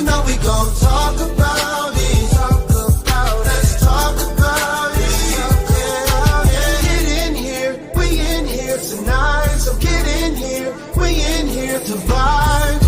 know we gon' talk about it. Let's talk about it. Get in here, we in here tonight. So get in here, we in here to vibe.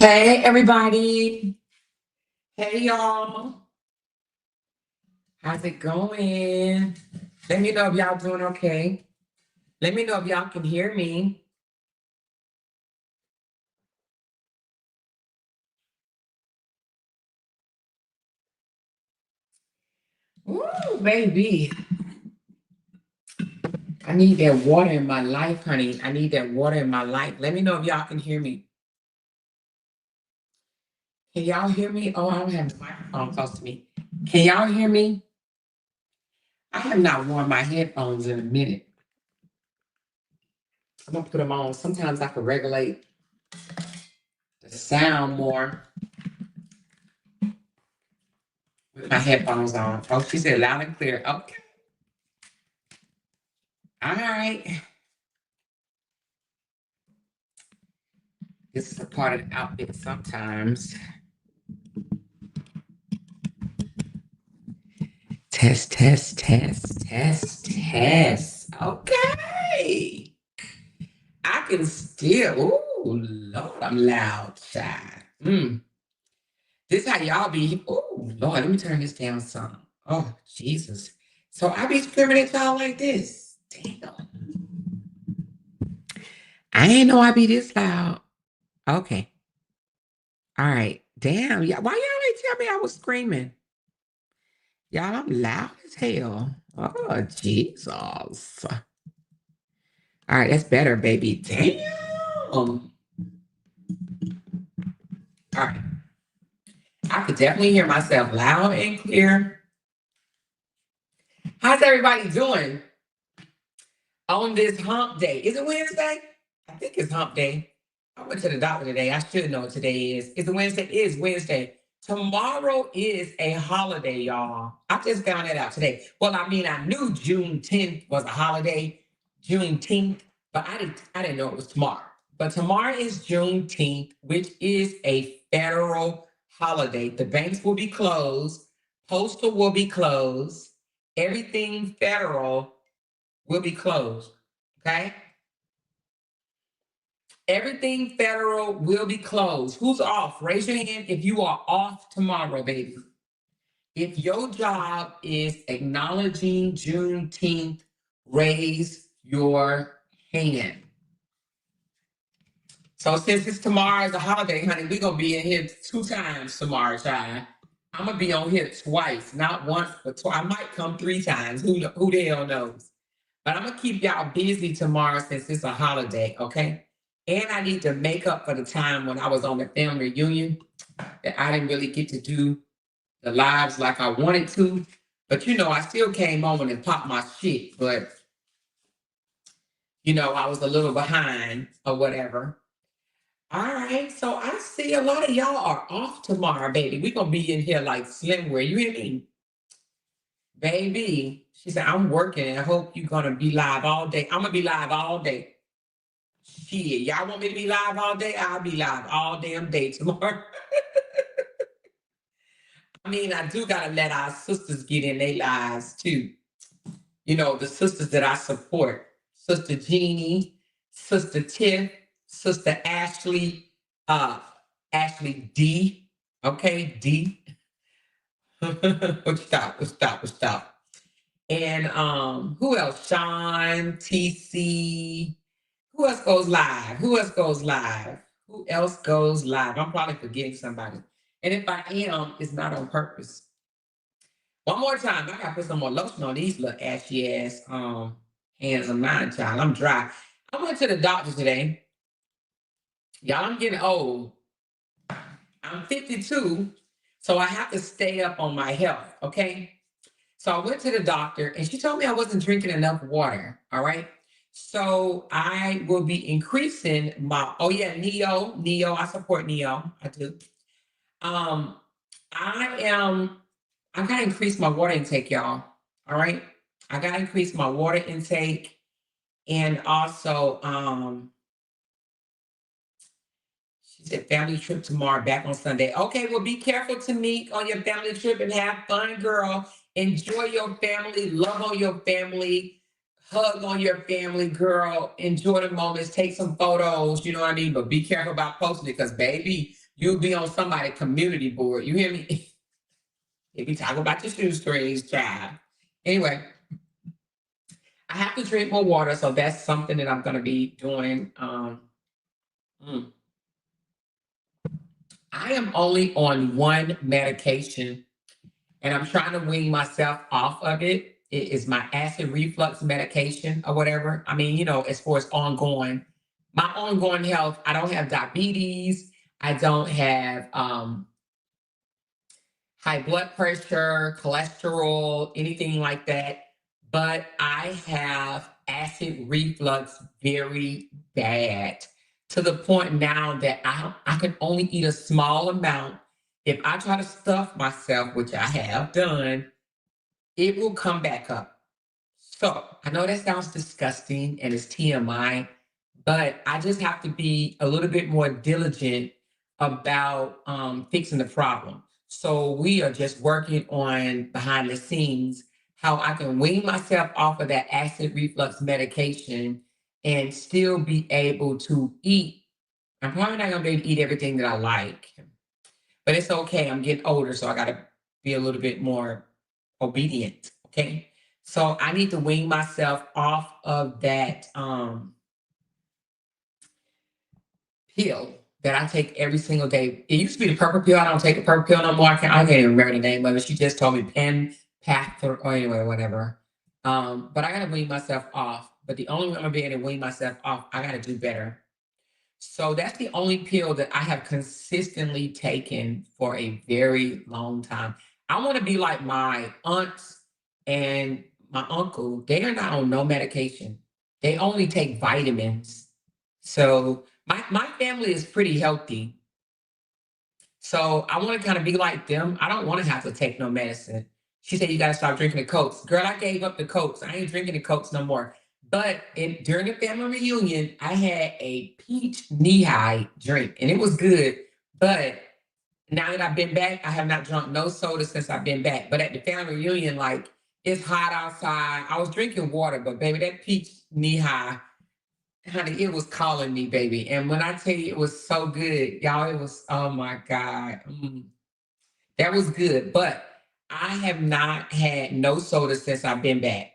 Hey, everybody. Hey, y'all. How's it going? Let me know if y'all doing okay. Let me know if y'all can hear me. Ooh, baby. I need that water in my life, honey. I need that water in my life. Let me know if y'all can hear me. Can y'all hear me? Oh, I don't have the microphone close to me. Can y'all hear me? I have not worn my headphones in a minute. I'm gonna put them on. Sometimes I can regulate the sound more with my headphones on. Oh, she said loud and clear. Okay. All right. This is a part of the outfit sometimes. Test, test, test, test, test. Okay. I can still, ooh, Lord, I'm loud, child. This how y'all be, oh, Lord, let me turn this down some. Oh, Jesus. So I be screaming at y'all like this. Damn. I ain't know I be this loud. Okay. All right. Damn. Why y'all ain't tell me I was screaming? Y'all, I'm loud as hell. Oh, Jesus. All right, that's better, baby. Damn. All right. I could definitely hear myself loud and clear. How's everybody doing on this hump day? Is it Wednesday? I think it's hump day. I went to the doctor today. I should know what today is. Is it Wednesday? It is Wednesday. Tomorrow is a holiday, y'all. I just found that out today. Well, I mean, I knew June 10th was a holiday, Juneteenth, but I didn't know it was tomorrow. But tomorrow is Juneteenth, which is a federal holiday. The banks will be closed, postal will be closed, everything federal will be closed. Okay? Everything federal will be closed. Who's off? Raise your hand if you are off tomorrow, baby. If your job is acknowledging Juneteenth, raise your hand. So since it's tomorrow is a holiday, honey, we're going to be in here 2 times tomorrow, child. I'm going to be on here twice, not once, but twice. I might come 3 times. Who the hell knows? But I'm going to keep y'all busy tomorrow since it's a holiday, okay? And I need to make up for the time when I was on the family reunion that I didn't really get to do the lives like I wanted to. But, I still came on and popped my shit. But, I was a little behind or whatever. All right. So I see a lot of y'all are off tomorrow, baby. We're going to be in here like slimwear. You hear me? Baby, she said, I'm working and I hope you're going to be live all day. I'm going to be live all day. Shit, y'all want me to be live all day? I'll be live all damn day tomorrow. I mean, I do got to let our sisters get in their lives too. The sisters that I support. Sister Jeannie, Sister Tiff, Sister Ashley, Ashley D. Okay, D. Stop. And who else? Sean, TC. Who else goes live? Who else goes live? I'm probably forgetting somebody. And if I am, it's not on purpose. One more time. I gotta put some more lotion on these little ashy ass hands of mine, child. I'm dry. I went to the doctor today. Y'all, I'm getting old. I'm 52, so I have to stay up on my health, okay? So I went to the doctor and she told me I wasn't drinking enough water, all right? So I will be increasing my, Neo, I support Neo, I do. I gotta increase my water intake, y'all, all right? I gotta increase my water intake and also, she said family trip tomorrow, back on Sunday. Okay, well, be careful, Tanique, on your family trip and have fun, girl. Enjoy your family, love on your family, hug on your family, girl. Enjoy the moments, take some photos, you know what I mean? But be careful about posting it because, baby, you'll be on somebody's community board. You hear me? If you talk about your shoestrings, child. Anyway, I have to drink more water, so that's something that I'm going to be doing. I am only on one medication and I'm trying to wean myself off of it. is my acid reflux medication or whatever. I mean, as far as my ongoing health, I don't have diabetes. I don't have high blood pressure, cholesterol, anything like that. But I have acid reflux very bad, to the point now that I can only eat a small amount. If I try to stuff myself, which I have done, it will come back up. So I know that sounds disgusting and it's TMI, but I just have to be a little bit more diligent about fixing the problem. So we are just working on behind the scenes how I can wean myself off of that acid reflux medication and still be able to eat. I'm probably not gonna be able to eat everything that I like, but it's okay. I'm getting older, so I gotta be a little bit more obedient. Okay. So I need to wean myself off of that pill that I take every single day. It used to be the purple pill. I don't take the purple pill no more. I can't even remember the name of it. She just told me pen path or anyway, whatever. But I gotta wean myself off. But the only way I'm gonna be able to wean myself off, I gotta do better. So that's the only pill that I have consistently taken for a very long time. I want to be like my aunts and my uncle. They are not on no medication. They only take vitamins. So my family is pretty healthy. So I want to kind of be like them. I don't want to have to take no medicine. She said, you got to stop drinking the Cokes. Girl, I gave up the Cokes. I ain't drinking the Cokes no more. But during the family reunion, I had a peach knee-high drink, and it was good. But now that I've been back, I have not drunk no soda since I've been back. But at the family reunion, like, it's hot outside. I was drinking water, but baby, that peach knee-high, honey, it was calling me, baby. And when I tell you it was so good, y'all, it was, oh my God. That was good. But I have not had no soda since I've been back.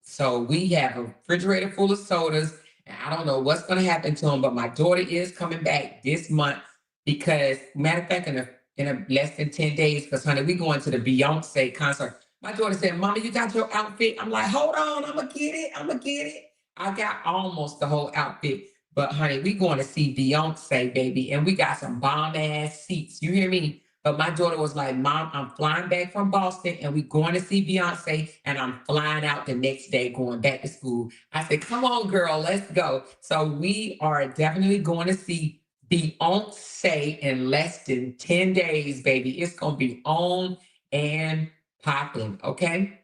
So we have a refrigerator full of sodas. And I don't know what's going to happen to them, but my daughter is coming back this month because, matter of fact, in less than 10 days, because, honey, we going to the Beyonce concert. My daughter said, Mama, you got your outfit? I'm like, hold on, I'm going to get it. I'm going to get it. I got almost the whole outfit. But, honey, we going to see Beyonce, baby, and we got some bomb-ass seats. You hear me? But my daughter was like, Mom, I'm flying back from Boston and we're going to see Beyonce, and I'm flying out the next day going back to school. I said, come on, girl, let's go. So we are definitely going to see Beyonce in less than 10 days, baby. It's going to be on and popping, okay?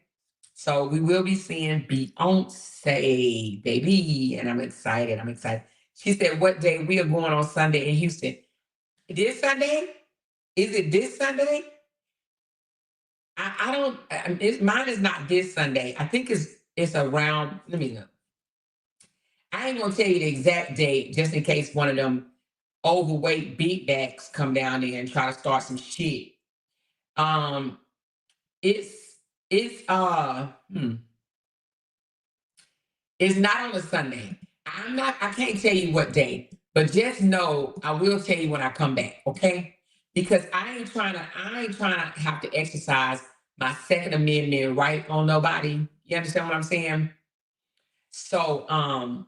So we will be seeing Beyonce, baby, and I'm excited. I'm excited. She said, what day? We are going on Sunday in Houston. This Sunday? Is it this Sunday? I don't. Mine is not this Sunday. I think it's around. Let me look. I ain't gonna tell you the exact date, just in case one of them overweight beatbacks come down there and try to start some shit. Um, it's it's it's not on a Sunday. I can't tell you what day, but just know I will tell you when I come back, okay? Because I ain't trying to have to exercise my Second Amendment right on nobody. You understand what I'm saying? So I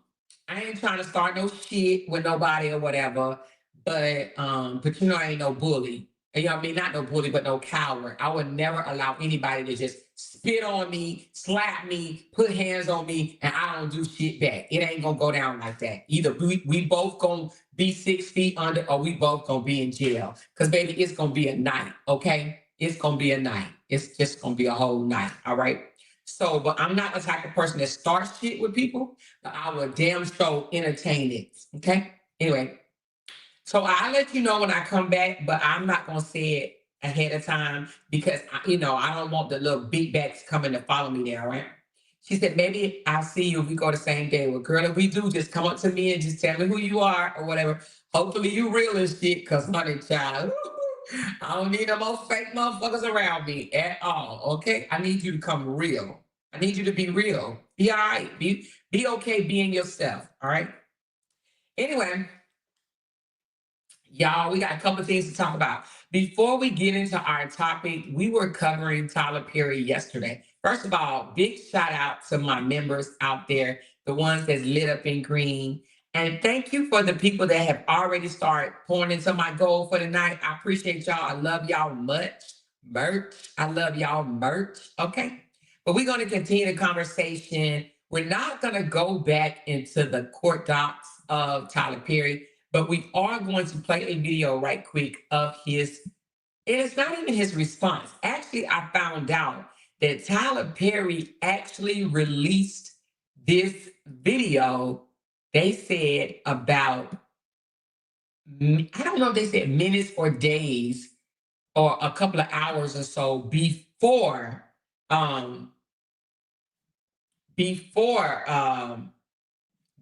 ain't trying to start no shit with nobody or whatever. But I ain't no bully. You know what I mean? Not no bully, but no coward. I would never allow anybody to just spit on me, slap me, put hands on me, and I don't do shit back. It ain't gonna go down like that. Either we both gonna be 6 feet under, or we both gonna be in jail. Cause baby, it's gonna be a night, okay? It's gonna be a night. It's just gonna be a whole night, all right? So, but I'm not the type of person that starts shit with people, but I will damn sure entertain it, okay? Anyway. So I'll let you know when I come back, but I'm not gonna say it ahead of time because I don't want the little beatbacks coming to follow me there, right? She said, maybe I'll see you if we go the same day. Well, girl, if we do, just come up to me and just tell me who you are or whatever. Hopefully you real as shit, because honey, child, I don't need no more fake motherfuckers around me at all, okay? I need you to come real. I need you to be real. Be all right. Be okay being yourself, all right? Anyway, Y'all, we got a couple of things to talk about. Before we get into our topic, we were covering Tyler Perry yesterday. First of all, big shout out to my members out there, the ones that's lit up in green. And thank you for the people that have already started pouring into my goal for the night. I appreciate y'all. I love y'all much. Merch. I love y'all merch. Okay. But we're going to continue the conversation. We're not going to go back into the court docs of Tyler Perry, but we are going to play a video right quick of his, and it's not even his response. Actually, I found out that Tyler Perry actually released this video, they said about, I don't know if they said minutes or days or a couple of hours or so before the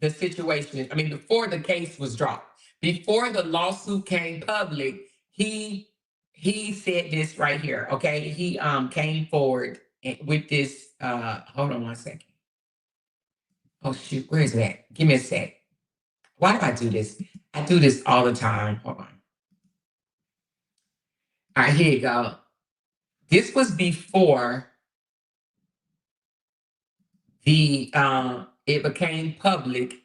situation, I mean, before the case was dropped, before the lawsuit came public, he said this right here. Okay, he came forward with this. Hold on one second. Oh shoot, where is that? Give me a sec. Why do I do this? I do this all the time. Hold on. All right, here you go. This was before it became public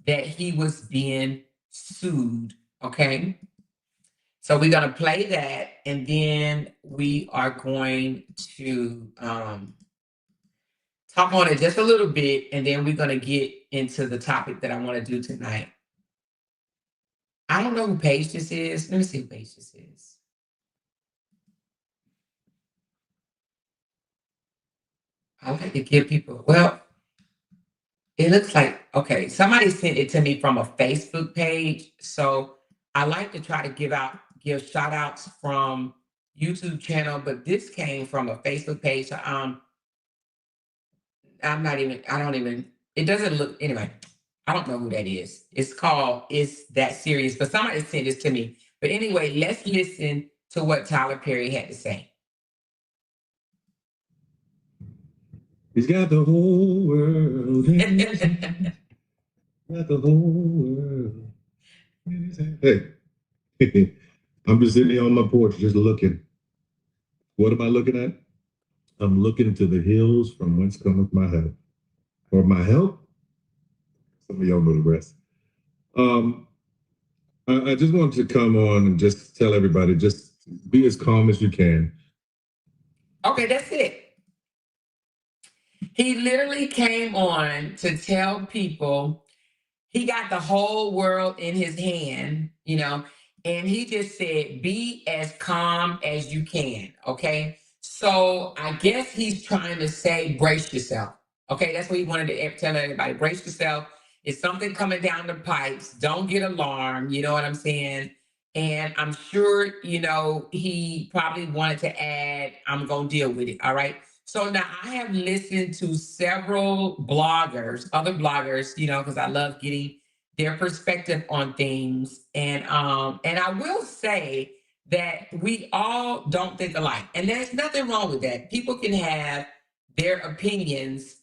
that he was being sued. Okay. So we're going to play that, and then we are going to talk on it just a little bit, and then we're going to get into the topic that I want to do tonight. I don't know who page this is. Let me see who page this is. I like to give people, well, it looks like, okay, somebody sent it to me from a Facebook page. So I like to try to give shout outs from YouTube channel, but this came from a Facebook page. So, it doesn't look, anyway, I don't know who that is. It's called It's That Serious, but somebody sent this to me. But anyway, let's listen to what Tyler Perry had to say. He's got the whole world. Got the whole world. Hey, I'm just sitting here on my porch just looking. What am I looking at? I'm looking to the hills from whence cometh my help. Or my help? Some of y'all know the rest. I just wanted to come on and just tell everybody, just be as calm as you can. Okay, that's it. He literally came on to tell people he got the whole world in his hand, and he just said, be as calm as you can, okay? So I guess he's trying to say, brace yourself, okay? That's what he wanted to tell everybody, brace yourself. It's something coming down the pipes. Don't get alarmed, you know what I'm saying? And I'm sure, he probably wanted to add, I'm going to deal with it, all right? So now I have listened to several bloggers, other bloggers, because I love getting their perspective on things. And I will say that we all don't think alike. And there's nothing wrong with that. People can have their opinions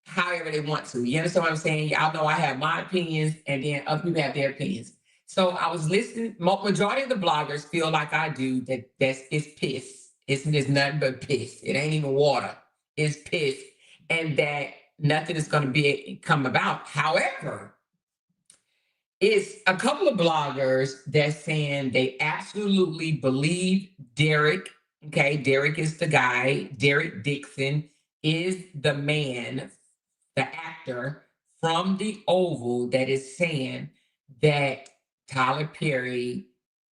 however they want to. You understand what I'm saying? Y'all know I have my opinions, and then other people have their opinions. So I was listening. Majority of the bloggers feel like I do, it's piss. It's nothing but piss. It ain't even water. It's piss. And that nothing is going to come about. However, it's a couple of bloggers that's saying they absolutely believe Derek. Okay, Derek is the guy. Derek Dixon is the man, the actor from the Oval, that is saying that Tyler Perry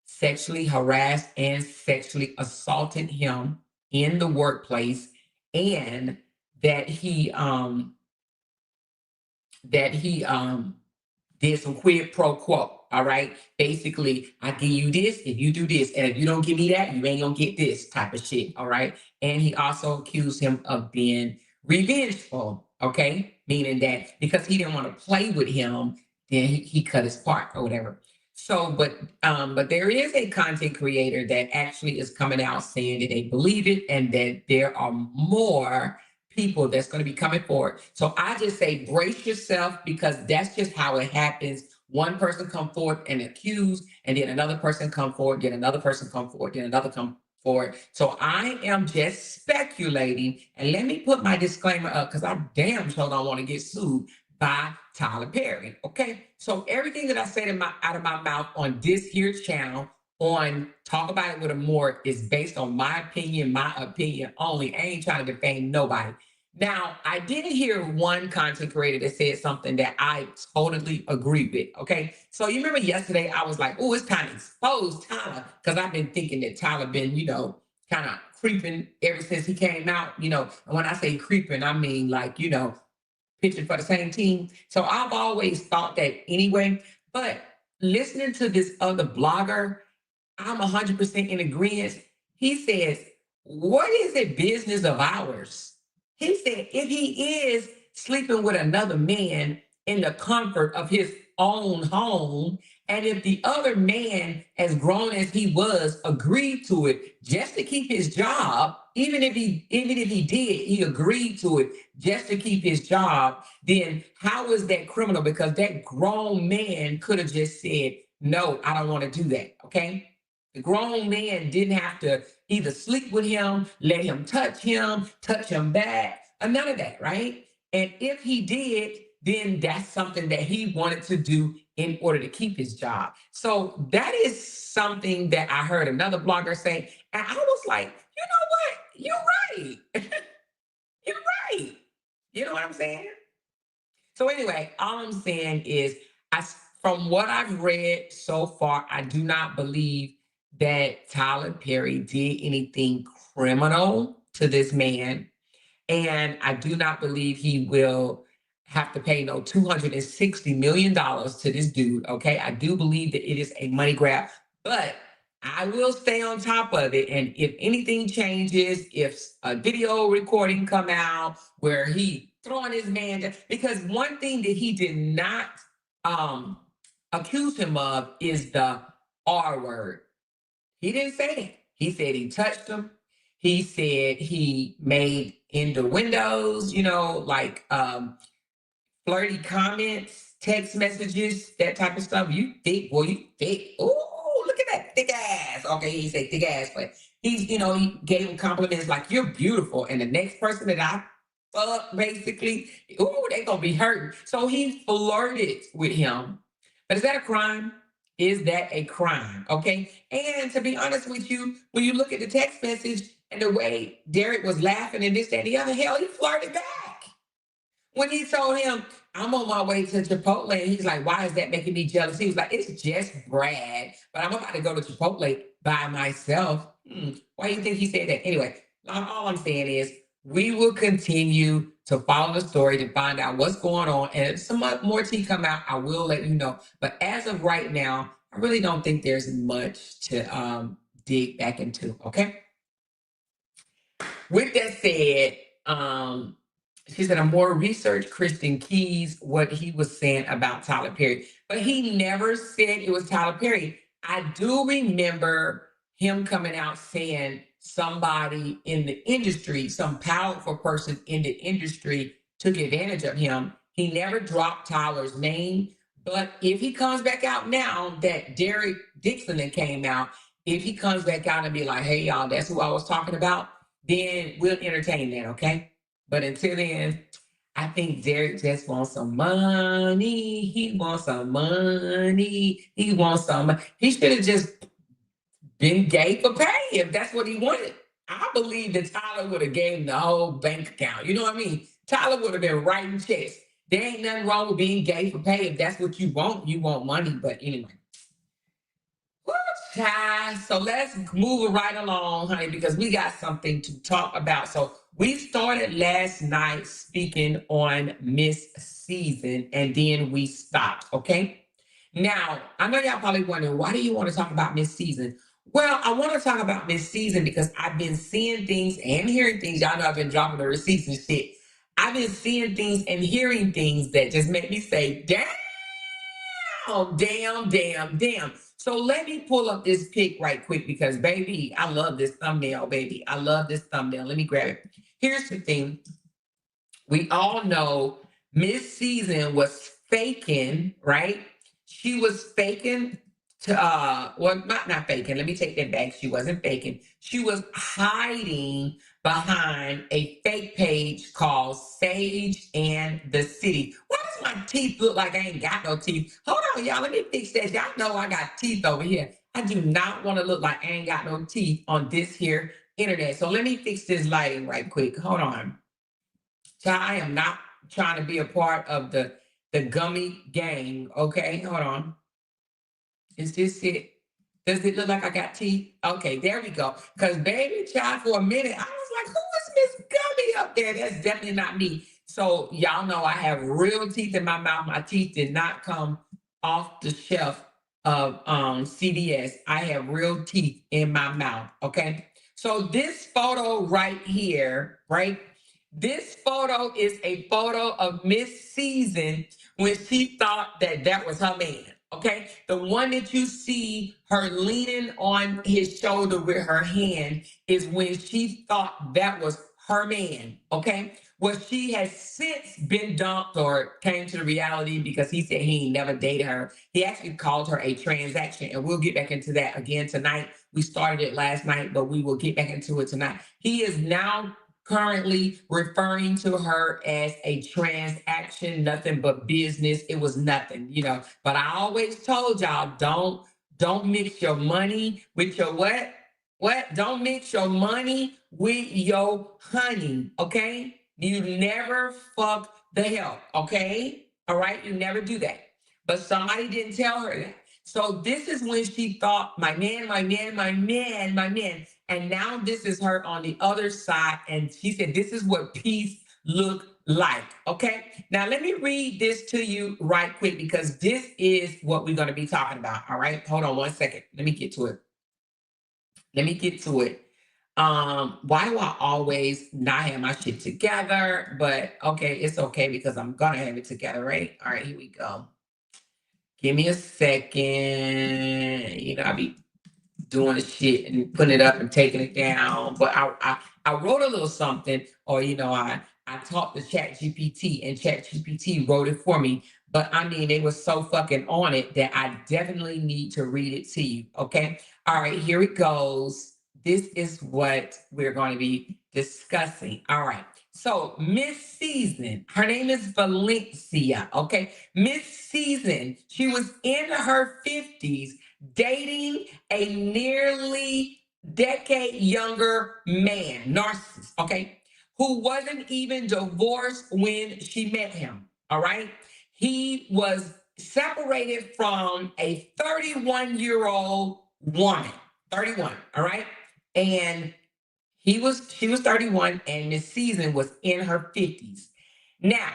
sexually harassed and sexually assaulted him in the workplace, and that he did some quid pro quo. All right. Basically, I give you this if you do this. And if you don't give me that, you ain't gonna get this type of shit. All right. And he also accused him of being revengeful. Okay. Meaning that because he didn't want to play with him, then he cut his part or whatever. So, but there is a content creator that actually is coming out saying that they believe it and that there are more people that's going to be coming forward. So I just say brace yourself, because that's just how it happens one person come forward and accuse, and then another person come forward, then another person come forward, then another come forward. So I am just speculating, and let me put my disclaimer up because I damn sure don't want to get sued by Tyler Perry. Okay, so everything that I said out of my mouth on this here channel on Talk About It with Amore is based on my opinion only. I ain't trying to defame nobody. Now, I did hear one content creator that said something that I totally agree with, okay? So you remember yesterday, I was like, oh, it's kind of exposed Tyler, because I've been thinking that Tyler been, kind of creeping ever since he came out, and when I say creeping, I mean like, pitching for the same team. So I've always thought that anyway, but listening to this other blogger, I'm 100% in agreement. He says, what is a business of ours? He said, if he is sleeping with another man in the comfort of his own home, and if the other man, as grown as he was, agreed to it just to keep his job, even if he did, he agreed to it just to keep his job, then how is that criminal? Because that grown man could have just said, no, I don't want to do that, okay? The grown man didn't have to either sleep with him, let him touch him back, or none of that, right? And if he did, then that's something that he wanted to do in order to keep his job. So that is something that I heard another blogger say, and I was like, you know what? You're right. You're right. You know what I'm saying? So anyway, all I'm saying is, from what I've read so far, I do not believe that Tyler Perry did anything criminal to this man. And I do not believe he will have to pay no $260 million to this dude, okay? I do believe that it is a money grab, but I will stay on top of it. And if anything changes, if a video recording come out where he throwing his man down, because one thing that he did not accuse him of is the R word. He didn't say that. He said he touched him. He said he made innuendos, like flirty comments, text messages, that type of stuff. You thick, boy, you thick. Oh, look at that thick ass. Okay, he said thick ass, but he gave him compliments like, you're beautiful. And the next person that I fuck, basically, they gonna be hurting. So he flirted with him. But is that a crime? Is that a crime? Okay. And to be honest with you, when you look at the text message and the way Derek was laughing and this, that, and the other, hell, he flirted back. When he told him, I'm on my way to Chipotle, and he's like, why is that making me jealous? He was like, it's just Brad, but I'm about to go to Chipotle by myself. Why do you think he said that? Anyway, all I'm saying is we will continue to follow the story to find out what's going on. And if some more tea come out, I will let you know. But as of right now, I really don't think there's much to dig back into, okay? With that said, she said, Amore researched Christian Keys, what he was saying about Tyler Perry. But he never said it was Tyler Perry. I do remember him coming out saying somebody in the industry, some powerful person in the industry took advantage of him. He never dropped Tyler's name. But if he comes back out now that Derek Dixon that came out, if he comes back out and be like, hey, y'all, that's who I was talking about, then we'll entertain that, okay? But until then, I think Derek just wants some money. He wants some money. He wants some. He should have just been gay for pay if that's what he wanted. I believe that Tyler would have gave him the whole bank account. You know what I mean? Tyler would have been writing checks. There ain't nothing wrong with being gay for pay. If that's what you want money. But anyway. So let's move right along, honey, because we got something to talk about. So we started last night speaking on Miss Season, and then we stopped, okay? Now, I know y'all probably wondering, why do you want to talk about Miss Season? Well, I want to talk about Miss Season because I've been seeing things and hearing things. Y'all know I've been dropping the receipts and shit. I've been seeing things and hearing things that just make me say, damn. So let me pull up this pic right quick because, baby, I love this thumbnail, baby. I love this thumbnail. Let me grab it. Here's the thing. We all know Miss Season was faking, right? she was faking to well, not faking. Let me take that back. She wasn't faking. She was hiding behind a fake page called Sage and the City. Why does my teeth look like I ain't got no teeth? Hold on, y'all. Let me fix that. Y'all know I got teeth over here. I do not want to look like I ain't got no teeth on this here internet. So let me fix this lighting right quick. Hold on. So I am not trying to be a part of the gummy gang. Okay, hold on. Is this it? Does it look like I got teeth? Okay, there we go. Because baby child, for a minute, I was like, who is Miss Gummy up there? That's definitely not me. So y'all know I have real teeth in my mouth. My teeth did not come off the shelf of CVS. I have real teeth in my mouth. Okay. So this photo right here, right? This photo is a photo of Miss Season when she thought that that was her man. Okay, the one that you see her leaning on his shoulder with her hand is when she thought that was her man. Okay, well, she has since been dumped or came to the reality because he said he ain't never dated her. He actually called her a transaction, and we'll get back into that again tonight. We started it last night, but we will get back into it tonight. He is now currently referring to her as a transaction, nothing but business. It was nothing, you know. But I always told y'all, don't mix your money with your what? What? Don't mix your money with your honey, okay? You never fuck the help, okay? All right, you never do that. But somebody didn't tell her that. So this is when she thought, my man, my man, my man, my man. And now this is her on the other side. And she said, this is what peace look like. Okay. Now let me read this to you right quick because this is what we're going to be talking about. All right. Hold on one second. Let me get to it. Let me get to it. Why do I always not have my shit together? But okay, it's okay because I'm gonna have it together, right? All right, here we go. Give me a second. You know, I be doing the shit and putting it up and taking it down. But I wrote a little something, or you know, I talked to ChatGPT and ChatGPT wrote it for me. But I mean, they were so fucking on it that I definitely need to read it to you. Okay. All right, here it goes. This is what we're going to be discussing. All right. So Miss Season, her name is Valencia. Okay. Miss Season, she was in her 50s dating a nearly decade younger man, narcissist, okay, who wasn't even divorced when she met him, all right? He was separated from a 31-year-old woman, 31, all right? And she was 31 and Miss Season was in her 50s. Now,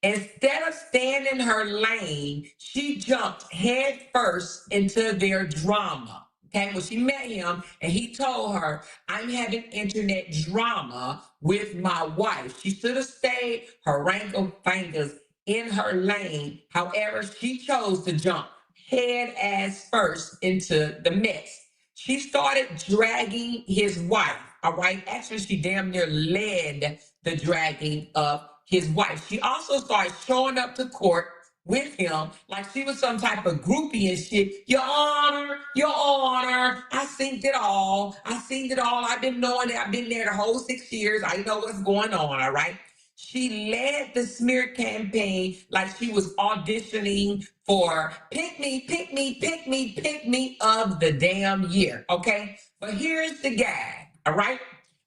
instead of staying in her lane, she jumped head first into their drama. Okay, when she met him and he told her, I'm having internet drama with my wife. She should have stayed her rank of fingers in her lane. However, she chose to jump head ass first into the mess. She started dragging his wife. All right. Actually, she damn near led the dragging of his wife. She also started showing up to court with him like she was some type of groupie and shit. Your Honor, I seen it all. I've been knowing it. I've been there the whole 6 years. I know what's going on. All right. She led the smear campaign like she was auditioning for pick me, pick me, pick me, pick me of the damn year. Okay. But here's the gag. All right.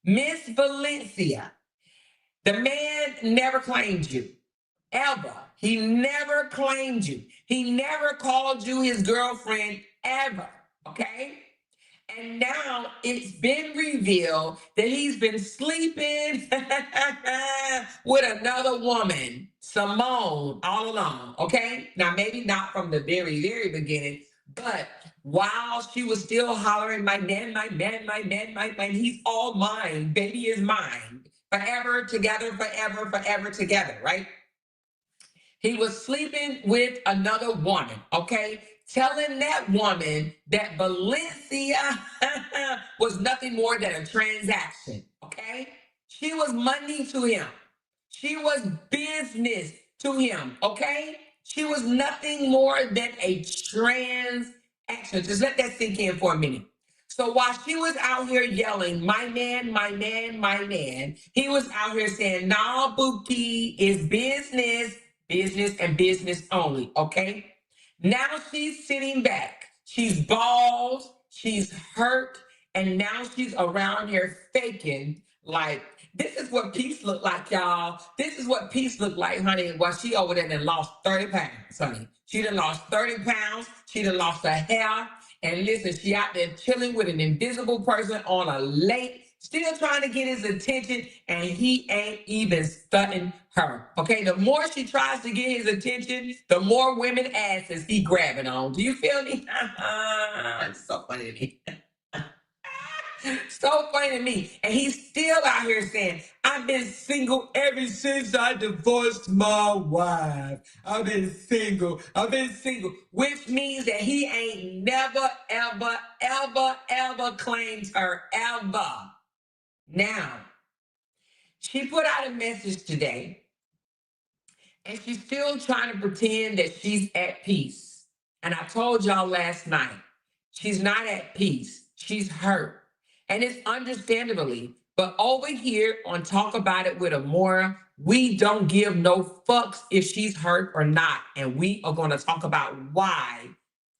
Miss Valencia, the man never claimed you. Ever. He never claimed you. He never called you his girlfriend ever. Okay? And now it's been revealed that he's been sleeping with another woman, Simone, all along. Okay? Now, maybe not from the very, very beginning, but while she was still hollering, my man, my man, my man, my man, he's all mine. Baby is mine. Forever together, forever, forever together, right? He was sleeping with another woman, okay? Telling that woman that Valencia was nothing more than a transaction, okay? She was money to him. She was business to him, okay? She was nothing more than a transaction. Just let that sink in for a minute. So while she was out here yelling, my man, my man, my man, he was out here saying, nah, Bookie, is business, business, and business only, okay? Now she's sitting back. She's bald, she's hurt, and now she's around here faking like, this is what peace look like, y'all. This is what peace look like, honey. While she over there and lost 30 pounds, honey. She done lost 30 pounds. She done lost her hair. And listen, she out there chilling with an invisible person on a lake, still trying to get his attention, and he ain't even stunting her. Okay, the more she tries to get his attention, the more women asses he grabbing on. Do you feel me? It's so funny to me. So funny to me. And he's still out here saying, I've been single ever since I divorced my wife. I've been single. Which means that he ain't never, ever, ever, ever claimed her, ever. Now, she put out a message today, and she's still trying to pretend that she's at peace. And I told y'all last night, she's not at peace. She's hurt. And it's understandably, but over here on Talk About It with Amora, we don't give no fucks if she's hurt or not. And we are going to talk about why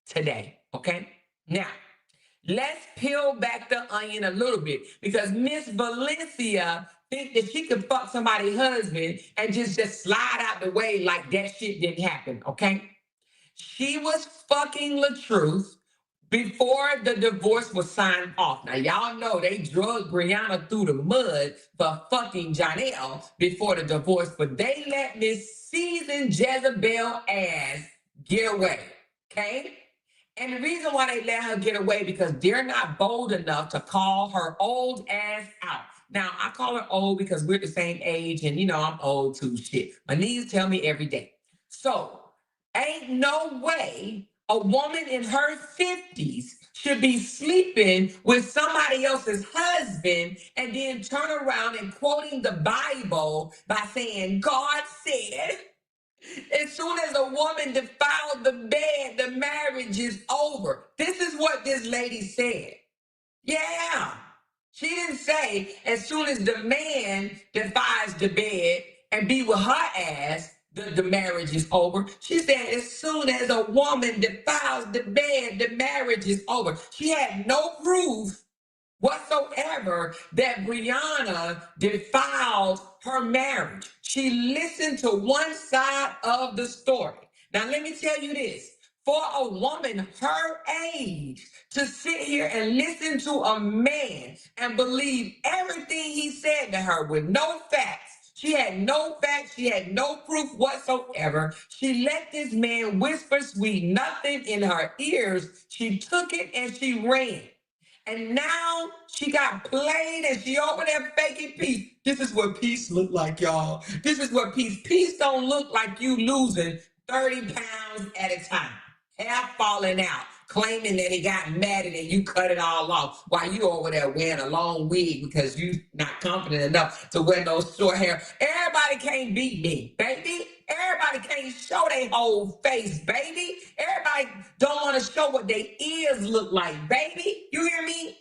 today, okay? Now, let's peel back the onion a little bit, because Miss Valencia think that she could fuck somebody's husband and just slide out the way like that shit didn't happen, okay? She was fucking LaTruth's before the divorce was signed off. Now, y'all know they drugged Briana through the mud for fucking Janelle before the divorce, but they let Miss seasoned Jezebel ass get away, okay? And the reason why they let her get away, because they're not bold enough to call her old ass out. Now, I call her old because we're the same age, and you know I'm old too, shit. My knees tell me every day. So, ain't no way a woman in her 50s should be sleeping with somebody else's husband and then turn around and quoting the Bible by saying, God said, as soon as a woman defiled the bed, the marriage is over. This is what this lady said. Yeah. She didn't say as soon as the man defies the bed and be with her ass, the marriage is over. She said as soon as a woman defiles the bed, the marriage is over. She had no proof whatsoever that Briana defiled her marriage. She listened to one side of the story. Now, let me tell you this. For a woman her age to sit here and listen to a man and believe everything he said to her with no facts, she had no facts, she had no proof whatsoever. She let this man whisper sweet nothing in her ears. She took it and she ran. And now she got played and she over there faking peace. This is what peace look like, y'all. This is what peace don't look like you losing 30 pounds at a time. Hair falling out, claiming that he got mad and you cut it all off while you over there wearing a long wig because you not confident enough to wear no short hair. Everybody can't beat me, baby. Everybody can't show their whole face, baby. Everybody don't want to show what their ears look like, baby. You hear me?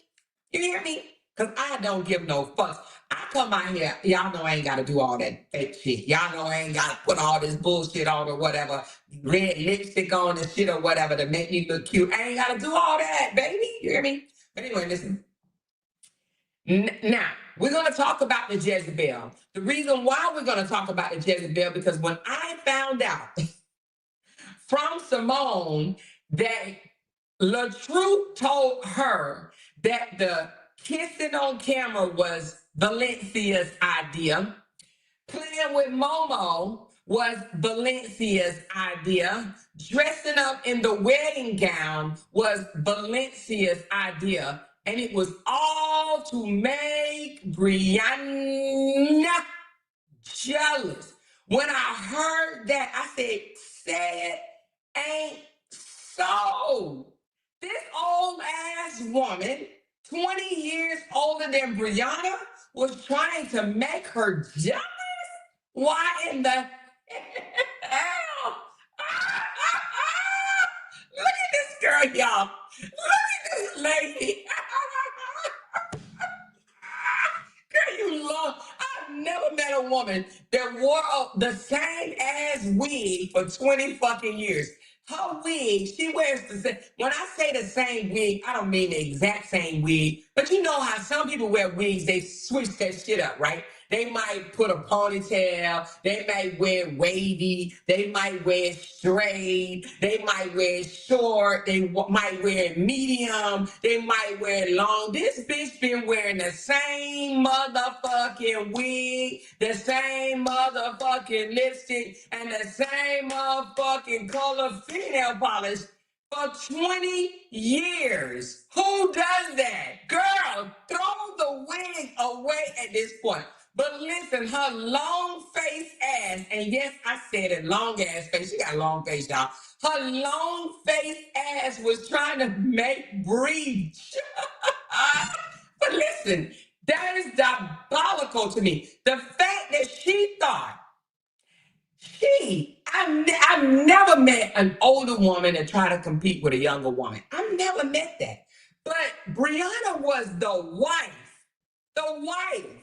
You hear me? Because I don't give no fucks. I come out here, y'all know I ain't got to do all that fake shit. Y'all know I ain't got to put all this bullshit on or whatever, red lipstick on and shit or whatever to make me look cute. I ain't got to do all that, baby. You hear me? But anyway, listen. Now, we're going to talk about the Jezebel. The reason why we're going to talk about the Jezebel, because when I found out from Simone that LaTruth told her that the kissing on camera was Valencia's idea, playing with Momo was Valencia's idea, dressing up in the wedding gown was Valencia's idea, and it was all to make Briana jealous. When I heard that, I said, say it ain't so. This old ass woman, 20 years older than Briana, was trying to make her jealous? Why in the hell? Girl, y'all, look at this lady. Girl, you love. I've never met a woman that wore the same ass wig for 20 fucking years. Her wig, she wears the same. When I say the same wig, I don't mean the exact same wig. But you know how some people wear wigs, they switch that shit up, right? They might put a ponytail. They might wear wavy. They might wear straight. They might wear short. They might wear medium. They might wear long. This bitch been wearing the same motherfucking wig, the same motherfucking lipstick, and the same motherfucking color fingernail polish for 20 years. Who does that? Girl, throw the wig away at this point. But listen, her long face ass, and yes, I said it, long ass face. She got a long face, y'all. Her long face ass was trying to make breach. But listen, that is diabolical to me. The fact that she thought I've never met an older woman that tried to compete with a younger woman. I've never met that. But Briana was the wife. The wife.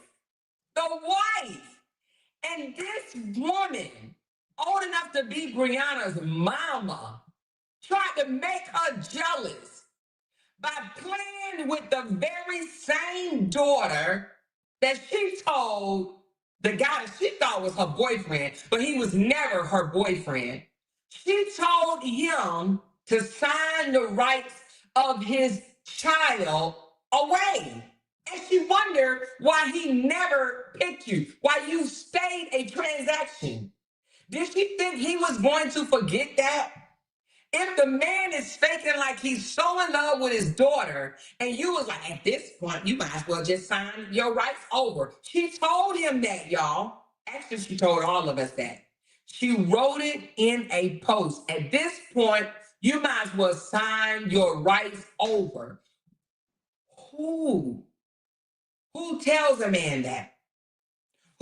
The wife. And this woman, old enough to be Briana's mama, tried to make her jealous by playing with the very same daughter that she told the guy that she thought was her boyfriend, but he was never her boyfriend. She told him to sign the rights of his child away. And she wondered why he never picked you, why you stayed a transaction. Did she think he was going to forget that? If the man is faking like he's so in love with his daughter, and you was like, at this point, you might as well just sign your rights over. She told him that, y'all. Actually, she told all of us that. She wrote it in a post. At this point, you might as well sign your rights over. Who tells a man that?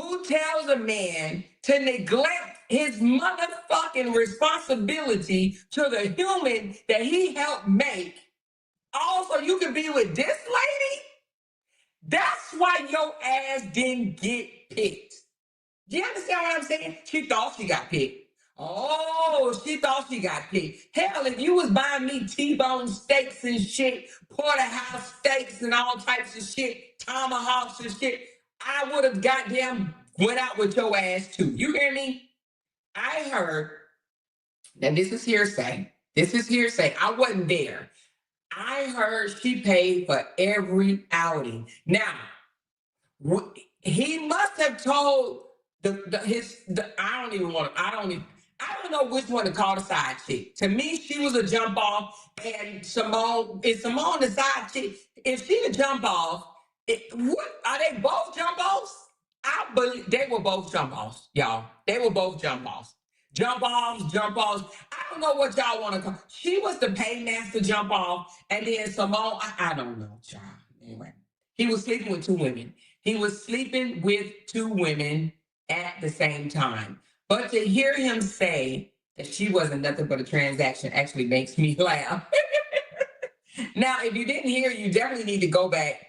Who tells a man to neglect his motherfucking responsibility to the human that he helped make? Also, you can be with this lady? That's why your ass didn't get picked. Do you understand what I'm saying? She thought she got picked. Oh, she thought she got picked. Hell, if you was buying me T-bone steaks and shit, porterhouse steaks and all types of shit, tomahawks and shit, I would have goddamn went out with your ass too. You hear me? I heard, and this is hearsay. This is hearsay. I wasn't there. I heard she paid for every outing. Now, he must have told I don't know which one to call the side chick. To me, she was a jump off, and Simone the side chick. If she a jump off, what are they both jump offs? I believe they were both jump offs, y'all. They were both jump offs. Jump offs, jump offs. I don't know what y'all want to call. She was the paymaster jump off, and then Simone, I don't know, y'all. Anyway, he was sleeping with two women. He was sleeping with two women at the same time. But to hear him say that she wasn't nothing but a transaction actually makes me laugh. Now, if you didn't hear, you definitely need to go back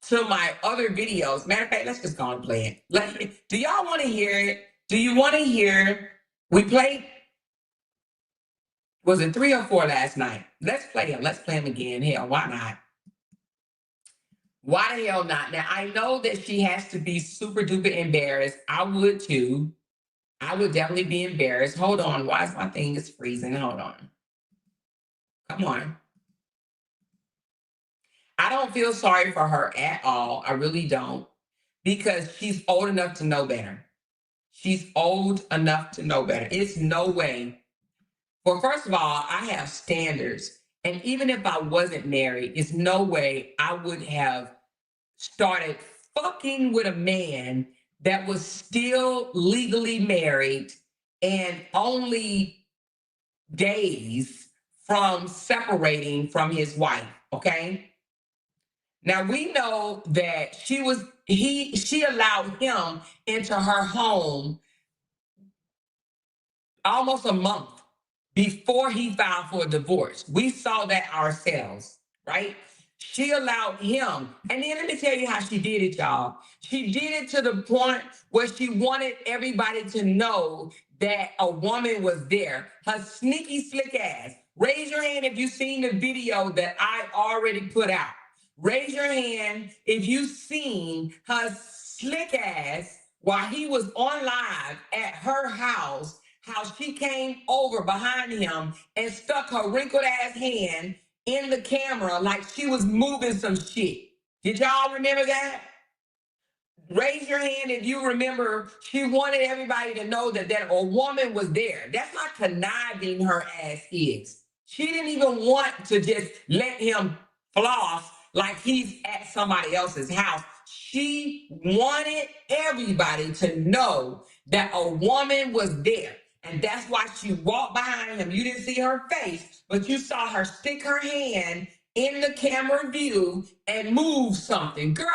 to my other videos. Matter of fact, let's just go and play it. Do y'all want to hear it? Do you want to hear? We played, was it 3 or 4 last night? Let's play them. Let's play them again. Hell, why not? Why the hell not? Now, I know that she has to be super duper embarrassed. I would too. I would definitely be embarrassed. Hold on. Why is my thing is freezing? Hold on. Come on. I don't feel sorry for her at all. I really don't. Because she's old enough to know better. She's old enough to know better. It's no way. Well, first of all, I have standards. And even if I wasn't married, it's no way I would have started fucking with a man that was still legally married and only days from separating from his wife, okay? Now we know that she allowed him into her home almost a month before he filed for a divorce. We saw that ourselves, right? She allowed him. And then let me tell you how she did it, y'all. She did it to the point where she wanted everybody to know that a woman was there. Her sneaky, slick ass. Raise your hand if you've seen the video that I already put out. Raise your hand if you've seen her slick ass while he was on live at her house, how she came over behind him and stuck her wrinkled ass hand in the camera like she was moving some shit. Did y'all remember that? Raise your hand if you remember. She wanted everybody to know that a woman was there. That's not conniving her ass is. She didn't even want to just let him floss like he's at somebody else's house. She wanted everybody to know that a woman was there. And that's why she walked behind him. You didn't see her face, but you saw her stick her hand in the camera view and move something. Girl,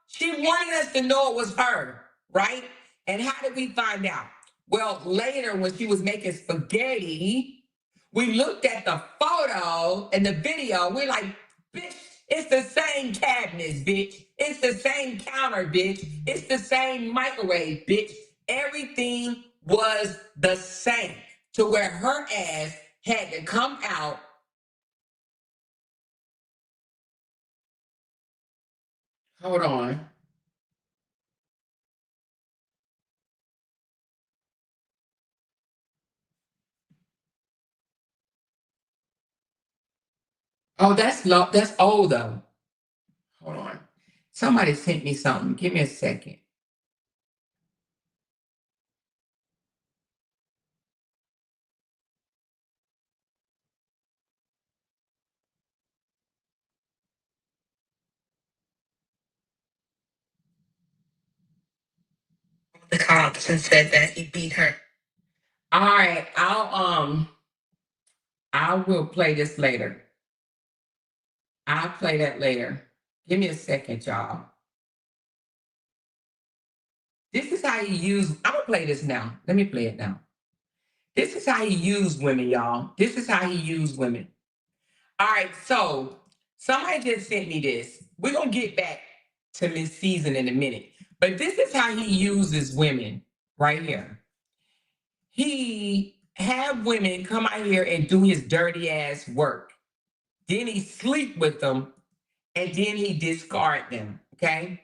she wanted us to know it was her, right? And how did we find out? Well, later when she was making spaghetti, we looked at the photo and the video. We're like, bitch, it's the same cabinets, bitch. It's the same counter, bitch. It's the same microwave, bitch. Everything was the same to where her ass had to come out. Hold on. Oh, that's low. That's old though. Hold on. Somebody sent me something. Give me a second. The cops and said that he beat her. All right, I will play this later. I'll play that later. Give me a second, y'all. This is how you use. I'm gonna play this now. Let me play it now. This is how he used women, y'all. This is how he used women. All right, so somebody just sent me this. We're gonna get back to Miss Season in a minute, but this is how he uses women right here. He have women come out here and do his dirty ass work. Then he sleep with them, and then he discard them. Okay,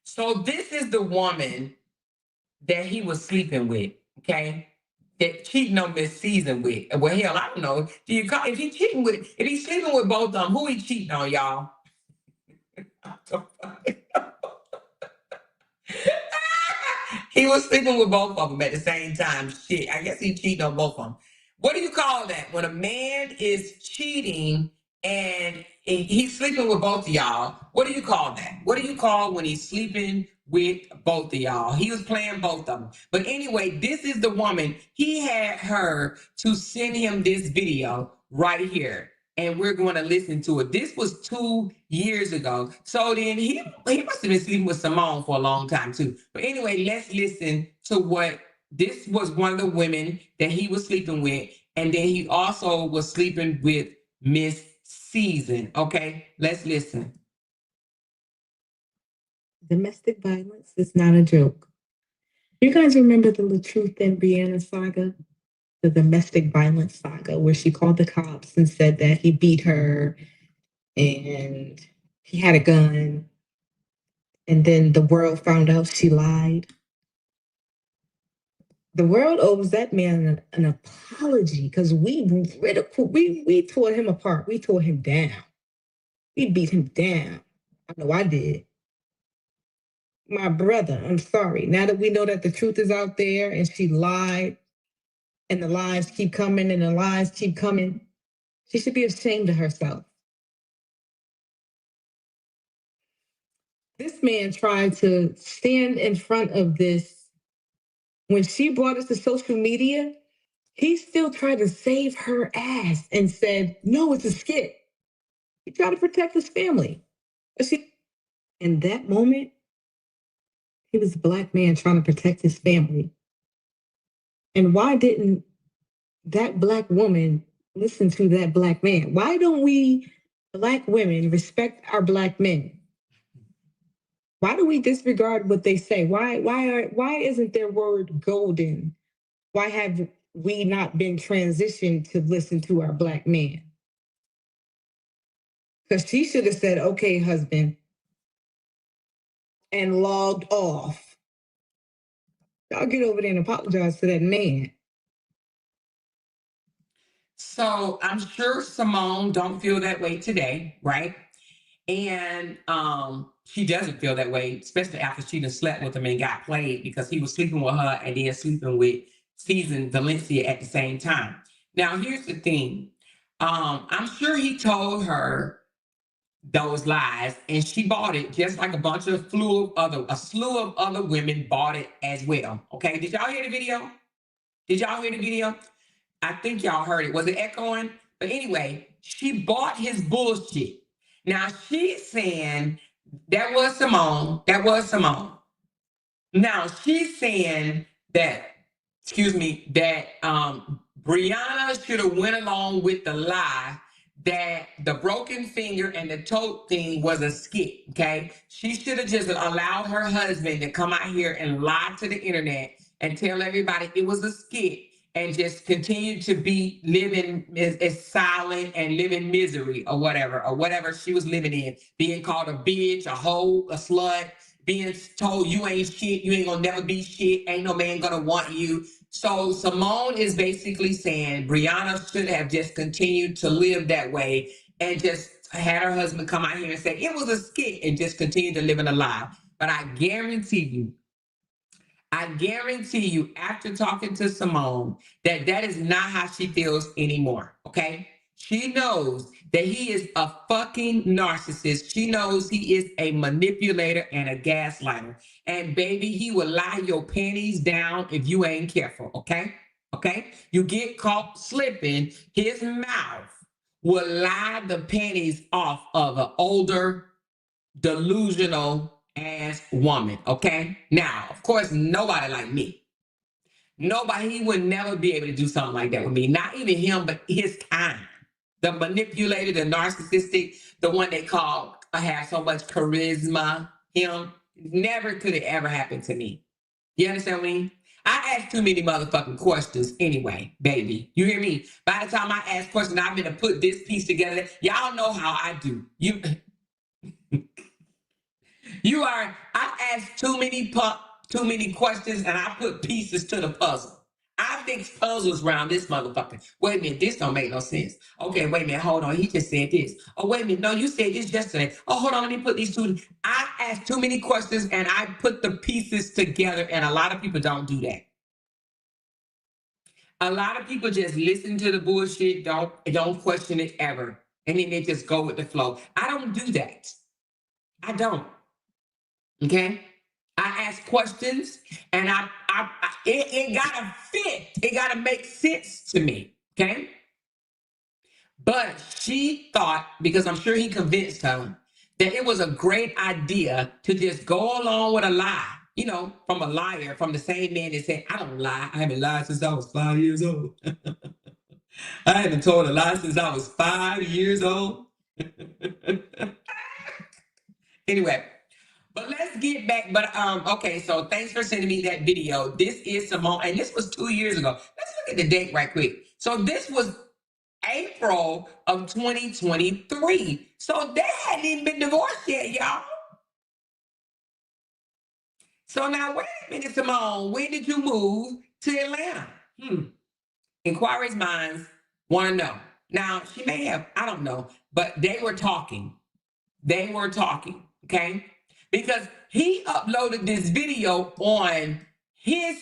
so this is the woman that he was sleeping with. Okay, that cheating on Miss Season with. Well, hell, I don't know. Do you call if he cheating with if he's sleeping with both of them? Who he cheating on, y'all? He was sleeping with both of them at the same time. Shit, I guess he cheated on both of them. What do you call that? When a man is cheating and he's sleeping with both of y'all, what do you call that? What do you call when he's sleeping with both of y'all? He was playing both of them. But anyway, this is the woman. He had her to send him this video right here. And we're going to listen to it. This was 2 years ago. So then he must have been sleeping with Simone for a long time too. But anyway, let's listen to what this was one of the women that he was sleeping with. And then he also was sleeping with Miss Season. Okay, let's listen. Domestic violence is not a joke. You guys remember the LaTruth's and Briana saga? The domestic violence saga, where she called the cops and said that he beat her and he had a gun. And then the world found out she lied. The world owes that man an apology because we tore him apart. We tore him down. We beat him down. I know I did. My brother, I'm sorry. Now that we know that the truth is out there and she lied, and the lies keep coming and the lies keep coming, she should be ashamed of herself. This man tried to stand in front of this. When she brought us to social media, he still tried to save her ass and said, no, it's a skit. He tried to protect his family. But in that moment, he was a Black man trying to protect his family. And why didn't that Black woman listen to that Black man? Why don't we Black women respect our Black men? Why do we disregard what they say? Why isn't their word golden? Why have we not been transitioned to listen to our Black man? Because she should have said, okay, husband, and logged off. Y'all get over there and apologize to that man. So I'm sure Simone don't feel that way today, right? And she doesn't feel that way, especially after she done slept with him and got played because he was sleeping with her and then sleeping with seasoned Valincia at the same time. Now, here's the thing. I'm sure he told her those lies and she bought it just like a slew of other women bought it as well. Okay, did y'all hear the video? Did y'all hear the video? I think y'all heard it. Was it echoing? But anyway, she bought his bullshit. Now she's saying that was Simone. That was Simone. Now she's saying that, that Briana should have went along with the lie that the broken finger and the tote thing was a skit. Okay, she should have just allowed her husband to come out here and lie to the internet and tell everybody it was a skit and just continue to be living as silent and living misery or whatever she was living in, being called a bitch, a hoe, a slut, being told you ain't shit, you ain't gonna never be shit, ain't no man gonna want you. So Simone is basically saying Briana should have just continued to live that way and just had her husband come out here and say it was a skit and just continue to live in a lie. But I guarantee you, after talking to Simone, that is not how she feels anymore, okay? She knows that he is a fucking narcissist. She knows he is a manipulator and a gaslighter. And baby, he will lie your panties down if you ain't careful, okay? Okay? You get caught slipping, his mouth will lie the panties off of an older, delusional ass woman, okay? Now, of course, nobody like me. Nobody, he would never be able to do something like that with me. Not even him, but his kind. The manipulated, the narcissistic, the one they call have so much charisma. Him, never could it ever happen to me. You understand what I mean? I ask too many motherfucking questions anyway, baby. You hear me? By the time I ask questions, I'm gonna put this piece together. Y'all know how I do. I ask too many questions and I put pieces to the puzzle. I fix puzzles around this motherfucker. Wait a minute, this don't make no sense. Okay, wait a minute, hold on. He just said this. Oh, wait a minute. No, you said this yesterday. Oh, hold on, let me put these two. I ask too many questions and I put the pieces together, and a lot of people don't do that. A lot of people just listen to the bullshit, don't question it ever. And then they just go with the flow. I don't do that. I don't. Okay? I ask questions and it gotta fit. It gotta make sense to me. Okay? But she thought, because I'm sure he convinced her, that it was a great idea to just go along with a lie, from a liar, from the same man that said, I don't lie. I haven't lied since I was 5 years old. I haven't told a lie since I was 5 years old. Anyway. But let's get back. But okay, so thanks for sending me that video. This is Simone, and this was 2 years ago. Let's look at the date right quick. So this was April of 2023. So they hadn't even been divorced yet, y'all. So now wait a minute, Simone. When did you move to Atlanta? Inquiries minds want to know. Now she may have, I don't know, but they were talking. Okay? Because he uploaded this video on his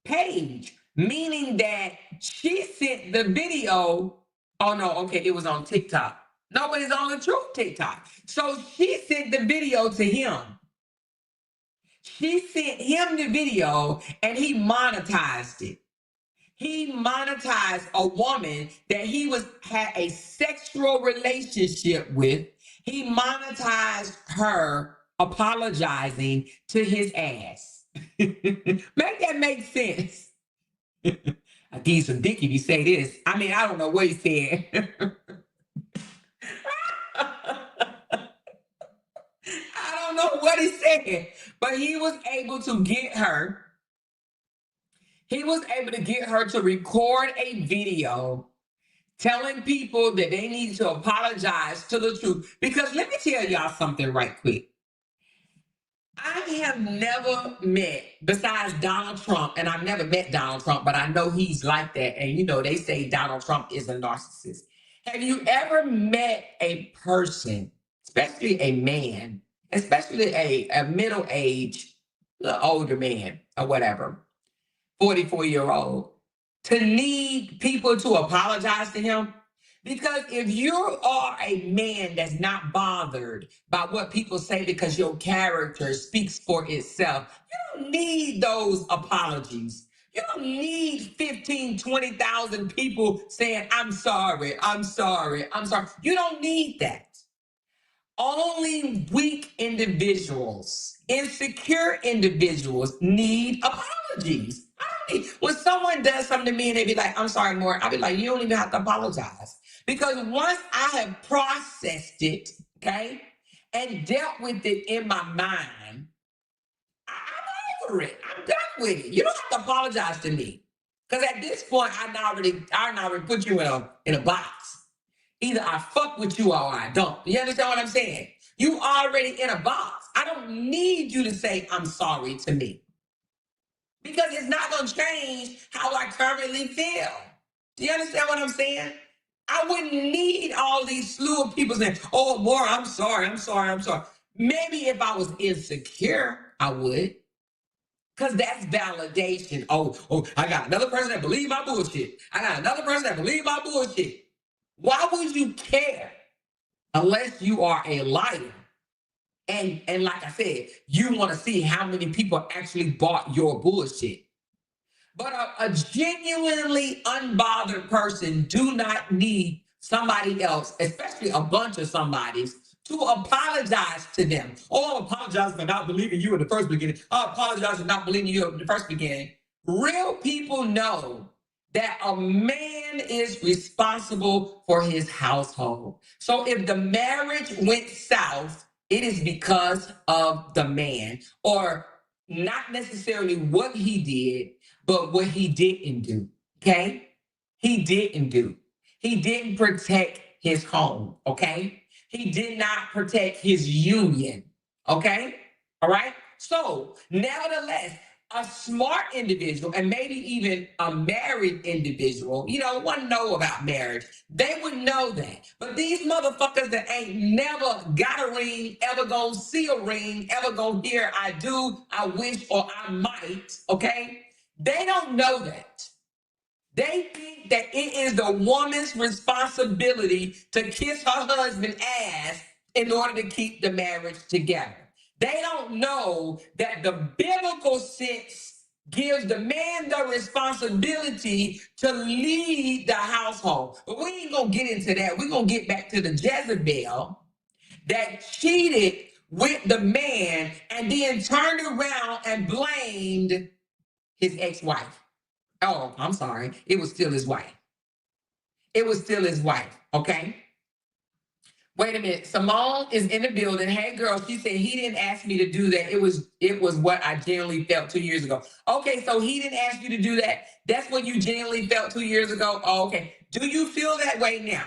page, meaning that she sent the video. Oh, no, okay, it was on TikTok. No, but it's on LaTruth's TikTok. So she sent the video to him. She sent him the video and he monetized it. He monetized a woman that he had a sexual relationship with. He monetized her apologizing to his ass. Make that make sense. I give you some dick if you say this. I mean, I don't know what he said. I don't know what he said, but he was able to get her. He was able to get her to record a video telling people that they need to apologize to LaTruth. Because let me tell y'all something right quick. I have never met, besides Donald Trump, and I've never met Donald Trump, but I know he's like that. And you know, they say Donald Trump is a narcissist. Have you ever met a person, especially a man, especially a middle-aged, older man or whatever, 44-year-old, to need people to apologize to him? Because if you are a man that's not bothered by what people say because your character speaks for itself, you don't need those apologies. You don't need 15, 20,000 people saying, I'm sorry, I'm sorry, I'm sorry. You don't need that. Only weak individuals, insecure individuals need apologies. When someone does something to me and they be like, I'm sorry, more, I'll be like, you don't even have to apologize. Because once I have processed it, okay, and dealt with it in my mind, I'm over it. I'm done with it. You don't have to apologize to me. Because at this point, I already put you in a box. Either I fuck with you or I don't. You understand what I'm saying? You already in a box. I don't need you to say I'm sorry to me. Because it's not going to change how I currently feel. Do you understand what I'm saying? I wouldn't need all these slew of people saying, oh, more, I'm sorry, I'm sorry, I'm sorry. Maybe if I was insecure, I would. Because that's validation. Oh, I got another person that believes my bullshit. I got another person that believes my bullshit. Why would you care unless you are a liar? And like I said, you want to see how many people actually bought your bullshit. But a genuinely unbothered person do not need somebody else, especially a bunch of somebodies, to apologize to them. Oh, I apologize for not believing you in the first beginning. I apologize for not believing you in the first beginning. Real people know that a man is responsible for his household. So if the marriage went south, it is because of the man, or not necessarily what he did, but what he didn't do. Okay? He didn't do. He didn't protect his home. Okay? He did not protect his union. Okay? All right? So, nevertheless, a smart individual, and maybe even a married individual, one know about marriage, they would know that. But these motherfuckers that ain't never got a ring, ever gonna see a ring, ever gonna hear I do, I wish, or I might, okay? They don't know that. They think that it is the woman's responsibility to kiss her husband's ass in order to keep the marriage together. They don't know that the biblical sense gives the man the responsibility to lead the household. But we ain't gonna get into that. We're gonna get back to the Jezebel that cheated with the man and then turned around and blamed his ex-wife. Oh, I'm sorry. It was still his wife. It was still his wife, okay? Wait a minute. Simone is in the building. Hey, girl, she said he didn't ask me to do that. It was what I genuinely felt 2 years ago. Okay, so he didn't ask you to do that. That's what you genuinely felt 2 years ago? Oh, okay. Do you feel that way now?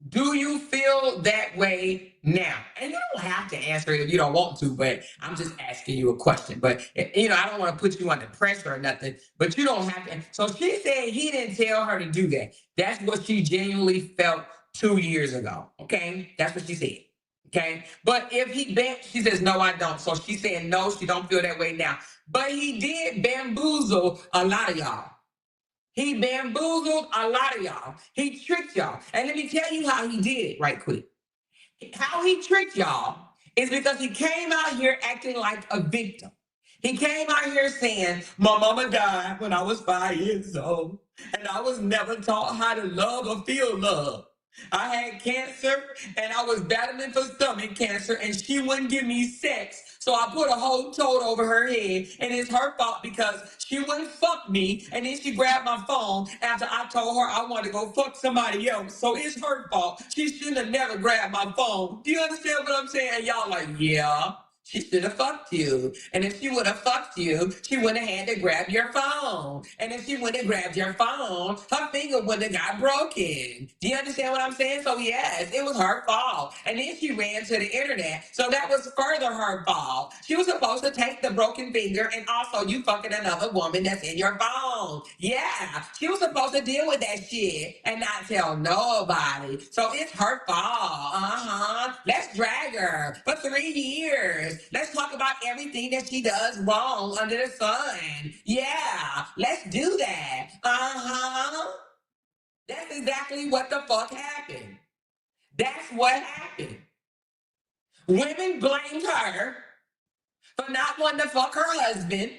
Do you feel that way now? And you don't have to answer it if you don't want to, but I'm just asking you a question. But, I don't want to put you under pressure or nothing, but you don't have to. So she said he didn't tell her to do that. That's what she genuinely felt 2 years ago, okay? That's what she said, okay? But if he she says, no, I don't. So she's saying, no, she don't feel that way now. But he did bamboozle a lot of y'all. He bamboozled a lot of y'all. He tricked y'all. And let me tell you how he did it right quick. How he tricked y'all is because he came out here acting like a victim. He came out here saying, my mama died when I was 5 years old, and I was never taught how to love or feel love. I had cancer and I was battling for stomach cancer and she wouldn't give me sex. So I put a whole toad over her head and it's her fault because she wouldn't fuck me. And then she grabbed my phone after I told her I wanted to go fuck somebody else. So it's her fault. She shouldn't have never grabbed my phone. Do you understand what I'm saying? And y'all like, yeah. She should have fucked you. And if she would have fucked you, she wouldn't have had to grab your phone. And if she wouldn't have grabbed your phone, her finger wouldn't have got broken. Do you understand what I'm saying? So yes, it was her fault. And then she ran to the internet. So that was further her fault. She was supposed to take the broken finger and also you fucking another woman that's in your phone. Yeah, she was supposed to deal with that shit and not tell nobody. So it's her fault. Let's drag her for 3 years. Let's talk about everything that she does wrong under the sun. Yeah, let's do that. That's exactly what the fuck happened. That's what happened. Women blamed her for not wanting to fuck her husband.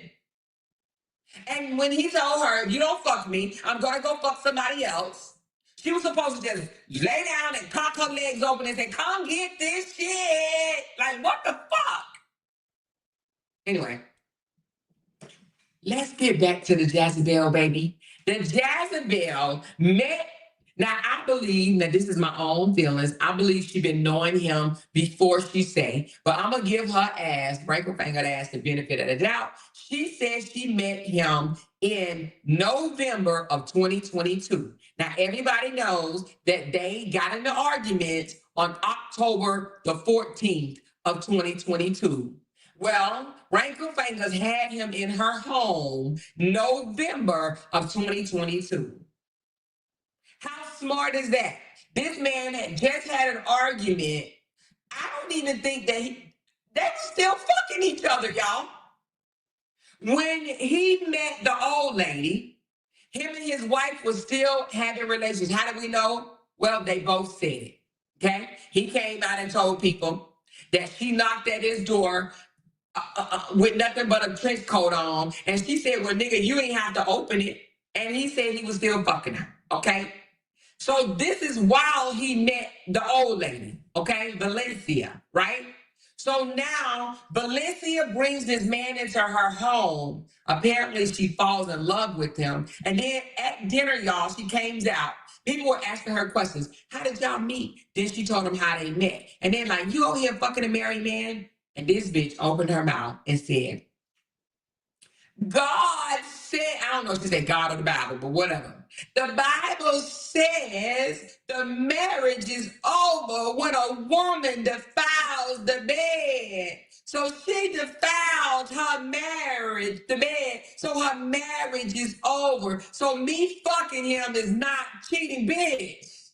And when he told her, if you don't fuck me, I'm going to go fuck somebody else. She was supposed to just lay down and cock her legs open and say, come get this shit. Like, what the fuck? Anyway, let's get back to the Jezebel, baby. The Jezebel met. Now, I believe, now this is my own feelings, I believe she been knowing him before she say, but I'm going to give her ass, break her finger ass, the benefit of the doubt. She says she met him in November of 2022. Now, everybody knows that they got in an argument on October the 14th of 2022. Well, Wrinkle Fingers had him in her home November of 2022. How smart is that? This man had just had an argument. I don't even think that they were still fucking each other, y'all. When he met the old lady, him and his wife was still having relations. How do we know? Well, they both said it. Okay? He came out and told people that she knocked at his door with nothing but a trench coat on. And she said, well, nigga, you ain't have to open it. And he said he was still fucking her. Okay? So this is while he met the old lady, okay? Valincia, right? So now Valincia brings this man into her home. Apparently she falls in love with him. And then at dinner, y'all, she came out. People were asking her questions. How did y'all meet? Then she told them how they met. And then like, you over here fucking a married man? And this bitch opened her mouth and said, God said, I don't know if she said God or the Bible, but whatever. The Bible says the marriage is over when a woman defiles the bed. So she defiled her marriage, the bed, so her marriage is over. So me fucking him is not cheating, bitch.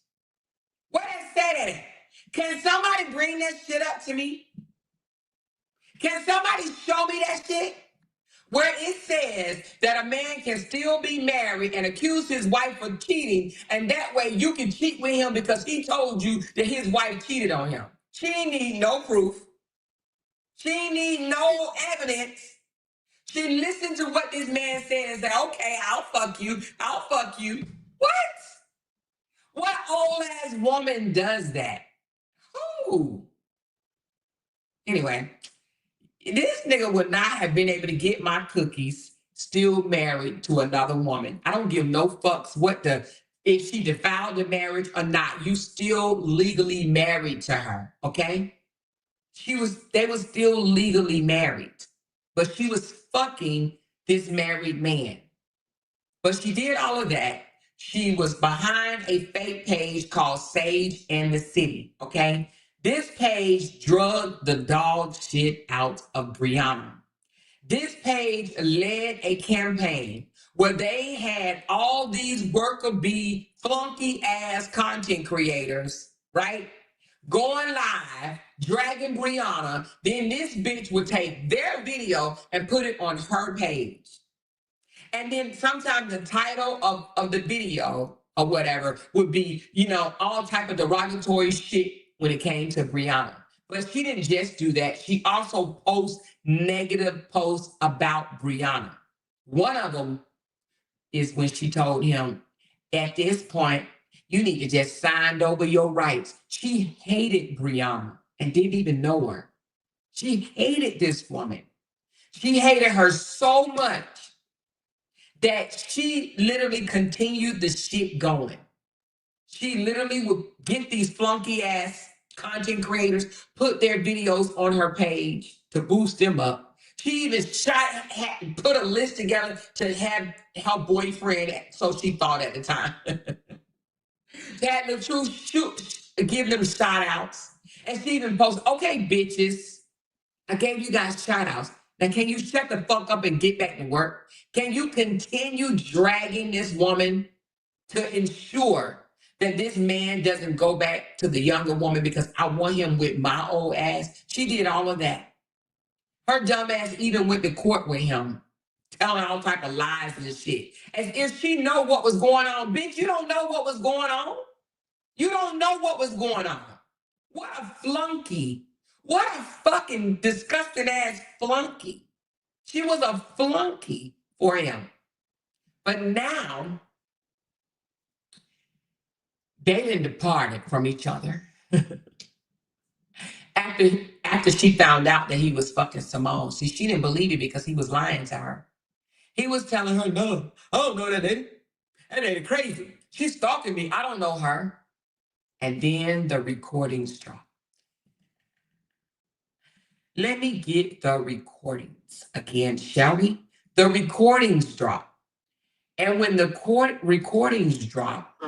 Where did it say that? Can somebody bring that shit up to me? Can somebody show me that shit? Where it says that a man can still be married and accuse his wife of cheating, and that way you can cheat with him because he told you that his wife cheated on him. She need no proof. She need no evidence. She listened to what this man said and said, okay, I'll fuck you. I'll fuck you. What? What old ass woman does that? Who? Anyway. This nigga would not have been able to get my cookies still married to another woman. I don't give no fucks if she defiled the marriage or not. You still legally married to her, okay? They were still legally married, but she was fucking this married man. But she did all of that. She was behind a fake page called Sage and the City, okay? This page drugged the dog shit out of Briana. This page led a campaign where they had all these worker bee flunky ass content creators, right? Going live, dragging Briana. Then this bitch would take their video and put it on her page. And then sometimes the title of the video or whatever would be, all type of derogatory shit when it came to Briana. But she didn't just do that. She also posts negative posts about Briana. One of them is when she told him, at this point, You need to just sign over your rights. She hated Briana and didn't even know her. She hated this woman. She hated her so much that she literally continued the shit going. She literally would get these flunky ass content creators, put their videos on her page to boost them up. She even put a list together to have her boyfriend, so she thought at the time, had LaTruth's give them shout outs. And she even posted, okay, bitches, I gave you guys shout outs. Now, can you shut the fuck up and get back to work? Can you continue dragging this woman to ensure that this man doesn't go back to the younger woman because I want him with my old ass? She did all of that. Her dumb ass even went to court with him, telling all type of lies and shit. As if she know what was going on. Bitch, you don't know what was going on. You don't know what was going on. What a flunky. What a fucking disgusting ass flunky. She was a flunky for him. But now, they done departed from each other. After she found out that he was fucking Simone. See, she didn't believe it because he was lying to her. He was telling her, no, I don't know that lady. That lady crazy. She's stalking me. I don't know her. And then the recordings dropped. Let me get the recordings again, shall we? The recordings dropped. And when the recordings dropped,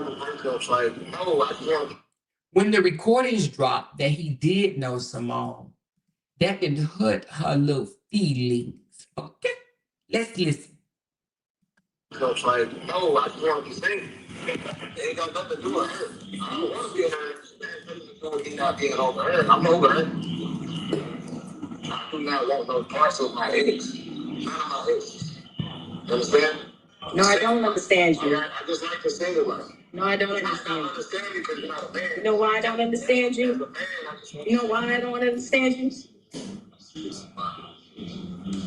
when the recordings dropped that he did know Simone, that didn't hurt her little feelings. Okay, let's listen. So it's like, no, I just want to be safe. It ain't got nothing to do with her. I don't want to be her. It has nothing to do with me not being over her. I'm over her. I do not want no parts of my ex. None of my exes. You understand? No, I don't understand you. I just like to say it like. No, I don't I understand you. understand you because you're not a man. You know why I don't understand As a you? man, I just want You know why I don't understand you?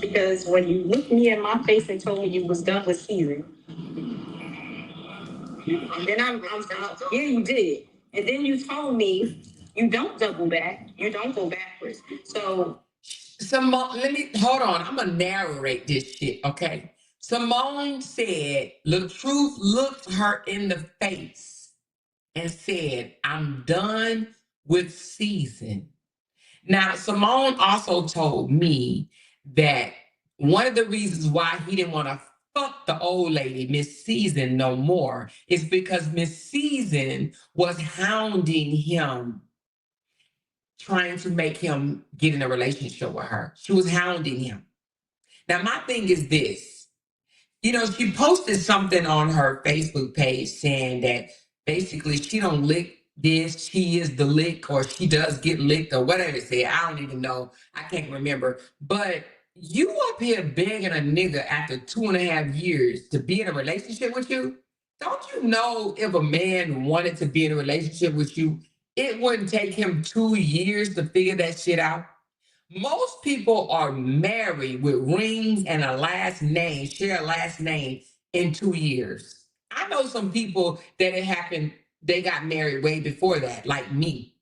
Because when you looked me in my face and told me you was done with season, and then yeah, you did. And then you told me you don't double back, you don't go backwards. So Simone, hold on. I'm gonna narrate this shit, okay? Simone said, LaTruth looked her in the face and said, I'm done with season. Now, Simone also told me that one of the reasons why he didn't want to fuck the old lady, Miss Season, no more is because Miss Season was hounding him, trying to make him get in a relationship with her. She was hounding him. Now, my thing is this. You know, she posted something on her Facebook page saying that basically she don't lick this, she is the lick, or she does get licked, or whatever it said. I don't even know. I can't remember. But you up here begging a nigga after 2.5 years to be in a relationship with you? Don't you know if a man wanted to be in a relationship with you, it wouldn't take him 2 years to figure that shit out? Most people are married with rings and a last name, share a last name in 2 years. I know some people that it happened, they got married way before that, like me.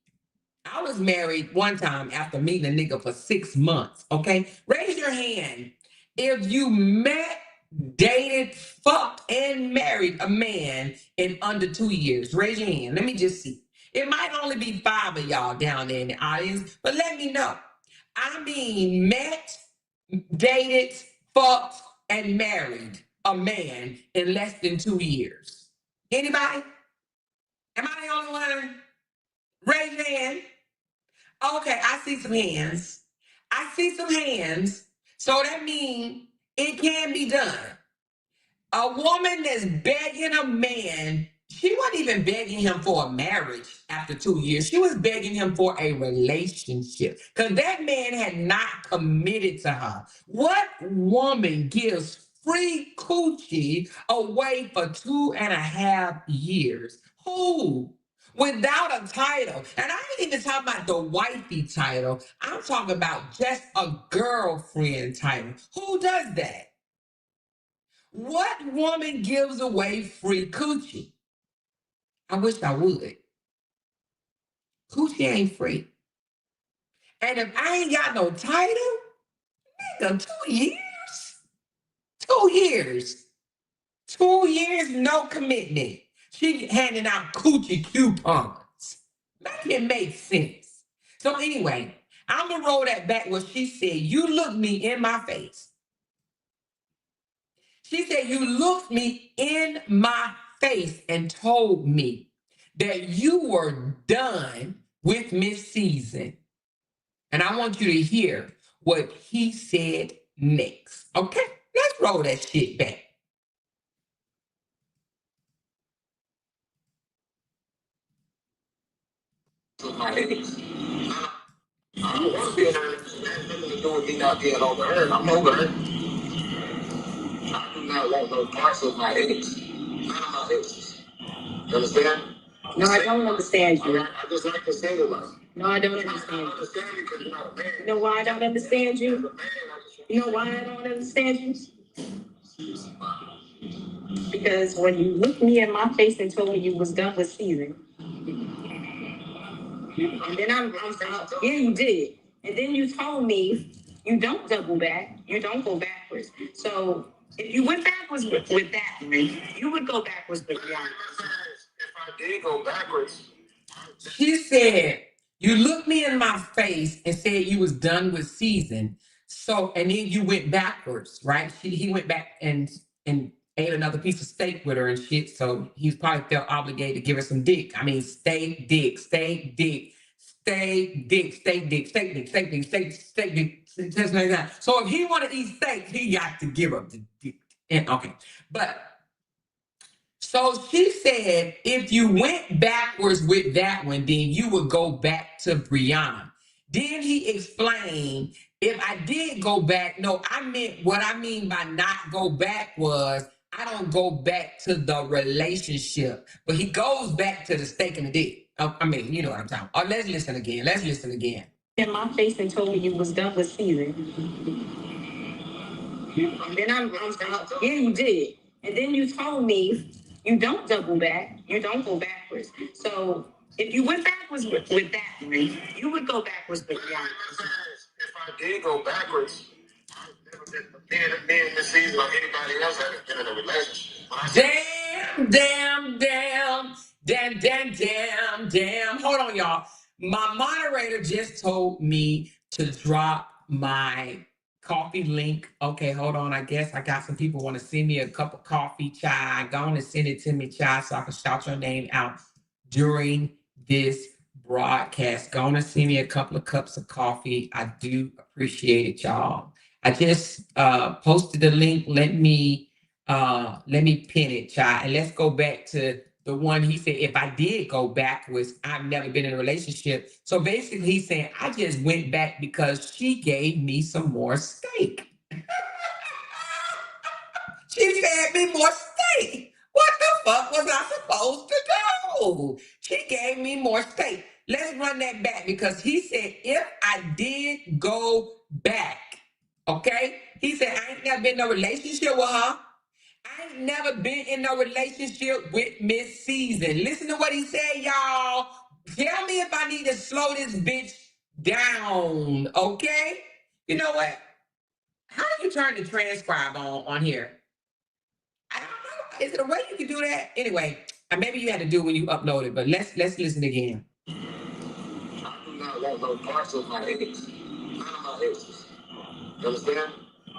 I was married one time after meeting a nigga for 6 months, okay? Raise your hand if you met, dated, fucked, and married a man in under 2 years. Raise your hand. Let me just see. It might only be 5 of y'all down there in the audience, but let me know. I mean, met, dated, fucked, and married a man in less than 2 years. Anybody? Am I the only one? Raise your hand. Okay, I see some hands. I see some hands. So that means it can be done. A woman that's begging a man, she wasn't even begging him for a marriage after 2 years. She was begging him for a relationship because that man had not committed to her. What woman gives free coochie away for 2.5 years? Who? Without a title. And I ain't even talking about the wifey title. I'm talking about just a girlfriend title. Who does that? What woman gives away free coochie? I wish I would. Coochie ain't free. And if I ain't got no title, nigga, 2 years? 2 years. 2 years, no commitment. She handing out coochie coupons. Make it make sense. So anyway, I'm gonna roll that back where she said, you looked me in my face. She said, you looked me in my face and told me that you were done with Miss Season. And I want you to hear what he said next. Okay? Let's roll that shit back. My ex. I don't want to be her. It has nothing to do with me not being over her. I'm over her. I do not want no parts of my ex. None of my exes. You understand? No, I don't understand you. I just like to say it like. No, I don't understand you. Understand you because you're not a man. You know why I don't understand you? As a man, I just You know why I don't understand you? Because when you looked me in my face and told me you was done with season, and then I'm yeah, you did. And then you told me you don't double back, you don't go backwards. So if you went backwards with that one, you would go backwards with Briana. if I did go backwards, She said, you looked me in my face and said you was done with season. So, and then you went backwards, right? He went back and ate another piece of steak with her and shit. So he probably felt obligated to give her some dick. I mean, steak, dick, steak, dick, steak, dick, steak, dick, steak, dick, steak, dick, steak, steak, dick, just like that. So if he wanted to eat steak, he got to give her the dick. And okay, but so she said, if you went backwards with that one, then you would go back to Briana. Then he explained, if I did go back, no, I meant what I mean by not go back was I don't go back to the relationship, but he goes back to the steak and the dick. I mean, you know what I'm talking about. Oh, let's listen again. Let's listen again. In my face and told me you was done with season. And then I'm yeah, you did. And then you told me you don't double back, you don't go backwards. So if you went backwards with that one, you would go backwards with Briana. if I did go backwards, I've never been in this season like anybody else had been in a relationship. Damn. Hold on, y'all. My moderator just told me to drop my coffee link. Okay, hold on. I guess I got some people want to send me a cup of coffee, chai. Go on and send it to me, chai, so I can shout your name out during this broadcast. Go on and send me a couple of cups of coffee. I do appreciate it, y'all. I just posted the link. Let me pin it, child. And let's go back to the one he said, if I did go backwards, I've never been in a relationship. So basically he's saying, I just went back because she gave me some more steak. She fed me more steak. What the fuck was I supposed to do? She gave me more steak. Let's run that back because he said, if I did go back, okay? He said, I ain't never been in a relationship with her. I ain't never been in a relationship with Miss Season. Listen to what he said, y'all. Tell me if I need to slow this bitch down, okay? You know what? How do you turn the transcribe on here? I don't know. Is it a way you can do that? Anyway, maybe you had to do it when you uploaded, but let's listen again. I do not want no parts of my ex. None of my exes. You understand?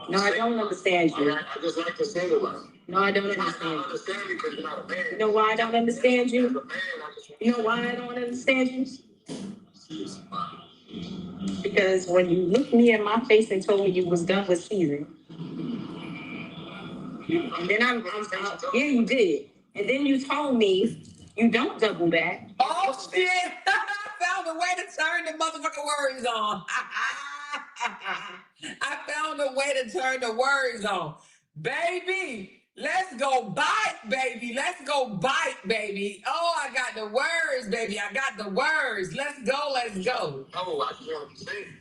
No, I don't understand you. I just like to say it like. No, I don't I understand don't you. understand you because you're not a man. You know why I don't understand As a you? man, I just You know why I don't understand you? Because when you looked me in my face and told me you was done with season, and then I'm yeah, you did. And then you told me you don't double back. Oh shit! I found a way to turn the motherfucking words on. I found a way to turn the words on. Baby, let's go bite, baby. Let's go bite, baby. Oh, I got the words, baby. I got the words. Let's go, let's go. Oh, I just want to be single.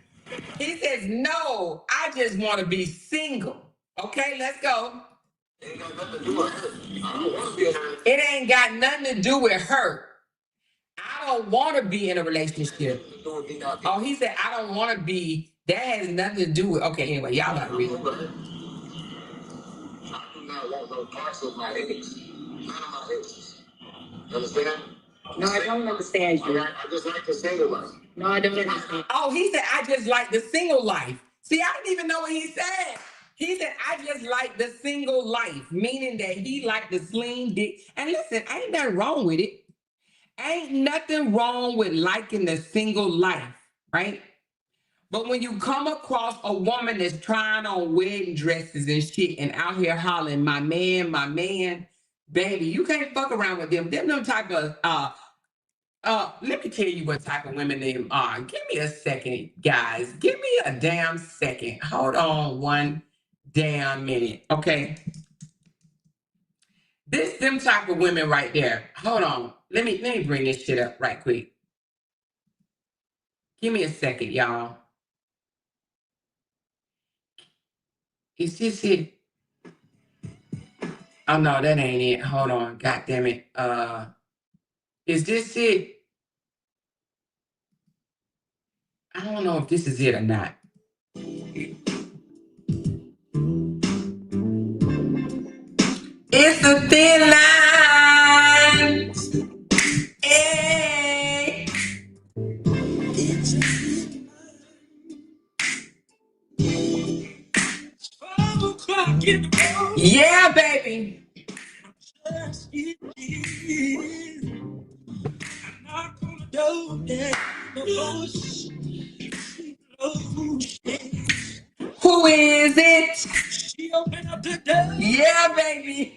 He says, no, I just want to be single. Okay, let's go. It ain't got nothing to do with her. I don't want to be in her. It ain't got nothing to do with her. I don't want to be in a relationship. Oh, he said, I don't want to be. That has nothing to do with. Okay, anyway, y'all not real. I do not want no parts of my ex. None of my exes. Understand? No, I don't understand you. I just like the single life. No, I don't understand. Oh, he said, I just like the single life. See, I didn't even know what he said. He said, I just like the single life, meaning that he liked the sling dick. And listen, ain't nothing wrong with it. Ain't nothing wrong with liking the single life, right? But when you come across a woman that's trying on wedding dresses and shit and out here hollering, my man, baby, you can't fuck around with them. Them type of let me tell you what type of women they are. Give me a second, guys. Give me a damn second. Hold on one damn minute. Okay. This them type of women right there. Hold on. Let me bring this shit up right quick. Give me a second, y'all. Is this it? Oh no, that ain't it. Hold on. God damn it. Is this it? I don't know if this is it or not. It's a thin line. Hey. It's a o'clock in the morning. Yeah, baby. Just it is. Knock on the door, yeah, the voice. Who is it? She opened up the door. Yeah, baby.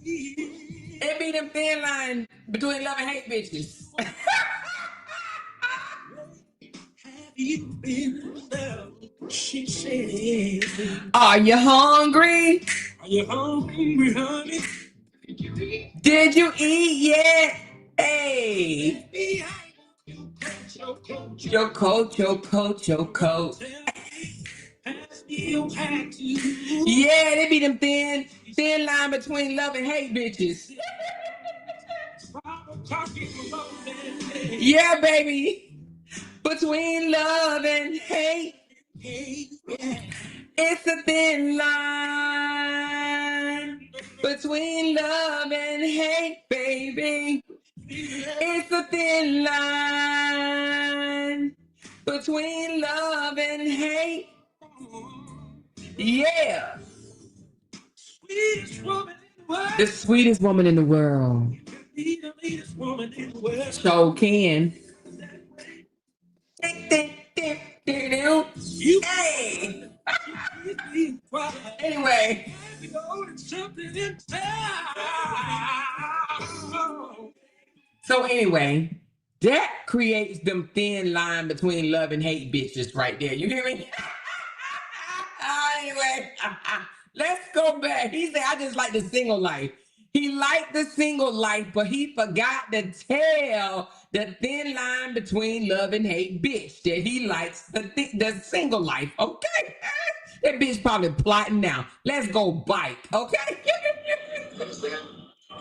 It be them thin line between love and hate bitches. Have you been there? She said, Are you hungry? are you hungry, honey? Did you eat yet? Hey. Your coat. Yeah, they be them thin line between love and hate bitches. Yeah, baby. Between love and hate. It's a thin line. Between love and hate, baby. It's a thin line. Between love and hate. Yeah. The sweetest woman in the world. So can. Hey. Anyway. So anyway, that creates them thin line between love and hate bitches right there. You hear me? Anyway, let's go back. He said, I just like the single life. He liked the single life, but he forgot to tell the thin line between love and hate bitch that he likes the single life. Okay? That bitch probably plotting now. Let's go bike. Okay? Understand?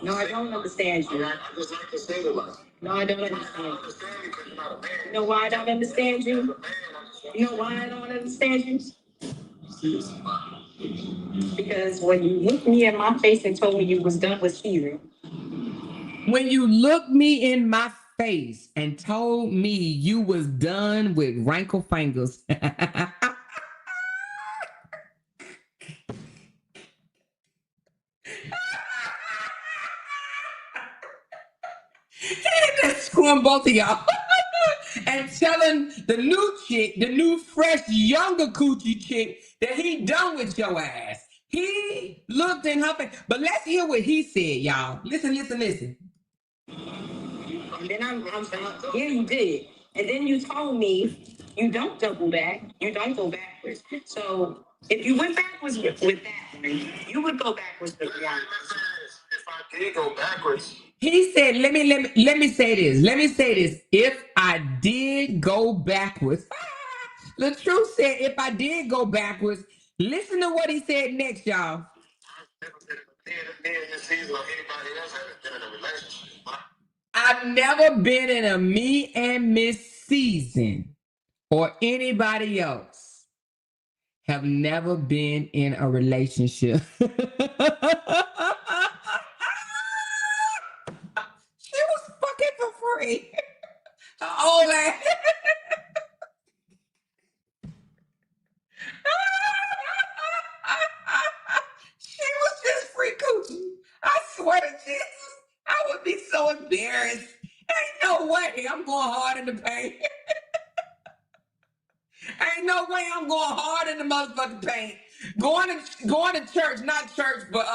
No, I don't understand you. I just like the single life. No, I don't I understand. don't understand you because you're not a man. You know why I don't understand you? You know why I don't understand you? Because when you looked me in my face and told me you was done with Steven. When you looked me in my face and told me you was done with wrinkle fingers. Just screwing both of y'all. And telling the new chick, the new fresh younger coochie chick, that he done with your ass. He looked in her face. But let's hear what he said, y'all. Listen. And then yeah, you did. And then you told me you don't double back, you don't go backwards. So if you went backwards with that one, you would go backwards with one. If I did go backwards, He said, let me say this. Let me say this. If I did go backwards, LaTruth's said if I did go backwards, Listen to what he said next, y'all. I've never been in a me and Miss Season or anybody else have never been in a relationship. She was fucking for free. Old ass. She was just free coochie. I swear to Jesus, I would be so embarrassed. Ain't no way I'm going hard in the paint. Ain't no way I'm going hard in the motherfucking paint. Going to church, not church, but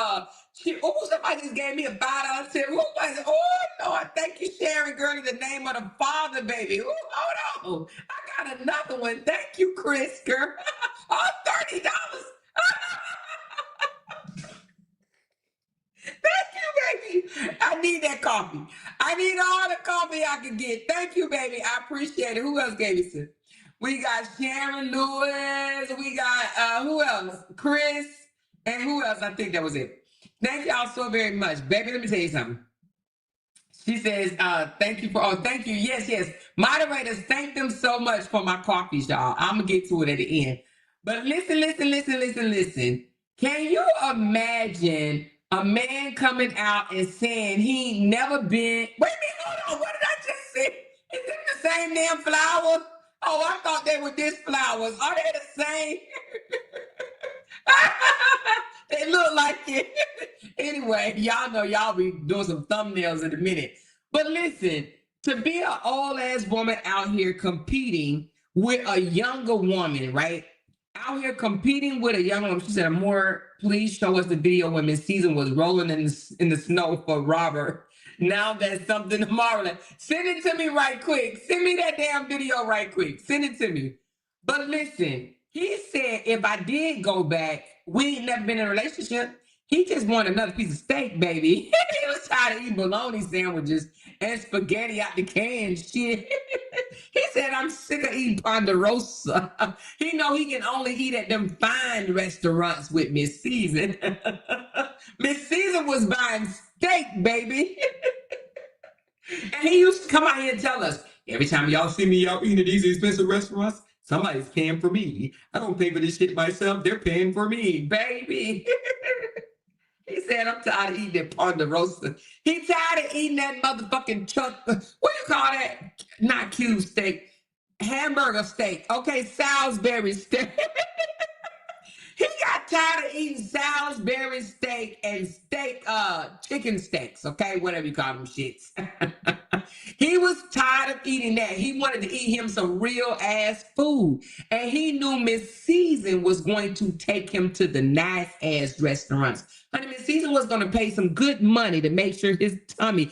somebody just gave me a $5 tip. Who was it? Oh Lord, thank you, Sharon, girl, in the name of the Father, baby. Ooh, hold on. I got another one. Thank you, Chris, girl. Oh, $30. Thank you, baby. I need that coffee. I need all the coffee I can get. Thank you, baby. I appreciate it. Who else gave me some? We got Sharon Lewis. We got who else? Chris. And who else? I think that was it. Thank y'all so very much. Baby, let me tell you something. She says, thank you. Yes. Moderators, thank them so much for my coffees, y'all. I'm going to get to it at the end. But listen. Can you imagine a man coming out and saying he never been... Wait a minute, hold on. What did I just say? Is it the same damn flowers? Oh, I thought they were this flowers. Are they the same? They look like it. Anyway, y'all know y'all be doing some thumbnails in a minute. But listen, to be an old-ass woman out here competing with a younger woman, right? Out here competing with a young woman. She said, "More, please show us the video when Miss Season was rolling in the snow for Robert. Now that's something tomorrow. Send it to me right quick. Send me that damn video right quick. Send it to me." But listen, he said if I did go back, we ain't never been in a relationship. He just wanted another piece of steak, baby. He was tired of eating bologna sandwiches and spaghetti out the can. Shit. He said, "I'm sick of eating Ponderosa." He know he can only eat at them fine restaurants with Miss Season. Miss Season was buying steak, baby. And he used to come out here and tell us, every time y'all see me out eating at these expensive restaurants, somebody's paying for me. I don't pay for this shit myself. They're paying for me, baby. He said, "I'm tired of eating that Ponderosa." He tired of eating that motherfucking chuck. What do you call that? Not cube steak. Hamburger steak. Okay, Salisbury steak. He got tired of eating Salisbury steak and chicken steaks, okay? Whatever you call them shits. He was tired of eating that. He wanted to eat him some real ass food. And he knew Miss Season was going to take him to the nice ass restaurants. Honey, Miss Season was going to pay some good money to make sure his tummy,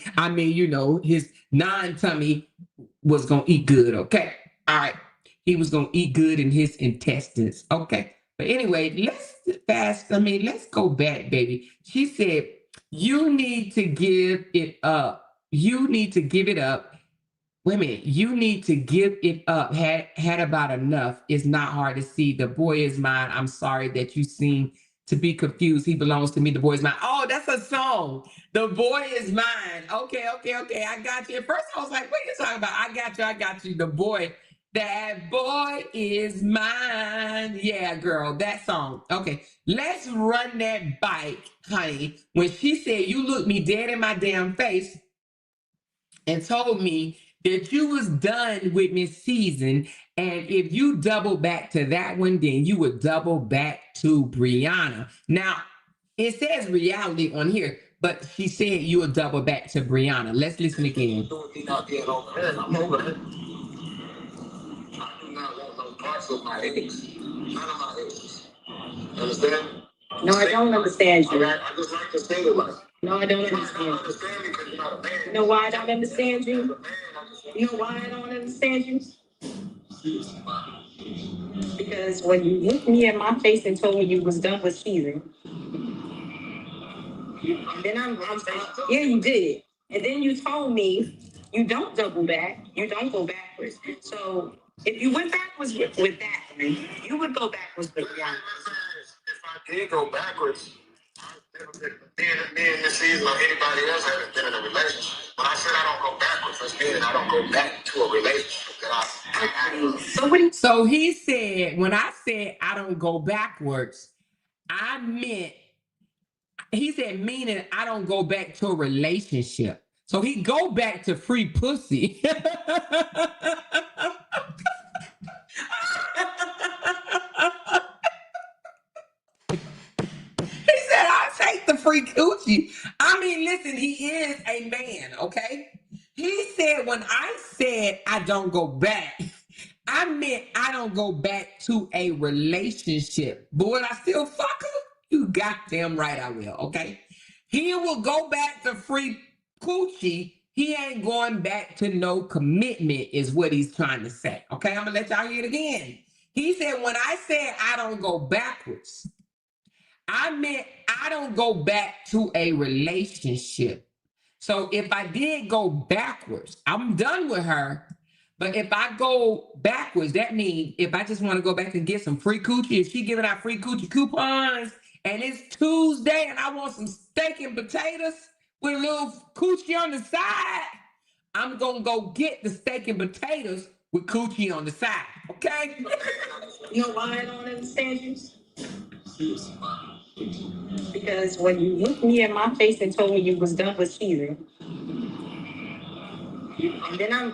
his non-tummy was going to eat good, okay? All right. He was going to eat good in his intestines, okay? But anyway, let's go back, baby. She said, "You need to give it up. You need to give it up. Wait a minute. You need to give it up. Had about enough. It's not hard to see. The boy is mine. I'm sorry that you seem to be confused. He belongs to me. The boy is mine." Oh, that's a song. The boy is mine. Okay. I got you. At first, I was like, what are you talking about? I got you. The boy. That boy is mine. Yeah, girl, that song. Okay, let's run that bike, honey. When she said, "You looked me dead in my damn face and told me that you was done with Miss Season, and if you double back to that one, then you would double back to Briana." Now, it says reality on here, but she said you would double back to Briana. Let's listen again. Not want no parts of my eggs. None of my eggs. Understand? No, I don't understand you. I just like to say it like. No, I don't understand you. Because you're not a man. You know why I don't understand you? You know why I don't understand you? Because when you looked me in my face and told me you was done with Season, then I'm yeah, you did. And then you told me you don't double back, you don't go backwards. So if you went backwards with that one, you would go backwards with one. did go backwards. Me and this season or anybody else haven't been in a relationship. When I said I don't go backwards, that's meaning I don't go back to a relationship So he said, when I said I don't go backwards, I meant, he said, meaning I don't go back to a relationship. So he go back to free pussy. He said, I'll take the free coochie. I mean, listen, he is a man, okay? He said, when I said I don't go back, I meant I don't go back to a relationship. But will I still fuck her? You goddamn right I will, okay? He will go back to free coochie. He ain't going back to no commitment is what he's trying to say, okay? I'm gonna let y'all hear it again. He said, when I said I don't go backwards, I meant I don't go back to a relationship. So if I did go backwards, I'm done with her. But if I go backwards, that means if I just want to go back and get some free coochie, if she giving out free coochie coupons and it's Tuesday and I want some steak and potatoes with a little coochie on the side, I'm going to go get the steak and potatoes with coochie on the side, okay? You know why I don't understand you? Because when you looked me in my face and told me you was done with Caesar, and then I'm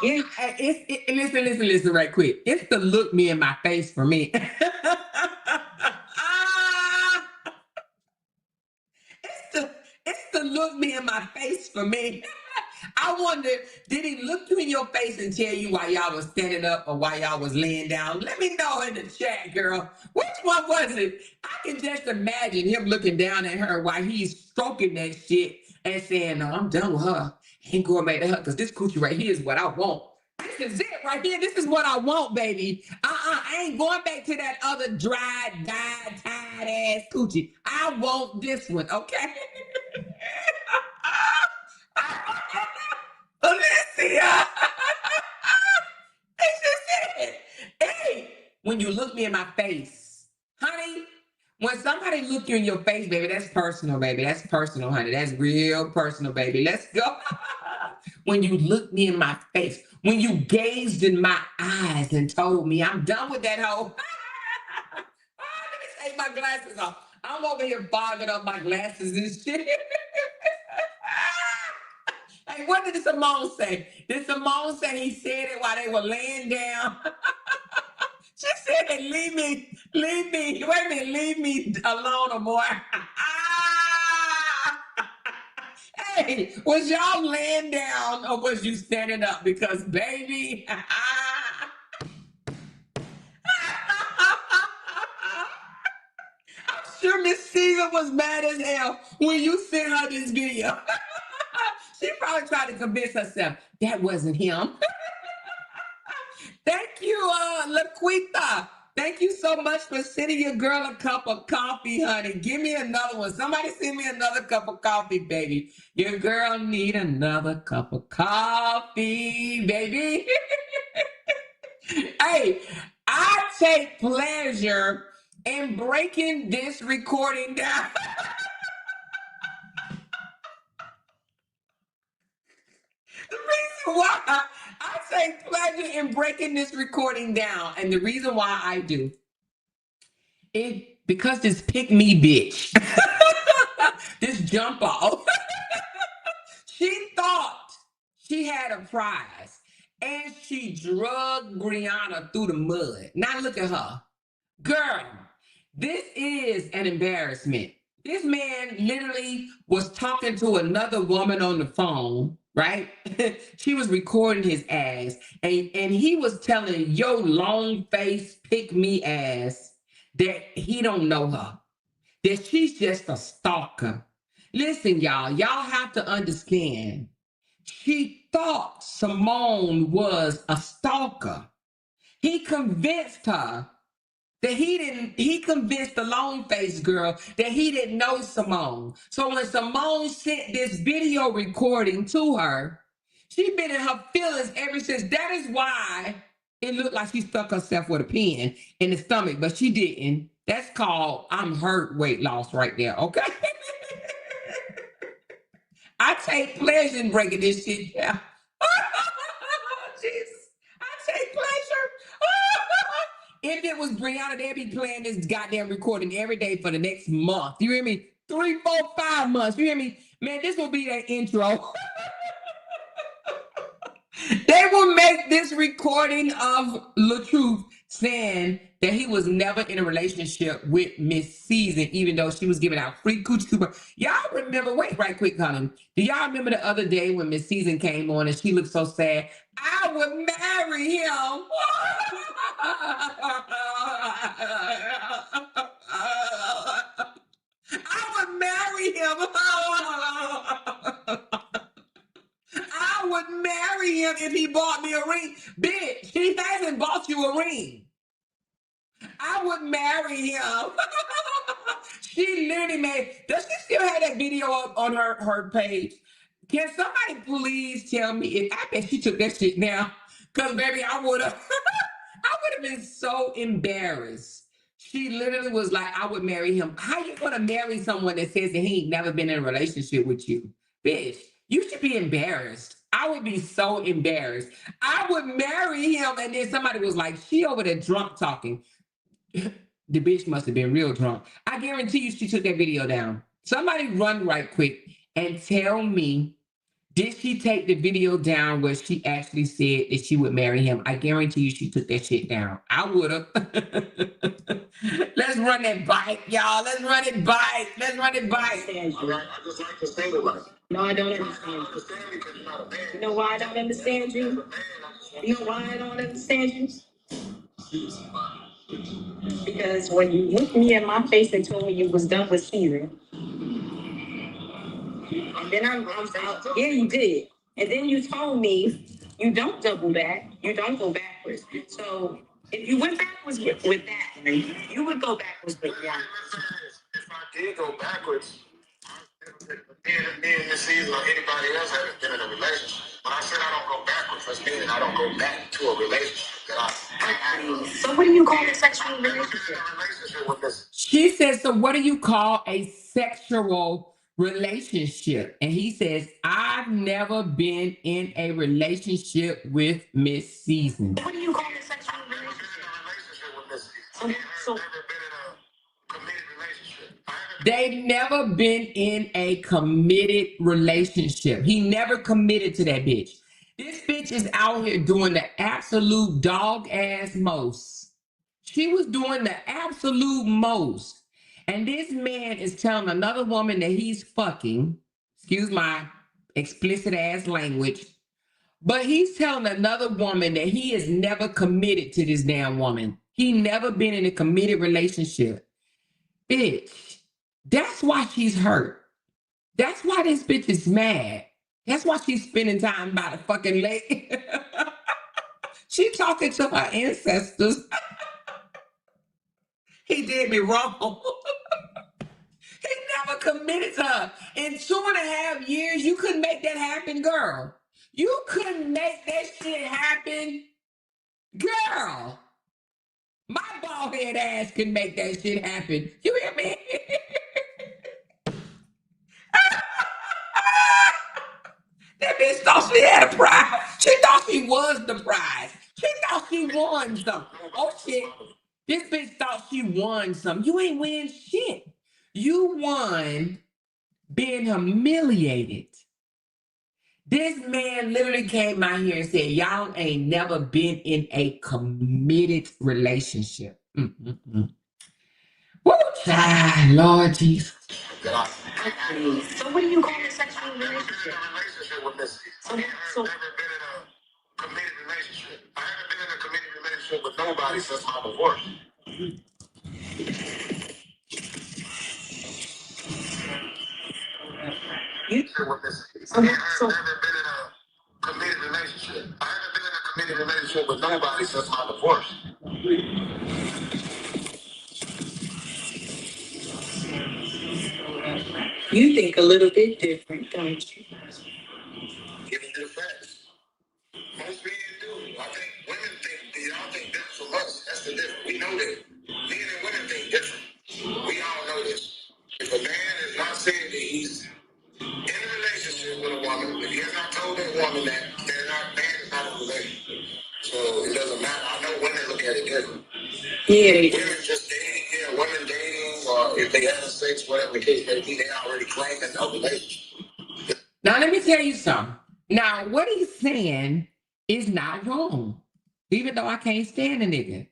yeah. Listen right quick. It's the look me in my face for me. It's the look me in my face for me. I wonder, did he look you in your face and tell you why y'all was standing up or why y'all was laying down? Let me know in the chat, girl. Which one was it? I can just imagine him looking down at her while he's stroking that shit and saying, no, I'm done with her. Ain't going back to her because this coochie right here is what I want. This is it right here. This is what I want, baby. I ain't going back to that other dry, dyed, tired ass coochie. I want this one, okay? Valincia. It's just it. Hey, when you look me in my face, honey, when somebody look you in your face, baby, that's personal, baby. That's personal, honey. That's real personal, baby. Let's go. When you looked me in my face, when you gazed in my eyes and told me I'm done with that hoe. Let me take my glasses off. I'm over here fogging up my glasses and shit. Hey, what did Simone say? Did Simone say he said it while they were laying down? She said, leave me, wait a minute, leave me alone or more. Hey, was y'all laying down or was you standing up? Because baby, I'm sure Miss Caesar was mad as hell when you sent her this video. She probably tried to convince herself that wasn't him. Thank you, Laquita. Thank you so much for sending your girl a cup of coffee, honey. Give me another one. Somebody send me another cup of coffee, baby. Your girl need another cup of coffee, baby. Hey, I take pleasure in breaking this recording down. The reason why I take pleasure in breaking this recording down, and the reason why I do, because this pick me bitch, this jump off, she thought she had a prize, and she drugged Briana through the mud. Now look at her. Girl, this is an embarrassment. This man literally was talking to another woman on the phone, right? She was recording his ass, and he was telling yo long face pick me ass that he don't know her, that she's just a stalker. Listen, y'all have to understand. She thought Simone was a stalker. He convinced her that he convinced the long-faced girl that he didn't know Simone. So when Simone sent this video recording to her, she been in her feelings ever since. That is why It looked like she stuck herself with a pin in the stomach, but she didn't. That's called I'm hurt weight loss right there, okay? I take pleasure in breaking this shit down. Jesus. I take pleasure. If it was Briana, they'd be playing this goddamn recording every day for the next month. You hear me? 3, 4, 5 months. You hear me? Man, this will be their intro. They will make this recording of LaTruth saying that he was never in a relationship with Miss Season, even though she was giving out free coochie cooper. Y'all remember, wait right quick, Colin. Do y'all remember the other day when Miss Season came on and she looked so sad? I would marry him. I would marry him. I would marry him if he bought me a ring. Bitch, he hasn't bought you a ring. I would marry him. She literally made, does she still have that video up on her page? Can somebody please tell me if, I bet she took that shit down. Because baby, I would have been so embarrassed. She literally was like, I would marry him. How you gonna marry someone that says that he ain't never been in a relationship with you? Bitch, you should be embarrassed. I would be so embarrassed. I would marry him, and then somebody was like, she over there drunk talking. The bitch must have been real drunk. I guarantee you she took that video down. Somebody run right quick and tell me, did she take the video down where she actually said that she would marry him? I guarantee you she took that shit down. I would have. Let's run that bike, y'all. Let's run it bike. Let's run it bike. All right, I just like to say it like. No, I don't understand you. Understand because you're not a man. You know why I don't understand you? You know why I don't understand you? Because when you looked me in my face and told me you was done with Season, and then I'm out. Yeah, you did. And then you told me you don't double back, you don't go backwards. So if you went backwards with that, you would go backwards with one. If I did go backwards, me and Miss Season or anybody else haven't been in a relationship. When I said I don't go backwards, that's meaning I don't go back to a relationship that So what do you call a sexual relationship? She says, so what do you call a sexual relationship? And he says, I've never been in a relationship with Miss Season. What do you call a sexual relationship? So They've never been in a committed relationship. He never committed to that bitch. This bitch is out here doing the absolute dog ass most. She was doing the absolute most. And this man is telling another woman that he's fucking, excuse my explicit ass language, but he's telling another woman that he is never committed to this damn woman. He never been in a committed relationship. Bitch. That's why she's hurt. That's why this bitch is mad. That's why she's spending time by the fucking lake. She talking to her ancestors. He did me wrong. He never committed to her. In 2.5 years, you couldn't make that happen, girl. You couldn't make that shit happen, girl. My bald head ass can make that shit happen. You hear me? That bitch thought she had a prize. She thought she was the prize. She thought she won something. Oh shit. This bitch thought she won something. You ain't win shit. You won being humiliated. This man literally came out here and said, y'all ain't never been in a committed relationship. Woo, child, Lord Jesus. So what do you call a sexual relationship? I've never been in a committed relationship. I haven't been in a committed relationship with nobody since my divorce. I've never been in a committed relationship. I haven't been in a committed relationship with nobody since my divorce. You think a little bit different, don't you? Giving you the facts. Most men do. I think women think, y'all us. That's the difference. We know that. Men and women think different. We all know this. If a man is not saying that he's in a relationship with a woman, if he has not told that woman that they're not, man is not in a relationship. So it doesn't matter. I know women look at it different. Yeah, Women just dating, women dating, or if they have sex, whatever the case may be, they already claiming no relationship. Now, let me tell you something. Now, what he's saying is not wrong, even though I can't stand a nigga.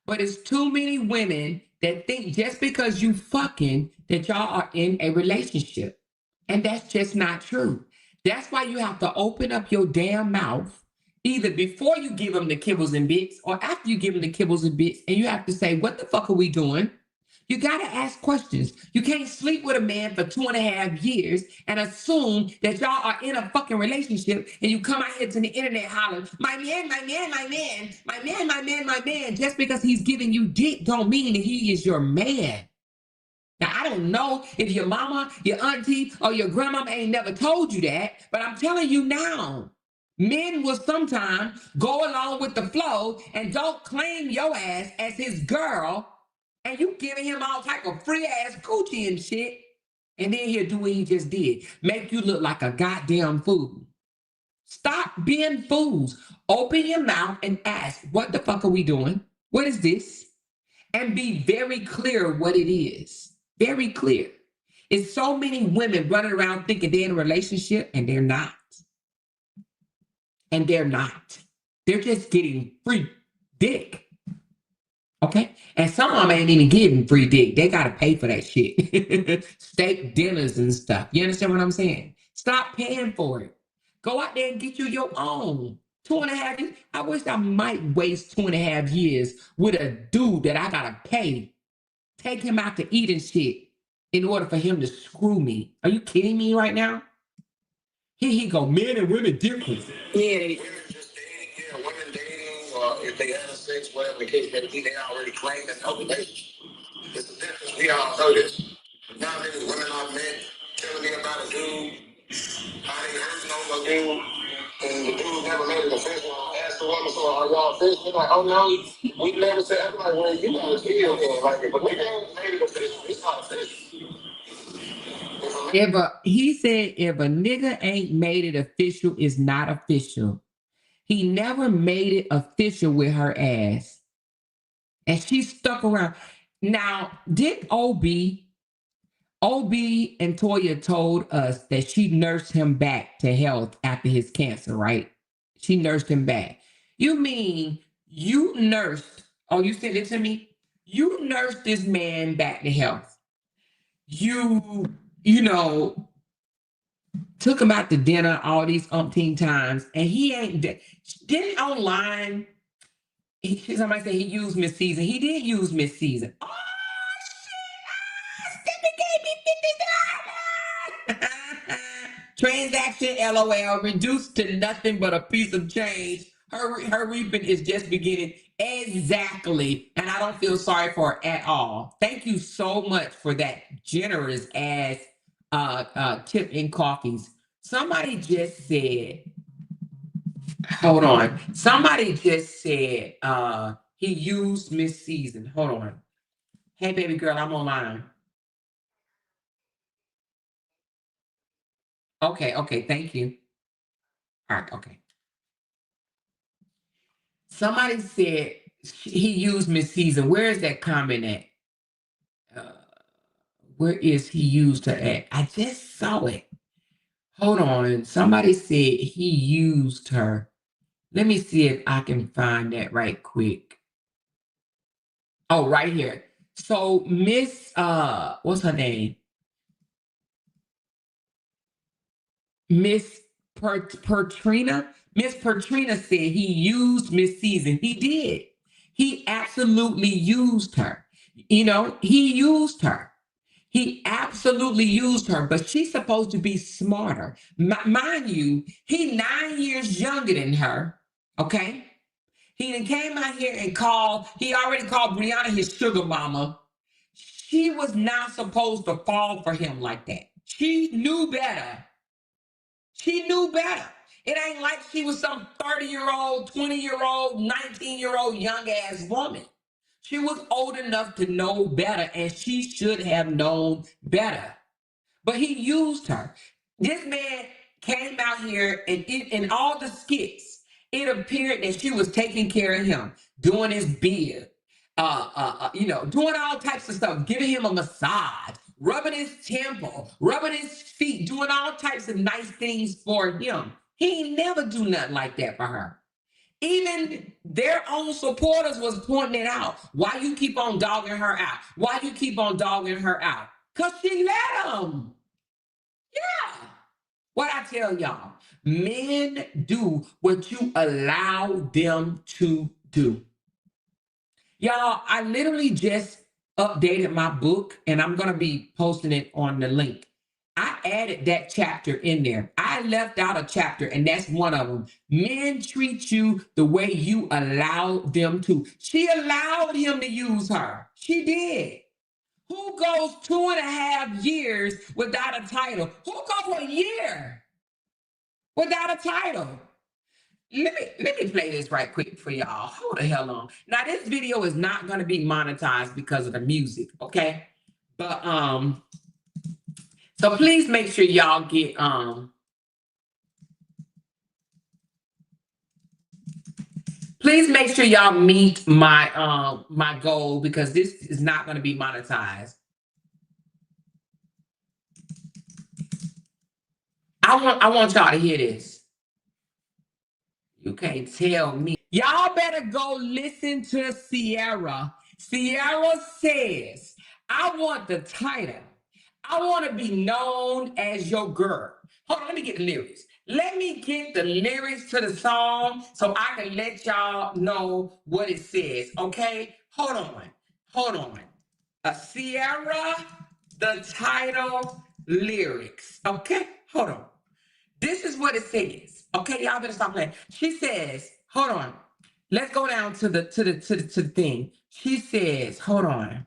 But it's too many women that think just because you fucking that y'all are in a relationship. And that's just not true. That's why you have to open up your damn mouth either before you give them the kibbles and bits or after you give them the kibbles and bits. And you have to say, what the fuck are we doing? You got to ask questions. You can't sleep with a man for 2.5 years and assume that y'all are in a fucking relationship and you come out here to the internet hollering, my man, my man, my man, my man, my man, my man. Just because he's giving you dick don't mean that he is your man. Now, I don't know if your mama, your auntie, or your grandmama ain't never told you that, but I'm telling you now, men will sometimes go along with the flow and don't claim your ass as his girl, and you giving him all type of free ass coochie and shit, and then he'll do what he just did, make you look like a goddamn fool. Stop being fools. Open your mouth and ask, what the fuck are we doing? What is this? And be very clear what it is. Very clear. It's so many women running around thinking they're in a relationship and they're not. And they're not. They're just getting free dick. Okay? And some of them ain't even getting free dick. They got to pay for that shit. Steak dinners and stuff. You understand what I'm saying? Stop paying for it. Go out there and get you your own. 2.5 years. I wish I might waste 2.5 years with a dude that I got to pay. Take him out to eat and shit in order for him to screw me. Are you kidding me right now? Here he go, men and women different. yeah. Women just dating, women dating, or if they have sex, whatever the case may be, they already claiming no relationship. It's the difference. We all know this. Now there's women I've met telling me about a dude, how they hurting on the dude, and the dude never made it official. I asked the woman, so are y'all official? They're like, oh no, we never said. I'm like, well, you gotta feel then. Like, if a nigga ain't made it official, it's not official. He said if a nigga ain't made it official, it's not official. He never made it official with her ass. And she stuck around. Now, did OB and Toya told us that she nursed him back to health after his cancer, right? She nursed him back. You mean you nursed, oh, you said it to me? You nursed this man back to health. You know, took him out to dinner all these umpteen times, and he ain't, didn't online, somebody said he used Miss Season. He did use Miss Season. Oh, shit, Stephanie gave me $50. Transaction, LOL, reduced to nothing but a piece of change. Her reaping is just beginning. Exactly. And I don't feel sorry for her at all. Thank you so much for that generous ass tip in coffees. Somebody just said, hold on. Somebody just said he used Miss Season. Hold on. Hey, baby girl, I'm online. Okay, thank you. All right, okay. Somebody said he used Miss Season. Where is that comment at? Where is he used her at? I just saw it. Hold on. Somebody said he used her. Let me see if I can find that right quick. Oh, right here. So Miss, what's her name? Miss Pertrina. Miss Pertrina said he used Miss Season. He did. He absolutely used her. You know, he used her. He absolutely used her, but she's supposed to be smarter. Mind you, he 9 years younger than her, okay? He then came out here and he already called Briana his sugar mama. She was not supposed to fall for him like that. She knew better. She knew better. It ain't like she was some 30-year-old, 20-year-old, 19-year-old young ass woman. She was old enough to know better, and she should have known better. But he used her. This man came out here, and in all the skits, it appeared that she was taking care of him, doing his beard, doing all types of stuff, giving him a massage, rubbing his temple, rubbing his feet, doing all types of nice things for him. He ain't never do nothing like that for her. Even their own supporters was pointing it out. Why you keep on dogging her out? Why you keep on dogging her out? Because she let him. Yeah. What I tell y'all, men do what you allow them to do. Y'all, I literally just updated my book, and I'm going to be posting it on the link. I added that chapter in there. I left out a chapter, and that's one of them. Men treat you the way you allow them to. She allowed him to use her. She did. Who goes 2.5 years without a title? Who goes a year without a title? Let me play this right quick for y'all. Hold the hell on. Now this video is not going to be monetized because of the music, okay? But so please make sure y'all get please make sure y'all meet my my goal, because this is not going to be monetized. I want y'all to hear this. You can't tell me. Y'all better go listen to Sierra. Sierra says, I want the title. I want to be known as your girl. Hold on, let me get the lyrics. Let me get the lyrics to the song so I can let y'all know what it says, okay? Hold on. Sierra, the title, lyrics, okay? Hold on. This is what it says. Okay, y'all better stop playing. She says, hold on. Let's go down to the thing. She says, hold on.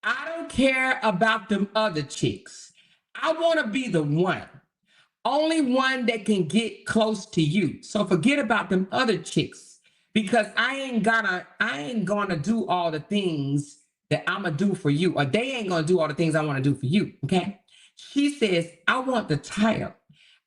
I don't care about them other chicks. I want to be the one. Only one that can get close to you. So forget about them other chicks, because I ain't gonna do all the things that I'm gonna do for you, or they ain't gonna do all the things I want to do for you. Okay. She says, I want the title.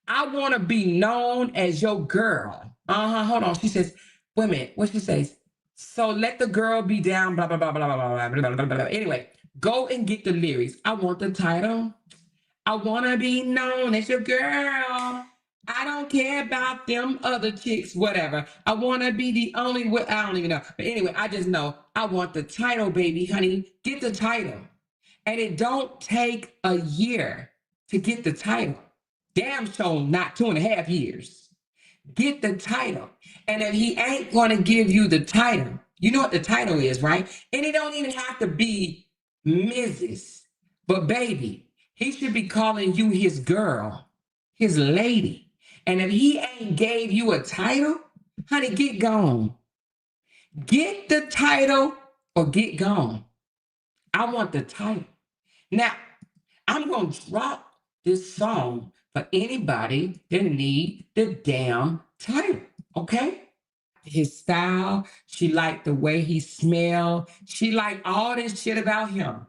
I want to be known as your girl. Hold on. She says, wait a minute. What she says? So let the girl be down, blah, blah, blah, blah, blah, blah, blah, blah, blah. Anyway, go and get the lyrics. I want the title. I want to be known as your girl. I don't care about them other chicks, whatever. I want to be the only one. I don't even know. But anyway, I just know I want the title, baby, honey. Get the title. And it don't take a year to get the title. Damn sure not 2.5 years. Get the title. And if he ain't going to give you the title, you know what the title is, right? And it don't even have to be Mrs. But baby, he should be calling you his girl, his lady. And if he ain't gave you a title, honey, get gone. Get the title or get gone. I want the title. Now, I'm going to drop this song for anybody that need the damn title, okay? His style, she liked the way he smelled. She liked all this shit about him.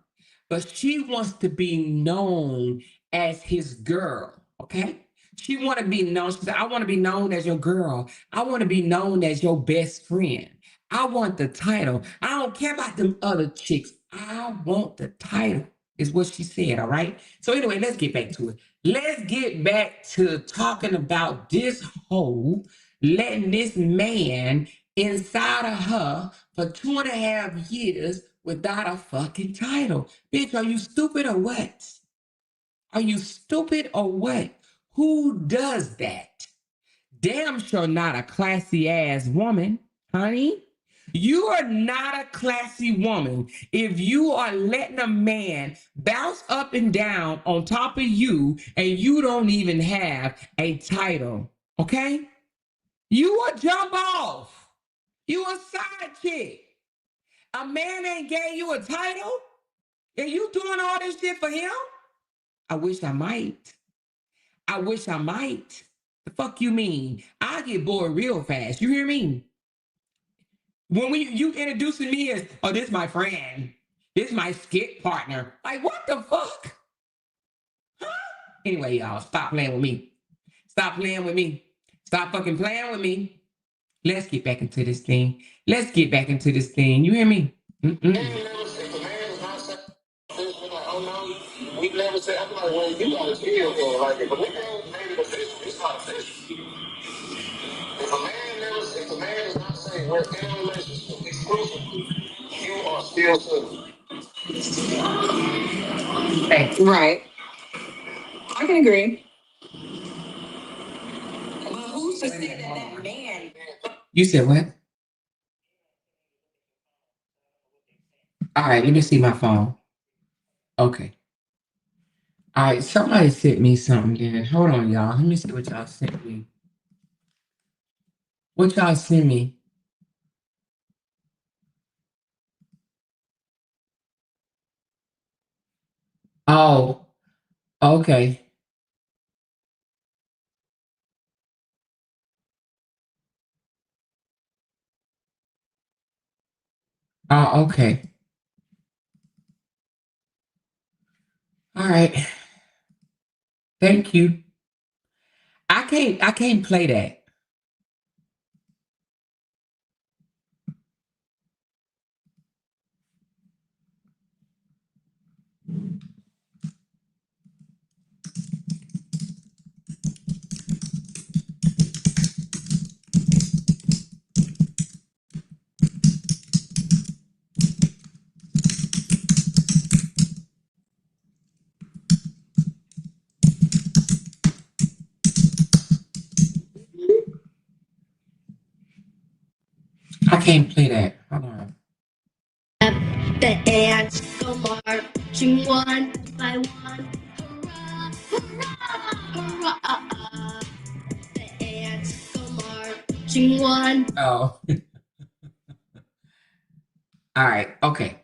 But she wants to be known as his girl, okay? She want to be known. She said, I want to be known as your girl. I want to be known as your best friend. I want the title. I don't care about them other chicks. I want the title, is what she said, all right? So anyway, let's get back to it. Let's get back to talking about this hoe letting this man inside of her for 2.5 years without a fucking title. Bitch, are you stupid or what? Are you stupid or what? Who does that? Damn sure not a classy ass woman, honey. You are not a classy woman if you are letting a man bounce up and down on top of you and you don't even have a title, okay? You a jump off. You a side chick. A man ain't gave you a title and you doing all this shit for him? I wish I might. I wish I might. The fuck you mean? I get bored real fast. You hear me? When you introducing me as, oh, this my friend. This my skit partner. Like, what the fuck? Huh? Anyway, y'all, stop playing with me. Stop playing with me. Stop fucking playing with me. Let's get back into this thing. Let's get back into this thing. You hear me? If a man is not saying, we never say, I'm like, well, you gotta chill there. Like, if a nigga ain't made it official, it's not official. If a man is not saying we're in a relationship exclusively, you are still single. Right. I can agree. But who's to say that man? You said what? All right, let me see my phone. Okay. All right, somebody sent me something then. Hold on, y'all. Let me see what y'all sent me. What y'all sent me? Oh, okay. Oh, okay. All right. Thank you. I can't play that. I can't play that. Hold on. The ants go marching one by one. Hurrah, hurrah, hurrah. The ants go marching one. Oh. All right. Okay.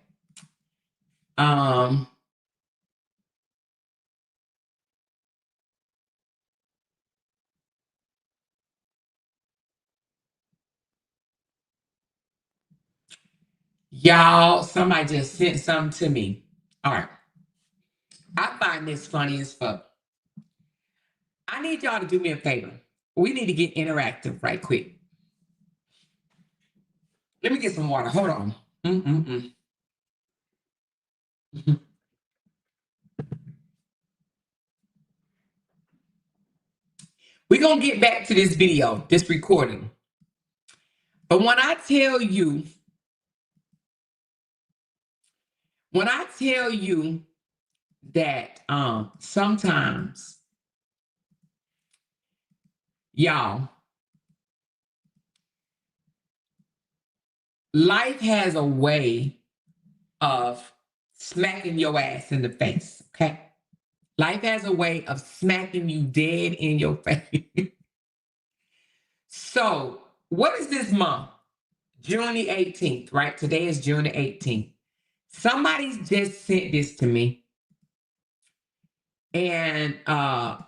Y'all, somebody just sent something to me. All right. I find this funny as fuck. I need y'all to do me a favor. We need to get interactive right quick. Let me get some water. Hold on. We're going to get back to this video, this recording. But when I tell you that sometimes, y'all, life has a way of smacking your ass in the face, okay? Life has a way of smacking you dead in your face. So, what is this month? June the 18th, right? Today is June the 18th. Somebody's just sent this to me. And oh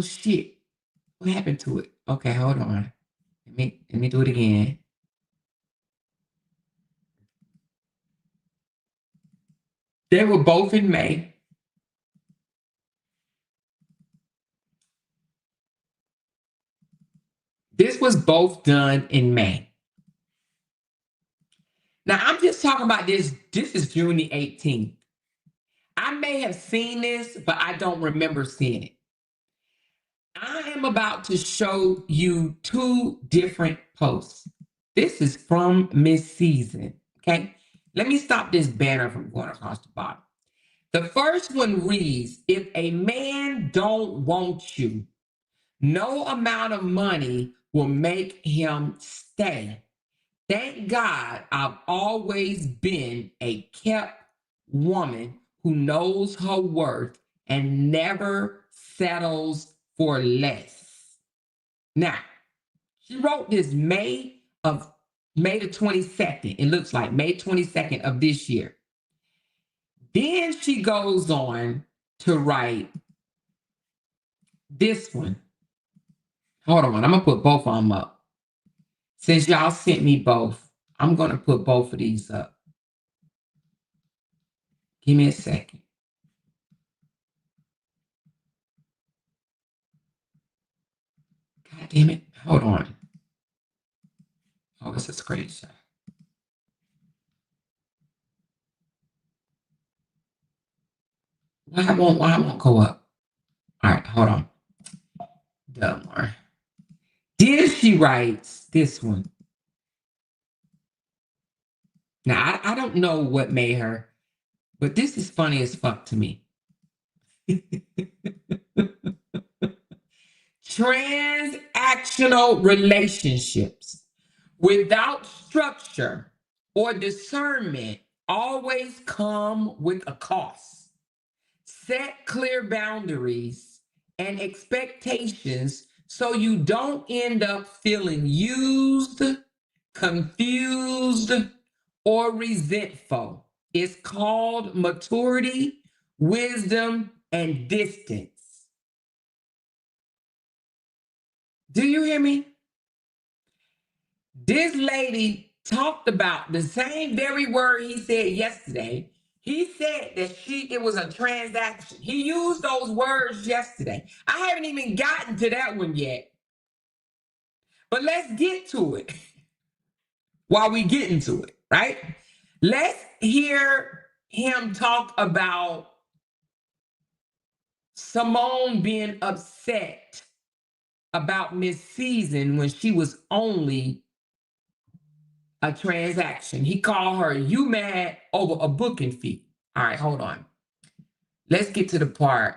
shit. What happened to it? Okay, hold on. Let me do it again. They were both in May. This was both done in May. Now, I'm just talking about this. This is June the 18th. I may have seen this, but I don't remember seeing it. I am about to show you two different posts. This is from Miss Season, okay? Let me stop this banner from going across the bottom. The first one reads, if a man don't want you, no amount of money will make him stay. Thank God I've always been a kept woman who knows her worth and never settles for less. Now, she wrote this May the 22nd. It looks like May 22nd of this year. Then she goes on to write this one. Hold on, I'm gonna put both of them up. Since y'all sent me both, I'm gonna put both of these up. Give me a second. God damn it. Hold on. Oh, it's a screenshot. Why won't go up? All right, hold on. Dumb more. Did she writes this one? Now I don't know what made her, but this is funny as fuck to me. Transactional relationships without structure or discernment always come with a cost. Set clear boundaries and expectations so you don't end up feeling used, confused, or resentful. It's called maturity, wisdom, and distance. Do you hear me? This lady talked about the same very word he said yesterday. He said that it was a transaction. He used those words yesterday. I haven't even gotten to that one yet. But let's get to it while we get into it, right? Let's hear him talk about Simone being upset about Miss Season when she was only a transaction. He called her, you mad over a booking fee. All right, hold on. Let's get to the part.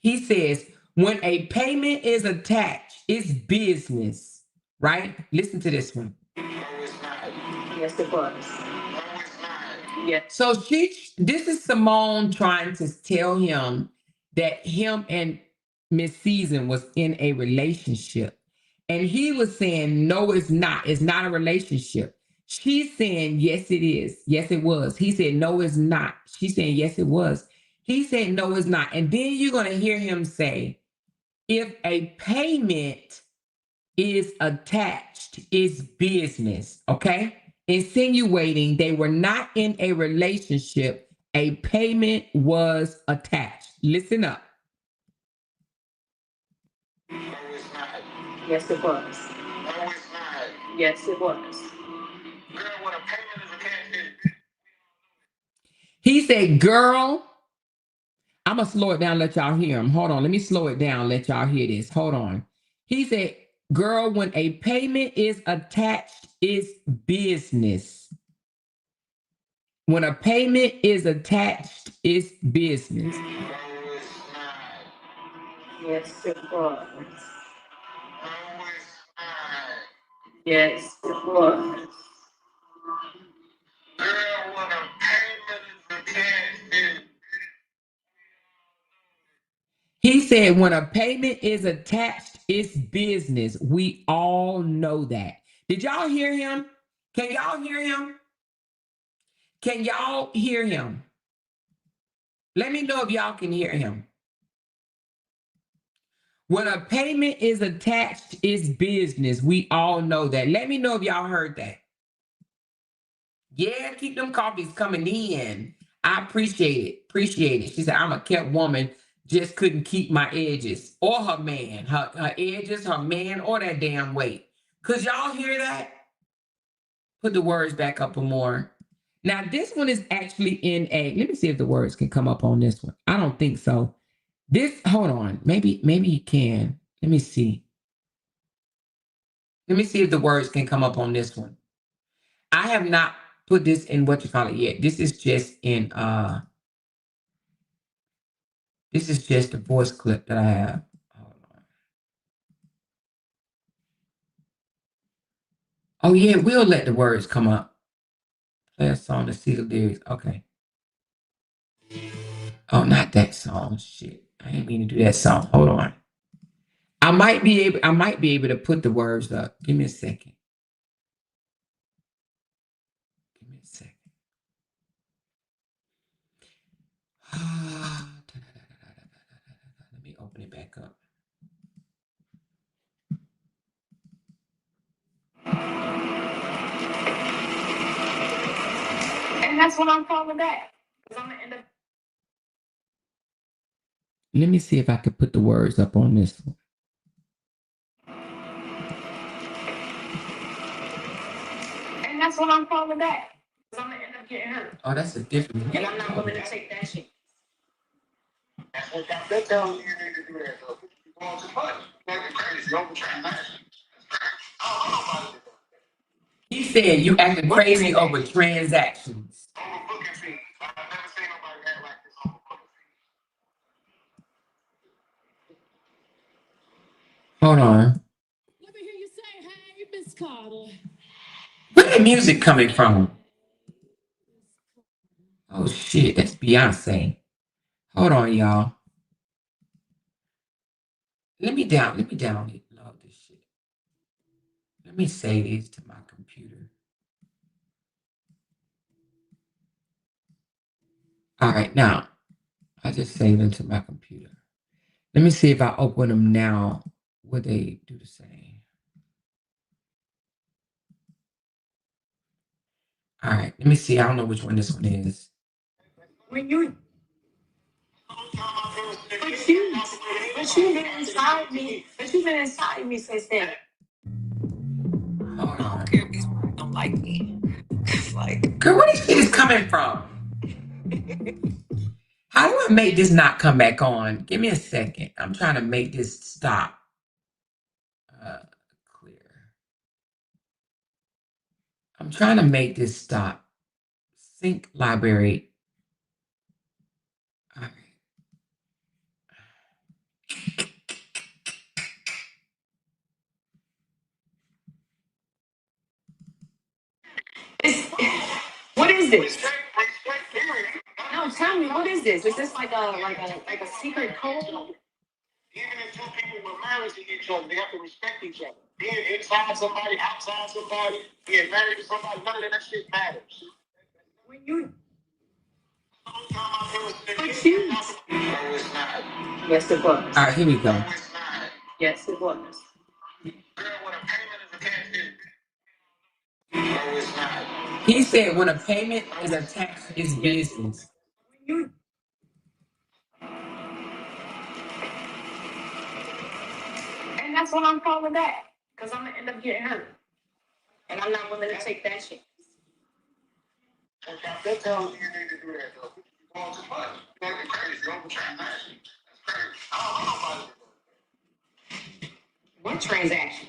He says, when a payment is attached, it's business, right? Listen to this one. Yes, it was. Yeah. So this is Simone trying to tell him that him and Miss Season was in a relationship. And he was saying, no, it's not. It's not a relationship. She's saying, yes, it is. Yes, it was. He said, no, it's not. She's saying, yes, it was. He said, no, it's not. And then you're going to hear him say, if a payment is attached, it's business, okay? Insinuating they were not in a relationship, a payment was attached. Listen up. Yes, it was. No, it's not. Yes, it was. Girl, when a payment is attached, He said, girl, I'm going to slow it down, let y'all hear him. Hold on, let me slow it down, let y'all hear this. Hold on. He said, girl, when a payment is attached, it's business. When a payment is attached, it's business. no, it's not. Yes, it was. No, it's not. Yes, it was. Girl, when a payment is attached, He said, when a payment is attached, it's business. We all know that. Did y'all hear him? Can y'all hear him? Can y'all hear him? Let me know if y'all can hear him. When a payment is attached, it's business. We all know that. Let me know if y'all heard that. Yeah, keep them coffees coming in. I appreciate it. Appreciate it. She said, I'm a kept woman, just couldn't keep my edges. Or her man. Her edges, her man, or that damn weight. Could y'all hear that? Put the words back up some more. Now, this one is actually in a, let me see if the words can come up on this one. I don't think so. Hold on. Maybe you can. Let me see. Let me see if the words can come up on this one. I have not put this in what you call it yet. This is just in this is just a voice clip that I have. Hold on. Oh yeah, we'll let the words come up. Play a song to see the lyrics. Okay. Oh, not that song. Shit. I ain't mean to do that song. Hold on. I might be able to put the words up. Give me a second. Give me a second. Let me open it back up. And that's what I'm calling back. Because I'm gonna end up. Let me see if I can put the words up on this one. And that's what I'm calling back. Because I'm gonna end up getting hurt. Oh, that's a different one. And I'm not willing to take that shit. That's what they're telling you need to do that, though. You're going too much. You're going crazy over transaction. I don't know about it. He said you acting crazy over transactions. Over booking fees. I've never seen nobody act like this over booking fees. Hold on. Let me hear you say, hey, Miss Carter. Where the music coming from? Oh shit, that's Beyonce. Hold on, y'all. Let me download this shit. Let me save this to my computer. All right, now I just saved them to my computer. Let me see if I open them now. Would they do the same? All right, let me see. I don't know which one this one is. When you. But you've been inside me. But you've been inside me since then. Hold on. If these people don't like me. Like, Girl, where this shit is coming from? How do I make this not come back on? Give me a second. I'm trying to make this stop. Clear. I'm trying to make this stop. Sync library. All right. What is this? No, tell me, what is this? Is this like a secret code? Even if two people were married to each other, they have to respect each other. Being inside somebody, outside somebody, being married to somebody, none of that shit matters. When you. But you. No, it's not. Yes, it was. All right, here we go. No, it's not. Yes, it was. Girl, when a payment is attached, no, it's not. He said when a payment is attached, it's business. You. And that's what I'm calling back. Because I'm gonna end up getting hurt. And I'm not willing to take that shit. They're telling you need to do that, though. You're going too much. You're going crazy over transaction. That's crazy. I don't know about it. What transaction?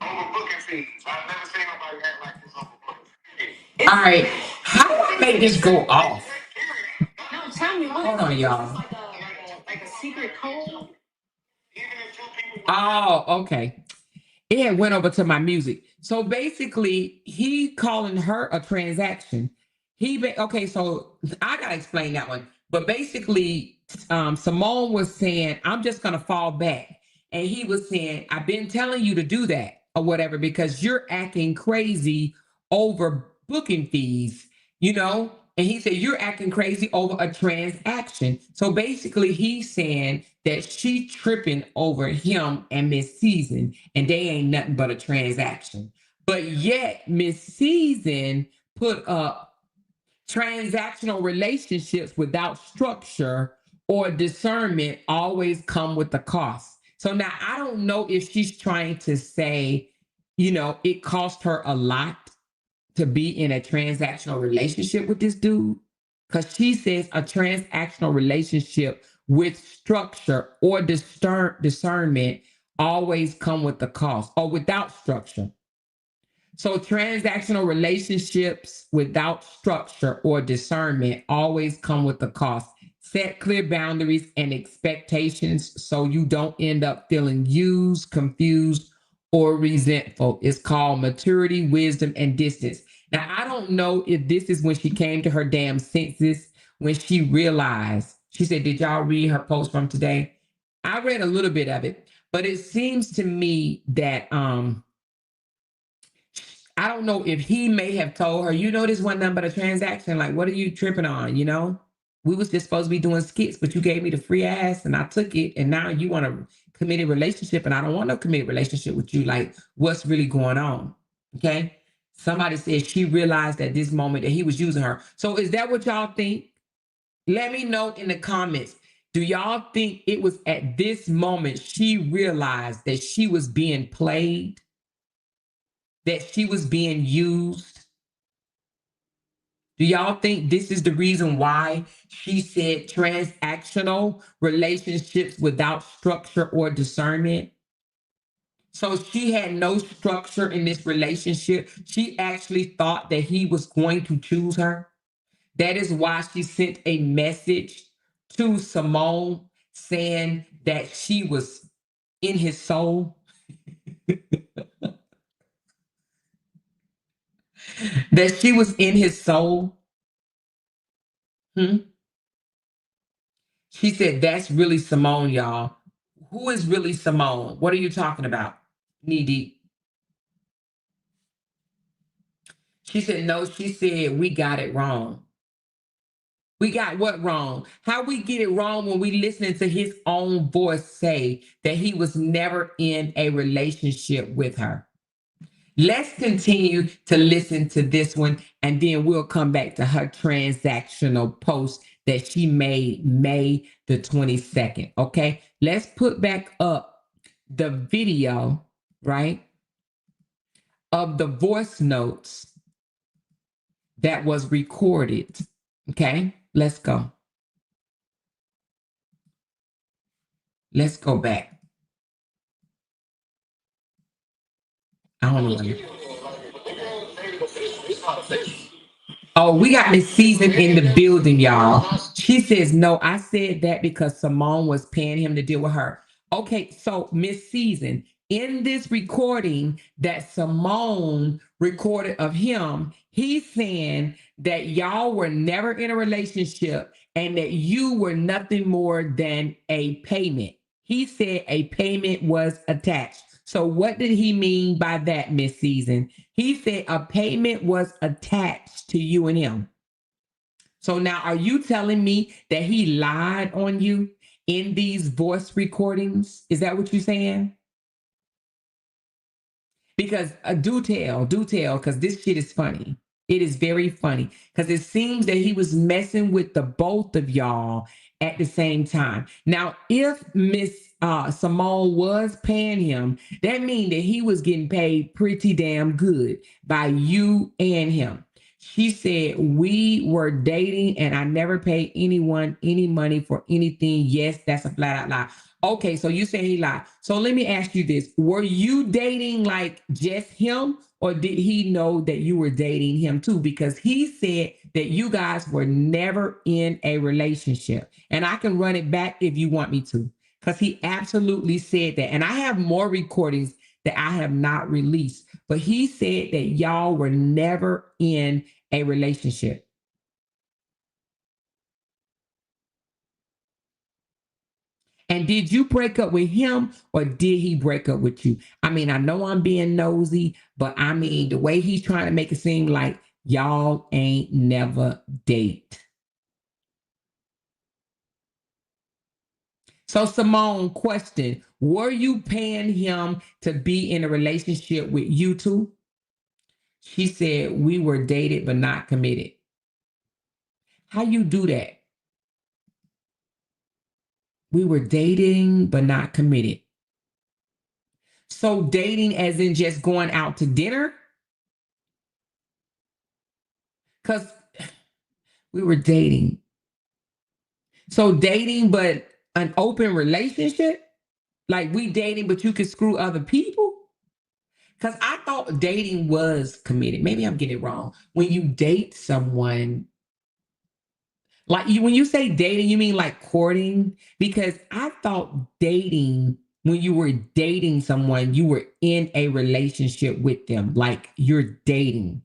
Over booking fees. I've never seen nobody act like this over booking fees. All right, how do I make this go off? No, tell me what. Hold on, y'all. Is this like a secret code? Even if two people. Oh, okay. It had went over to my music. So basically, he calling her a transaction. Okay, so I gotta explain that one. But basically, Simone was saying, I'm just gonna fall back. And he was saying, I've been telling you to do that or whatever, because you're acting crazy over booking fees, you know? And he said, you're acting crazy over a transaction. So basically, he's saying that she tripping over him and Miss Season, and they ain't nothing but a transaction. But yet, Miss Season put up transactional relationships without structure or discernment always come with the cost. So now I don't know if she's trying to say, you know, it cost her a lot to be in a transactional relationship with this dude, because she says a transactional relationship with structure or discernment always come with the cost, or without structure. So transactional relationships without structure or discernment always come with the cost. Set clear boundaries and expectations so you don't end up feeling used, confused, or resentful. It's called maturity, wisdom, and distance. Now, I don't know if this is when she came to her damn senses, when she realized, she said, did y'all read her post from today? I read a little bit of it, but it seems to me that I don't know if he may have told her, you know, this wasn't nothing but a transaction. Like, what are you tripping on? You know, we was just supposed to be doing skits, but you gave me the free ass and I took it. And now you want a committed relationship and I don't want no committed relationship with you. Like, what's really going on? Okay. Somebody said she realized at this moment that he was using her. So is that what y'all think? Let me know in the comments. Do y'all think it was at this moment she realized that she was being played? That she was being used? Do y'all think this is the reason why she said transactional relationships without structure or discernment? So she had no structure in this relationship. She actually thought that he was going to choose her. That is why she sent a message to Simone saying that she was in his soul. That she was in his soul. She said, that's really Simone, y'all. Who is really Simone? What are you talking about? Knee deep. She said, no, she said, we got it wrong. We got what wrong? How we get it wrong when we listening to his own voice say that he was never in a relationship with her. Let's continue to listen to this one, and then we'll come back to her transactional post that she made May the 22nd. Okay, let's put back up the video, right, of the voice notes that was recorded. Okay, let's go. Let's go back. I don't know. Oh, we got Miss Season in the building, y'all. She says, no, I said that because Simone was paying him to deal with her. Okay, so Miss Season, in this recording that Simone recorded of him, he's saying that y'all were never in a relationship and that you were nothing more than a payment. He said a payment was attached. So what did he mean by that, Miss Season? He said a payment was attached to you and him. So now are you telling me that he lied on you in these voice recordings? Is that what you're saying? Because do tell, because this shit is funny. It is very funny because it seems that he was messing with the both of y'all at the same time. Now, if Miss Simone was paying him, that means that he was getting paid pretty damn good by you and him. She said, we were dating and I never paid anyone any money for anything. Yes, that's a flat out lie. Okay, so you say he lied. So let me ask you this. Were you dating like just him, or did he know that you were dating him too? Because he said that you guys were never in a relationship. And I can run it back if you want me to, because he absolutely said that. And I have more recordings that I have not released, but he said that y'all were never in a relationship. And did you break up with him or did he break up with you? I mean, I know I'm being nosy, but I mean, the way he's trying to make it seem like y'all ain't never date. So Simone, question, were you paying him to be in a relationship with you two? She said, we were dated but not committed. How you do that? We were dating but not committed. So dating as in just going out to dinner? Because we were dating. So dating, but an open relationship? Like we dating, but you could screw other people? Because I thought dating was committed. Maybe I'm getting it wrong. When you date someone, like when you say dating, you mean like courting? Because I thought dating, when you were dating someone, you were in a relationship with them, like you're dating.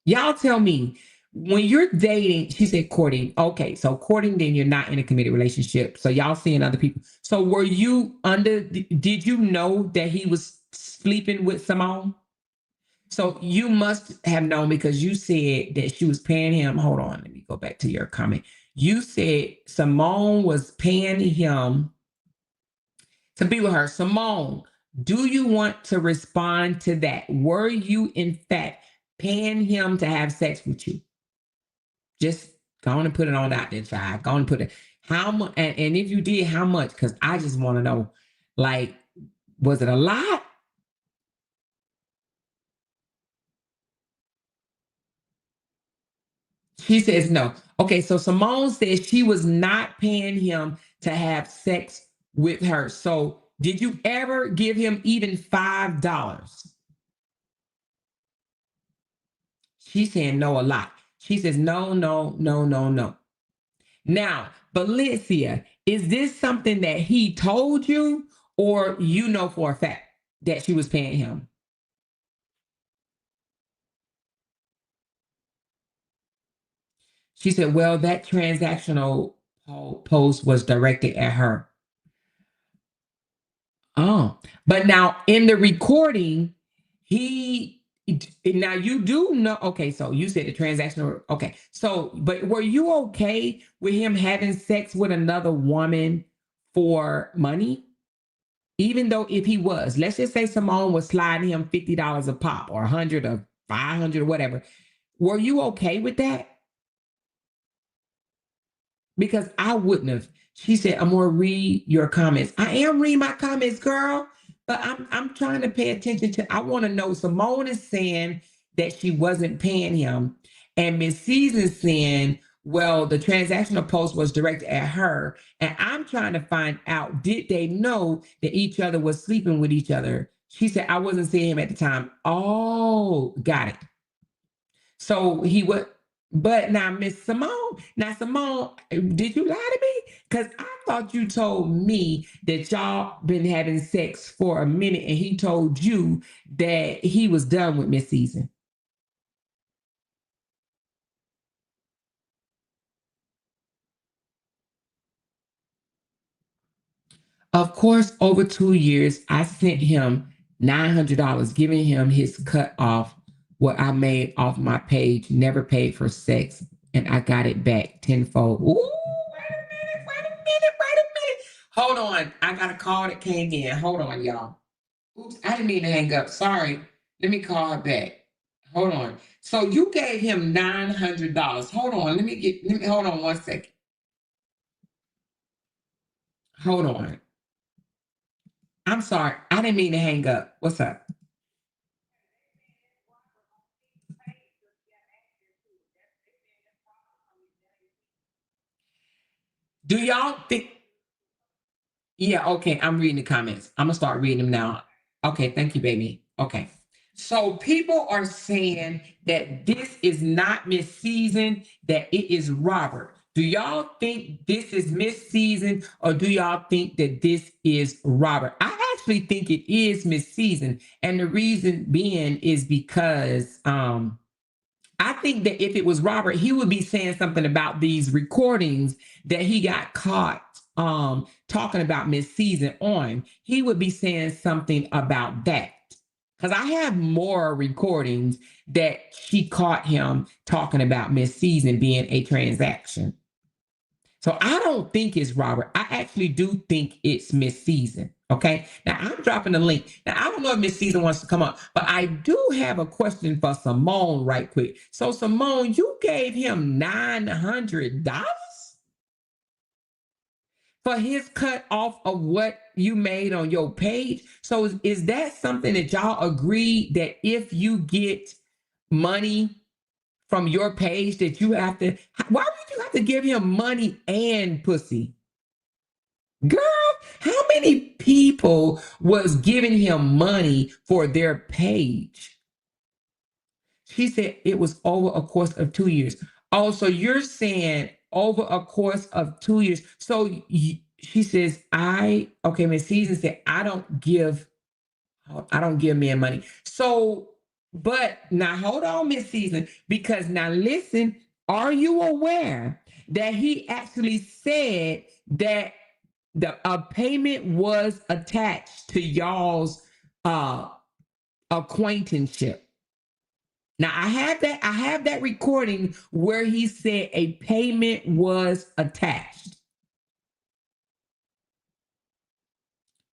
Y'all tell me, when you're dating, she said courting. Okay, so courting, then you're not in a committed relationship. So y'all seeing other people. So were you did you know that he was sleeping with Simone? So you must have known because you said that she was paying him. Hold on, let me go back to your comment. You said Simone was paying him to be with her. Simone, Do you want to respond to that? Were you, in fact, paying him to have sex with you? Just go on and put it on out there, child. Go on and put it. How much? And if you did, how much? Because I just want to know, like, was it a lot? She says no. Okay, so Simone says she was not paying him to have sex with her. So did you ever give him even $5? She's saying no a lot. She says no, no, no, no, no. Now, Valencia, is this something that he told you, or you know for a fact that she was paying him? She said, well, that transactional post was directed at her. Oh, but now in the recording, now you do know. Okay, so you said the transactional. Okay, so but were you okay with him having sex with another woman for money? Even though if he was, let's just say Simone was sliding him $50 a pop or 100 or 500 or whatever. Were you okay with that? Because I wouldn't have. She said, I'm gonna read your comments. I am reading my comments, girl, but I'm trying to pay attention to. I want to know. Simone is saying that she wasn't paying him, and Miss Season saying, well, the transactional post was directed at her, and I'm trying to find out, did they know that each other was sleeping with each other? She said, I wasn't seeing him at the time. Oh, got it. So he would, but now Simone, did you lie to me? Because I thought you told me that y'all been having sex for a minute and he told you that he was done with Miss Season. Of course, over 2 years, I sent him $900, giving him his cut off what I made off my page, never paid for sex, and I got it back tenfold. Ooh, wait a minute. Hold on. I got a call that came in. Hold on, y'all. Oops, I didn't mean to hang up. Sorry. Let me call her back. Hold on. So you gave him $900. Hold on. Hold on 1 second. Hold on. I'm sorry. I didn't mean to hang up. What's up? Do y'all think? Yeah, okay. I'm reading the comments. I'm gonna start reading them now. Okay, thank you, baby. Okay. So people are saying that this is not Miss Season, that it is Robert. Do y'all think this is Miss Season, or do y'all think that this is Robert? I actually think it is Miss Season, and the reason being is because I think that if it was Robert, he would be saying something about these recordings that he got caught talking about Miss Season on. He would be saying something about that. Because I have more recordings that she caught him talking about Miss Season being a transaction. So I don't think it's Robert. I actually do think it's Miss Season. Okay. Now I'm dropping the link. Now I don't know if Miss Season wants to come up, but I do have a question for Simone right quick. So Simone, you gave him $900 for his cut off of what you made on your page. So is that something that y'all agree that if you get money from your page that you have to, why would you have to give him money and pussy? Girl, how many people was giving him money for their page? She said it was over a course of 2 years. Oh, so you're saying over a course of 2 years. So she says, okay, Miss Season said, I don't give men money. So, but now hold on, Miss Season, because now listen, are you aware that he actually said that a payment was attached to y'all's acquaintanceship? Now I have that recording where he said a payment was attached.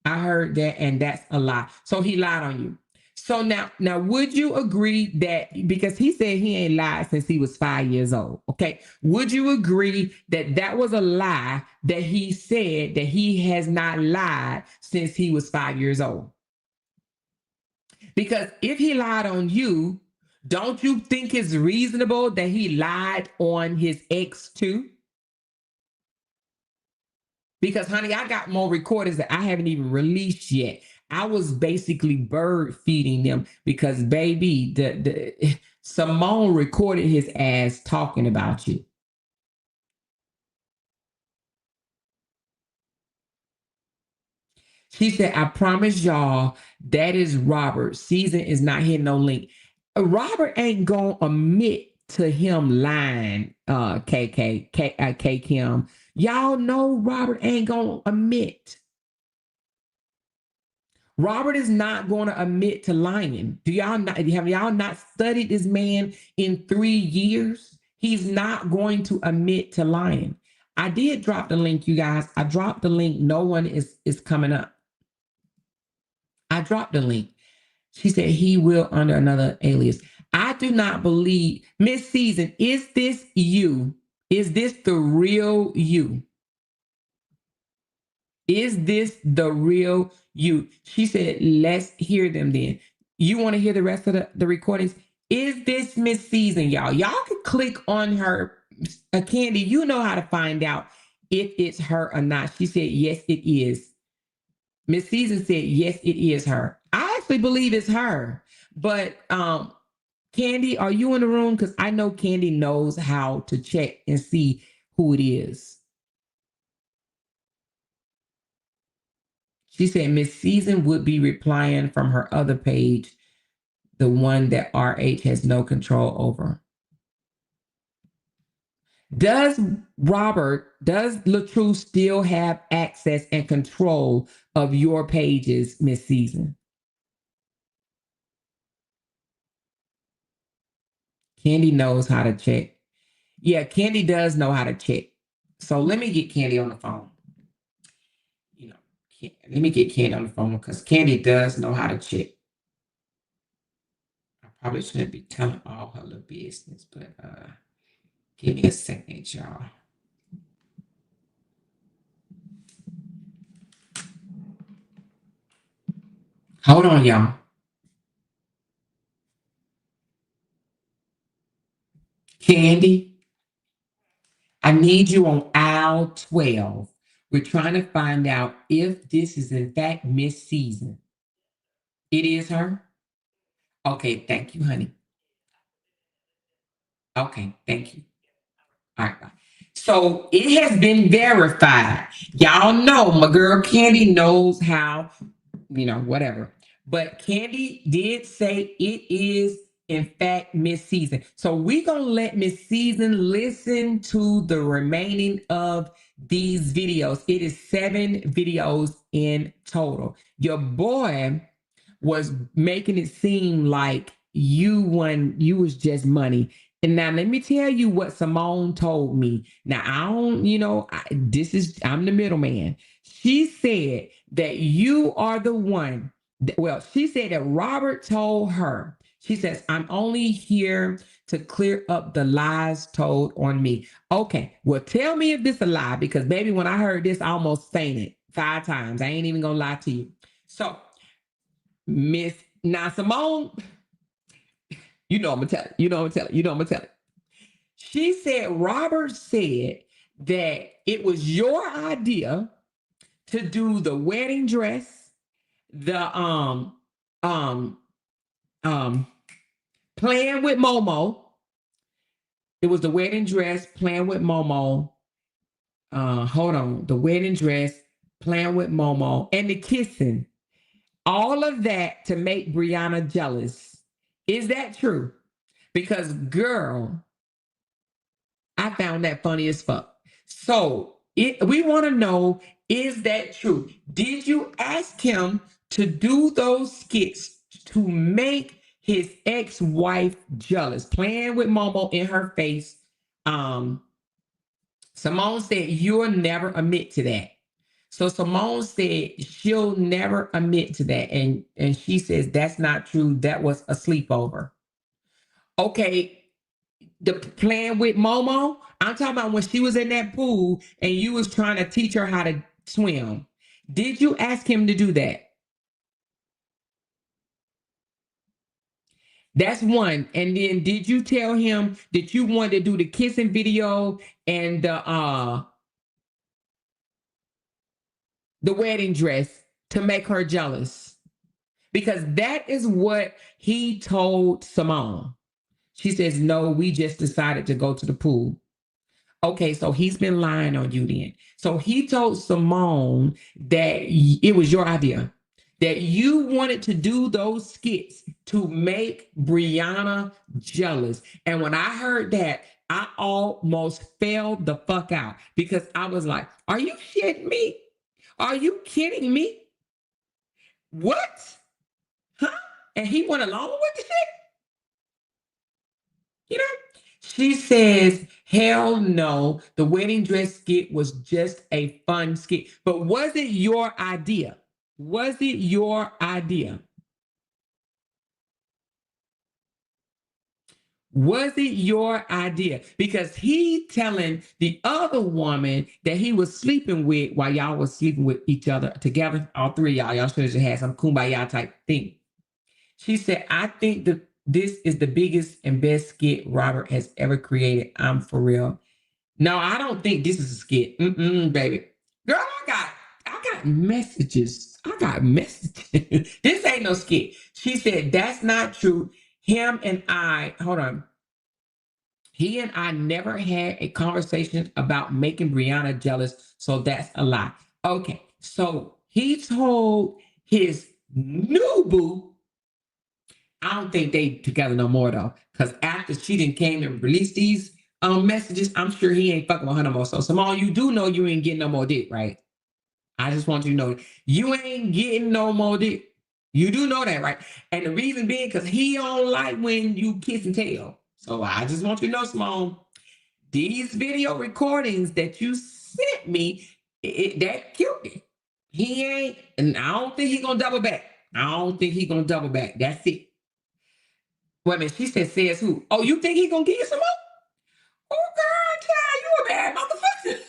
I heard that, and that's a lie. So he lied on you. So now, would you agree that because he said he ain't lied since he was 5 years old? Okay, would you agree that that was a lie that he said that he has not lied since he was 5 years old? Because if he lied on you, don't you think it's reasonable that he lied on his ex too? Because, honey, I got more recordings that I haven't even released yet. I was basically bird feeding them because, baby, the Simone recorded his ass talking about you. She said, I promise y'all, that is Robert. Season is not hitting no link. Robert ain't gonna admit to him lying, K Kim. Y'all know Robert ain't gonna admit. Robert is not going to admit to lying. Have y'all not studied this man in 3 years? He's not going to admit to lying. I did drop the link, you guys. I dropped the link. No one is coming up. I dropped the link. She said he will under another alias. I do not believe. Miss Season, is this you? Is this the real you? Is this the real you? She said, let's hear them then. You want to hear the rest of the recordings? Is this Miss Season, y'all? Y'all can click on her. Candy, you know how to find out if it's her or not. She said, yes, it is. Miss Season said, yes, it is her. I actually believe it's her. But Candy, are you in the room? Because I know Candy knows how to check and see who it is. She said Miss Season would be replying from her other page, the one that RH has no control over. Does LaTruth's still have access and control of your pages, Miss Season? Candy knows how to check. Yeah, Candy does know how to check. So let me get Candy on the phone. Let me get Candy on the phone because Candy does know how to check. I probably shouldn't be telling all her little business, but give me a second, y'all. Hold on, y'all. Candy, I need you on aisle 12. We're trying to find out if this is in fact Miss Season. It is her? Okay, thank you, honey. Okay, thank you. All right, bye. So it has been verified. Y'all know my girl Candy knows how, whatever. But Candy did say it is, in fact, Miss Season. So we're going to let Miss Season listen to the remaining of these videos. It is 7 videos in total. Your boy was making it seem like you was just money. And now let me tell you what Simone told me. Now I don't, I'm the middleman. She said that you are the one. Well, she said that Robert told her. She says, I'm only here to clear up the lies told on me. Okay, well, tell me if this is a lie, because baby, when I heard this, I almost fainted 5 times. I ain't even gonna lie to you. So now Simone, I'm gonna tell it. She said Robert said that it was your idea to do the wedding dress, the playing with Momo. It was the wedding dress, playing with Momo. Hold on, the wedding dress, playing with Momo, and the kissing. All of that to make Briana jealous. Is that true? Because, girl, I found that funny as fuck. So we want to know, is that true? Did you ask him to do those skits to make his ex-wife jealous? Playing with Momo in her face. Simone said you'll never admit to that. So Simone said she'll never admit to that. And she says that's not true. That was a sleepover. Okay, the plan with Momo, I'm talking about when she was in that pool and you was trying to teach her how to swim. Did you ask him to do that? That's one. And then did you tell him that you wanted to do the kissing video and the wedding dress to make her jealous? Because that is what he told Simone. She says, no, we just decided to go to the pool. Okay, so he's been lying on you then. So he told Simone that it was your idea, that you wanted to do those skits to make Briana jealous. And when I heard that, I almost fell the fuck out because I was like, are you shitting me? Are you kidding me? What? Huh? And he went along with the shit? You know? She says, hell no, the wedding dress skit was just a fun skit. But was it your idea? Was it your idea? Was it your idea? Because he telling the other woman that he was sleeping with while y'all was sleeping with each other together, all three of y'all should have had some kumbaya type thing. She said, I think that this is the biggest and best skit Robert has ever created. I'm for real. No, I don't think this is a skit. Baby. Girl, I got messages. I got messages. This ain't no skit. She said, that's not true. Him and I, hold on. He and I never had a conversation about making Briana jealous, so that's a lie. Okay, so he told his new boo, I don't think they together no more though, because after she didn't came and released these messages, I'm sure he ain't fucking with her no more. So Simone, you do know you ain't getting no more dick, right? I just want you to know you ain't getting no more dick. You do know that, right? And the reason being because he don't like when you kiss and tell. So I just want you to know, Simone, these video recordings that you sent me, that killed me. He ain't, and I don't think he gonna double back. I don't think he gonna double back. That's it. Wait a minute, she says who? Oh, you think he gonna give you some more? Oh, girl, child, you a bad motherfucker.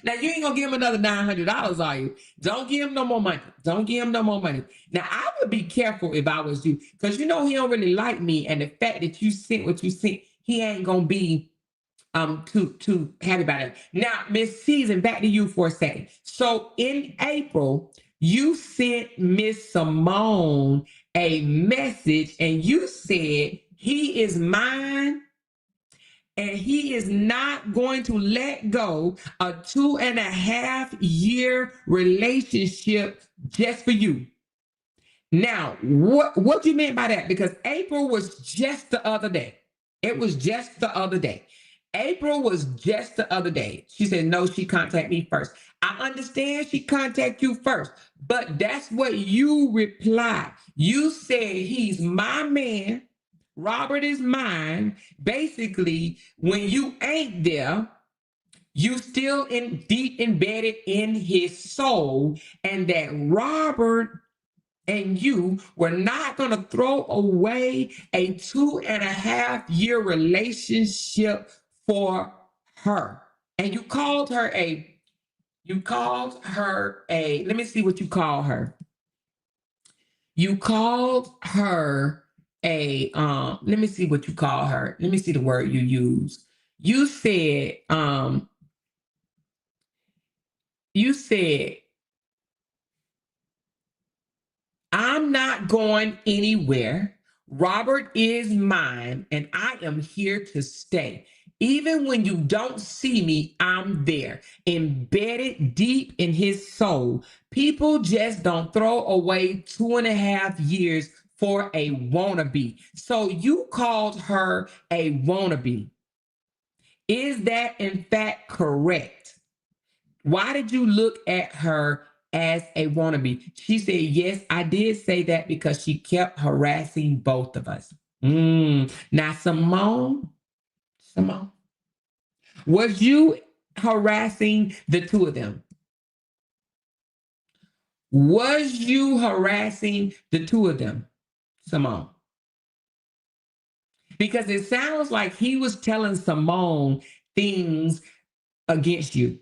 Now, you ain't gonna give him another $900, are you? Don't give him no more money. Don't give him no more money. Now, I would be careful if I was you, because you know he don't really like me, and the fact that you sent what you sent, he ain't gonna be too happy about it. Now, Miss Season, back to you for a second. So in April, you sent Miss Simone a message and you said he is mine and he is not going to let go a 2.5 year relationship just for you. Now, what do you mean by that? Because April was just the other day. It was just the other day. April was just the other day. She said, no, she contacted me first. I understand she contacted you first, but that's what you replied. You said, he's my man. Robert is mine. Basically, when you ain't there, you still deep embedded in his soul, and that Robert and you were not going to throw away a 2.5 year relationship for her. And you called her let me see what you call her. You called her let me see what you call her. Let me see the word you use. You said, I'm not going anywhere. Robert is mine, and I am here to stay. Even when you don't see me, I'm there, embedded deep in his soul. People just don't throw away 2.5 years for a wannabe. So you called her a wannabe. Is that in fact correct? Why did you look at her as a wannabe? She said, yes, I did say that because she kept harassing both of us. Now, Simone, was you harassing the two of them? Was you harassing the two of them, Simone? Because it sounds like he was telling Simone things against you.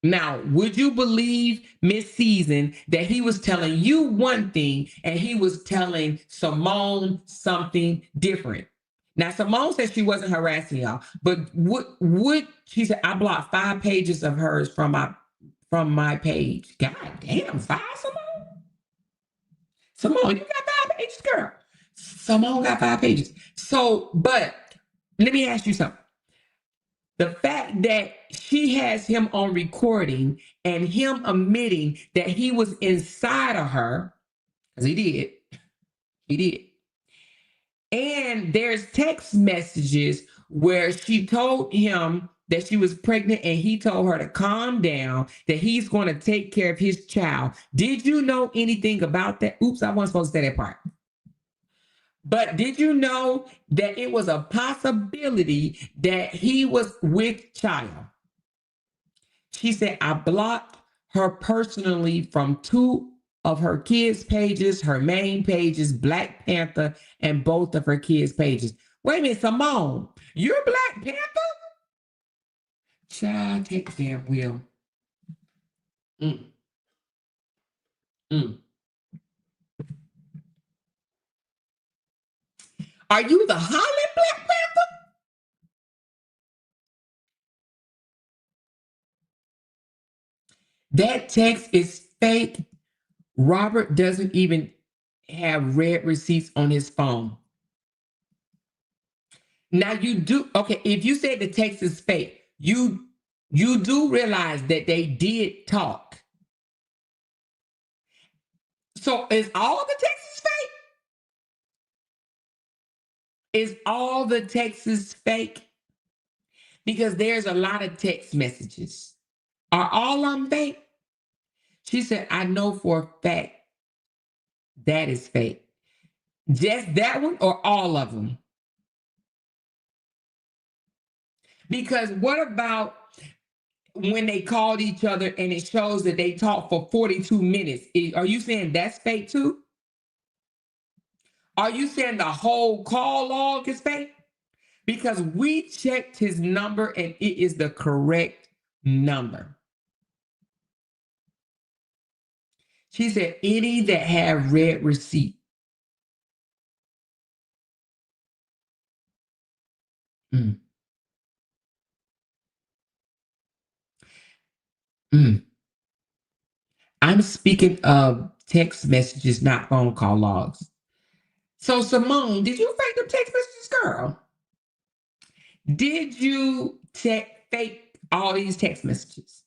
Now, would you believe, Miss Season, that he was telling you one thing and he was telling Simone something different? Now, Simone said she wasn't harassing y'all, but would she said I blocked 5 pages of hers from my page. God damn, 5, Simone? Simone, you got 5 pages, girl. Simone got 5 pages. So, but let me ask you something. The fact that she has him on recording and him admitting that he was inside of her, because he did. And there's text messages where she told him that she was pregnant and he told her to calm down, that he's going to take care of his child. Did you know anything about that? Oops, I wasn't supposed to say that part. But did you know that it was a possibility that he was with child? She said, I blocked her personally from 2 of her kids' pages, her main pages, Black Panther, and both of her kids' pages. Wait a minute, Simone, you're Black Panther? Child, take the damn wheel. Mm. Mm. Are you the Holland Black Panther? That text is fake. Robert doesn't even have read receipts on his phone. Now you do, okay, if you said the text is fake, you do realize that they did talk. So is all the Texas fake? Is all the Texas fake? Because there's a lot of text messages. Are all of them fake? She said, I know for a fact that is fake. Just that one or all of them? Because what about when they called each other and it shows that they talked for 42 minutes? Are you saying that's fake too? Are you saying the whole call log is fake? Because we checked his number and it is the correct number. She said, any that have read receipt. Mm. Mm. I'm speaking of text messages, not phone call logs. So, Simone, did you fake them text messages, girl? Did you fake all these text messages?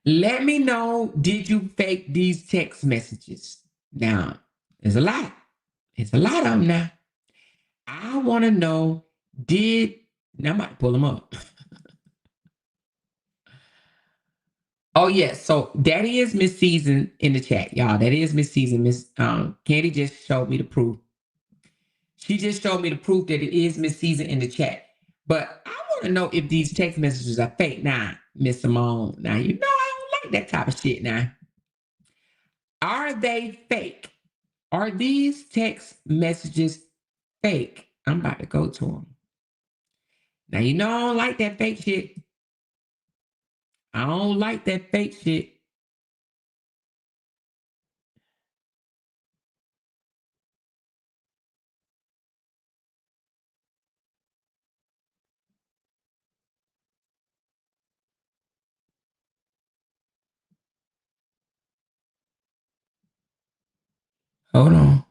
Let me know, did you fake these text messages? Now, there's a lot. It's a lot of them now. I want to know, now I'm about to pull them up. Oh, yes. So that is Miss Season in the chat, y'all. That is Miss Season. Miss Candy just showed me the proof. She just showed me the proof that it is Miss Season in the chat. But I want to know if these text messages are fake now, Miss Simone. Now, you know I don't like that type of shit now. Are they fake? Are these text messages fake? I'm about to go to them. Now, you know I don't like that fake shit. I don't like that fake shit. Hold on.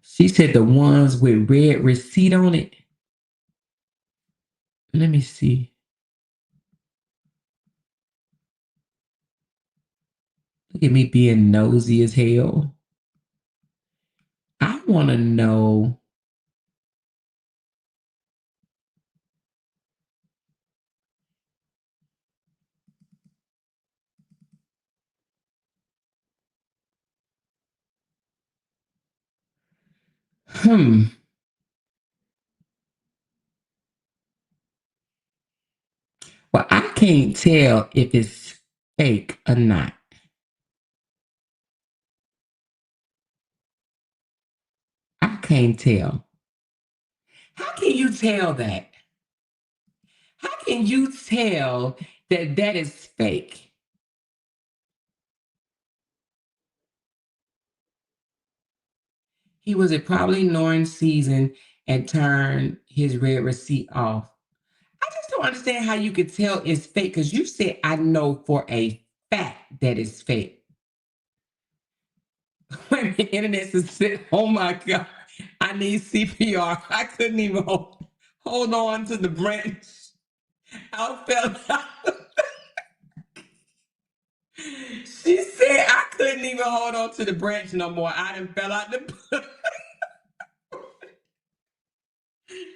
She said the ones with red receipt on it. Let me see. Look at me being nosy as hell. I want to know. Well, I can't tell if it's fake or not. I can't tell. How can you tell that? How can you tell that that is fake? He was probably ignoring season and turned his red receipt off. I just don't understand how you could tell it's fake because you said, I know for a fact that it's fake. When the internet said, oh my God, I need CPR. I couldn't even hold on to the branch. I fell out. She said, I couldn't even hold on to the branch no more. I done fell out the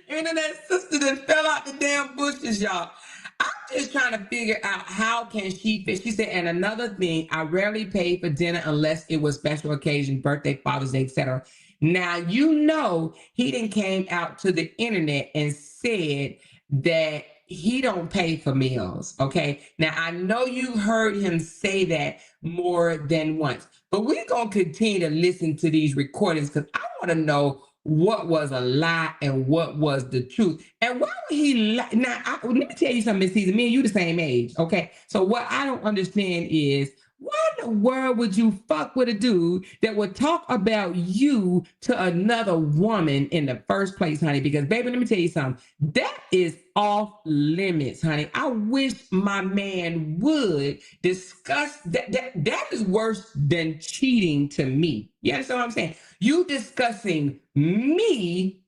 internet sister that fell out the damn bushes, y'all. I'm just trying to figure out how can she fit. She said, and another thing, I rarely pay for dinner unless it was special occasion, birthday, Father's Day, etc. Now you know he didn't came out to the internet and said that he don't pay for meals. Okay. Now I know you heard him say that more than once, but we're gonna continue to listen to these recordings because I want to know what was a lie and what was the truth. And why would he lie? Now, let me tell you something, Miss Season. Me and you the same age, okay? So what I don't understand is why in the world would you fuck with a dude that would talk about you to another woman in the first place, honey? Because, baby, let me tell you something. That is off limits, honey. I wish my man would discuss that. That is worse than cheating to me. You understand what I'm saying? You discussing me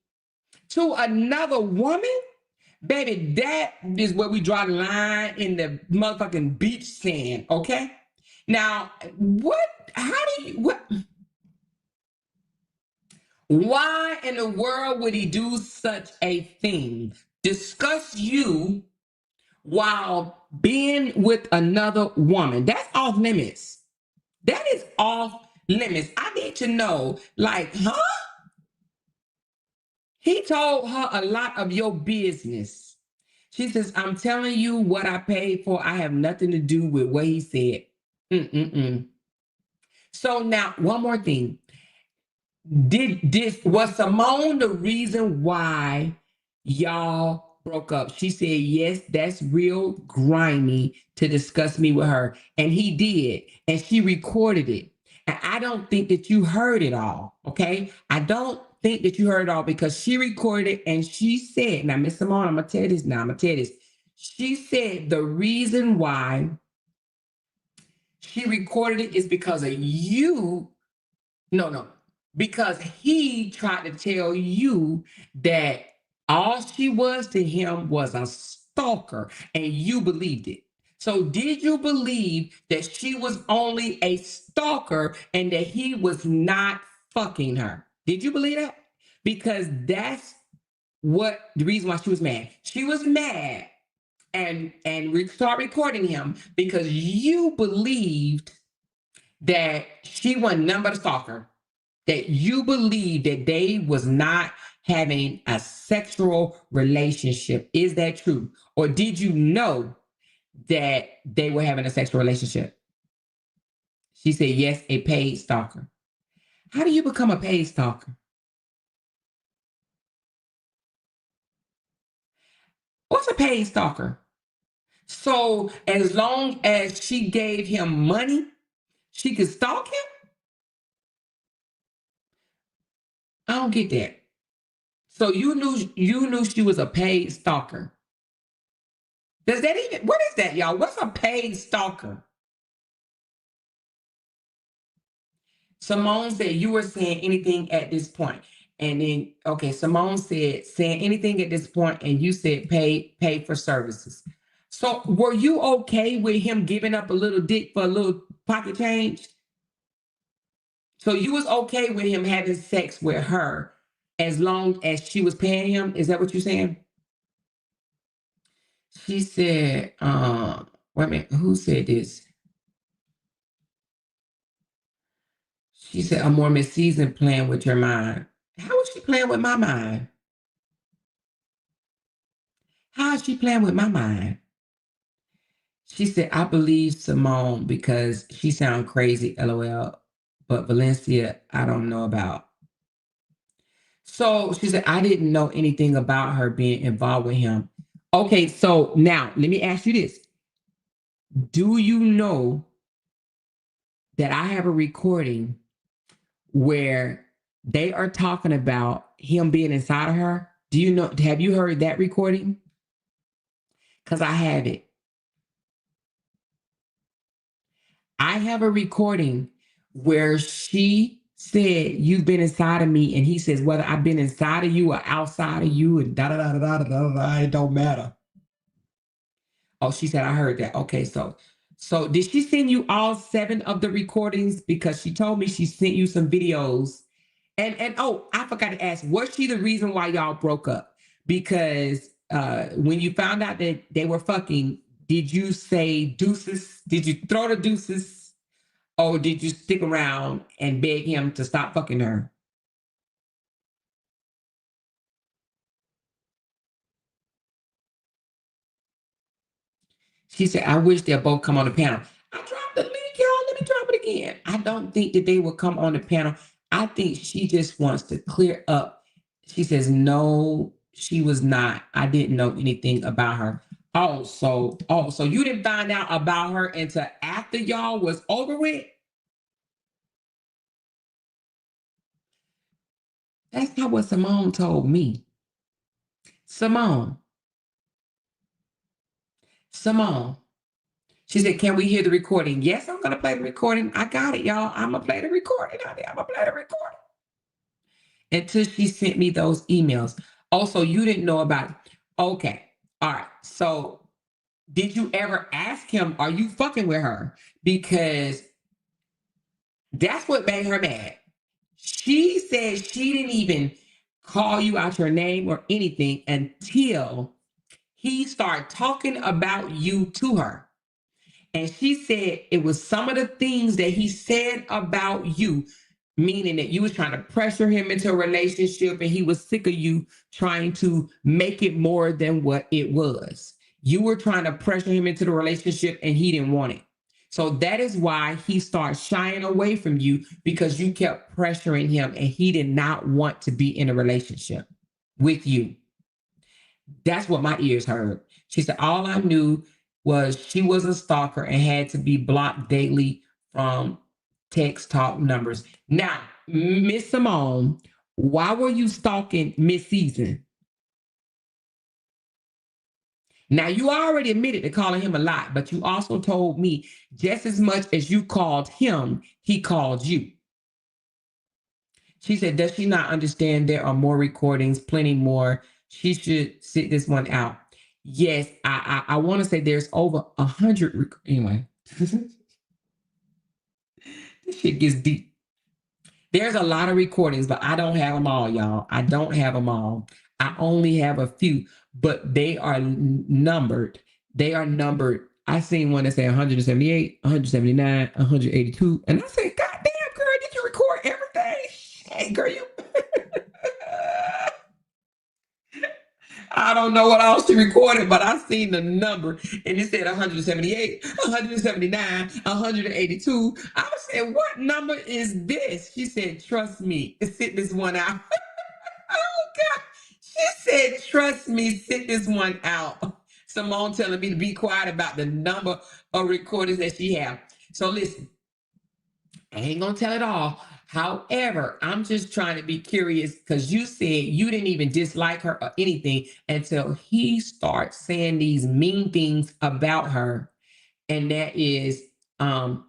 to another woman? Baby, that is where we draw the line in the motherfucking beach sand, okay? Now, why in the world would he do such a thing? Discuss you while being with another woman. That's off limits. That is off limits. I need to know, like, huh? He told her a lot of your business. She says, I'm telling you what I paid for. I have nothing to do with what he said. So now, one more thing. Was Simone the reason why y'all broke up? She said, yes, that's real grimy to discuss me with her. And he did. And she recorded it. And I don't think that you heard it all. Okay. I don't think that you heard it all because she recorded it and she said, now, Miss Simone, I'm going to tell you this now. I'm going to tell you this. She said the reason why she recorded it is because of you. No. Because he tried to tell you that all she was to him was a stalker and you believed it. So did you believe that she was only a stalker and that he was not fucking her? Did you believe that? Because that's what the reason why she was mad. She was mad and start recording him because you believed that she wasn't nothing but a stalker, that you believed that they was not having a sexual relationship. Is that true? Or did you know that they were having a sexual relationship? She said, yes, a paid stalker. How do you become a paid stalker? What's a paid stalker? So as long as she gave him money, she could stalk him? I don't get that. So you knew she was a paid stalker. Does that even, what is that, y'all? What's a paid stalker? Simone said you were saying anything at this point. And then, okay, Simone said saying anything at this point, and you said pay for services. So were you okay with him giving up a little dick for a little pocket change? So you was okay with him having sex with her as long as she was paying him? Is that what you're saying? She said, wait a minute, who said this? She said, a more mid-season playing with your mind. How was she? playing with my mind? How is she playing with my mind? She said, I believe Simone because she sound crazy, LOL. But Valencia, I don't know about. So she said, I didn't know anything about her being involved with him. Okay, so now let me ask you this. Do you know that I have a recording where they are talking about him being inside of her? Do you know, have you heard that recording? Because I have it. I have a recording where she said, you've been inside of me. And he says, whether I've been inside of you or outside of you and da da da da da da da, it don't matter. Oh, she said, I heard that. Okay, so did she send you all 7 of the recordings? Because she told me she sent you some videos. And oh, I forgot to ask, was she the reason why y'all broke up? Because when you found out that they were fucking, did you say deuces? Did you throw the deuces? Or did you stick around and beg him to stop fucking her? She said, I wish they'll both come on the panel. I dropped the link, y'all. Let me drop it again. I don't think that they will come on the panel. I think she just wants to clear up. She says, no, she was not. I didn't know anything about her. Oh, so you didn't find out about her until after y'all was over with? That's not what Simone told me. Simone. She said, can we hear the recording? Yes, I'm going to play the recording. I got it, y'all. I'm going to play the recording, honey. I'm going to play the recording. Until she sent me those emails. Also, you didn't know about it. Okay. All right. So did you ever ask him, are you fucking with her? Because that's what made her mad. She said she didn't even call you out your name or anything until he started talking about you to her. And she said it was some of the things that he said about you, meaning that you was trying to pressure him into a relationship and he was sick of you trying to make it more than what it was. You were trying to pressure him into the relationship and he didn't want it. So that is why he started shying away from you, because you kept pressuring him and he did not want to be in a relationship with you. That's what my ears heard. She said, all I knew was she was a stalker and had to be blocked daily from text talk numbers. Now, Miss Simone, why were you stalking Miss Season? Now, you already admitted to calling him a lot, but you also told me just as much as you called him, he called you. She said, does she not understand there are more recordings, plenty more? She should sit this one out. Yes, I want to say there's over 100. Anyway, this shit gets deep. There's a lot of recordings, but I don't have them all, y'all. I don't have them all. I only have a few, but they are numbered. They are numbered. I seen one that said 178, 179, 182. And I said, God damn, girl, did you record everything? Hey, girl, you. I don't know what else she recorded, but I seen the number and it said 178, 179, 182. I said, what number is this? She said, trust me, sit this one out. Oh, God. She said, trust me, sit this one out. Simone telling me to be quiet about the number of recordings that she have. So listen, I ain't going to tell it all. However, I'm just trying to be curious because you said you didn't even dislike her or anything until he starts saying these mean things about her. And that is that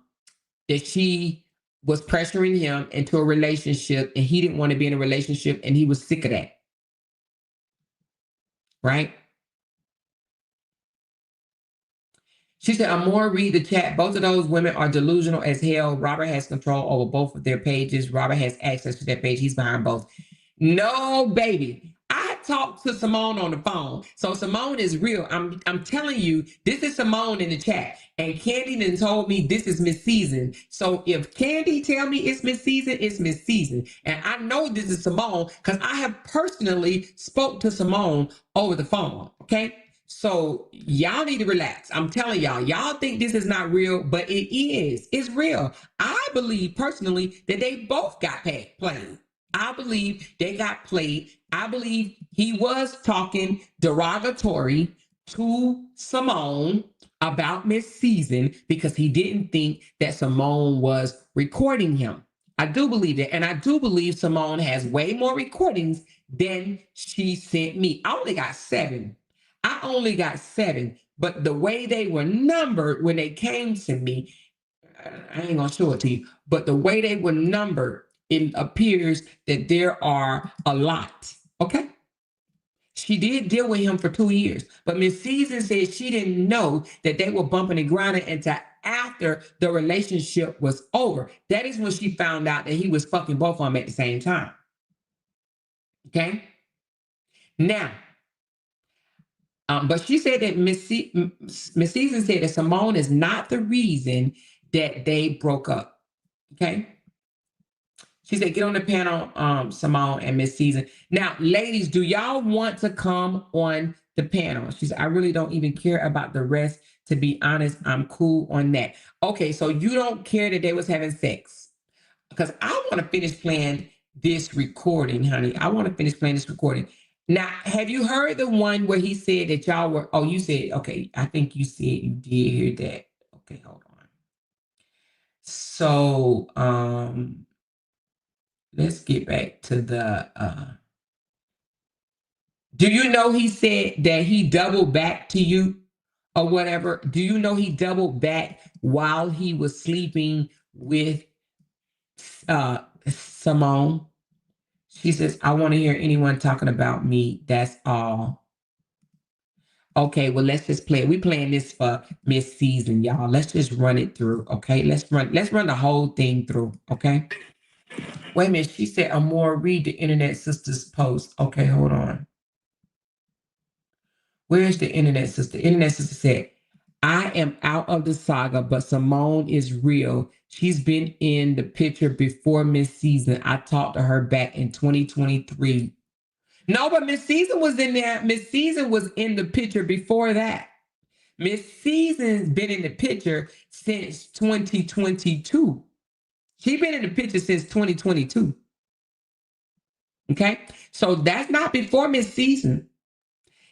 she was pressuring him into a relationship and he didn't want to be in a relationship and he was sick of that. Right? She said, Amore, read the chat. Both of those women are delusional as hell. Robert has control over both of their pages. Robert has access to their page. He's behind both. No, baby. talked to Simone on the phone. So Simone is real. I'm telling you, this is Simone in the chat. And Candy then told me this is Miss Season. So if Candy tell me it's Miss Season, it's Miss Season. And I know this is Simone because I have personally spoke to Simone over the phone. Okay. So y'all need to relax. I'm telling y'all think this is not real, but it is. It's real. I believe personally that they both got played. I believe they got played. I believe he was talking derogatory to Simone about Miss Season because he didn't think that Simone was recording him. I do believe that. And I do believe Simone has way more recordings than she sent me. I only got 7. But the way they were numbered when they came to me, I ain't gonna show it to you, but the way they were numbered, it appears that there are a lot. Okay. She did deal with him for 2 years, but Miss Season said she didn't know that they were bumping and grinding until after the relationship was over. That is when she found out that he was fucking both of them at the same time. Okay. Now, but she said that Miss Season said that Simone is not the reason that they broke up. Okay. She said, get on the panel, Simone and Miss Season. Now, ladies, do y'all want to come on the panel? She said, I really don't even care about the rest. To be honest, I'm cool on that. Okay, so you don't care that they was having sex. Because I want to finish playing this recording, honey. I want to finish playing this recording. Now, have you heard the one where he said that y'all were, oh, you said, okay, I think you said you did hear that. Okay, hold on. So, let's get back to the, do you know he said that he doubled back to you or whatever? Do you know he doubled back while he was sleeping with Simone? She says, I want to hear anyone talking about me. That's all. Okay, well, let's just play it. We playing this for Miss Season, y'all. Let's just run it through, okay? Let's run the whole thing through, okay? Wait a minute. She said, Amor, read the Internet Sister's post. Okay, hold on. Where's the Internet Sister? Internet Sister said, I am out of the saga, but Simone is real. She's been in the picture before Miss Season. I talked to her back in 2023. No, but Miss Season was in there. Miss Season was in the picture before that. Miss Season's been in the picture since 2022. She's been in the picture since 2022. Okay? So that's not before Miss Season.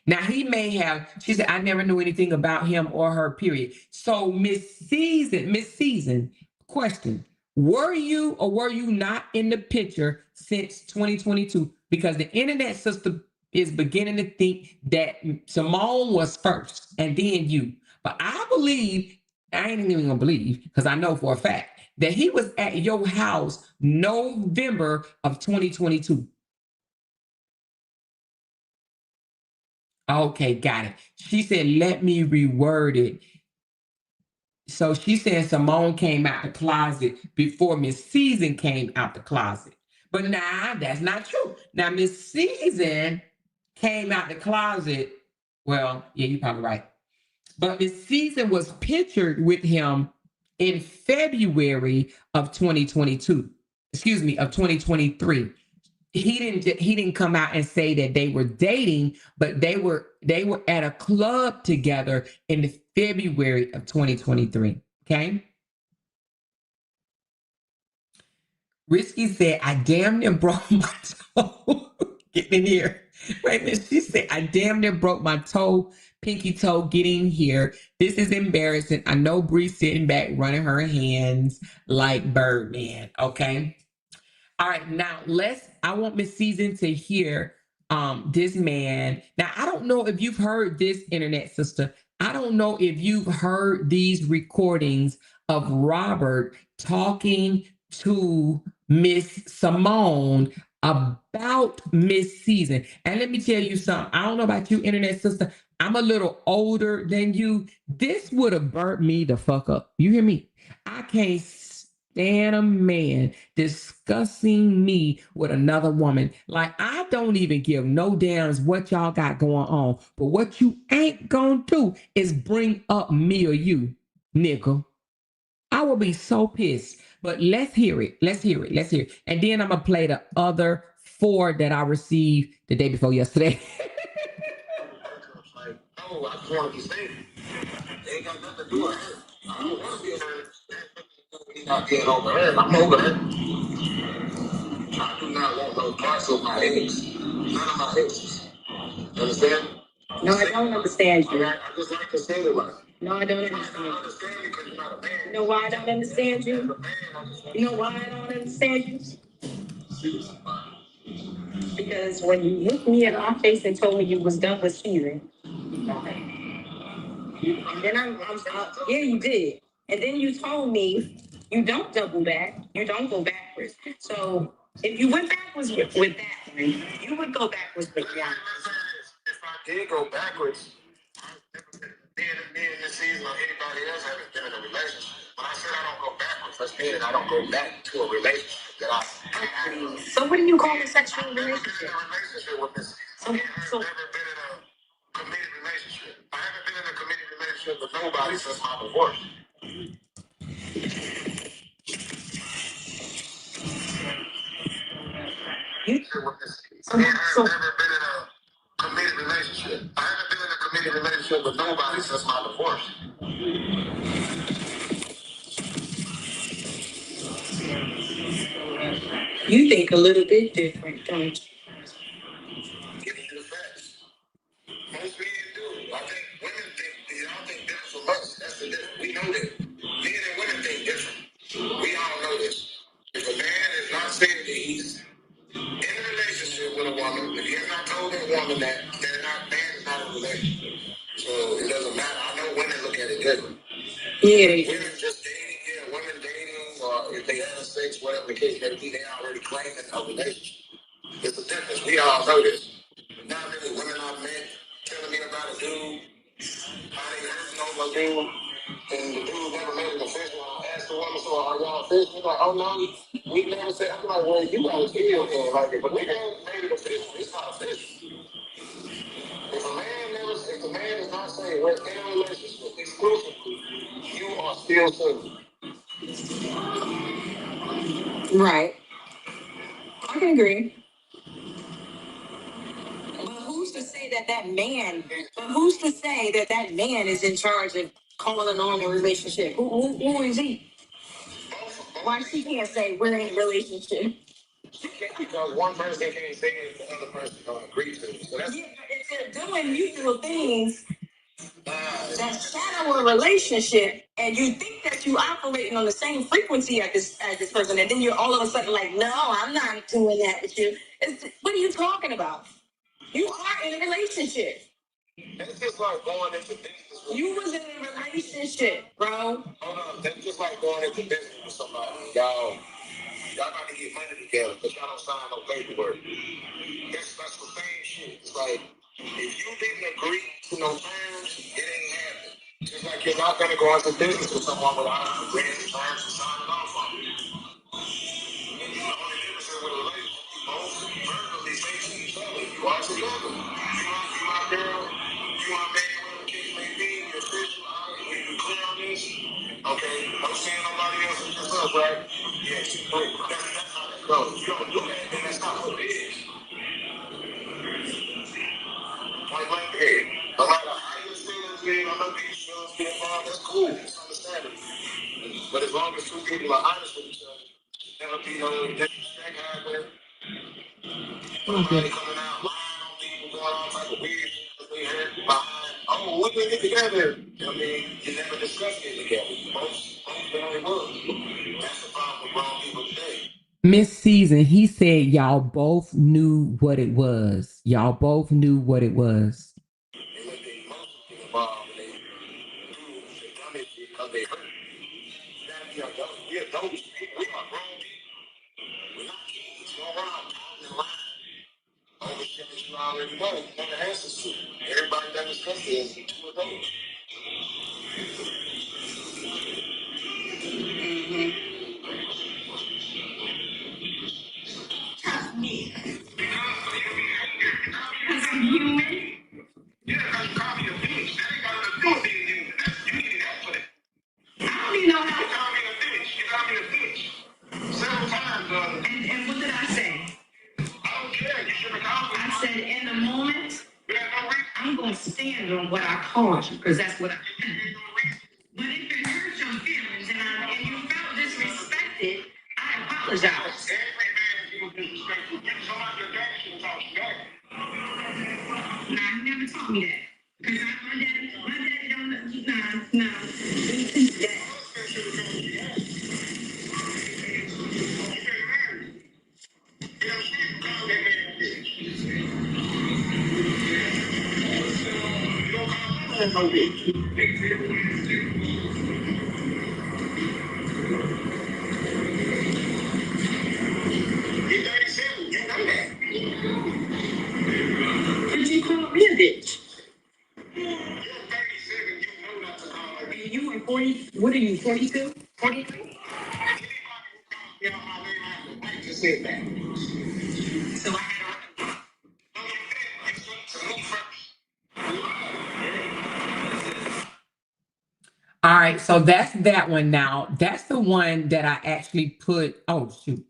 Now, he may have, she said, I never knew anything about him or her, period. So, Miss Season, question, were you or were you not in the picture since 2022? Because the Internet Sister is beginning to think that Simone was first and then you. But I believe, I ain't even gonna believe, because I know for a fact that he was at your house November of 2022. Okay, got it. She said, let me reword it. So she said Simone came out the closet before Miss Season came out the closet. But nah, that's not true. Now, Miss Season came out the closet. Well, yeah, you're probably right. But Miss Season was pictured with him in February of 2022. Excuse me, of 2023. He didn't come out and say that they were dating, but they were at a club together in the February of 2023. Okay. Risky said, I damn near broke my toe. Get in here. Wait a minute. She said, I damn near broke my toe, pinky toe, getting here. This is embarrassing. I know Bree's sitting back running her hands like Birdman. Okay. All right, now I want Miss Season to hear this man. Now, I don't know if you've heard this, Internet Sister. I don't know if you've heard these recordings of Robert talking to Miss Simone about Miss Season. And let me tell you something. I don't know about you, Internet Sister. I'm a little older than you. This would have burnt me the fuck up. You hear me? I can't than a man discussing me with another woman. Like, I don't even give no damns what y'all got going on. But what you ain't gonna do is bring up me or you, nigga. I will be so pissed. But let's hear it. Let's hear it. Let's hear it. And then I'm gonna play the other 4 that I received the day before yesterday. Like, no, I just want to be safe. They ain't got nothing to do with her. I don't want to be her. He's not getting over her. I'm over her. I do not want no parts of my ex. None of my exes. You understand? No, I don't understand you. I just like to say it like. No, I don't I understand don't you. understand you because you're not a man. You know why I don't understand you? As a man, I just want You know why I don't understand you? Because when you looked me in my face and told me you was done with Steven, and then yeah, you did. And then you told me you don't double back, you don't go backwards. So if you went backwards with that one, you would go backwards with one. If I did go backwards, me in this season or anybody else haven't been in a relationship. When I said I don't go backwards, that's meaning I don't go back to a relationship that I had. So what do you call a sexual I've never been relationship? in a relationship with this. So- I've never been in a committed relationship. I haven't been in a committed relationship with nobody since my divorce. So- I've never been in a committed relationship. I haven't been in a committed relationship with nobody since my divorce. You think a little bit different, don't you? Giving you the facts. Most men do. I think women think, y'all think that's for us. That's the difference. We know that. Men and women think different. We all know this. If a man is not saying that he's in a relationship with a woman, if he has not told that woman that man is not in a relationship. So it doesn't matter. I know women look at it different. Yeah. Women just dating, women dating, or if they have sex, whatever the case may be, they already claiming a relationship. It's a difference. We all know this. Not many women I've met telling me about a dude, how they hurting on my dude, and the dude never made it official. I asked the woman, so are y'all official? She's like, oh no, we never said. I'm like, well, you gotta kill him like it, but we ain't made it official. It's not official. If a man is not saying we're in a relationship exclusively, you are still single. Right. I can agree. But who's to say that man? But who's to say that man is in charge of calling on a relationship? Who is he? Why she can't say we're in a relationship? Because one person can't say it, the other person don't agree to it. So that's Yeah, but if they're doing mutual things that shadow a relationship, and you think that you operating on the same frequency as this person, and then you're all of a sudden like, no, I'm not doing that with you. What are you talking about? You are in a relationship. That's just like going into business with You was in a relationship, bro. hold on, that's just like going into business with somebody. Y'all about to get money together, but y'all don't sign no paperwork. That's the same shit. It's like if you didn't agree to no terms, it ain't happening. Just like you're not gonna go into business with someone without agreeing to terms and signing off on it. The only difference is with a relationship, you both verbally say to each other, you are together. You my girl, you my man, whatever the case may be, you're official, we clear on this. Okay, no saying nobody else is just us, right? Yes, that's how that goes. You don't do that, then that's not what it is. Point blank period. No matter how your feelings get, I know these feelings get involved, that's cool, that's understandable. But as long as two people are honest with each other, never be no disrespect happening. Nobody coming out lying on people, doing all type of weird shit they heard behind. Oh, we can get together. I mean, you never discussed it together. Most only was. That's the problem with wrong people today. Miss Season, he said y'all both knew what it was. Y'all both knew what it was. They let their emotions get involved and they done it because they hurt. We adults, we are grown people. We're not kids. You don't run out and lie. Over shit that you already know, you know the answers to. Everybody that discussed it is two adults. stand on what I called you, because that's what I. But if it hurts your feelings and you felt disrespected, I apologize. Nah, he never taught me that. Because my daddy don't, nah. He teach that. You're 37, you know that. But you called me a bitch. You're 37, you know not to call her. And you are 40, what are you, 42? 43? You're on my way out the right to say that. So I had a All right, so that's that one now. That's the one that I actually put, oh shoot.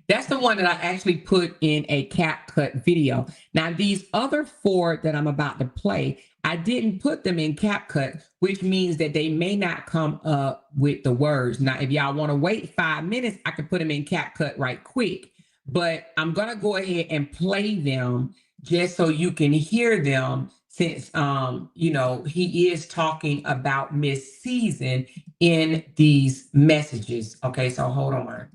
That's the one that I actually put in a CapCut video. Now, these other 4 that I'm about to play, I didn't put them in CapCut, which means that they may not come up with the words. Now, if y'all want to wait 5 minutes, I can put them in CapCut right quick. But I'm going to go ahead and play them just so you can hear them, since you know, he is talking about Miss Season in these messages. Okay, so hold on.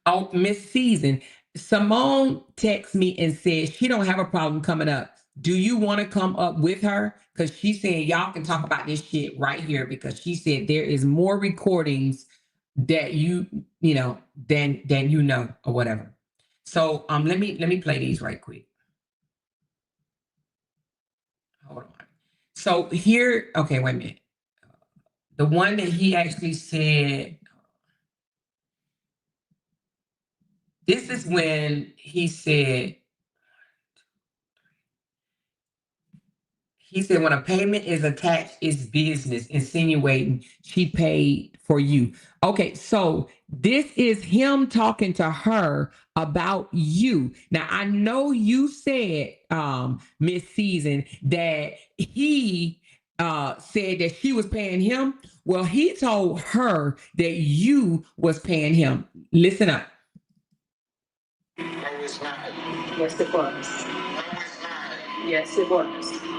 Oh, Miss Season, Simone texted me and said she don't have a problem coming up. Do you want to come up with her? Because she's saying y'all can talk about this shit right here, because she said there is more recordings that you know than you know, or whatever. So let me play these right quick. Hold on. So here, okay, wait a minute. The one that he actually said, this is when he said, when a payment is attached, it's business, insinuating she paid for you. Okay, so this is him talking to her about you. Now, I know you said, Miss Season, that he said that she was paying him. Well, he told her that you was paying him. Listen up. No, it's not. Yes, it was. No, it's not. Yes, it was. Girl,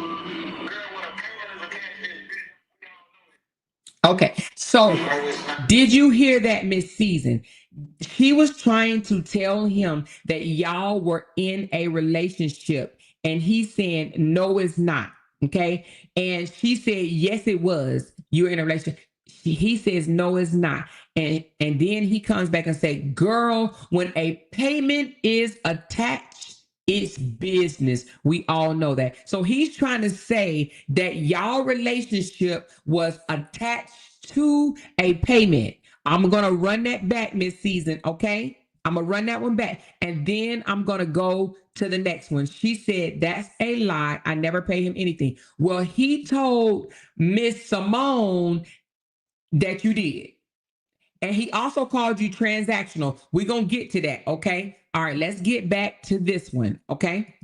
when a payment is attached, Okay, so no, it's not. did you hear that, Miss Season? She was trying to tell him that y'all were in a relationship, and he's saying, no, it's not. Okay. And she said, yes, it was. You're in a relationship. He says, no, it's not. And then he comes back and say, girl, when a payment is attached, it's business. We all know that. So he's trying to say that y'all relationship was attached to a payment. I'm going to run that back, Miss Season, okay? I'm going to run that one back. And then I'm going to go to the next one. She said, that's a lie. I never pay him anything. Well, he told Miss Simone that you did. And he also called you transactional. We're going to get to that, okay? All right, let's get back to this one, okay?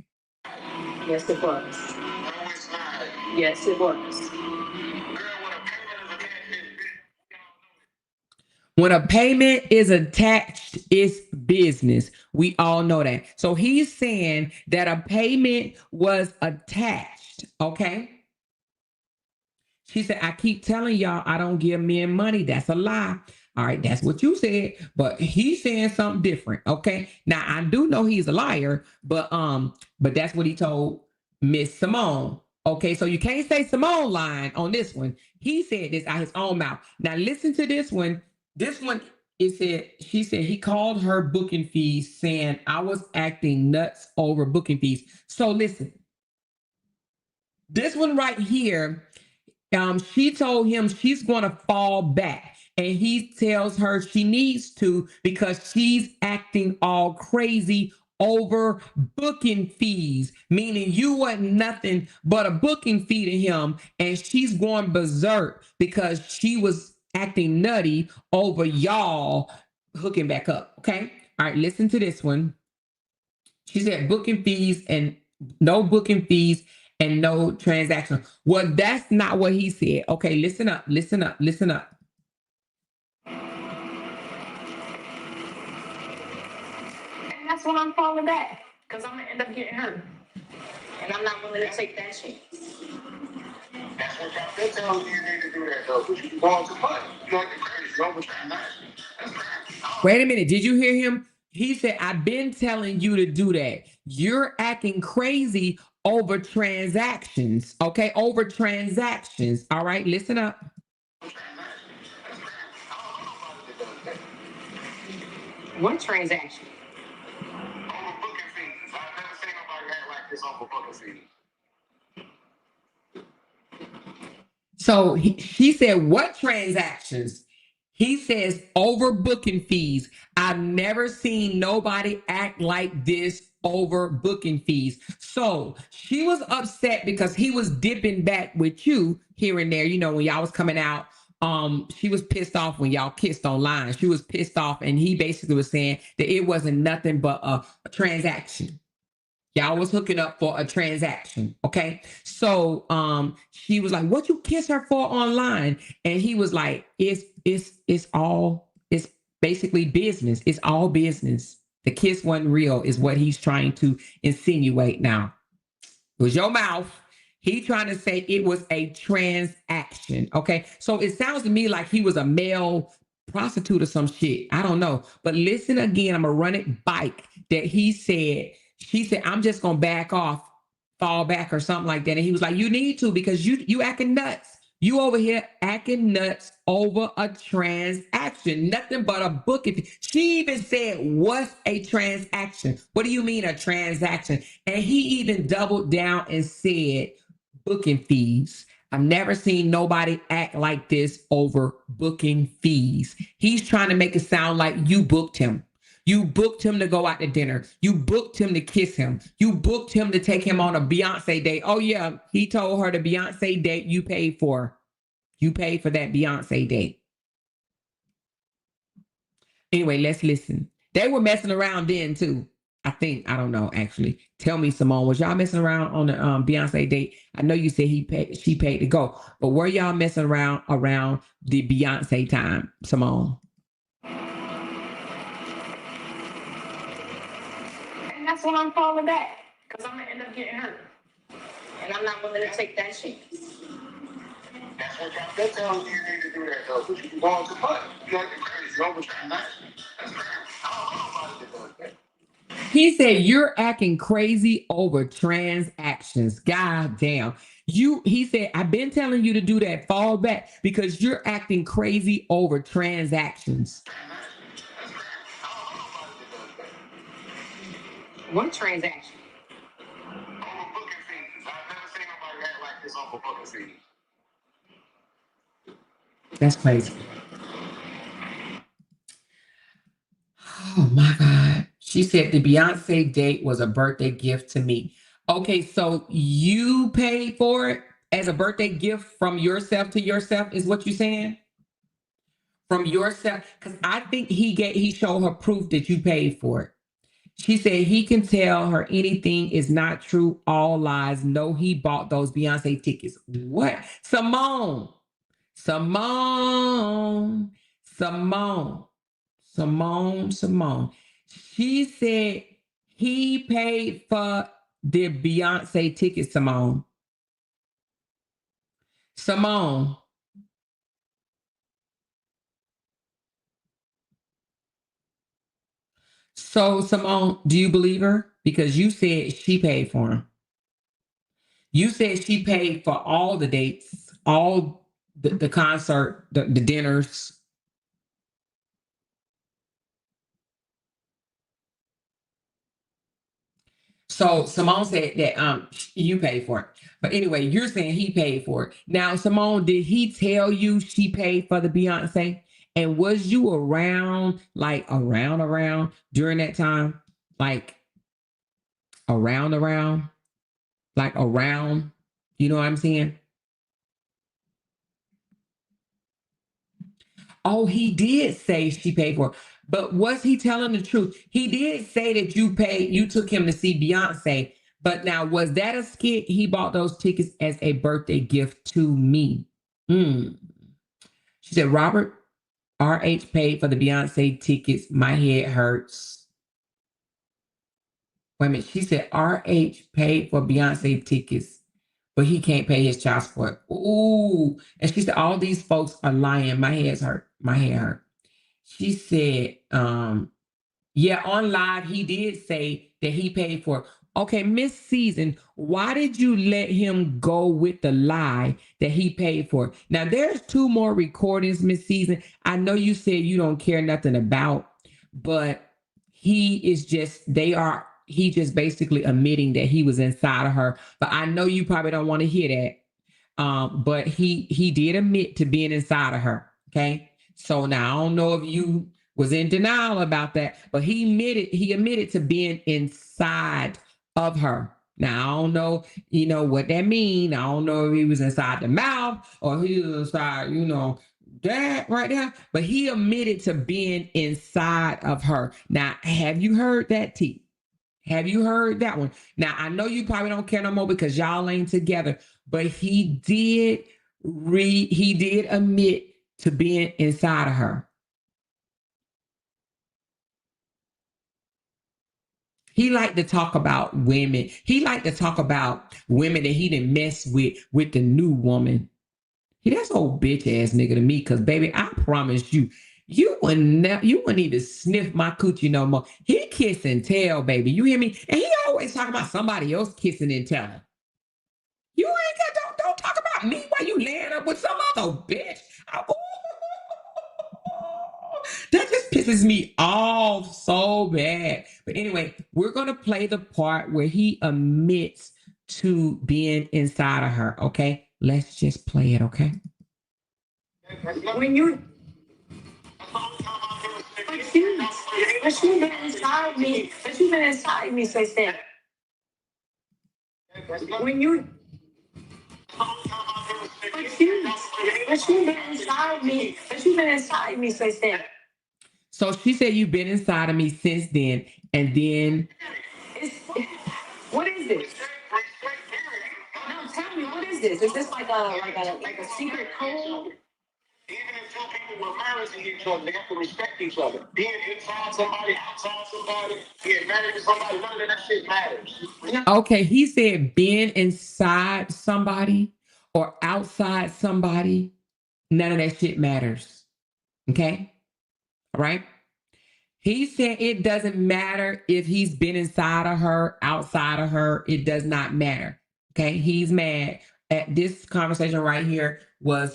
Yes, it was. No, it's not. Yes, it was. Girl, when a payment is attached, When a payment is attached, it's business. We all know that. So he's saying that a payment was attached, okay? She said, I keep telling y'all I don't give men money. That's a lie. All right, that's what you said, but he's saying something different. Okay. Now I do know he's a liar, but that's what he told Miss Simone. Okay, so you can't say Simone lying on this one. He said this out his own mouth. Now listen to this one. This one, it said, she said he called her booking fees, saying I was acting nuts over booking fees. So listen, this one right here, she told him she's going to fall back, and he tells her she needs to because she's acting all crazy over booking fees, meaning you wasn't nothing but a booking fee to him, and she's going berserk because she was acting nutty over y'all hooking back up. Okay, all right, listen to this one. She said booking fees and no booking fees and no transaction. Well, that's not what he said. Okay, listen up, listen up, listen up. And that's when I'm falling back, because I'm gonna end up getting hurt. And I'm not willing to take that chance. That's what y'all been telling you need to do that though. But you going too much. You like the crazy, you over transaction. That's crazy. Wait a minute. Did you hear him? He said, I've been telling you to do that. You're acting crazy over transactions. Okay, over transactions. All right, listen up. What transaction? Over booking fees. I've never seen nobody act like this over booking fees. So she said, what transactions? He says, over booking fees. I've never seen nobody act like this over booking fees. So she was upset because he was dipping back with you here and there. You know, when y'all was coming out, she was pissed off when y'all kissed online. She was pissed off, and he basically was saying that it wasn't nothing but a transaction. Y'all was hooking up for a transaction. Okay. So she was like, what you kiss her for online? And he was like, it's basically business. It's all business. The kiss wasn't real, is what he's trying to insinuate now. It was your mouth. He trying to say it was a transaction. Okay. So it sounds to me like he was a male prostitute or some shit. I don't know. But listen again, I'm gonna run it back that he said. She said, I'm just gonna back off, fall back or something like that. And he was like, you need to, because you acting nuts. You over here acting nuts over a transaction, nothing but a booking. She even said, what's a transaction? What do you mean a transaction? And he even doubled down and said, booking fees. I've never seen nobody act like this over booking fees. He's trying to make it sound like you booked him. You booked him to go out to dinner. You booked him to kiss him. You booked him to take him on a Beyonce date. Oh, yeah. He told her the Beyonce date you paid for. You paid for that Beyonce date. Anyway, let's listen. They were messing around then, too. I think. I don't know, actually. Tell me, Simone, was y'all messing around on the Beyonce date? I know you said she paid to go. But were y'all messing around the Beyonce time, Simone? And that's when I'm falling back, because I'm gonna end up getting hurt. And I'm not willing to take that chance. That's what y'all been telling you need to do that though. But you going too much. You like the crazy, you over transaction. That's crazy. I don't know nobody that does that. He said you're acting crazy over transactions. God damn. He said, I've been telling you to do that. Fall back because you're acting crazy over transactions. What transaction? Over booking fees. I've never seen nobody act like this over booking fees. That's crazy. Oh my God. She said the Beyonce date was a birthday gift to me. Okay, so you paid for it as a birthday gift from yourself to yourself, is what you're saying? From yourself? Because I think he showed her proof that you paid for it. She said he can tell her anything is not true, all lies. No, he bought those Beyonce tickets. What? Simone. She said he paid for the Beyonce tickets, Simone. So, Simone, do you believe her? Because you said she paid for them. You said she paid for all the dates, all the concert, the dinners. So Simone said that you paid for it. But anyway, you're saying he paid for it. Now, Simone, did he tell you she paid for the Beyonce? And was you around, like around during that time? Like around, like around, you know what I'm saying? Oh, he did say she paid for it. But was he telling the truth? He did say that you took him to see Beyonce. But now, was that a skit? He bought those tickets as a birthday gift to me. She said, Robert, RH paid for the Beyonce tickets. My head hurts. Wait a minute. She said, RH paid for Beyonce tickets, but he can't pay his child support. Ooh. And she said, all these folks are lying. My head's hurt. My head hurt. She said, yeah, on live, he did say that he paid for it. Okay, Miss Season, why did you let him go with the lie that he paid for it? Now, there's 2 more recordings, Miss Season. I know you said you don't care nothing about, but he just basically admitting that he was inside of her. But I know you probably don't want to hear that. But he did admit to being inside of her. Okay. So now I don't know if you was in denial about that, but he admitted to being inside of her. Now I don't know, what that mean. I don't know if he was inside the mouth or he was inside, that right there. But he admitted to being inside of her. Now, have you heard that, T? Have you heard that one? Now, I know you probably don't care no more because y'all ain't together, but he did admit to being inside of her. He liked to talk about women. He liked to talk about women that he didn't mess with the new woman. That's old bitch ass nigga to me, because baby, I promise you, you wouldn't even sniff my coochie no more. He kiss and tell, baby. You hear me? And he always talking about somebody else kissing and telling. You ain't got don't talk about me while you laying up with some other bitch. That just pisses me off so bad. But anyway, we're going to play the part where he admits to being inside of her, okay? Let's just play it, okay? When you... But you've been inside me. But you've been inside me since then. When you... But you've been inside me. But you've been inside me since then. So she said you've been inside of me since then, and then... What is this? No, tell me, what is this? Is this like a secret code? Even if 2 people were married to each other, they have to respect each other. Being inside somebody, outside somebody, being married to somebody, none of that shit matters. Okay, he said being inside somebody or outside somebody, none of that shit matters. Okay? All right? He said it doesn't matter if he's been inside of her, outside of her. It does not matter. Okay? He's mad. At this conversation right here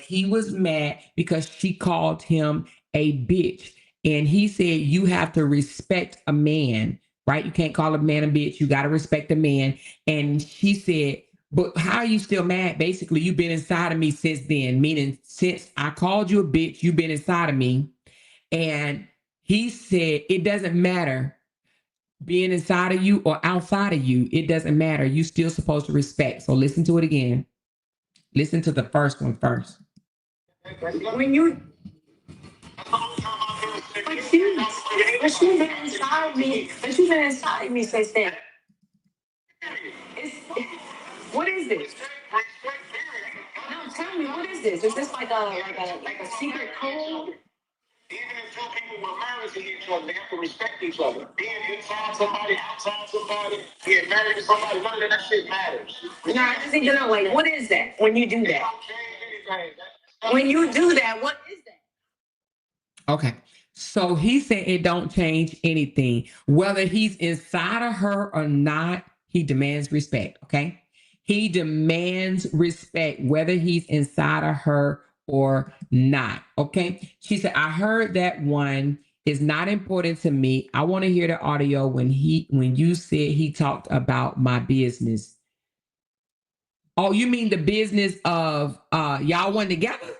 he was mad because she called him a bitch. And he said, you have to respect a man, right? You can't call a man a bitch. You got to respect a man. And she said, but how are you still mad? Basically, you've been inside of me since then, meaning since I called you a bitch, you've been inside of me. And he said, it doesn't matter being inside of you or outside of you. It doesn't matter. You're still supposed to respect. So listen to it again. Listen to the first one first. When you... But you've been inside me. But you've been inside me since then. What is this? No, tell me, what is this? Is this like a secret code? Even if 2 people were married to each other, they have to respect each other. Being inside somebody, outside somebody, being married to somebody, none of that shit matters. No, I just need to know, like, what is that when you do that? When you do that, what is that? Okay. So he said it don't change anything. Whether he's inside of her or not, he demands respect, okay? He demands respect whether he's inside of her or not, okay? She said, I heard that one is not important to me. I want to hear the audio when you said he talked about my business. Oh, you mean the business of y'all one together?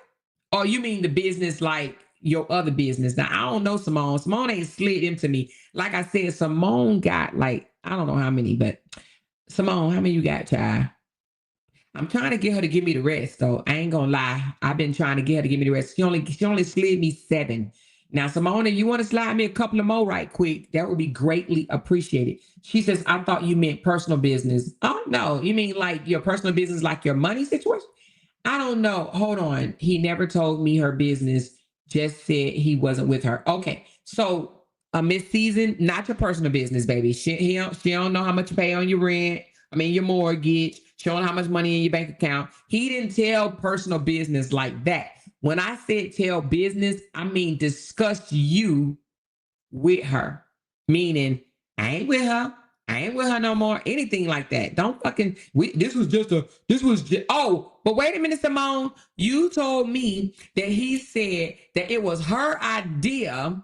Or you mean the business like your other business? Now, I don't know Simone. Simone ain't slid into me. Like I said, Simone got like, I don't know how many, but Simone, how many you got, child? I'm trying to get her to give me the rest, though. I ain't gonna lie. I've been trying to get her to give me the rest. She only slid me 7. Now, Simone, you want to slide me a couple of more right quick? That would be greatly appreciated. She says, I thought you meant personal business. Oh, no. You mean like your personal business, like your money situation? I don't know. Hold on. He never told me her business, just said he wasn't with her. Okay. So, Miss Season, not your personal business, baby. She don't know how much you pay on your rent. Your mortgage. She don't know how much money in your bank account. He didn't tell personal business like that. When I said tell business, I mean discuss you with her. Meaning, I ain't with her. I ain't with her no more. Anything like that. Don't fucking. Oh, but wait a minute, Simone. You told me that he said that it was her idea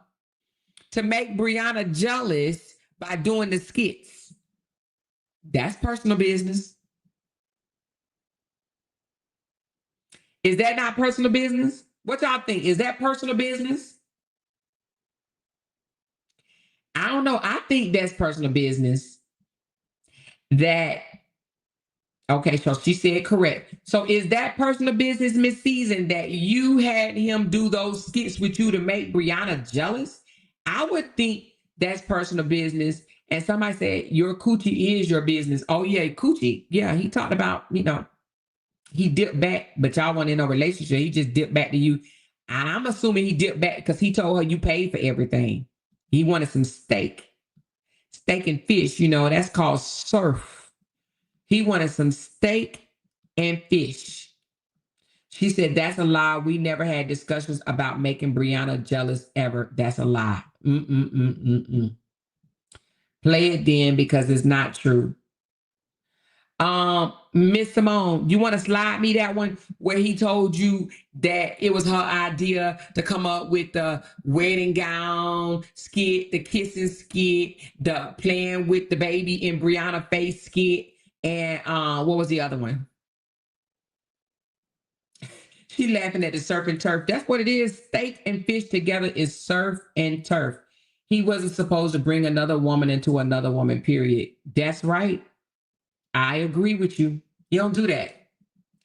to make Briana jealous by doing the skits. That's personal business. Is that not personal business? What y'all think? Is that personal business? I don't know. I think that's personal business. Okay, so she said correct. So is that personal business, Miss Season, that you had him do those skits with you to make Briana jealous? I would think that's personal business. And somebody said your coochie is your business. Oh yeah, coochie. Yeah, he talked about, he dipped back, but y'all weren't in a relationship. He just dipped back to you. I'm assuming he dipped back because he told her you paid for everything. He wanted some steak and fish. That's called surf. He wanted some steak and fish. She said, that's a lie. We never had discussions about making Briana jealous ever. That's a lie. Play it then because it's not true. Miss Simone, you want to slide me that one where he told you that it was her idea to come up with the wedding gown skit, the kissing skit, the playing with the baby in Brianna face skit, and what was the other one? She laughing at the surf and turf. That's what it is. Steak and fish together is surf and turf. He wasn't supposed to bring another woman into another woman, period. That's right. I agree with you. You don't do that.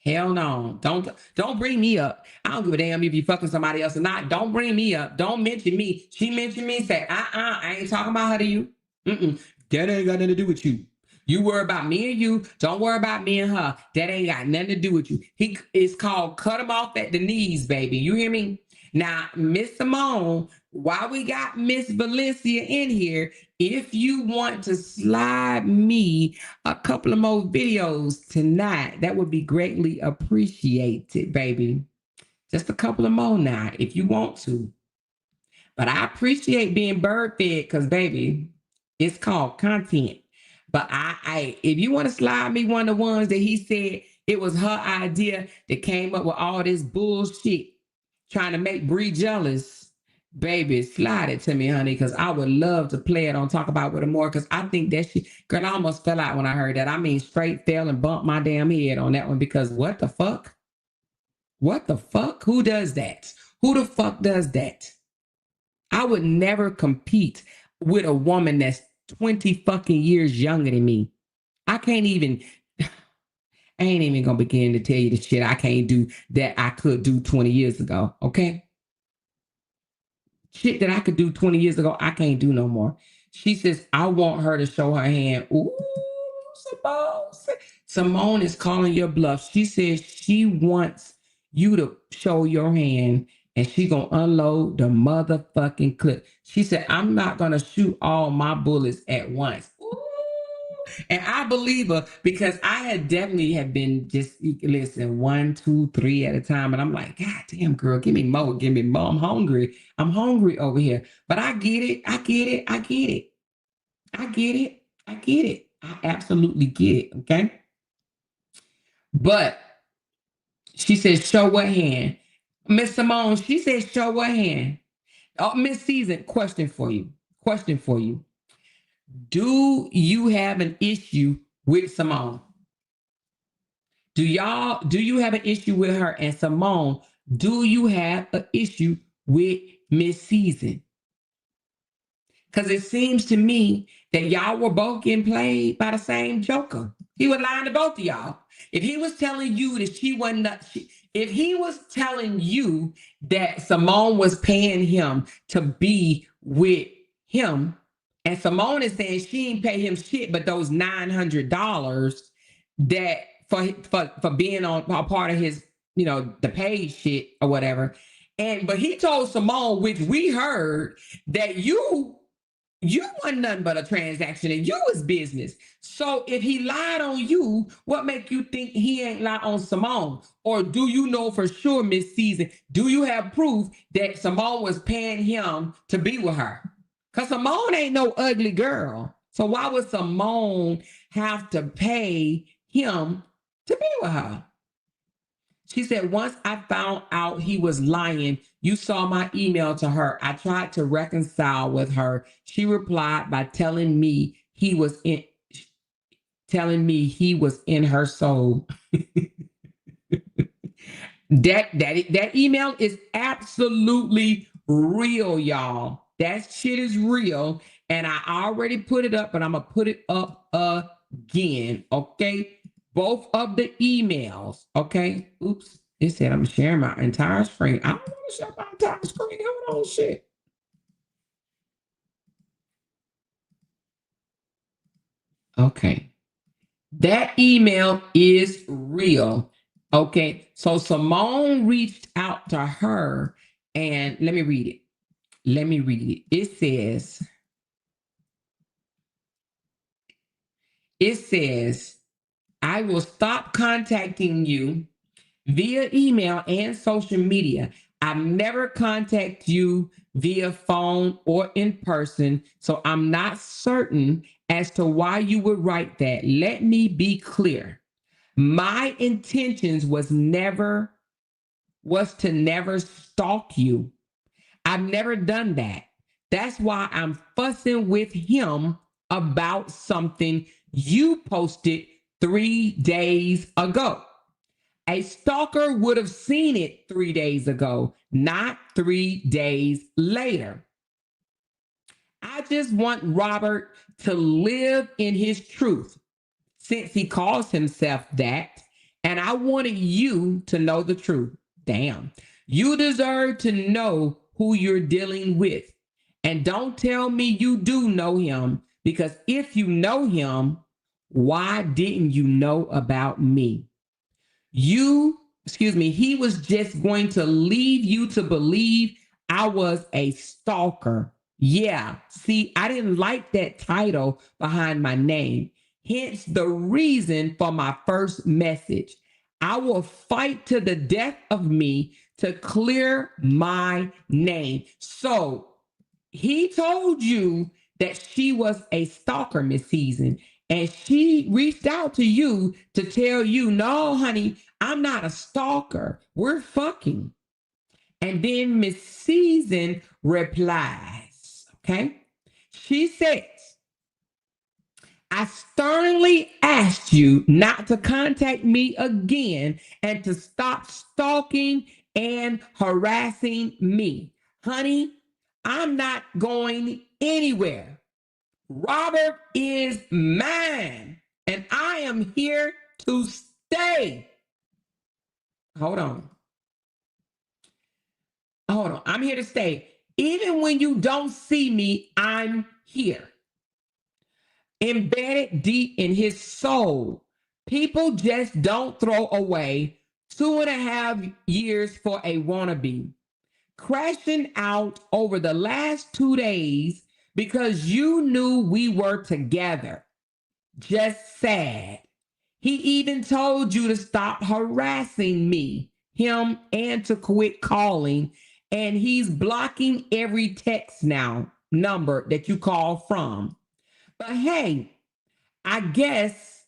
Hell no. Don't bring me up. I don't give a damn if you fucking somebody else or not. Don't bring me up. Don't mention me. She mentioned me. Say, I ain't talking about her to you. That ain't got nothing to do with you. You worry about me and you. Don't worry about me and her. That ain't got nothing to do with you. It's called cut him off at the knees, baby. You hear me? Now, Miss Simone, while we got Miss Valincia in here, if you want to slide me a couple of more videos tonight, that would be greatly appreciated, baby. Just a couple of more now, if you want to. But I appreciate being bird fed because, baby, it's called content. But if you want to slide me one of the ones that he said it was her idea that came up with all this bullshit trying to make Bree jealous, baby, slide it to me, honey, because I would love to play it on Talk About With Her More because I think that shit, girl, I almost fell out when I heard that. Straight fell and bumped my damn head on that one because what the fuck? What the fuck? Who does that? Who the fuck does that? I would never compete with a woman that's 20 fucking years younger than me. I ain't even gonna begin to tell you the shit I can't do that I could do 20 years ago, okay? Shit that I could do 20 years ago, I can't do no more. She says, I want her to show her hand. Ooh, Simone. Simone is calling your bluff. She says she wants you to show your hand and she gonna unload the motherfucking clip. She said, I'm not gonna shoot all my bullets at once. Ooh. And I believe her because I had definitely have been just listen 1, 2, 3 at a time. And I'm like, God damn, girl, give me more. I'm hungry. I'm hungry over here. But I get it. I absolutely get it. Okay. But she says, show what hand? Miss Simone, she says, show what hand? Oh, Miss Season, question for you. Do you have an issue with Simone? Do you have an issue with her? And Simone, do you have an issue with Miss Season? Because it seems to me that y'all were both getting played by the same joker. He was lying to both of y'all. If he was telling you that she wasn't, if he was telling you that Simone was paying him to be with him, and Simone is saying she ain't pay him shit but those $900 that for being on a part of his, you know, the paid shit or whatever. But he told Simone, which we heard, that you wasn't nothing but a transaction and you was business. So if he lied on you, what make you think he ain't lied on Simone? Or do you know for sure, Miss Season, do you have proof that Simone was paying him to be with her? Because Simone ain't no ugly girl. So why would Simone have to pay him to be with her? She said, once I found out he was lying, you saw my email to her. I tried to reconcile with her. She replied by telling me he was in her soul. that email is absolutely real, y'all. That shit is real. And I already put it up, but I'm gonna put it up again. Okay. Both of the emails. Okay. Oops. It said I'm sharing my entire screen. I don't want to share my entire screen. Hold on, shit. Okay. That email is real. Okay. So Simone reached out to her, and let me read it. It says, I will stop contacting you via email and social media. I never contact you via phone or in person, so I'm not certain as to why you would write that. Let me be clear. My intentions was to never stalk you. I've never done that. That's why I'm fussing with him about something you posted 3 days ago. A stalker would have seen it 3 days ago, not 3 days later. I just want Robert to live in his truth since he calls himself that. And I wanted you to know the truth. Damn. You deserve to know who you're dealing with. And don't tell me you do know him, because if you know him, why didn't you know about me? He was just going to leave you to believe I was a stalker. Yeah, see, I didn't like that title behind my name. Hence the reason for my first message. I will fight to the death of me to clear my name. So he told you that she was a stalker, Miss Season, and she reached out to you to tell you, no, honey, I'm not a stalker. We're fucking. And then Miss Season replies, okay? She says, I sternly asked you not to contact me again and to stop stalking and harassing me. Honey, I'm not going anywhere. Robert is mine, and I am here to stay. Hold on. I'm here to stay. Even when you don't see me, I'm here. Embedded deep in his soul. People just don't throw away 2.5 years for a wannabe. Crashing out over the last 2 days because you knew we were together. Just sad. He even told you to stop harassing me, him, and to quit calling. And he's blocking every text number that you call from. But hey, I guess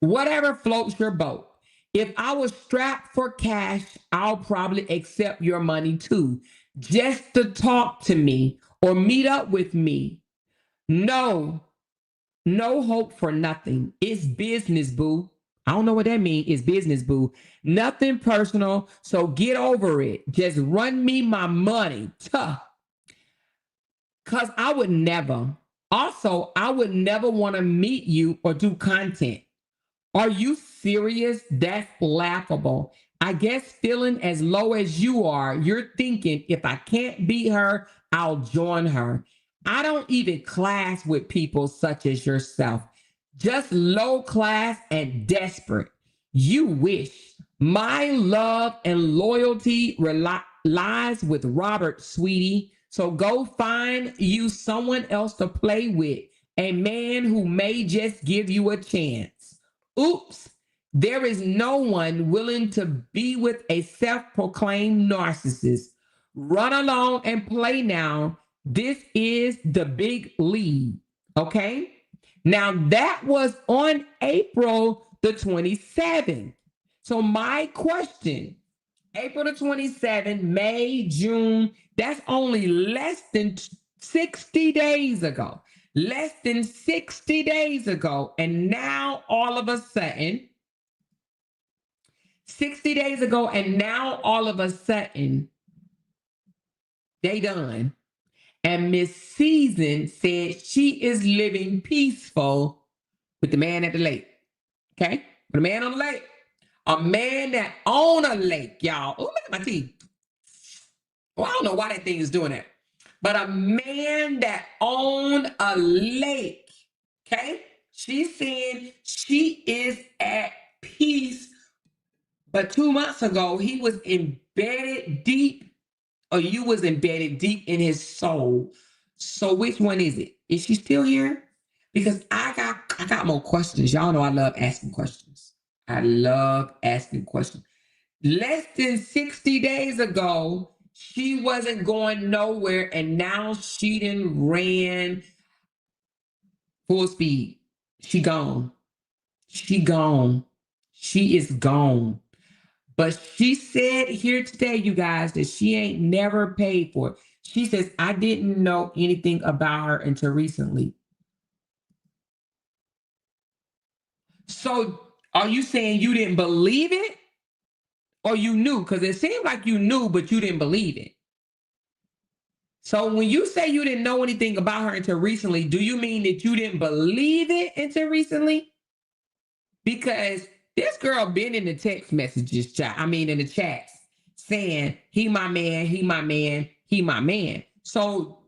whatever floats your boat. If I was strapped for cash, I'll probably accept your money too, just to talk to me or meet up with me. No hope for nothing. It's business, boo. I don't know what that means. It's business, boo. Nothing personal. So get over it. Just run me my money. Tuh. Because I would never. Also, I would never want to meet you or do content. Are you serious? That's laughable. I guess feeling as low as you are, you're thinking if I can't beat her, I'll join her. I don't even class with people such as yourself. Just low class and desperate. You wish. My love and loyalty lies with Robert, sweetie. So go find you someone else to play with. A man who may just give you a chance. Oops, there is no one willing to be with a self-proclaimed narcissist. Run along and play now. This is the big lead. Okay? Now that was on April the 27th. So my question, April the 27th, May, June, that's only less than 60 days ago. Less than 60 days ago. And now all of a sudden, 60 days ago, and now all of a sudden, they done. And Miss Season said she is living peaceful with the man at the lake. Okay? With the man on the lake. A man that own a lake, y'all. Oh, look at my teeth. Well, I don't know why that thing is doing that. But a man that owned a lake, okay? She's saying she is at peace. But 2 months ago, he was embedded deep, or you was embedded deep in his soul. So which one is it? Is she still here? Because I got more questions. Y'all know I love asking questions. I love asking questions. Less than 60 days ago, she wasn't going nowhere, and now she done ran full speed. She gone. She gone. She is gone. But she said here today, you guys, that she ain't never paid for it. She says, I didn't know anything about her until recently. So are you saying you didn't believe it? Or you knew? Because it seemed like you knew, but you didn't believe it. So when you say you didn't know anything about her until recently, do you mean that you didn't believe it until recently? Because this girl been in the text messages, in the chats, saying, he my man, he my man, he my man. So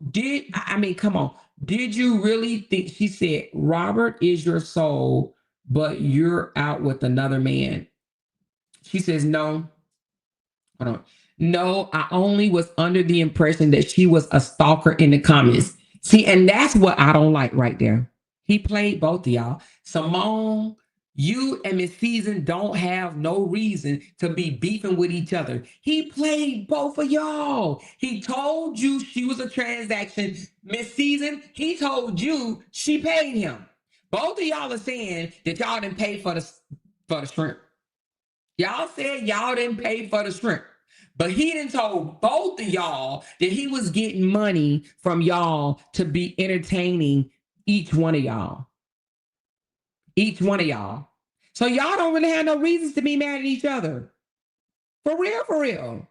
come on. Did you really think, she said, Robert is your soul, but you're out with another man? She says, no. Hold on. No, I only was under the impression that she was a stalker in the comments. See, and that's what I don't like right there. He played both of y'all. Simone, you and Miss Season don't have no reason to be beefing with each other. He played both of y'all. He told you she was a transaction. Miss Season, he told you she paid him. Both of y'all are saying that y'all didn't pay for the shrimp. Y'all said y'all didn't pay for the shrimp. But he done told both of y'all that he was getting money from y'all to be entertaining each one of y'all. Each one of y'all. So y'all don't really have no reasons to be mad at each other. For real, for real.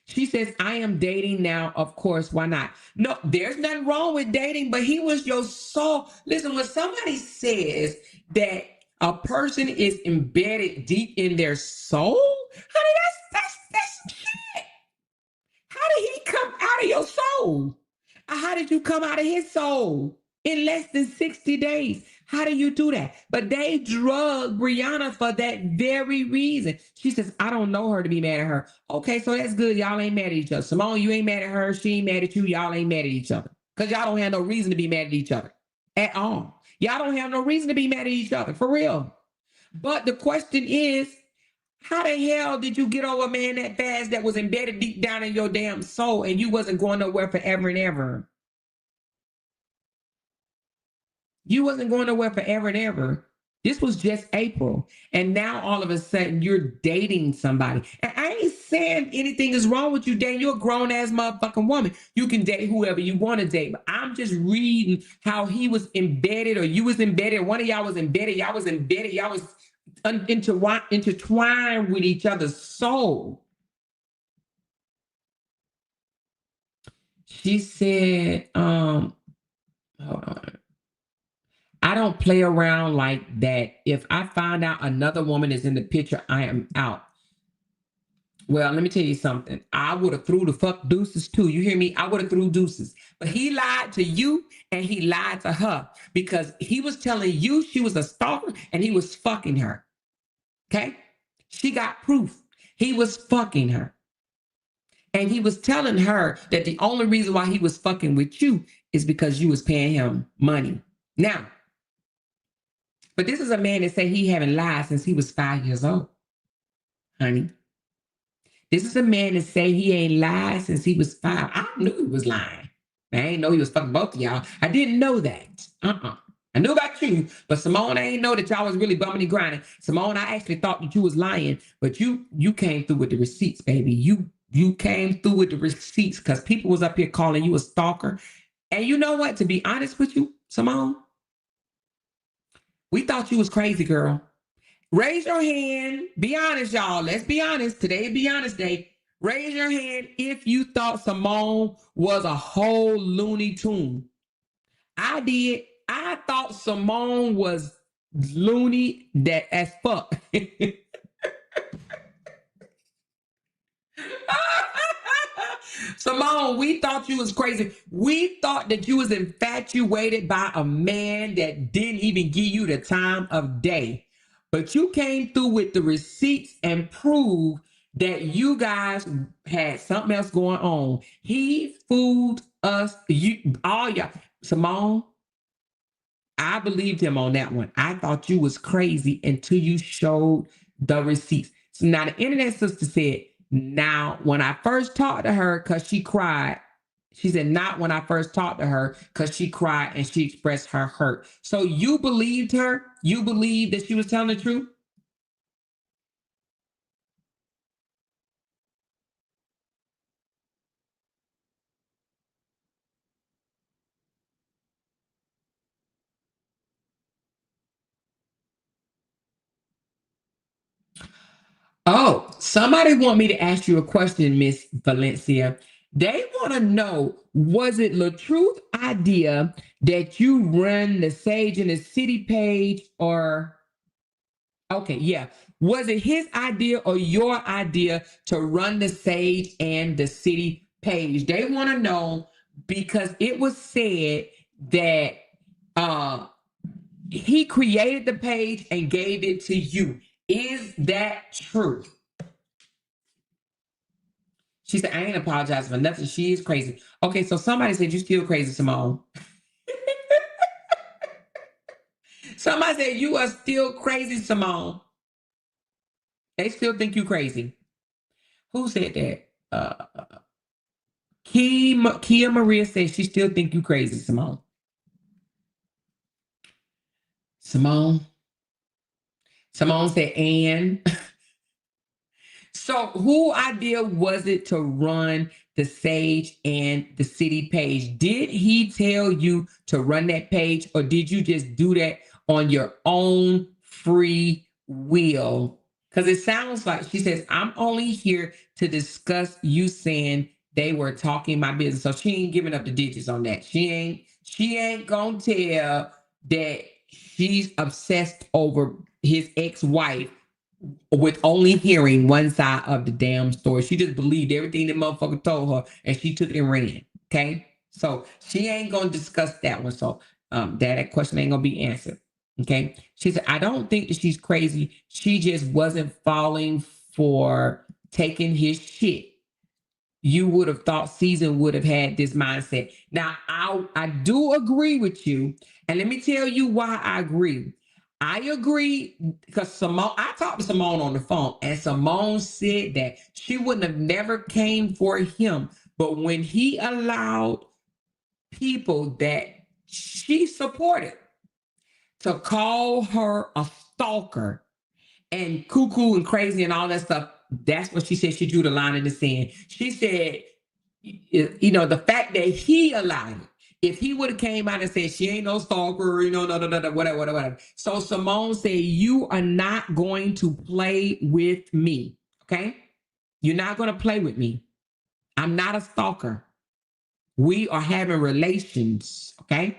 She says, I am dating now. Of course, why not? No, there's nothing wrong with dating, but he was your soul. Listen, when somebody says that a person is embedded deep in their soul, honey, that's shit. How did he come out of your soul? How did you come out of his soul in less than 60 days? How do you do that? But they drug Briana for that very reason. She says, I don't know her to be mad at her. Okay, so that's good. Y'all ain't mad at each other. Simone, you ain't mad at her. She ain't mad at you. Y'all ain't mad at each other. Because y'all don't have no reason to be mad at each other at all. Y'all don't have no reason to be mad at each other, for real. But the question is, how the hell did you get over a man that fast that was embedded deep down in your damn soul and you wasn't going nowhere forever and ever? You wasn't going nowhere forever and ever. This was just April. And now all of a sudden you're dating somebody. And I ain't saying anything is wrong with you dating. You're a grown ass motherfucking woman. You can date whoever you want to date. But I'm just reading how he was embedded, or you was embedded. One of y'all was embedded. Y'all was embedded. Y'all was intertwined with each other's soul. She said, hold on. I don't play around like that. If I find out another woman is in the picture, I am out. Well, let me tell you something. I would have threw the fuck deuces too. You hear me? I would have threw deuces. But he lied to you and he lied to her because he was telling you she was a stalker and he was fucking her. Okay? She got proof. He was fucking her. And he was telling her that the only reason why he was fucking with you is because you was paying him money. Now, but this is a man that said he haven't lied since he was 5 years old, honey. This is a man that say he ain't lied since he was 5. I knew he was lying. I ain't know he was fucking both of y'all. I didn't know that. I knew about you, but Simone, I ain't know that y'all was really bumming and grinding. Simone, I actually thought that you was lying, but you came through with the receipts, baby. You came through with the receipts because people was up here calling you a stalker. And you know what? To be honest with you, Simone, we thought you was crazy, girl. Raise your hand. Be honest, y'all. Let's be honest. Today, be honest day. Raise your hand if you thought Simone was a whole Looney Tune. I did. I thought Simone was loony that as fuck. Simone, we thought you was crazy. We thought that you was infatuated by a man that didn't even give you the time of day. But you came through with the receipts and proved that you guys had something else going on. He fooled us. You all y'all. Simone, I believed him on that one. I thought you was crazy until you showed the receipts. So now the internet sister said, now when I first talked to her, because she cried, she said, not when I first talked to her, because she cried and she expressed her hurt. So you believed her? You believed that she was telling the truth? Oh, somebody want me to ask you a question, Miss Valencia. They want to know, was it LaTruth's idea that you run the Sage in the City page or, okay, yeah. Was it his idea or your idea to run the Sage and the City page? They want to know because it was said that he created the page and gave it to you. Is that true? She said, I ain't apologizing for nothing. She is crazy. Okay, so somebody said you still crazy, Simone. Somebody said you are still crazy, Simone. They still think you crazy. Who said that? Kia Maria says she still think you crazy, Simone. Simone said, and so who idea was it to run the Sage and the City page? Did he tell you to run that page or did you just do that on your own free will? Because it sounds like she says, I'm only here to discuss you saying they were talking my business. So she ain't giving up the digits on that. She ain't gonna tell that she's obsessed over his ex-wife with only hearing one side of the damn story. She just believed everything the motherfucker told her and she took it and ran. Okay. So she ain't gonna discuss that one. So that question ain't gonna be answered. Okay. She said, I don't think that she's crazy. She just wasn't falling for taking his shit. You would have thought Season would have had this mindset. Now, I do agree with you. And let me tell you why I agree. I agree because Simone, I talked to Simone on the phone, and Simone said that she wouldn't have never came for him. But when he allowed people that she supported to call her a stalker and cuckoo and crazy and all that stuff, that's what she said. She drew the line in the sand. She said, you know, the fact that he allowed it. If he would have came out and said she ain't no stalker, you know, no, whatever. So Simone said, you are not going to play with me. Okay. You're not going to play with me. I'm not a stalker. We are having relations. Okay.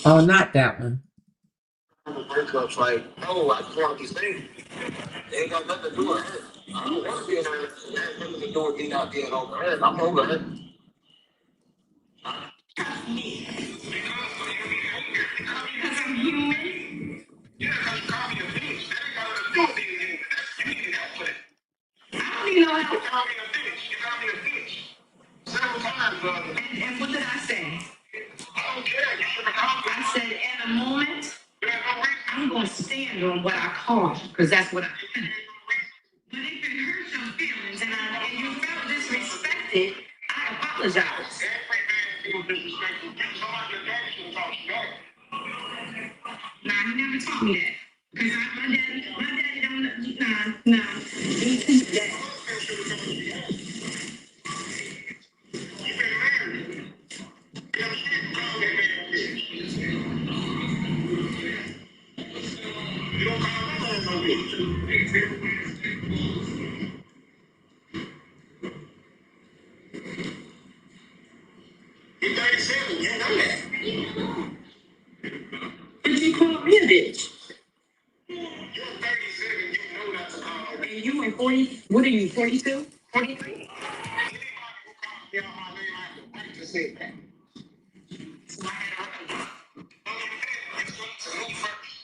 Oh, not that one. Breakups like, no, I just want to be single. It ain't got nothing to do with her. I don't want to be in her. It has nothing to do with me not being over her. I'm over her. Because I'm human. Yeah, because you call me a bitch. That ain't got nothing to do with being human. You need help with it. I don't even know how. You call me a bitch. You call me a bitch. Several times, brother. And what did I say? I don't care. You should have called me. I said, in a moment, There's no reason. I'm going to stand on what I call, because that's what I did. But if it hurts your feelings and you felt disrespected, I apologize. Every man feels disrespectful. You somebody your daddy should have taught you that. Nah, he never taught me that. Because my daddy don't, nah. He teach that. You've been married. You know, shit, call that man a bitch. You don't call that man no bitch. You're 37, you know that. But you called me a bitch. You're 37, you know not to call her. And you in 40, what are you, 42? 43? Anybody who calls me out my name, I have the right to say that. So I had a right. Other than that, it's up to me first.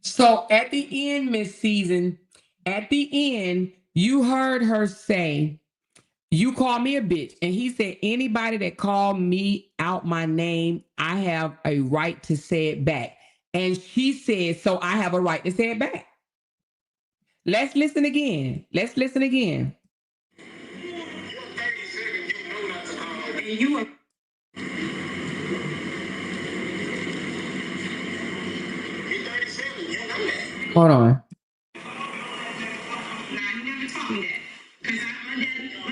So at the end, Miss Season, at the end, you heard her say, you call me a bitch. And he said, anybody that called me out my name, I have a right to say it back. And she said, so I have a right to say it back. Let's listen again. Let's listen again. You're 37, you know not to call her. And you in You're 37, you know that. Hold on. Nah, he never taught me that. Because my daddy don't,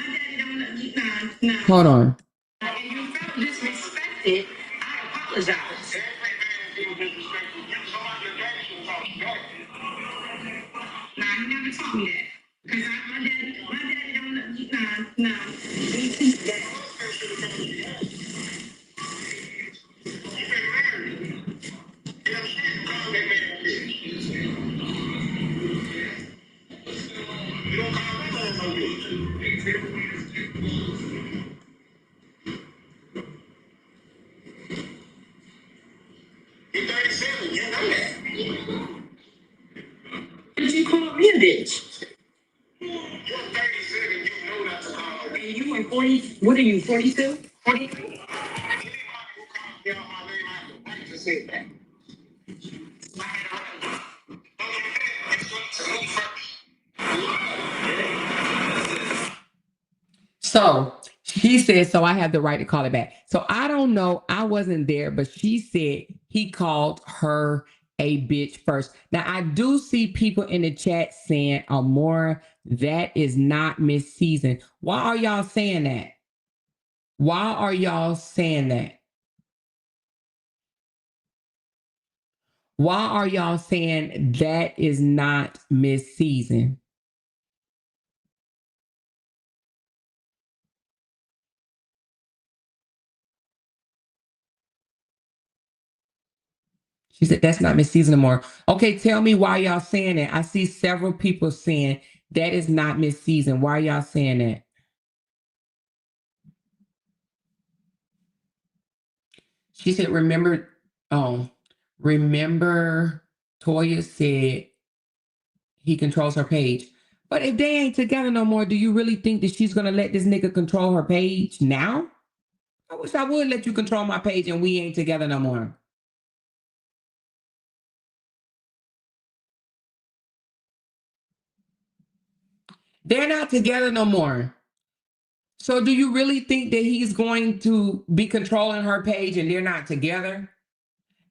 nah. Hold on. And you felt disrespected, I apologize. Every man feels disrespectful. You somebody your daddy should have taught you that. Nah, he never taught me that. Because my daddy don't, nah. He teach that. Husband should have taught you that. You've been married. You know, shit, call that man a bitch. You don't call that man no bitch. You're 37, you know that. But you called me a bitch. You're 37, you know not to call her. And you in 40, what are you, 42? 43? Anybody who calls me out my name, I have the right to say that. So I had a right. Other than that, it's up to me first. So she said, so I have the right to call it back. So I don't know. I wasn't there, but she said he called her a bitch first. Now I do see people in the chat saying, Amora, that is not Miss Season. Why are y'all saying that? Why are y'all saying that? Why are y'all saying that is not Miss Season? She said, that's not Miss Season anymore. Okay, tell me why y'all saying that. I see several people saying that is not Miss Season. Why are y'all saying that? She said, remember, Toya said he controls her page. But if they ain't together no more, do you really think that she's gonna let this nigga control her page now? I wish I would let you control my page and we ain't together no more. They're not together no more. So do you really think that he's going to be controlling her page and they're not together?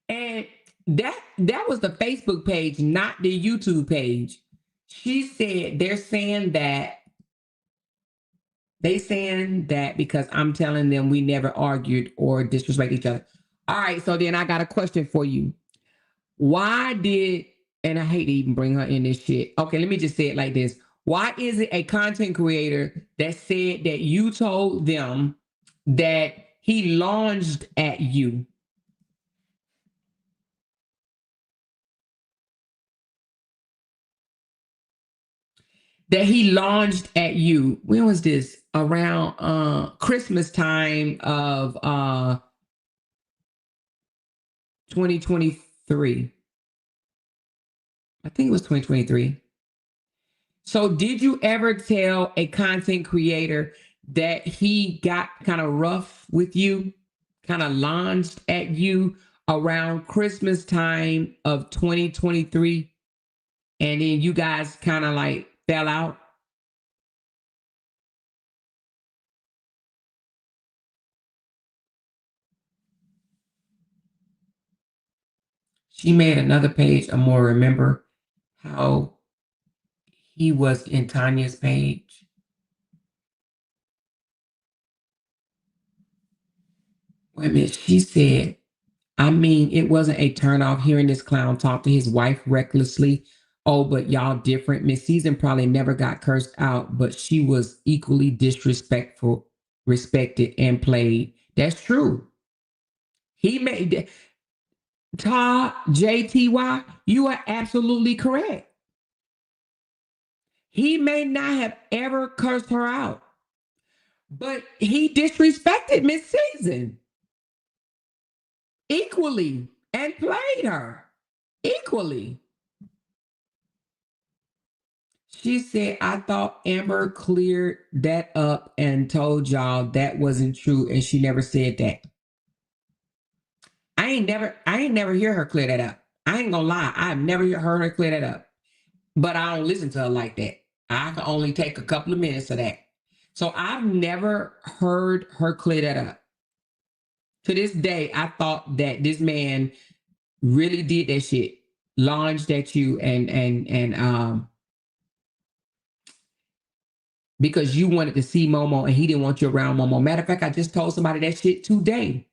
And that was the Facebook page, not the YouTube page. She said they're saying that because I'm telling them we never argued or disrespect each other. All right, so then I got a question for you. Why did, and I hate to even bring her in this shit. Okay, let me just say it like this. Why is it a content creator that said that you told them that he lunged at you. That he launched at you. When was this? Around Christmas time of 2023. I think it was 2023. So did you ever tell a content creator that he got kind of rough with you, kind of launched at you around Christmas time of 2023? And then you guys kind of like fell out? She made another page, a more remember how he was in Tanya's page. Wait a minute. She said, I mean, it wasn't a turnoff hearing this clown talk to his wife recklessly. Oh, but y'all different. Miss Season probably never got cursed out, but she was equally disrespectful, respected, and played. That's true. He made JTY, you are absolutely correct. He may not have ever cursed her out, but he disrespected Miss Season equally and played her equally. She said, I thought Amber cleared that up and told y'all that wasn't true, and she never said that. I ain't never hear her clear that up. I ain't gonna lie, I've never heard her clear that up. But I don't listen to her like that. I can only take a couple of minutes of that. So I've never heard her clear that up. To this day, I thought that this man really did that shit, launched at you and because you wanted to see Momo and he didn't want you around Momo. Matter of fact, I just told somebody that shit today.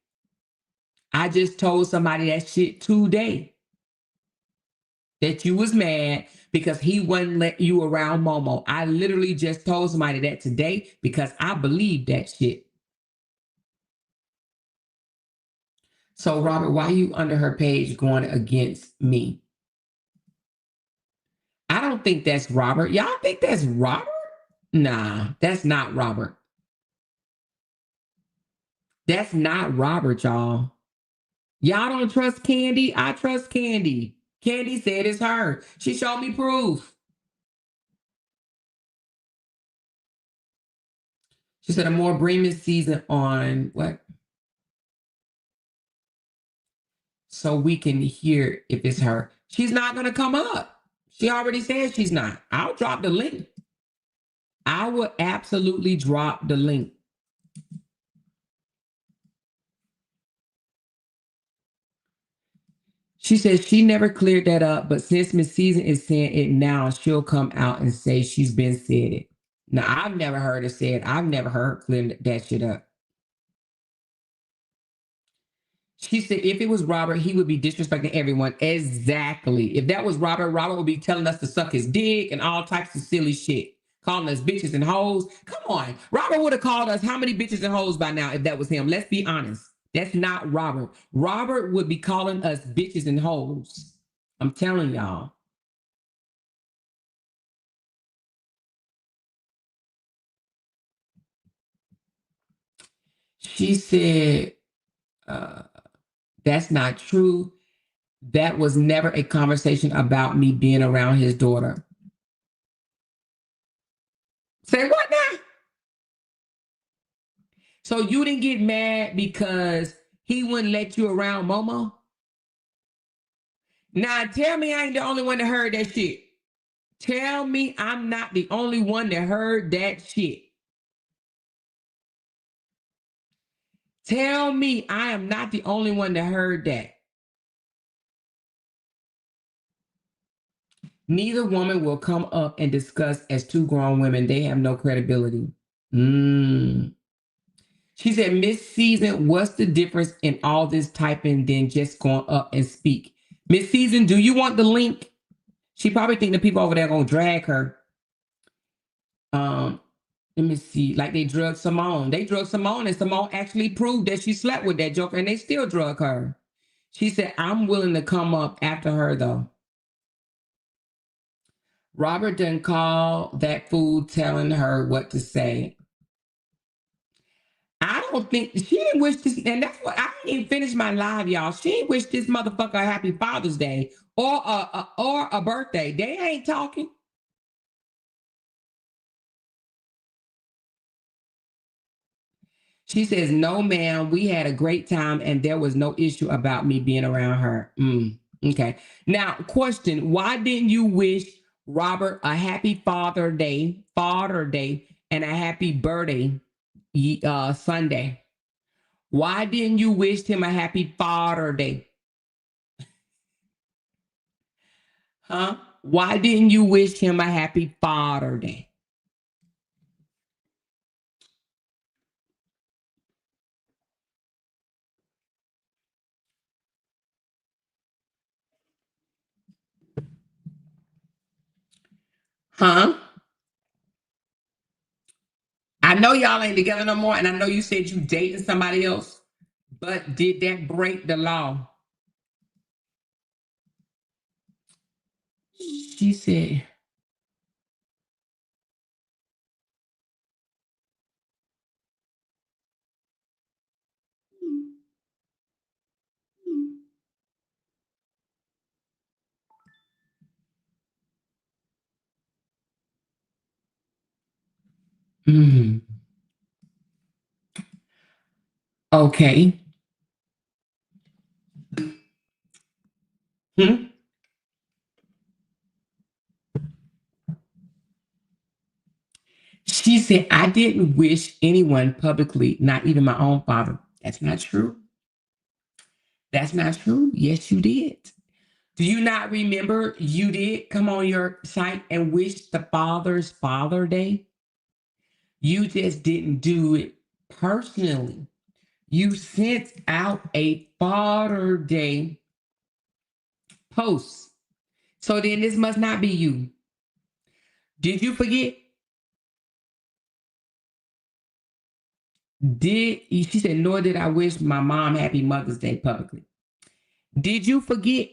That you was mad because he wouldn't let you around Momo. I literally just told somebody that today because I believe that shit. So, Robert, why are you under her page going against me? I don't think that's Robert. Y'all think that's Robert? Nah, that's not Robert. That's not Robert, y'all. Y'all don't trust Candy? I trust Candy. Candy said it's her. She showed me proof. She said a more Bremen season on what? So we can hear if it's her. She's not going to come up. She already said she's not. I'll drop the link. I will absolutely drop the link. She says she never cleared that up, but since Miss Season is saying it now, she'll come out and say she's been said it. Now, I've never heard her say it. I've never heard her clear that shit up. She said if it was Robert, he would be disrespecting everyone. Exactly. If that was Robert, Robert would be telling us to suck his dick and all types of silly shit. Calling us bitches and hoes. Come on. Robert would have called us how many bitches and hoes by now if that was him? Let's be honest. That's not Robert. Robert would be calling us bitches and hoes. I'm telling y'all. She said, that's not true. That was never a conversation about me being around his daughter. Say what now? So you didn't get mad because he wouldn't let you around Momo? Now tell me I ain't the only one that heard that shit. Tell me I'm not the only one that heard that shit. Tell me I am not the only one that heard that. Neither woman will come up and discuss as two grown women. They have no credibility. She said, Miss Season, what's the difference in all this typing than just going up and speak? Miss Season, do you want the link? She probably think the people over there are going to drag her. Let me see. Like they drugged Simone. They drugged Simone, and Simone actually proved that she slept with that joker, and they still drug her. She said, I'm willing to come up after her, though. Robert didn't call that fool telling her what to say. I don't think she didn't wish this, and that's what I didn't even finish my live, y'all. She didn't wish this motherfucker a happy Father's Day or a birthday. They ain't talking. She says, no, ma'am, we had a great time and there was no issue about me being around her. Okay. Now, question, why didn't you wish Robert a happy Father Day, and a happy birthday Sunday? Why didn't you wish him a happy Father Day? Huh? Why didn't you wish him a happy Father Day? Huh? I know y'all ain't together no more, and I know you said you dating somebody else, but did that break the law? She said, mm, okay. Hmm? She said, I didn't wish anyone publicly, not even my own father. That's not true. That's not true. Yes, you did. Do you not remember you did come on your site and wish the Father's Father Day? You just didn't do it personally. You sent out a Father Day post. So then this must not be you. Did you forget? She said, nor did I wish my mom happy Mother's Day publicly. Did you forget?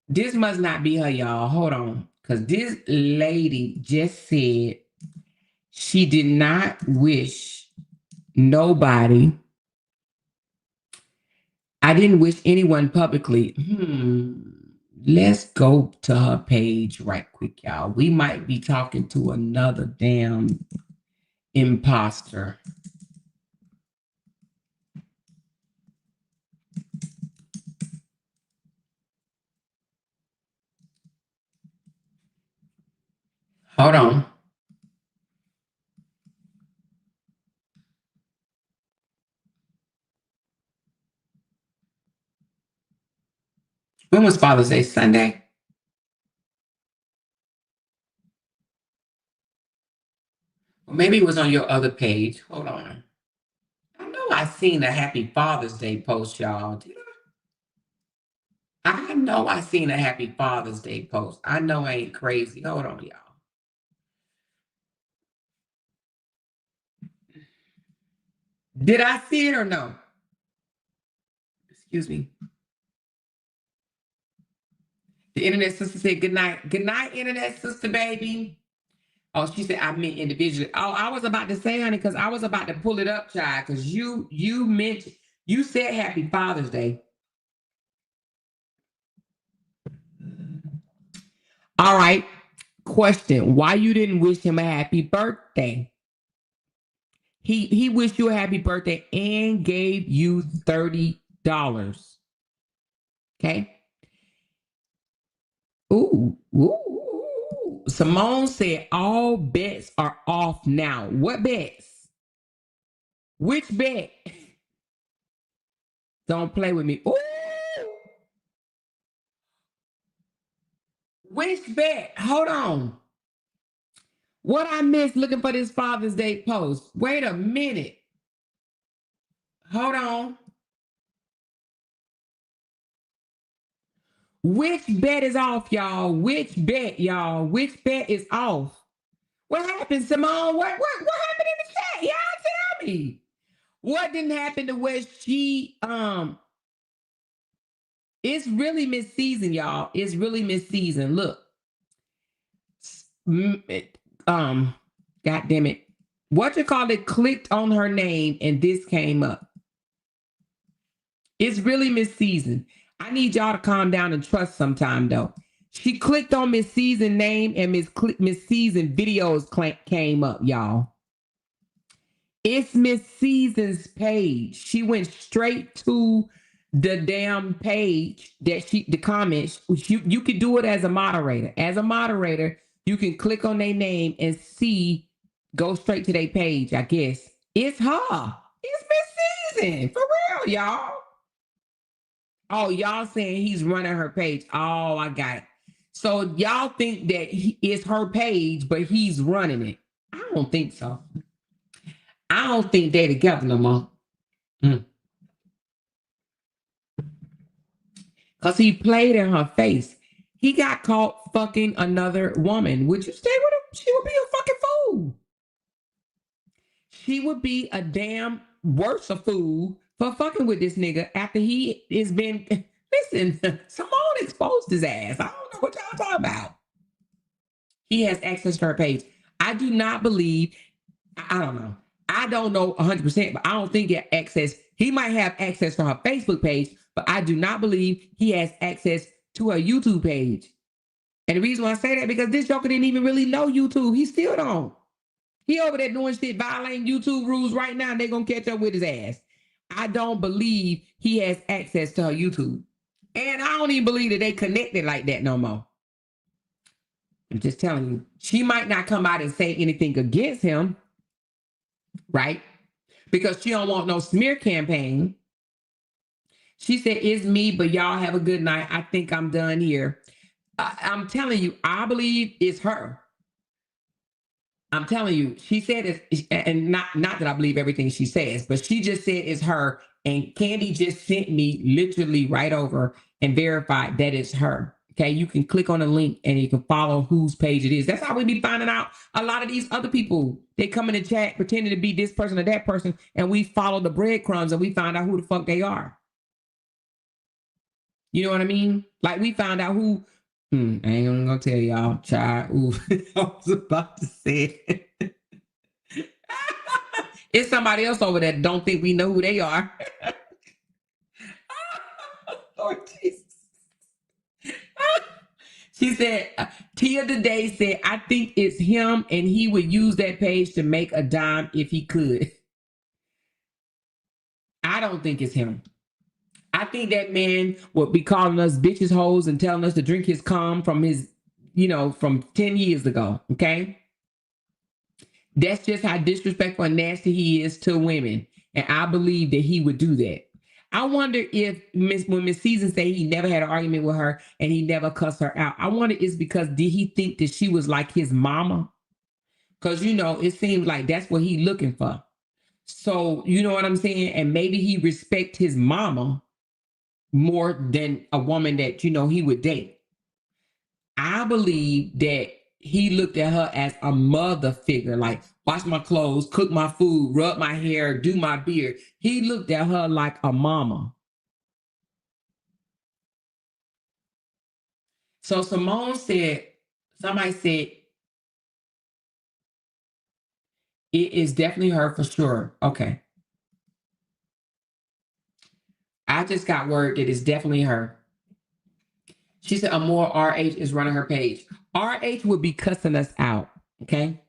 This must not be her, y'all. Hold on. Because this lady just said she did not wish nobody. I didn't wish anyone publicly. Let's go to her page right quick, y'all. We might be talking to another damn imposter. Hold on. When was Father's Day? Sunday? Or maybe it was on your other page. Hold on. I know I seen a Happy Father's Day post, y'all. Did I know I seen a Happy Father's Day post. I know I ain't crazy. Hold on, y'all. Did I see it or no? Excuse me. The internet sister said, good night. Good night, internet sister, baby. Oh, she said, I meant individually. Oh, I was about to say, honey, because I was about to pull it up, child, because you said Happy Father's Day. All right. Question. Why you didn't wish him a happy birthday? He wished you a happy birthday and gave you $30. Okay. Ooh. Simone said all bets are off now. What bets? Which bet? Don't play with me. Ooh. Which bet? Hold on. What I missed looking for this Father's Day post? Wait a minute. Hold on. Which bet is off, y'all? Which bet, y'all? Which bet is off? What happened, Simone? What happened in the chat? Y'all tell me. What didn't happen to where she it's really mid-season, y'all. It's really mid-season. Look. God damn it. What you call it clicked on her name and this came up. It's really mid-season. I need y'all to calm down and trust sometime though. She clicked on Miss Season name and Miss Season videos came up, y'all. It's Miss Season's page. She went straight to the damn page that the comments. You could do it as a moderator. As a moderator, you can click on their name and go straight to their page, I guess. It's her. It's Miss Season. For real, y'all. Oh, y'all saying he's running her page. Oh, I got it. So y'all think that it's her page, but he's running it. I don't think so. I don't think they're together no more. Because he played in her face. He got caught fucking another woman. Would you stay with him? She would be a fucking fool. She would be a damn worse a fool for fucking with this nigga after he has been. Listen, Simone exposed his ass. I don't know what y'all talking about. He has access to her page. I do not believe, I don't know. I don't know 100%, but I don't think he has access. He might have access to her Facebook page, but I do not believe he has access to her YouTube page. And the reason why I say that, because this joker didn't even really know YouTube. He still don't. He over there doing shit, violating YouTube rules right now, and they're going to catch up with his ass. I don't believe he has access to her YouTube. And I don't even believe that they connected like that no more. I'm just telling you, she might not come out and say anything against him, right? Because she don't want no smear campaign. She said, it's me, but y'all have a good night. I think I'm done here. I'm telling you, I believe it's her. I'm telling you, she said it's, and not that I believe everything she says, but she just said it's her. And Candy just sent me literally right over and verified that it's her. Okay, you can click on the link and you can follow whose page it is. That's how we be finding out a lot of these other people. They come in the chat pretending to be this person or that person, and we follow the breadcrumbs and we find out who the fuck they are. You know what I mean? Like we found out who. I ain't gonna tell y'all, child. Ooh, I was about to say it. It's somebody else over there that don't think we know who they are. Lord Jesus. She said, Tia today said, I think it's him and he would use that page to make a dime if he could. I don't think it's him. I think that man would be calling us bitches, hoes, and telling us to drink his cum from his, from 10 years ago. Okay. That's just how disrespectful and nasty he is to women. And I believe that he would do that. I wonder if when Miss Season said he never had an argument with her and he never cussed her out, I wonder it's because did he think that she was like his mama? Because, it seems like that's what he's looking for. So, you know what I'm saying? And maybe he respects his mama more than a woman that, he would date. I believe that he looked at her as a mother figure, like wash my clothes, cook my food, rub my hair, do my beard. He looked at her like a mama. So Simone said, somebody said, it is definitely her for sure. Okay. I just got word that it's definitely her. She said Amore RH is running her page. RH would be cussing us out. Okay.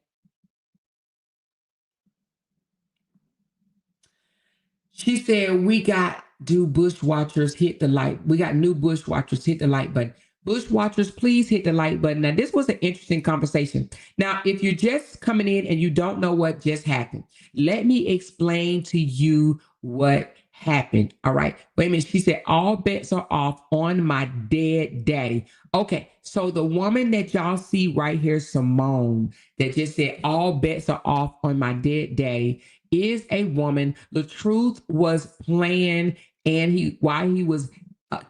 She said, we got Bushwatchers hit the like. We got new Bushwatchers hit the like button. Bushwatchers, please hit the like button. Now, this was an interesting conversation. Now, if you're just coming in and you don't know what just happened, let me explain to you what happened. All right. Wait a minute. She said, all bets are off on my dead daddy. Okay. So the woman that y'all see right here, Simone, that just said, all bets are off on my dead daddy, is a woman LaTruth was playing and while he was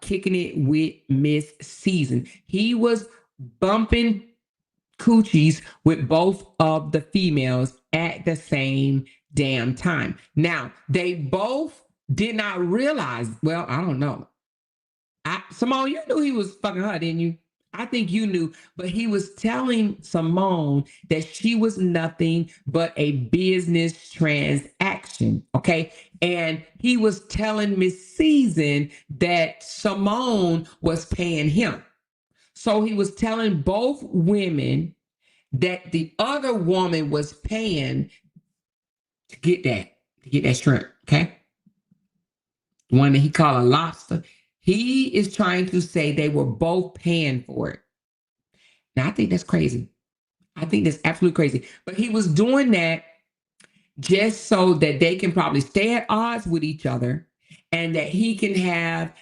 kicking it with Miss Season. He was bumping coochies with both of the females at the same damn time. Now, they both did not realize, well, I don't know. Simone, you knew he was fucking her, didn't you? I think you knew, but he was telling Simone that she was nothing but a business transaction, okay? And he was telling Miss Season that Simone was paying him. So he was telling both women that the other woman was paying to get that shrimp, okay? One that he called a lobster. He is trying to say they were both paying for it. Now, I think that's crazy. I think that's absolutely crazy. But he was doing that just so that they can probably stay at odds with each other and that he can have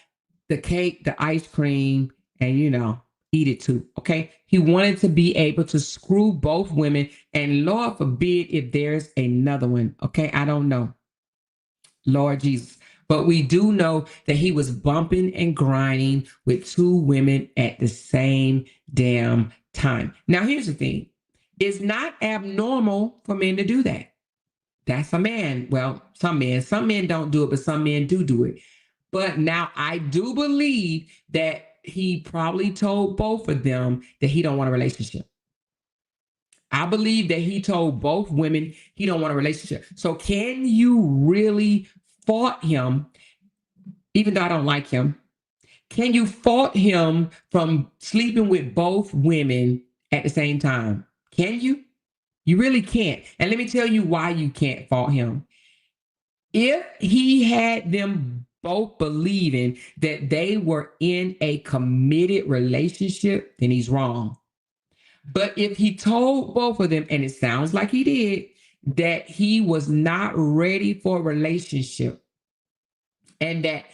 the cake, the ice cream, and, eat it too, okay? He wanted to be able to screw both women, and Lord forbid if there's another one, okay? I don't know. Lord Jesus. But we do know that he was bumping and grinding with two women at the same damn time. Now, here's the thing. It's not abnormal for men to do that. That's a man. Well, some men don't do it, but some men do it. But now I do believe that he probably told both of them that he don't want a relationship. I believe that he told both women he don't want a relationship. So can you really fault him, even though I don't like him? Can you fault him from sleeping with both women at the same time? Can you? You really can't. And let me tell you why you can't fault him. If he had them both believing that they were in a committed relationship, then he's wrong. But if he told both of them, and it sounds like he did, that he was not ready for a relationship and that,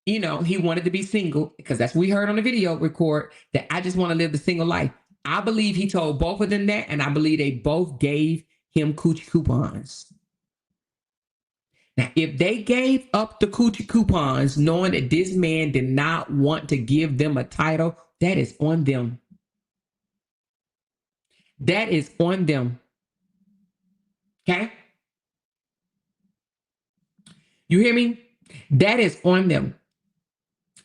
he wanted to be single, because that's what we heard on the video record, that I just want to live the single life. I believe he told both of them that, and I believe they both gave him coochie coupons. Now, if they gave up the coochie coupons knowing that this man did not want to give them a title, that is on them. That is on them. Okay? You hear me? That is on them.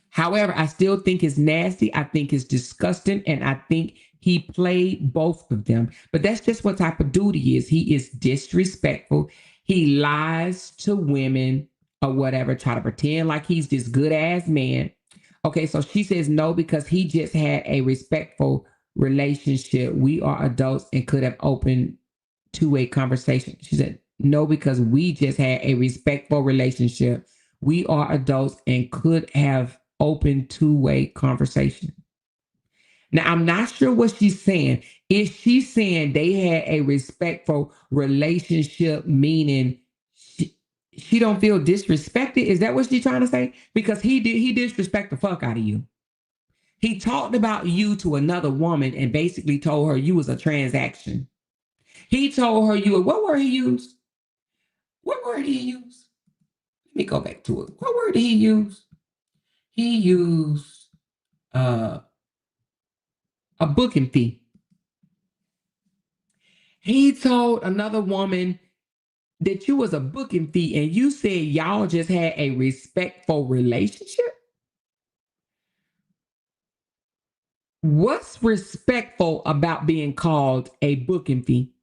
However, I still think it's nasty. I think it's disgusting. And I think he played both of them. But that's just what type of dude he is. He is disrespectful. He lies to women or whatever, try to pretend like he's this good ass man. Okay, so she says no because he just had a respectful relationship. We are adults and could have opened two-way conversation. She said no because we just had a respectful relationship. We are adults and could have open two-way conversation. Now, I'm not sure what she's saying. Is she saying they had a respectful relationship, meaning she don't feel disrespected? Is that what she's trying to say? Because he disrespect the fuck out of you. He talked about you to another woman and basically told her you was a transaction. He told her what word he used? What word did he use? Let me go back to it. What word did he use? He used a booking fee. He told another woman that you was a booking fee and you said y'all just had a respectful relationship. What's respectful about being called a booking fee?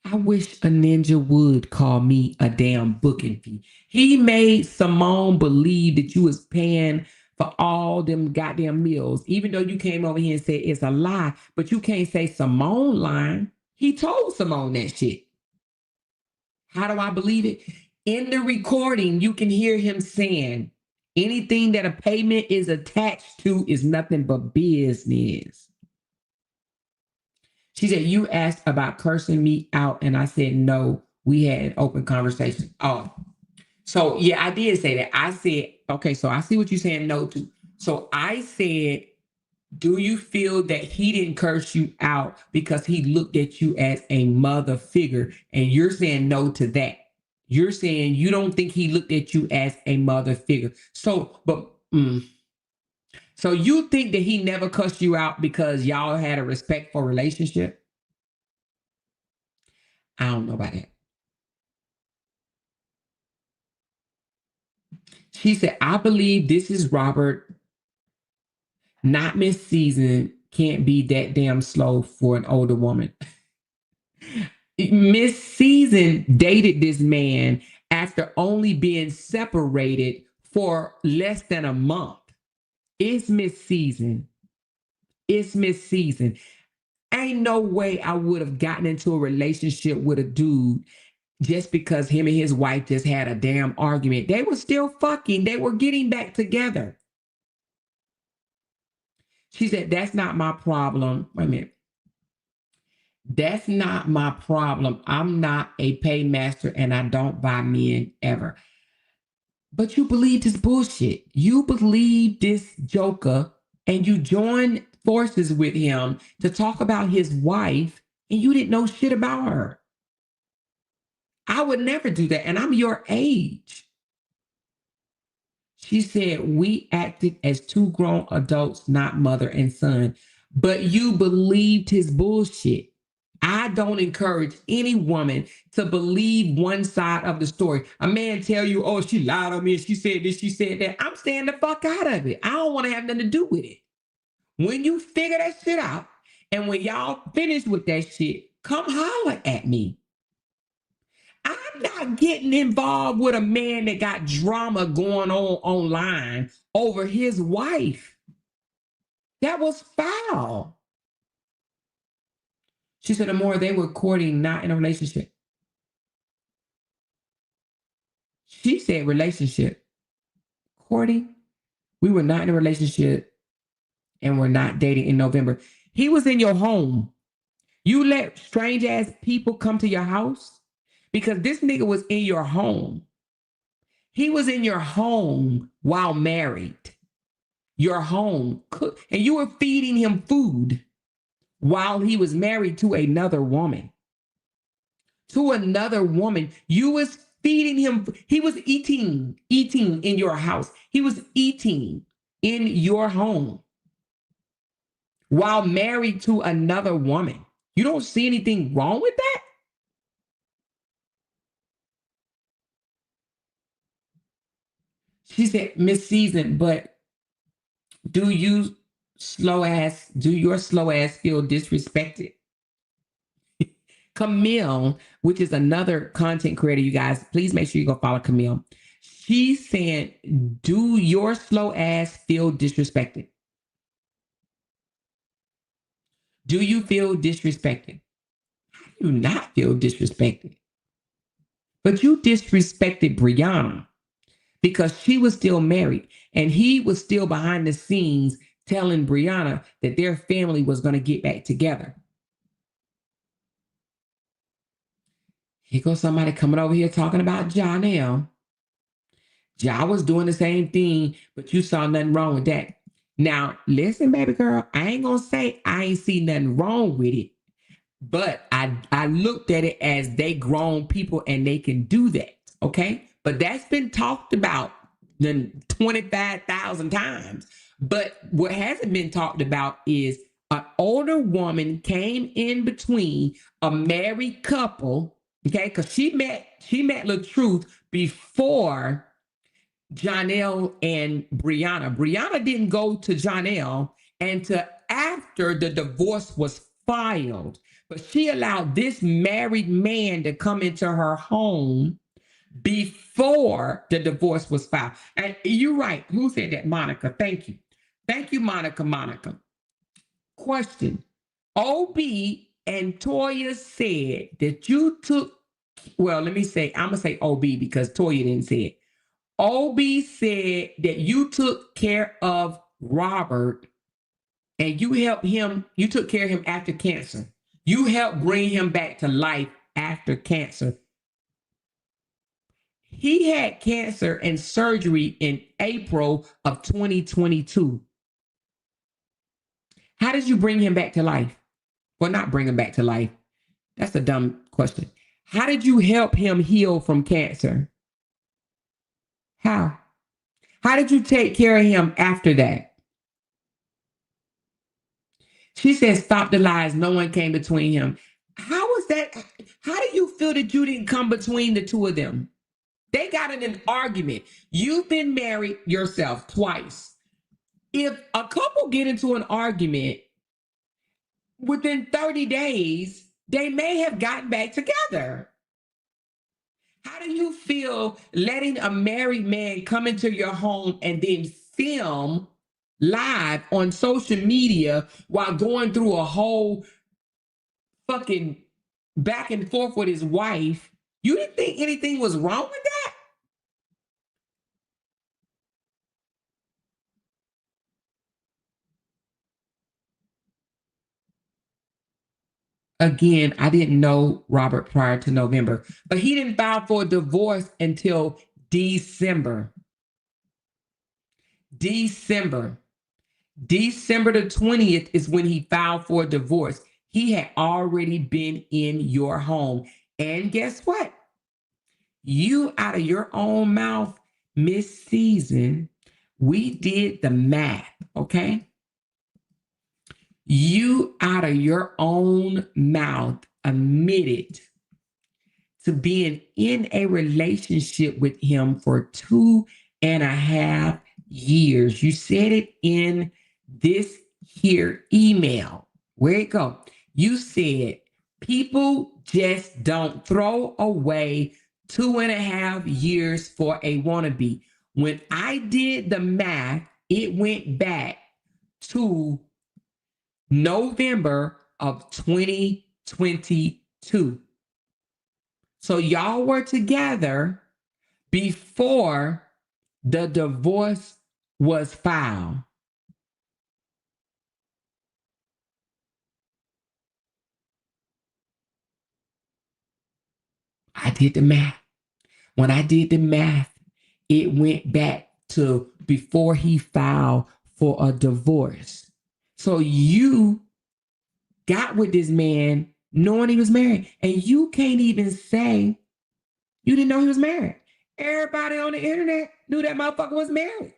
I wish a ninja would call me a damn booking fee. He made Simone believe that you was paying for all them goddamn meals, even though you came over here and said it's a lie, but you can't say Simone lying. He told Simone that shit. How do I believe it? In the recording, you can hear him saying, anything that a payment is attached to is nothing but business. She said, you asked about cursing me out, and I said, no, we had an open conversation. Oh, so yeah, I did say that. I said, okay, so I see what you're saying no to. So I said, do you feel that he didn't curse you out because he looked at you as a mother figure? And you're saying no to that. You're saying you don't think he looked at you as a mother figure. So, So you think that he never cussed you out because y'all had a respectful relationship? I don't know about that. She said, I believe this is Robert, not Miss Season. Can't be that damn slow for an older woman. Miss Season dated this man after only being separated for less than a month. It's Miss Season. It's Miss Season. Ain't no way I would have gotten into a relationship with a dude just because him and his wife just had a damn argument. They were still fucking. They were getting back together. She said, that's not my problem. Wait a minute. That's not my problem. I'm not a paymaster and I don't buy men ever. But you believe this bullshit. You believe this joker and you joined forces with him to talk about his wife and you didn't know shit about her. I would never do that. And I'm your age. She said, we acted as two grown adults, not mother and son. But you believed his bullshit. I don't encourage any woman to believe one side of the story. A man tell you, oh, she lied on me, she said this, she said that. I'm staying the fuck out of it. I don't want to have nothing to do with it. When you figure that shit out, and when y'all finish with that shit, come holler at me. I'm not getting involved with a man that got drama going on online over his wife. That was foul. She said, the more they were courting, not in a relationship. She said relationship. Courting. We were not in a relationship and we're not dating in November. He was in your home. You let strange ass people come to your house because this nigga was in your home. He was in your home while married. Your home. And you were feeding him food while he was married to another woman. To another woman. You was feeding him. He was eating in your house. He was eating in your home while married to another woman. You don't see anything wrong with that? She said, Miss Season, but do your slow ass feel disrespected? Camille, which is another content creator, you guys, please make sure you go follow Camille. She's saying, do your slow ass feel disrespected? Do you feel disrespected? I do not feel disrespected. But you disrespected Briana because she was still married and he was still behind the scenes telling Briana that their family was going to get back together. Here goes somebody coming over here talking about Ja now. Ja was doing the same thing, but you saw nothing wrong with that. Now, listen, baby girl, I ain't going to say I ain't see nothing wrong with it, but I looked at it as they grown people and they can do that, okay? But that's been talked about 25,000 times. But what hasn't been talked about is an older woman came in between a married couple, okay? Because she met LaTruth before Janelle and Briana. Briana didn't go to Janelle until after the divorce was filed. But she allowed this married man to come into her home before the divorce was filed. And you're right. Who said that? Monica. Thank you. Thank you, Monica. Question. OB and Toya said that you took, well, let me say, I'm going to say OB because Toya didn't say it. OB said that you took care of Robert and you helped him, you took care of him after cancer. You helped bring him back to life after cancer. He had cancer and surgery in April of 2022. How did you bring him back to life? Well, not bring him back to life. That's a dumb question. How did you help him heal from cancer? How? How did you take care of him after that? She said, stop the lies. No one came between him. How was that? How do you feel that you didn't come between the two of them? They got in an argument. You've been married yourself twice. If a couple get into an argument within 30 days, they may have gotten back together. How do you feel letting a married man come into your home and then film live on social media while going through a whole fucking back and forth with his wife? You didn't think anything was wrong with that? Again, I didn't know Robert prior to November, but he didn't file for a divorce until December. December the 20th is when he filed for a divorce. He had already been in your home. And guess what? You out of your own mouth, Miss Season, we did the math, okay? You out of your own mouth admitted to being in a relationship with him for 2.5 years. You said it in this here email. Where it go? You said people just don't throw away 2.5 years for a wannabe. When I did the math, it went back to November of 2022. So y'all were together before the divorce was filed. I did the math. When I did the math, it went back to before he filed for a divorce. So you got with this man knowing he was married, and you can't even say you didn't know he was married. Everybody on the internet knew that motherfucker was married.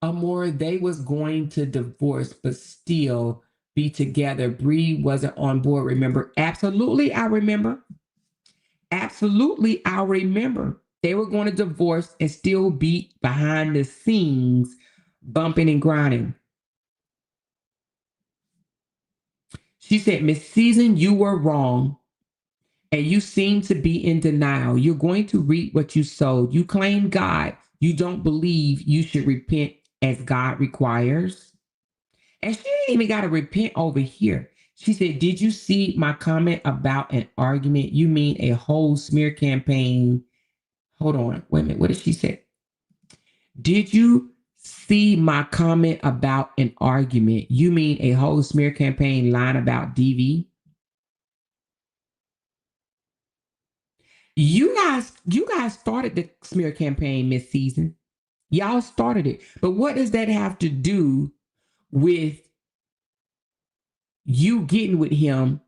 Amor, they was going to divorce, but still be together. Bree wasn't on board, remember? Absolutely, I remember. Absolutely, I remember. They were going to divorce and still be behind the scenes, bumping and grinding. She said, Miss Season, you were wrong. And you seem to be in denial. You're going to reap what you sowed. You claim God. You don't believe you should repent as God requires. And she ain't even got to repent over here. She said, did you see my comment about an argument? You mean a whole smear campaign? Hold on. Wait a minute. What did she say? Did you see my comment about an argument? You mean a whole smear campaign line about DV? You guys started the smear campaign, Miss Season. Y'all started it. But what does that have to do with you getting with him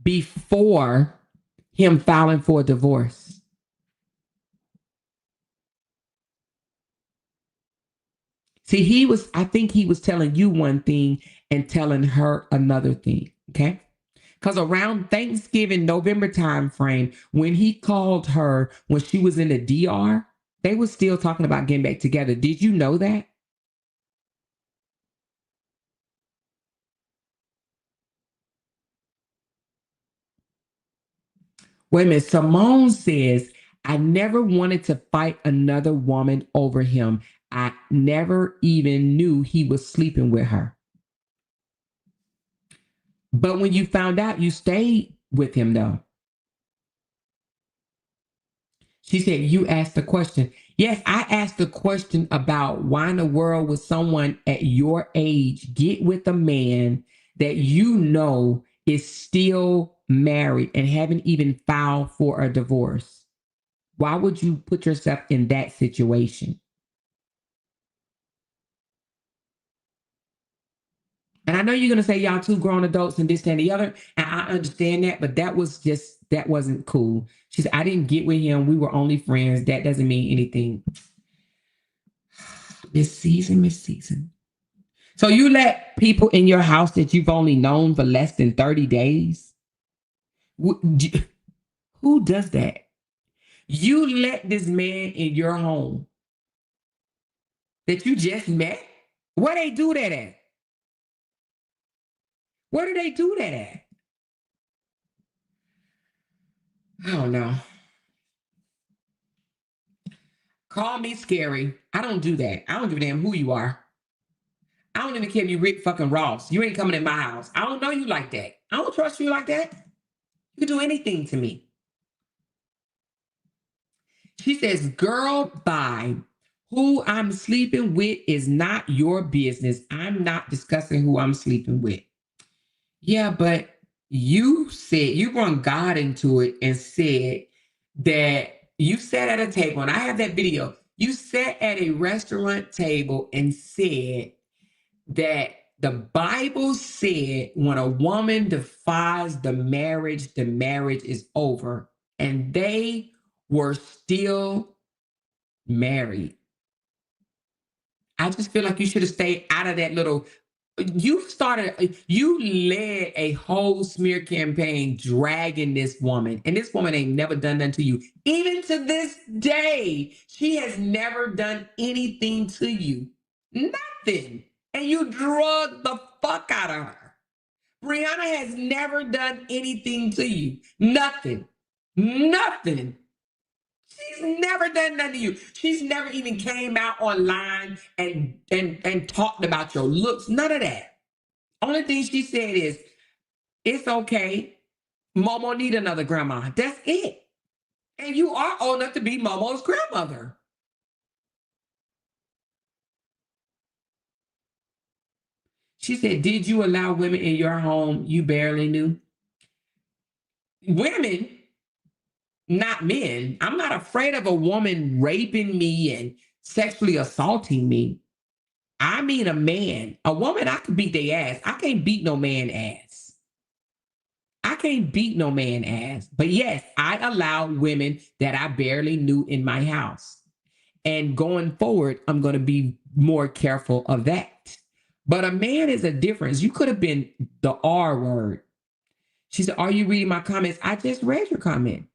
before him filing for a divorce? See, I think he was telling you one thing and telling her another thing, okay? Because around Thanksgiving, November time frame, when he called her when she was in the DR, they were still talking about getting back together. Did you know that? Wait a minute. Simone says, I never wanted to fight another woman over him. I never even knew he was sleeping with her. But when you found out, you stayed with him, though. She said, you asked the question. Yes, I asked the question about why in the world would someone at your age get with a man that you know is still married and haven't even filed for a divorce? Why would you put yourself in that situation? And I know you're going to say y'all two grown adults and this, that, and the other. And I understand that, but that wasn't cool. She said, I didn't get with him. We were only friends. That doesn't mean anything. Miss Season. So you let people in your house that you've only known for less than 30 days? Who does that? You let this man in your home that you just met? Where they do that at? Where do they do that at? I don't know. Call me scary. I don't do that. I don't give a damn who you are. I don't even care if you Rick fucking Ross. You ain't coming in my house. I don't know you like that. I don't trust you like that. You can do anything to me. She says, girl, bye. Who I'm sleeping with is not your business. I'm not discussing who I'm sleeping with. Yeah, but you said, you brought God into it and said that you sat at a table, and I have that video. You sat at a restaurant table and said that the Bible said when a woman defies the marriage is over. And they were still married. I just feel like you should have stayed out of that little. You led a whole smear campaign dragging this woman, and this woman ain't never done nothing to you. Even to this day, she has never done anything to you. Nothing. And you drug the fuck out of her. Briana has never done anything to you. Nothing. Nothing. She's never done nothing to you. She's never even came out online and talked about your looks. None of that. Only thing she said is, it's okay. Momo need another grandma. That's it. And you are old enough to be Momo's grandmother. She said, did you allow women in your home you barely knew? Women, not men. I'm not afraid of a woman raping me and sexually assaulting me. I mean a man. A woman, I can beat their ass. I can't beat no man ass. I can't beat no man ass. But yes, I allow women that I barely knew in my house. And going forward, I'm going to be more careful of that. But a man is a difference. You could have been the R word. She said, are you reading my comments? I just read your comment.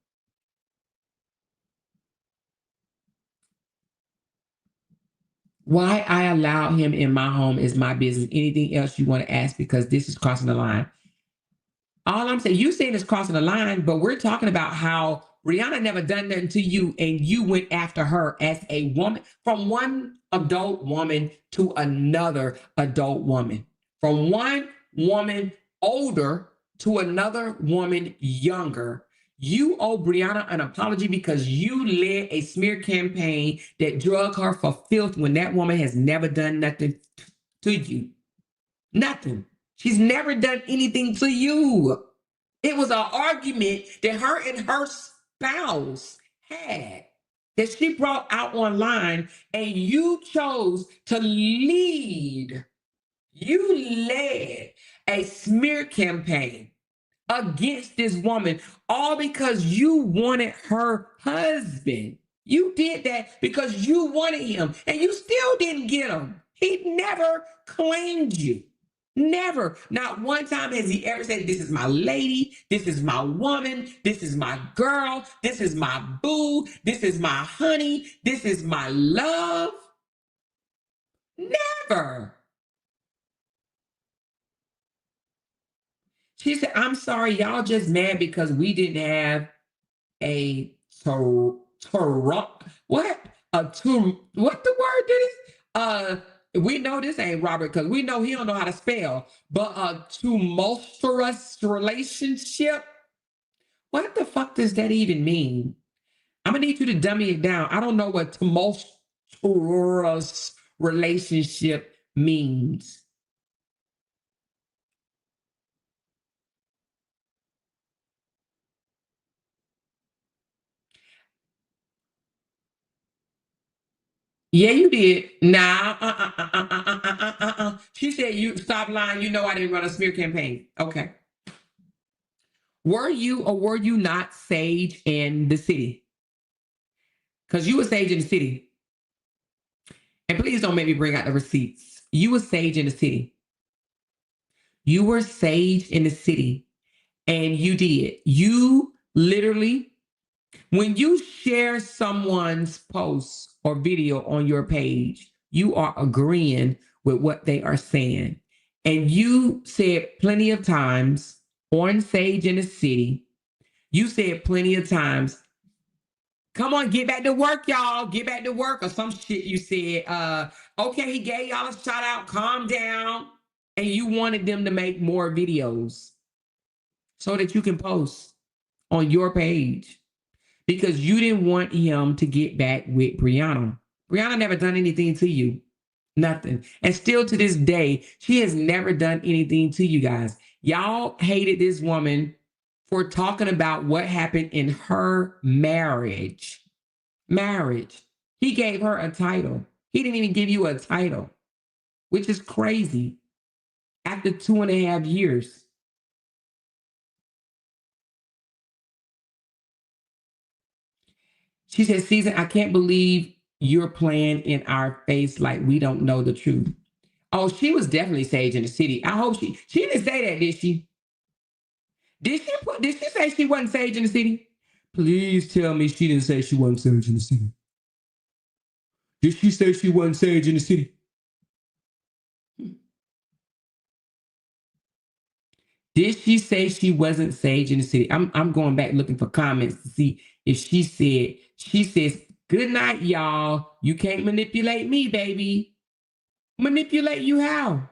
Why I allow him in my home is my business. Anything else you want to ask, because this is crossing the line. All I'm saying, you saying it's crossing the line, but we're talking about how Briana never done nothing to you and you went after her as a woman, from one adult woman to another adult woman, from one woman older to another woman younger. You owe Briana an apology because you led a smear campaign that drug her for filth when that woman has never done nothing to you. Nothing. She's never done anything to you. It was an argument that her and her spouse had that she brought out online, and you chose to lead. You led a smear campaign against this woman, all because you wanted her husband. You did that because you wanted him, and you still didn't get him. He never claimed you. Never. Not one time has he ever said, this is my lady, this is my woman, this is my girl, this is my boo, this is my honey, this is my love. Never. She said, I'm sorry, y'all just mad because we didn't have a what? What the word is? We know this ain't Robert because we know he don't know how to spell, but a tumultuous relationship. What the fuck does that even mean? I'm gonna need you to dummy it down. I don't know what tumultuous relationship means. Yeah, you did. Nah, She said, you stop lying. You know I didn't run a smear campaign. Okay. Were you or were you not sage in the city? Because you were sage in the city. And please don't make me bring out the receipts. You were sage in the city. You were sage in the city. And you did. You literally, when you share someone's post or video on your page, you are agreeing with what they are saying. And you said plenty of times on Sage in the City, you said plenty of times, come on, get back to work, y'all. Get back to work, or some shit you said. Okay, he gave y'all a shout out, calm down. And you wanted them to make more videos so that you can post on your page because you didn't want him to get back with Briana. Briana never done anything to you. Nothing. And still to this day, she has never done anything to you guys. Y'all hated this woman for talking about what happened in her marriage. He gave her a title. He didn't even give you a title, which is crazy. After 2.5 years. She said, Season, I can't believe you're playing in our face like we don't know the truth. Oh, she was definitely sage in the city. I hope she didn't say that, did she? Did she say she wasn't sage in the city? Please tell me she didn't say she wasn't sage in the city. Did she say she wasn't sage in the city? Did she say she wasn't sage in the city? I'm going back looking for comments to see if she says, good night, y'all. You can't manipulate me, baby. Manipulate you how?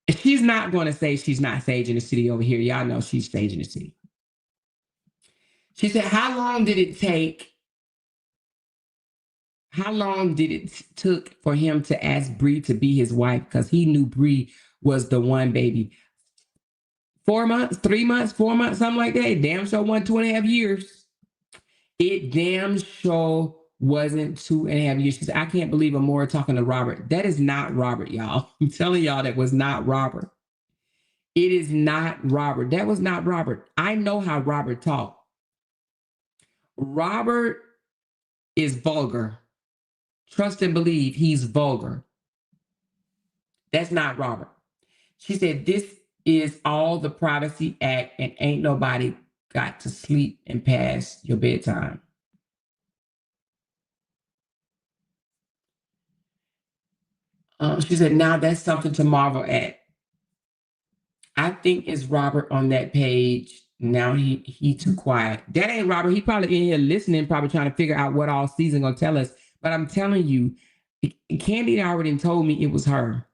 She's not going to say she's not sage in the city over here. Y'all know she's sage in the city. She said, how long did it took for him to ask Bree to be his wife? Because he knew Bree was the one, baby. 4 months, 3 months, 4 months, something like that. It damn sure wasn't 2.5 years. It damn sure wasn't 2.5 years. She said, I can't believe Amora talking to Robert. That is not Robert, y'all. I'm telling y'all that was not Robert. It is not Robert. That was not Robert. I know how Robert talked. Robert is vulgar. Trust and believe he's vulgar. That's not Robert. She said, this is all the Privacy Act and ain't nobody got to sleep and past your bedtime. She said, now that's something to marvel at. I think it's Robert on that page. Now he too quiet. That ain't Robert. He probably in here listening, probably trying to figure out what all Season gonna tell us. But I'm telling you, Candy already told me it was her.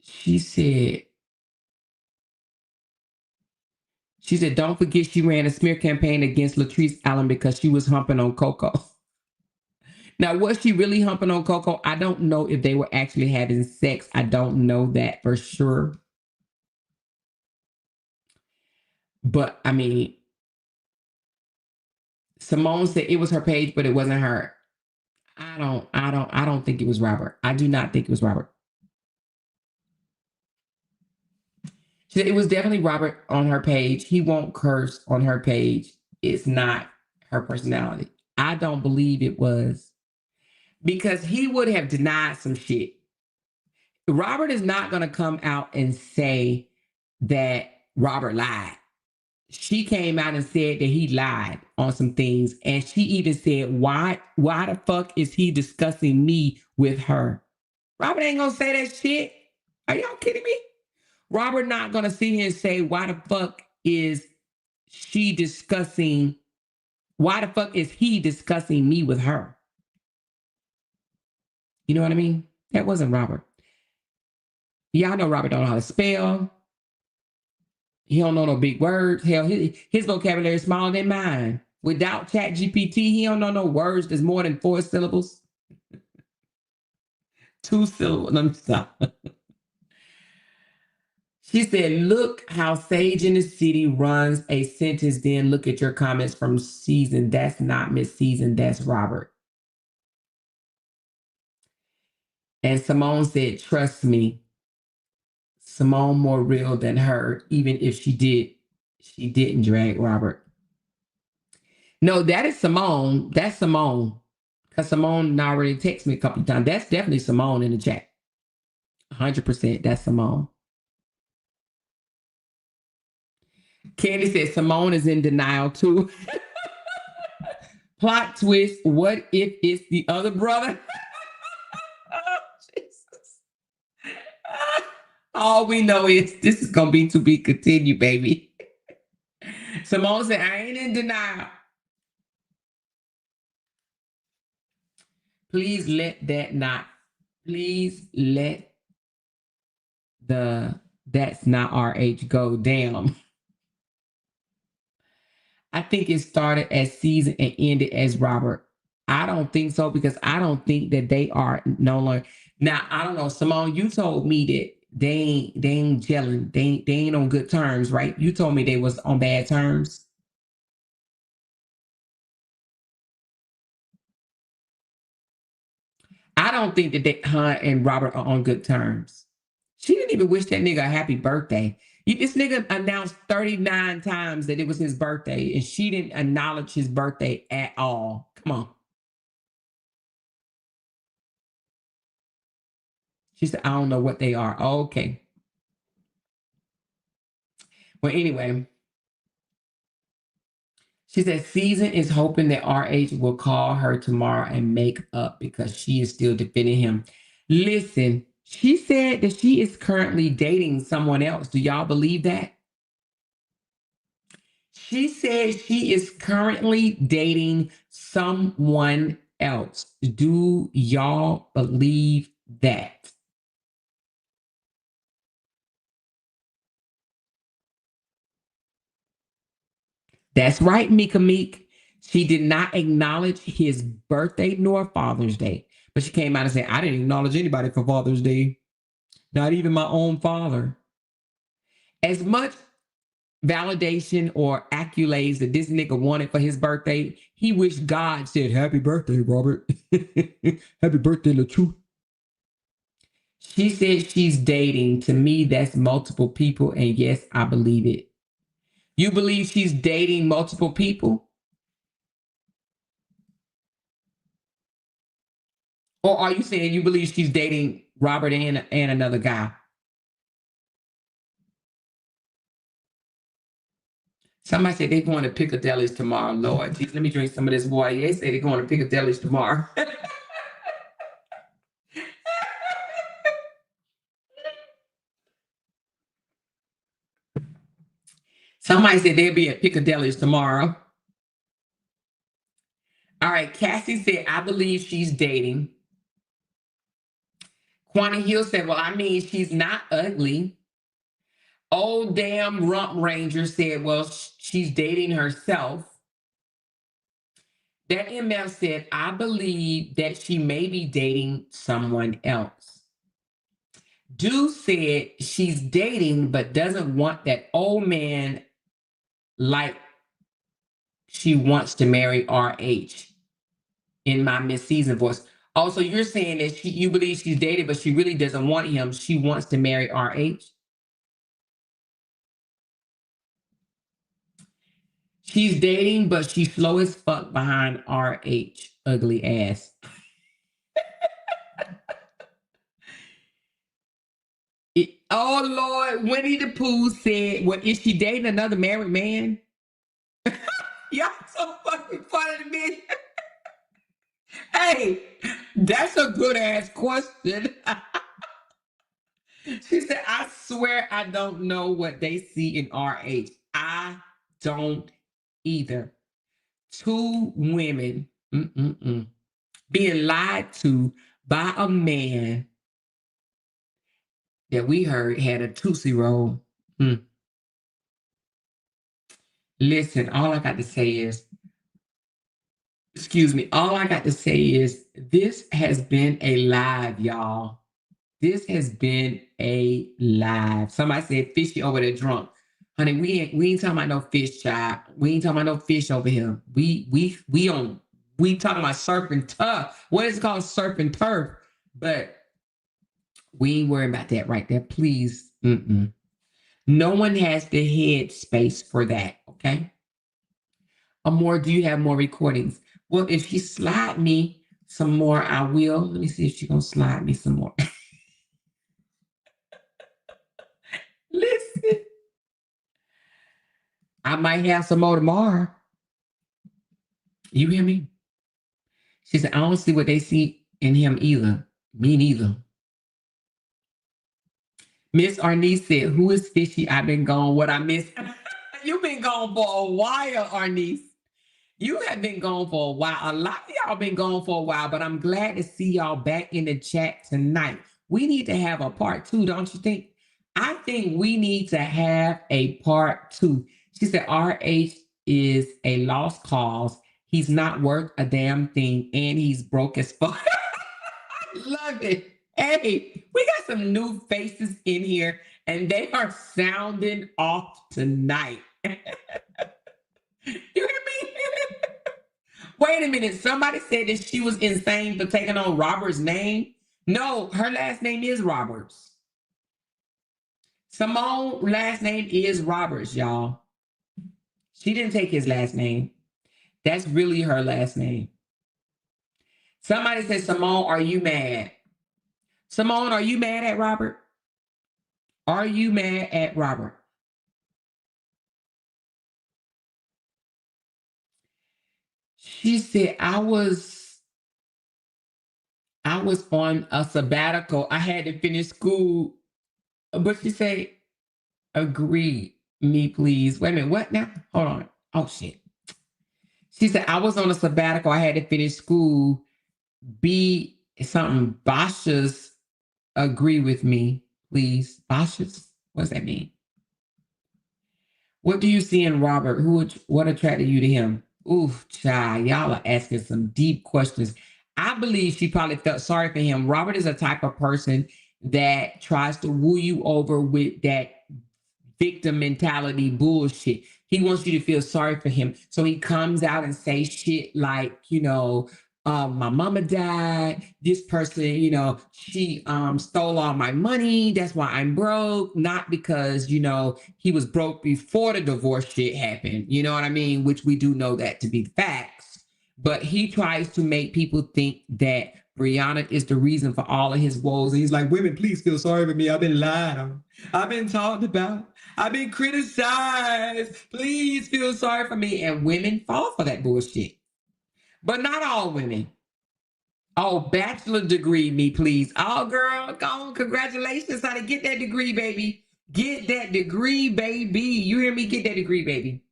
She said, don't forget she ran a smear campaign against LaTruth's Allen because she was humping on Coco. Now, was she really humping on Coco? I don't know if they were actually having sex. I don't know that for sure. But I mean, Simone said it was her page, but it wasn't her. I don't think it was Robert. I do not think it was Robert. She said it was definitely Robert on her page. He won't curse on her page. It's not her personality. I don't believe it was because he would have denied some shit. Robert is not going to come out and say that Robert lied. She came out and said that he lied on some things. And she even said, why the fuck is he discussing me with her? Robert ain't going to say that shit. Are y'all kidding me? Robert not going to sit here and say, why the fuck is he discussing me with her? You know what I mean? That wasn't Robert. Y'all know Robert don't know how to spell. He don't know no big words. Hell, his vocabulary is smaller than mine. Without ChatGPT, he don't know no words that's more than 4 syllables. 2 syllables. Let me stop. She said, look how Sage in the City runs a sentence, then look at your comments from Season. That's not Miss Season, that's Robert. And Simone said, trust me. Simone more real than her, even if she didn't drag Robert. No, that is Simone. That's Simone. Because Simone already texted me a couple of times. That's definitely Simone in the chat. 100%. That's Simone. Candy said Simone is in denial too. Plot twist. What if it's the other brother? Oh, Jesus. All we know is this is going to be continued, baby. Simone said, I ain't in denial. Please let that's not our age go down. I think it started as season and ended as Robert. I don't think so because I don't think that they are no longer. Now, I don't know, Simone, you told me that they ain't gelling. They ain't on good terms, right? You told me they was on bad terms. I don't think that her and Robert are on good terms. She didn't even wish that nigga a happy birthday. This nigga announced 39 times that it was his birthday, and she didn't acknowledge his birthday at all. Come on. She said, I don't know what they are. Oh, okay. Well, anyway. She said, Season is hoping that RH will call her tomorrow and make up because she is still defending him. Listen, she said that she is currently dating someone else. Do y'all believe that? She said she is currently dating someone else. Do y'all believe that? That's right, Mika Meek. She did not acknowledge his birthday nor Father's Day. But she came out and said, I didn't acknowledge anybody for Father's Day. Not even my own father. As much validation or accolades that this nigga wanted for his birthday, he wished God said, happy birthday, Robert. Happy birthday, LaTruth. She said she's dating. To me, that's multiple people. And yes, I believe it. You believe she's dating multiple people? Or are you saying you believe she's dating Robert and another guy? Somebody said they're going to Piccadilly's tomorrow. Lord, geez, let me drink some of this water. They say they're going to Piccadilly's tomorrow. Somebody said they'll be at Piccadilly's tomorrow. All right, Cassie said, I believe she's dating. Quanta Hill said, well, I mean, she's not ugly. Old damn Rump Ranger said, well, she's dating herself. That MF said, I believe that she may be dating someone else. Dude said she's dating but doesn't want that old man like she wants to marry RH in my mid-season voice. Also, you're saying that you believe she's dated, but she really doesn't want him. She wants to marry RH. She's dating, but she's slow as fuck behind RH. Ugly ass. Oh, Lord. Winnie the Pooh said, well, is she dating another married man? Y'all so fucking funny to me. Hey, that's a good ass question. She said, I swear I don't know what they see in RH. I don't either. Two women being lied to by a man that we heard had a Tootsie Roll. Listen, all I got to say is, this has been a live, y'all. This has been a live. Somebody said fishy over there drunk. Honey, we ain't talking about no fish, child. We ain't talking about no fish over here. We talking about surf and turf. What is it called? Surf and turf. But we ain't worrying about that right there. Please. No one has the head space for that, okay? Amor, do you have more recordings? Well, if she slide me some more, I will. Let me see if she's going to slide me some more. Listen. I might have some more tomorrow. You hear me? She said, I don't see what they see in him either. Me neither. Miss Arnice said, who is fishy? I've been gone. What I missed? You've been gone for a while, Arnice. You have been gone for a while. A lot of y'all been gone for a while, but I'm glad to see y'all back in the chat tonight. We need to have a part 2, don't you think? I think we need to have a part 2. She said, RH is a lost cause. He's not worth a damn thing, and he's broke as fuck. Love it. Hey, we got some new faces in here, and they are sounding off tonight. You hear me? Wait a minute. Somebody said that she was insane for taking on Robert's name. No, her last name is Roberts. Simone's last name is Roberts, y'all. She didn't take his last name. That's really her last name. Somebody said, Simone, are you mad? Simone, are you mad at Robert? Are you mad at Robert? She said, I was on a sabbatical. I had to finish school. But she said, agree me, please. Wait a minute. What now? Hold on. Oh, shit. She said, I was on a sabbatical. I had to finish school. Be something. Bashas, agree with me, please. Bashas? What does that mean? What do you see in Robert? What attracted you to him? Oof, child, y'all are asking some deep questions. I believe she probably felt sorry for him. Robert is a type of person that tries to woo you over with that victim mentality bullshit. He wants you to feel sorry for him. So he comes out and says shit like, my mama died. This person, she stole all my money. That's why I'm broke. Not because, he was broke before the divorce shit happened. You know what I mean? Which we do know that to be facts. But he tries to make people think that Briana is the reason for all of his woes. And he's like, women, please feel sorry for me. I've been lied on. I've been talked about. I've been criticized. Please feel sorry for me. And women fall for that bullshit. But not all women. Oh, bachelor degree, me, please. Oh, girl, go on. Congratulations, honey. Get that degree, baby. Get that degree, baby. You hear me? Get that degree, baby.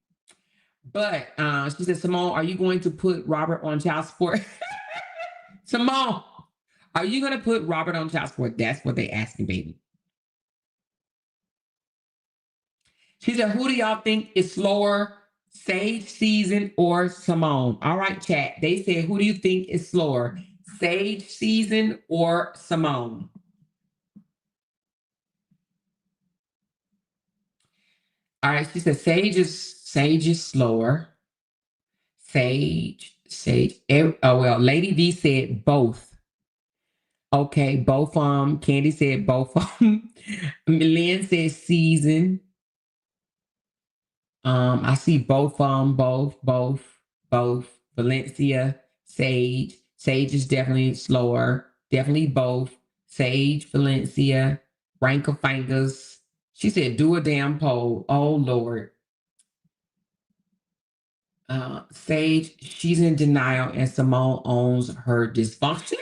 But she said, Simone, are you going to put Robert on child support? Simone, are you going to put Robert on child support? That's what they asking, baby. She said, who do y'all think is slower, Sage Season or Simone? All right, chat. They said, who do you think is slower, Sage Season or Simone? All right, she said Sage is slower. Sage. Oh, well, Lady V said both. Okay, both Candy said both Lynn said Season. I see both both. Valencia, Sage. Sage is definitely slower. Definitely both. Sage, Valencia, rank of fingers. She said, do a damn poll. Oh, Lord. Sage, she's in denial, and Simone owns her dysfunction.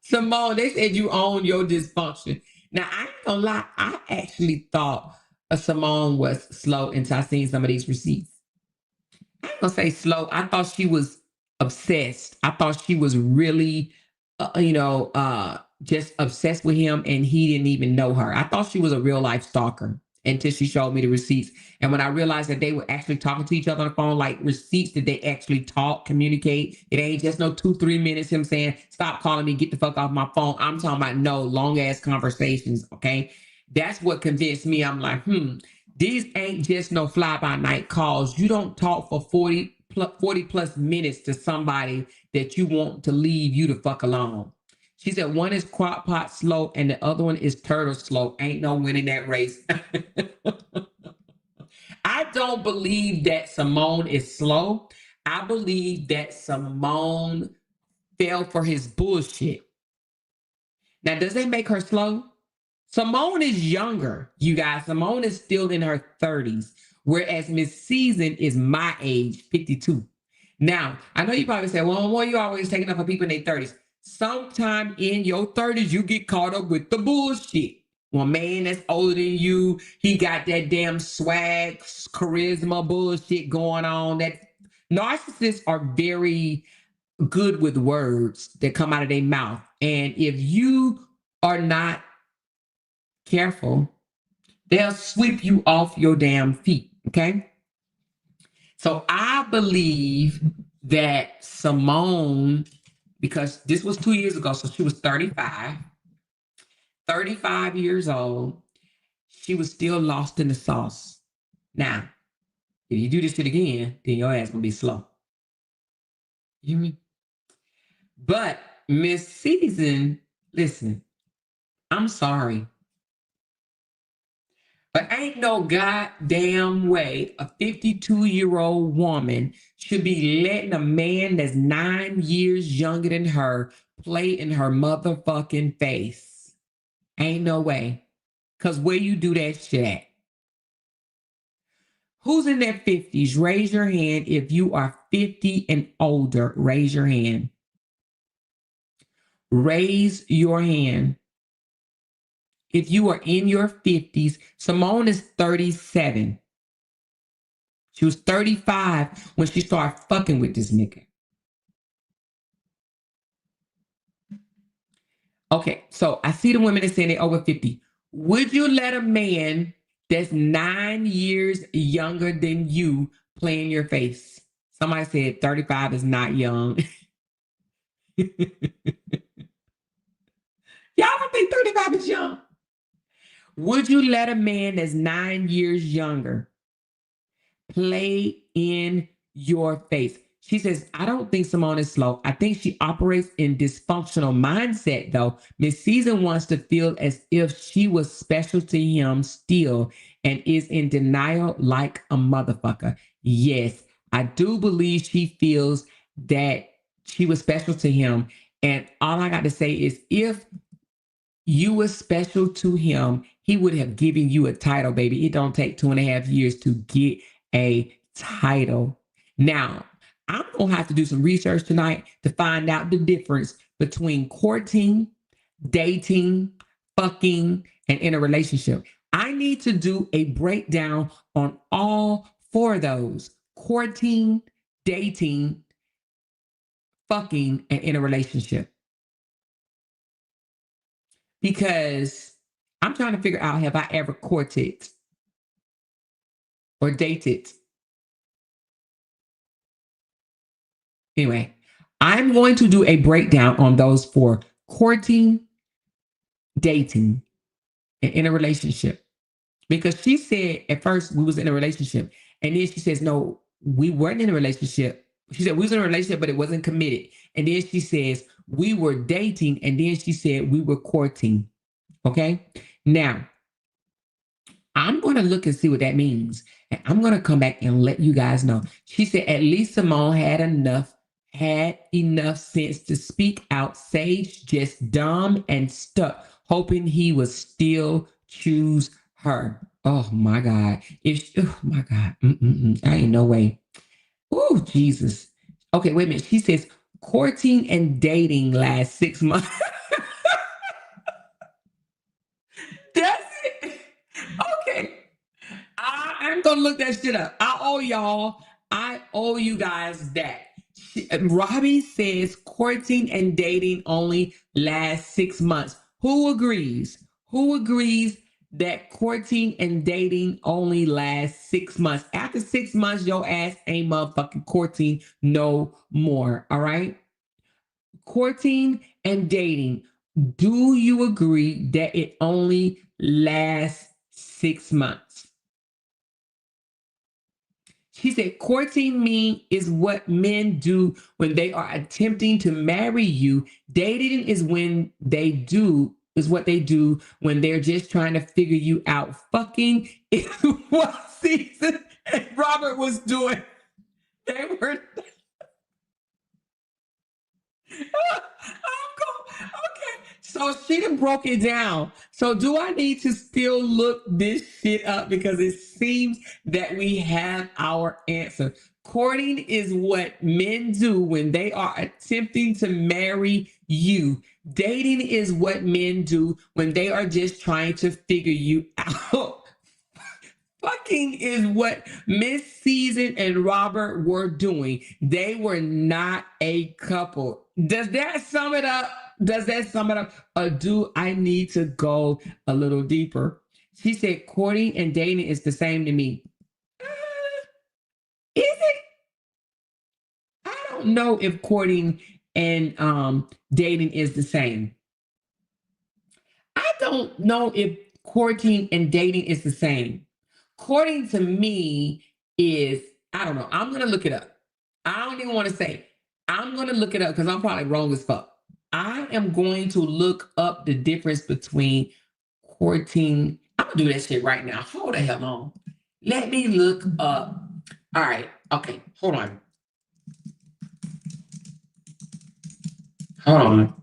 Simone, they said you own your dysfunction. Now, I ain't gonna lie. I actually thought Simone was slow until I seen some of these receipts. I ain't gonna say slow. I thought she was obsessed. I thought she was really, just obsessed with him, and he didn't even know her. I thought she was a real life stalker until she showed me the receipts. And when I realized that they were actually talking to each other on the phone, like receipts that they actually talk, communicate. It ain't just no 2-3 minutes him saying, stop calling me, get the fuck off my phone. I'm talking about no long ass conversations. Okay. That's what convinced me. I'm like, these ain't just no fly by night calls. You don't talk for 40 plus minutes to somebody that you want to leave you the fuck alone. She said one is crock pot slow and the other one is turtle slow. Ain't no winning that race. I don't believe that Simone is slow. I believe that Simone fell for his bullshit. Now, does that make her slow? Simone is younger, you guys. Simone is still in her 30s, whereas Miss Season is my age, 52. Now, I know you probably say, well, why are you always taking up for people in their 30s? Sometime in your 30s, you get caught up with the bullshit. Well, man that's older than you, he got that damn swag, charisma bullshit going on. That narcissists are very good with words that come out of their mouth. And if you are not careful, they'll sweep you off your damn feet. Okay. So I believe that Simone, because this was 2 years ago, so she was 35 years old. She was still lost in the sauce. Now, if you do this shit again, then your ass gonna be slow. You hear me? But Miss Season, listen, I'm sorry, but ain't no goddamn way a 52-year-old woman should be letting a man that's 9 years younger than her play in her motherfucking face. Ain't no way. Because where you do that shit at? Who's in their 50s? Raise your hand if you are 50 and older. Raise your hand. Raise your hand. If you are in your 50s, Simone is 37. She was 35 when she started fucking with this nigga. Okay, so I see the women that saying they're over 50. Would you let a man that's 9 years younger than you play in your face? Somebody said 35 is not young. Y'all don't think 35 is young? Would you let a man that's 9 years younger play in your face? She says, I don't think Simone is slow. I think she operates in dysfunctional mindset, though. Miss Season wants to feel as if she was special to him still and is in denial like a motherfucker. Yes, I do believe she feels that she was special to him. And all I got to say is if you were special to him, he would have given you a title, baby. It don't take 2.5 years to get a title. Now, I'm going to have to do some research tonight to find out the difference between courting, dating, fucking, and in a relationship. I need to do a breakdown on all four of those: courting, dating, fucking, and in a relationship. Because I'm trying to figure out, have I ever courted or dated? Anyway, I'm going to do a breakdown on those four: courting, dating, and in a relationship. Because she said at first we was in a relationship, and then she says, no, we weren't in a relationship. She said we was in a relationship, but it wasn't committed. And then she says we were dating, and then she said we were courting. Okay? Now, I'm going to look and see what that means. And I'm going to come back and let you guys know. She said at least Simone had enough sense to speak out. Sage just dumb and stuck, hoping he would still choose her. Oh my God. Oh my God. I ain't no way. Oh, Jesus. Okay, wait a minute. She says courting and dating last 6 months. That's it. Okay. I'm going to look that shit up. I owe you guys that. Robbie says courting and dating only lasts 6 months. Who agrees? Who agrees that courting and dating only lasts 6 months? After 6 months, your ass ain't motherfucking courting no more. All right? Courting and dating. Do you agree that it only lasts 6 months? She said, courting me is what men do when they are attempting to marry you. Dating is what they do when they're just trying to figure you out. Fucking is what Season and Robert was doing. They were. Okay, so she done broke it down. So do I need to still look this shit up because it seems that we have our answer? Courting is what men do when they are attempting to marry you. Dating is what men do when they are just trying to figure you out. Fucking is what Miss Season and Robert were doing. They were not a couple. Does that sum it up? Does that sum it up? Or do I need to go a little deeper? She said, courting and dating is the same to me. Is it? I don't know if courting and dating is the same. I don't know if courting and dating is the same. Courting to me is, I don't know. I'm going to look it up. I don't even want to say. I'm going to look it up because I'm probably wrong as fuck. I am going to look up the difference between courting. I'm going to do that shit right now. Hold the hell on. Let me look up. All right. Okay. Hold on. Hold on.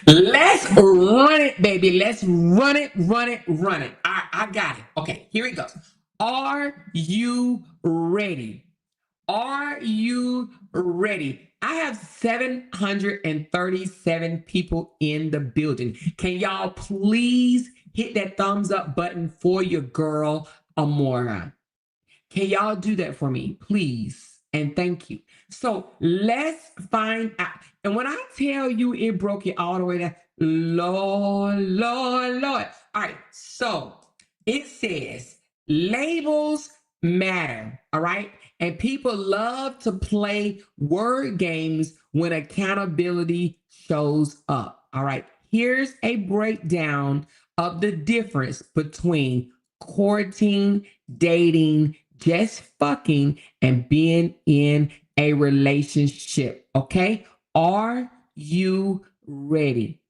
Let's run it, baby. Let's run it. I got it. Okay, here it goes. Are you ready? Are you ready? I have 737 people in the building. Can y'all please hit that thumbs up button for your girl, Amora? Can y'all do that for me, please? And thank you. So let's find out. And when I tell you it broke it all the way down, Lord. All right. So it says labels matter. All right. And people love to play word games when accountability shows up. All right. Here's a breakdown of the difference between courting, dating, just fucking, and being in a relationship. Okay. Are you ready?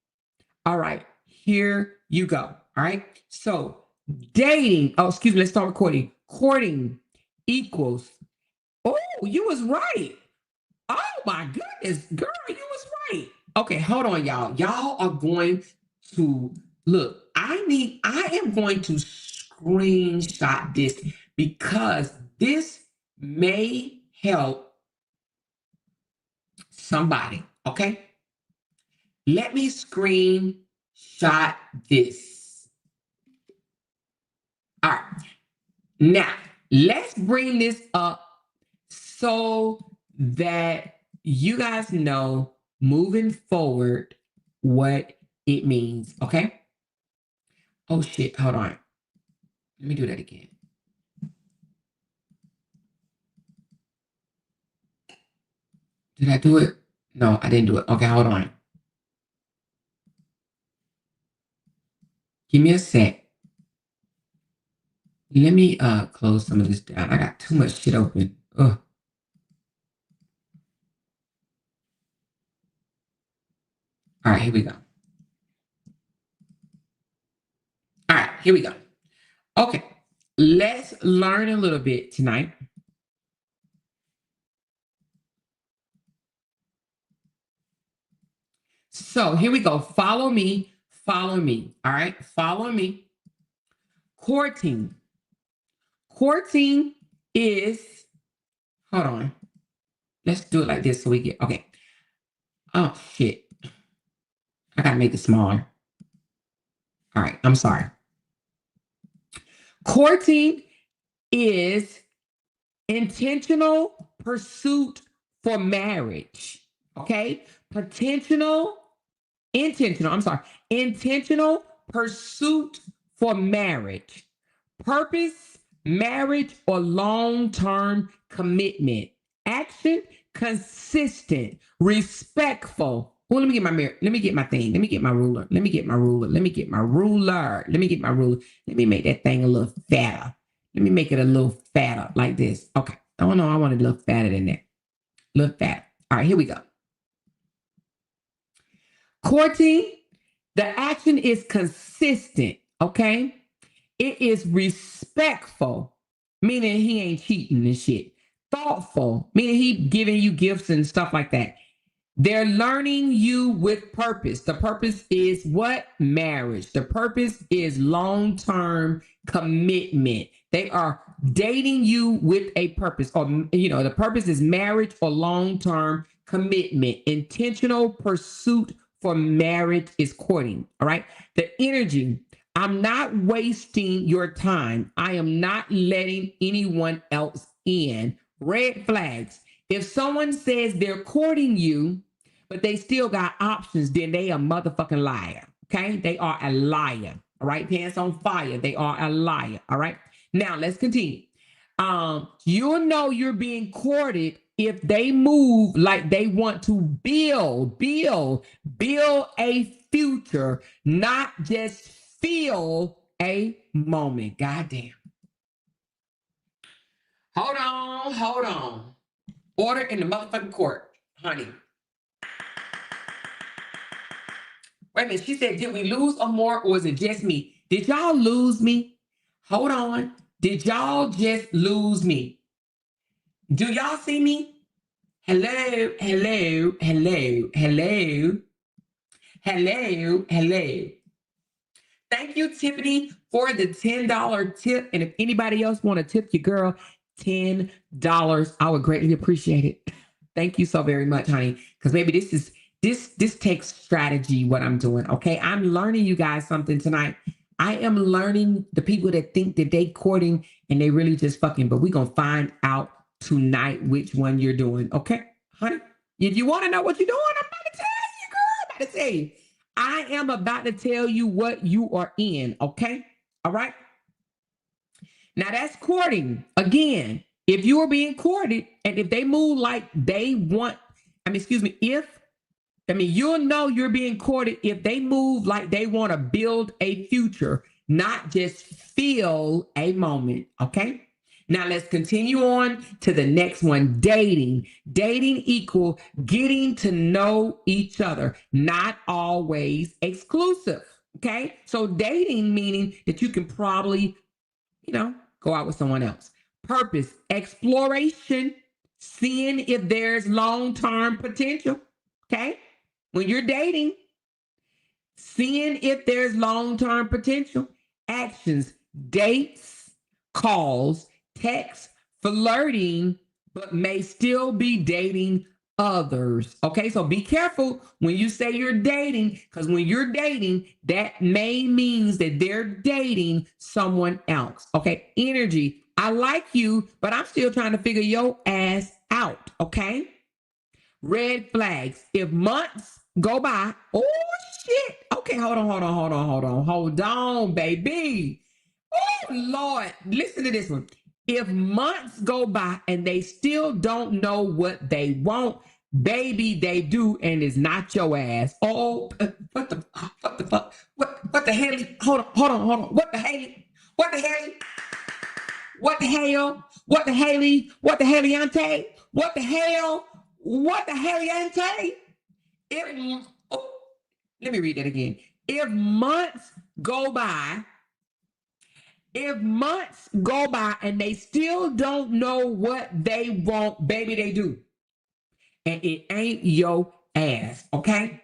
All right. Here you go. All right. So dating, oh, excuse me, let's start recording. Courting equals, oh, you was right. Oh my goodness, girl, you was right. Okay, hold on, y'all. Y'all are going to look. I am going to screenshot this because this may help somebody. Okay, let me screenshot this. All right, now let's bring this up so that you guys know moving forward what it means. Okay. Oh shit, hold on. Let me do that again. Did I do it? No, I didn't do it. Okay, hold on. Give me a sec. Let me close some of this down. I got too much shit open. Ugh. All right, here we go. All right, here we go. Okay, let's learn a little bit tonight. So here we go. Follow me. Follow me. All right. Follow me. Courting. Courting is, hold on. Let's do it like this so we get, okay. Oh, shit. I got to make it smaller. All right. I'm sorry. Courting is intentional pursuit for marriage. Okay. Intentional Intentional pursuit for marriage. Purpose, marriage, or long-term commitment. Action, consistent, respectful. Oh, let me get my mirror. Let me get my thing. Let me get my ruler. Let me get my ruler. Let me get my ruler. Let me get my ruler. Let me make that thing a little fatter. Let me make it a little fatter like this. Okay. Oh no, I want it a little fatter than that. A little fat. All right, here we go. Courting, the action is consistent, okay? It is respectful, meaning he ain't cheating and shit. Thoughtful, meaning he giving you gifts and stuff like that. They're learning you with purpose. The purpose is what? Marriage. The purpose is long-term commitment. They are dating you with a purpose, or, the purpose is marriage or long-term commitment. Intentional pursuit for marriage is courting. All right. The energy. I'm not wasting your time. I am not letting anyone else in. Red flags. If someone says they're courting you, but they still got options, then they a motherfucking liar. Okay? They are a liar. All right? Pants on fire. They are a liar. All right? Now let's continue. You'll know you're being courted if they move like they want to build a future, not just feel a moment. Goddamn. Hold on. Order in the motherfucking court, honey. Wait a minute. She said, did we lose or more, or is it just me? Did y'all lose me? Hold on. Did y'all just lose me? Do y'all see me? Hello. Thank you, Tiffany, for the $10 tip. And if anybody else want to tip your girl $10, I would greatly appreciate it. Thank you so very much, honey. Because maybe this takes strategy, what I'm doing. Okay. I'm learning you guys something tonight. I am learning the people that think that they courting and they really just fucking, but we're going to find out tonight which one you're doing. Okay, honey? If you want to know what you're doing, I'm about to tell you, girl. I'm about to tell you. I am about to tell you what you are in. Okay. All right. Now that's courting. Again, if you are being courted and if they move like they want, you'll know you're being courted if they move like they want to build a future, not just feel a moment. Okay. Now let's continue on to the next one. Dating. Dating equal getting to know each other, not always exclusive. Okay. So dating meaning that you can probably, go out with someone else. Purpose, exploration, seeing if there's long-term potential. Okay. When you're dating, seeing if there's long-term potential. Actions, dates, calls, text, flirting, but may still be dating others. Okay, so be careful when you say you're dating, because when you're dating, that may means that they're dating someone else. Okay, energy. I like you, but I'm still trying to figure your ass out. Okay. Red flags. If months go by, oh shit. Okay, hold on, baby. Oh Lord, listen to this one. If months go by and they still don't know what they want, baby, they do, and it's not your ass. Oh, what the fuck? What the hell? Hold on. What the hell? What the hell? What the hell? What the hell? What the hell? What the hell? What the hell, Yante? Let me read that again. If months go by and they still don't know what they want, baby, they do. And it ain't your ass, okay?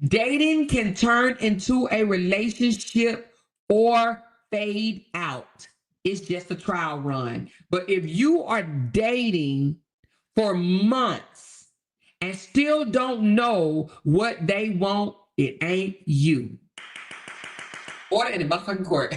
Dating can turn into a relationship or fade out. It's just a trial run. But if you are dating for months and still don't know what they want, it ain't you. Order in the motherfucking court.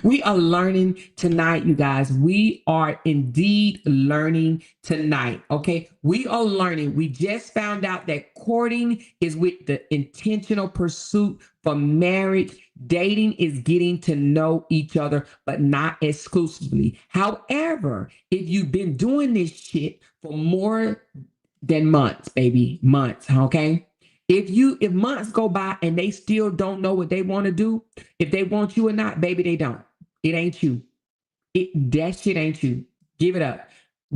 We are learning tonight, you guys. We are indeed learning tonight. Okay. We are learning. We just found out that courting is with the intentional pursuit for marriage. Dating is getting to know each other, but not exclusively. However, if you've been doing this shit for more than months, baby, months, okay? If months go by and they still don't know what they want to do, if they want you or not, baby, they don't. It ain't you. That shit ain't you. Give it up.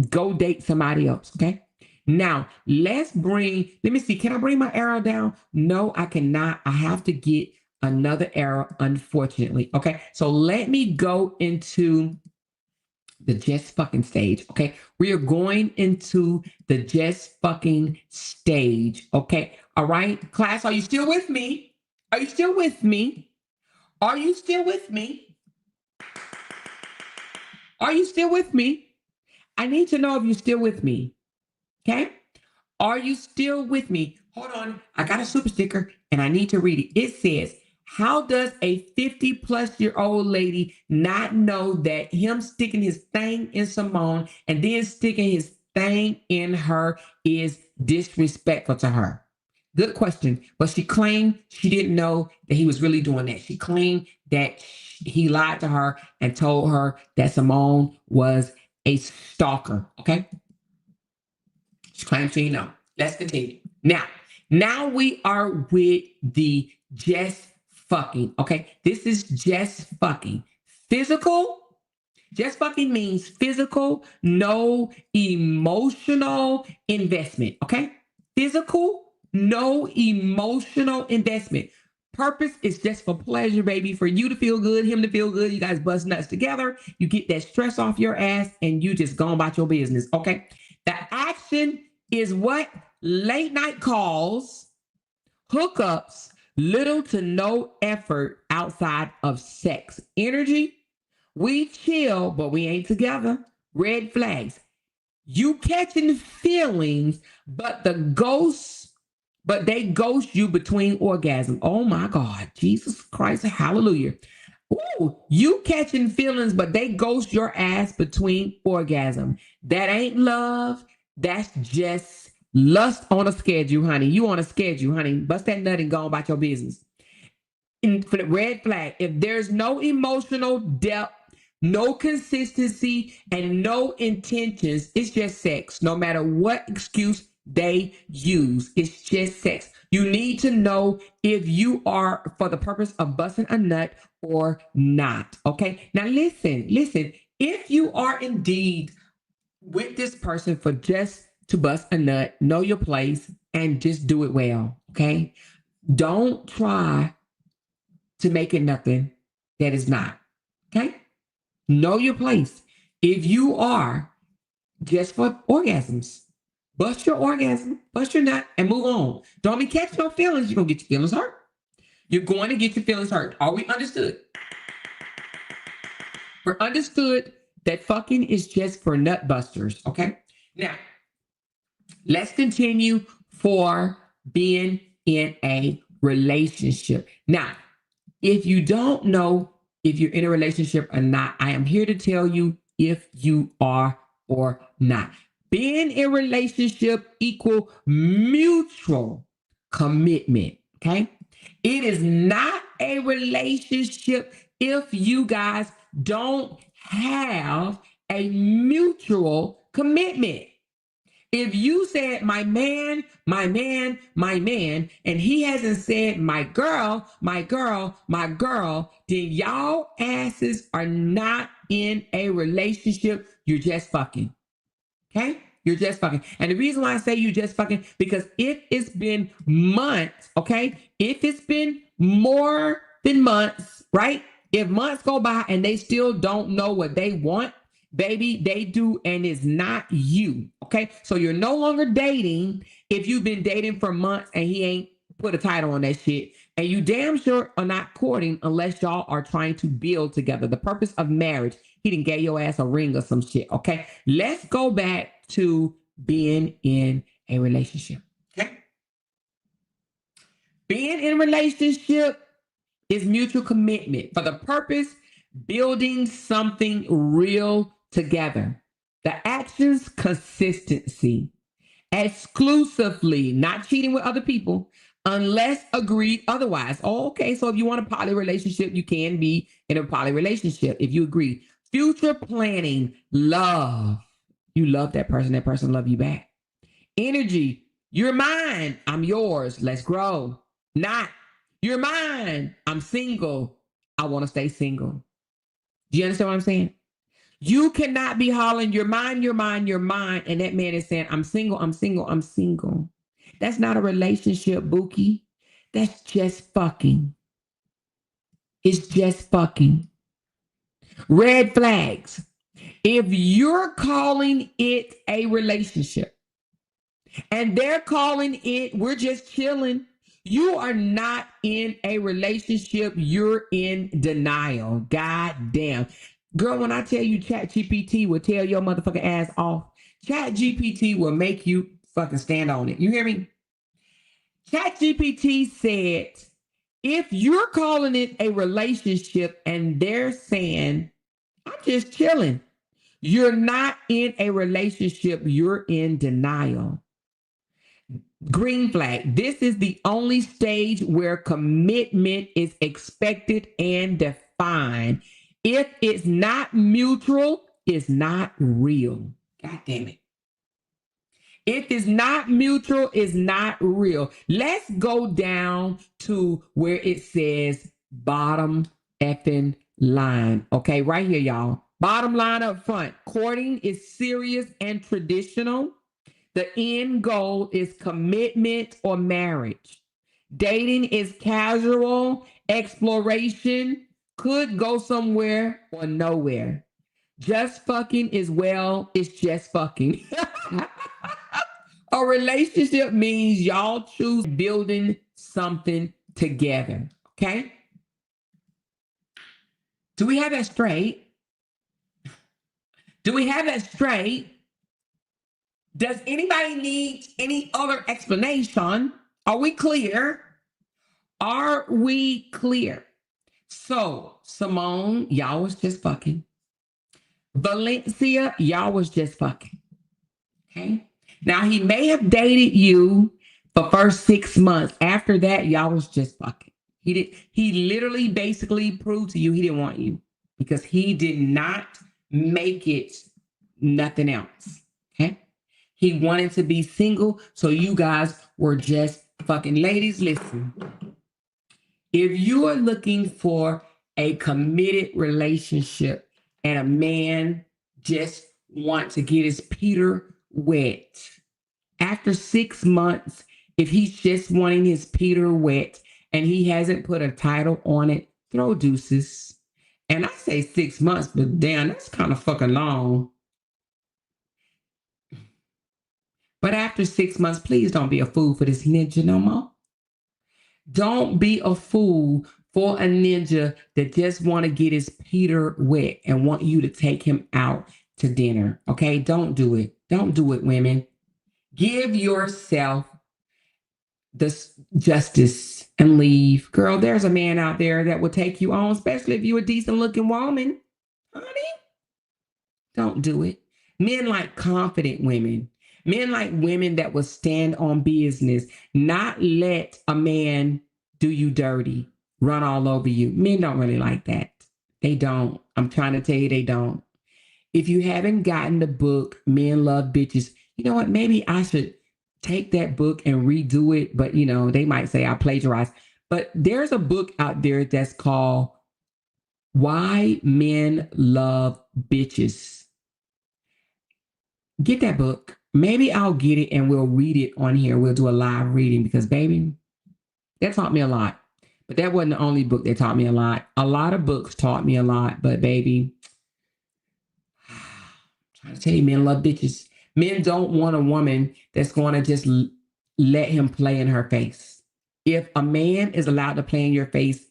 Go date somebody else, okay? Now, let me see, can I bring my arrow down? No, I cannot. I have to get another arrow, unfortunately, okay? So let me go into the just fucking stage, okay? We are going into the just fucking stage, okay? All right, class, are you still with me? Are you still with me? Are you still with me? Are you still with me? I need to know if you're still with me, okay? Are you still with me? Hold on, I got a super sticker and I need to read it. It says, how does a 50-plus-year-old lady not know that him sticking his thing in Simone and then sticking his thing in her is disrespectful to her? Good question. But she claimed she didn't know that he was really doing that. She claimed that he lied to her and told her that Simone was a stalker. Okay. She claims she didn't know. Let's continue. Now we are with the just fucking. Okay. This is just fucking. Physical. Just fucking means physical, no emotional investment. Okay. Physical, no emotional investment. Purpose is just for pleasure, baby, for you to feel good, him to feel good. You guys bust nuts together. You get that stress off your ass and you just go about your business. Okay. The action is what? Late night calls, hookups, little to no effort outside of sex. Energy, we chill, but we ain't together. Red flags. You catching feelings, but they ghost you between orgasm. Oh my God. Jesus Christ. Hallelujah. Ooh, you catching feelings, but they ghost your ass between orgasm. That ain't love. That's just lust on a schedule, honey. You on a schedule, honey. Bust that nut and go about your business. For the red flag, if there's no emotional depth, no consistency, and no intentions, it's just sex. No matter what excuse they use, it's just sex. You need to know if you are for the purpose of busting a nut or not. Okay. Now listen. If you are indeed with this person for just to bust a nut, know your place and just do it well. Okay. Don't try to make it nothing that is not. Okay? Know your place. If you are just for orgasms, bust your orgasm, bust your nut, and move on. Don't be catching no feelings. You're going to get your feelings hurt. You're going to get your feelings hurt. Are we understood? We're understood that fucking is just for nut busters. Okay? Now, let's continue for being in a relationship. Now, if you don't know if you're in a relationship or not, I am here to tell you if you are or not. Being in a relationship equal mutual commitment, okay? It is not a relationship if you guys don't have a mutual commitment. If you said my man, and he hasn't said my girl, then y'all asses are not in a relationship. You're just fucking. Okay? You're just fucking. And the reason why I say you just fucking, because if it's been months, okay? If it's been more than months, right? If months go by and they still don't know what they want, baby, they do, and it's not you. Okay. So you're no longer dating if you've been dating for months and he ain't put a title on that shit. And you damn sure are not courting unless y'all are trying to build together. The purpose of marriage, he didn't get your ass a ring or some shit. Okay. Let's go back to being in a relationship. Okay. Being in a relationship is mutual commitment for the purpose building something real together. The actions, consistency, exclusively, not cheating with other people, unless agreed otherwise. Oh, okay, so if you want a poly relationship, you can be in a poly relationship if you agree. Future planning, love. You love that person love you back. Energy, you're mine, I'm yours, let's grow. Not, you're mine, I'm single, I want to stay single. Do you understand what I'm saying? You cannot be hollering, you're mine, you're mine, you're mine. And that man is saying, I'm single, I'm single, I'm single. That's not a relationship, Bookie. That's just fucking. It's just fucking. Red flags. If you're calling it a relationship and they're calling it, we're just chilling, you are not in a relationship. You're in denial. God damn. Girl, when I tell you ChatGPT will tell your motherfucking ass off, ChatGPT will make you fucking stand on it. You hear me? ChatGPT said, if you're calling it a relationship and they're saying, I'm just chilling, you're not in a relationship. You're in denial. Green flag. This is the only stage where commitment is expected and defined. If it's not mutual, it's not real. God damn it. If it's not mutual, it's not real. Let's go down to where it says bottom effing line. Okay, right here, y'all. Bottom line up front. Courting is serious and traditional. The end goal is commitment or marriage. Dating is casual. Exploration could go somewhere or nowhere. Just fucking is, well, it's just fucking. A relationship means y'all choose building something together. Okay? Do we have that straight? Do we have that straight? Does anybody need any other explanation? Are we clear? Are we clear? So, Simone, y'all was just fucking. Valencia, y'all was just fucking. Okay? Now, he may have dated you for first 6 months. After that, y'all was just fucking. He literally basically proved to you he didn't want you because he did not make it nothing else. Okay? He wanted to be single, so you guys were just fucking. Ladies, listen. If you are looking for a committed relationship and a man just want to get his Peter wet, after 6 months, if he's just wanting his Peter wet and he hasn't put a title on it, throw deuces. And I say 6 months, but damn, that's kind of fucking long. But after 6 months, please don't be a fool for this ninja no more. Don't be a fool for a ninja that just want to get his Peter wet and want you to take him out to dinner. Okay, don't do it. Don't do it, women. Give yourself the justice and leave. Girl, there's a man out there that will take you on, especially if you're a decent looking woman. Honey, don't do it. Men like confident women. Men like women that will stand on business, not let a man do you dirty, run all over you. Men don't really like that. They don't. I'm trying to tell you, they don't. If you haven't gotten the book, Men Love Bitches, you know what? Maybe I should take that book and redo it. But, you know, they might say I plagiarized. But there's a book out there that's called Why Men Love Bitches. Get that book. Maybe I'll get it and we'll read it on here. We'll do a live reading because, baby, that taught me a lot. But that wasn't the only book that taught me a lot. A lot of books taught me a lot. But, baby, I'm trying to tell you, men love bitches. Men don't want a woman that's going to just let him play in her face. If a man is allowed to play in your face,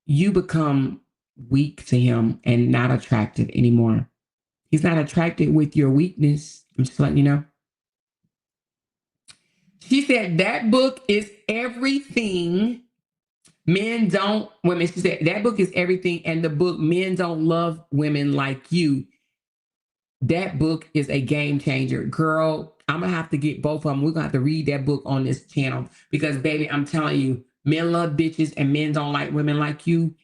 you become weak to him and not attractive anymore. He's not attracted with your weakness. I'm just letting you know. She said that book is everything Men don't, women, she said, that book is everything. And the book, Men Don't Love Women Like You, that book is a game changer. Girl, I'm going to have to get both of them. We're going to have to read that book on this channel because, baby, I'm telling you, men love bitches and men don't like women like you.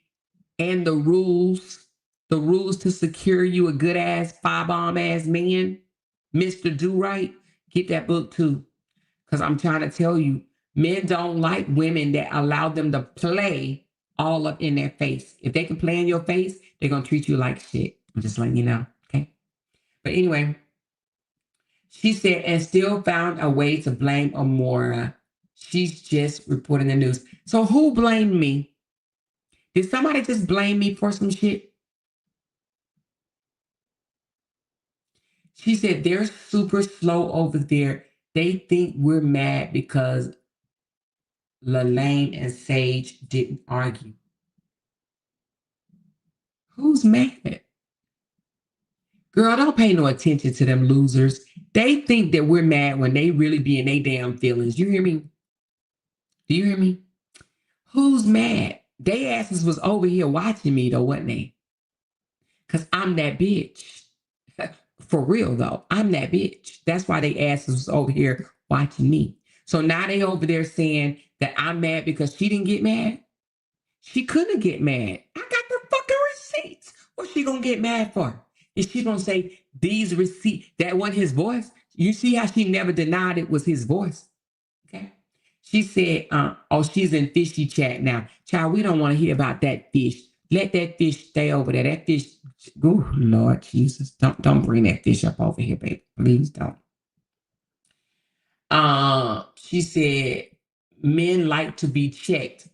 And the rules to secure you a good ass, firebomb ass man, Mr. Do Right, get that book too. Because I'm trying to tell you, men don't like women that allow them to play all up in their face. If they can play in your face, they're going to treat you like shit. I'm just letting you know. Okay. But anyway, she said, and still found a way to blame Amora. She's just reporting the news. So who blamed me? Did somebody just blame me for some shit? She said, they're super slow over there. They think we're mad because Lalaine and Sage didn't argue. Who's mad? Girl, don't pay no attention to them losers. They think that we're mad when they really be in their damn feelings. You hear me? Do you hear me? Who's mad? They asses was over here watching me though, wasn't they? Because I'm that bitch. For real though, I'm that bitch. That's why they asses was over here watching me. So now they over there saying that I'm mad because she didn't get mad. She couldn't get mad. I got the fucking receipts. What's she gonna get mad for? Is she gonna say these receipts? That wasn't his voice. You see how she never denied it was his voice. Okay. She said, oh, she's in fishy chat now. Child, we don't want to hear about that fish. Let that fish stay over there. That fish, oh Lord Jesus. Don't bring that fish up over here, baby. Please don't. She said, men like to be checked.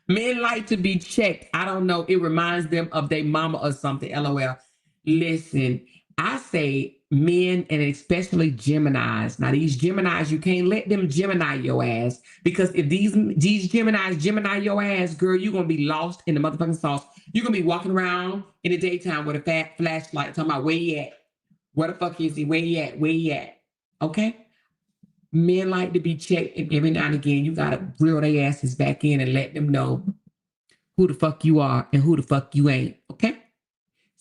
Men like to be checked. I don't know. It reminds them of their mama or something. LOL. Listen, I say men and especially Geminis. Now, these Geminis, you can't let them Gemini your ass because if these Geminis Gemini your ass, girl, you're going to be lost in the motherfucking sauce. You're going to be walking around in the daytime with a fat flashlight talking about where he at? Where the fuck is he? Where he at? Where he at? Okay? Men like to be checked, and every now and again, you got to reel their asses back in and let them know who the fuck you are and who the fuck you ain't, okay?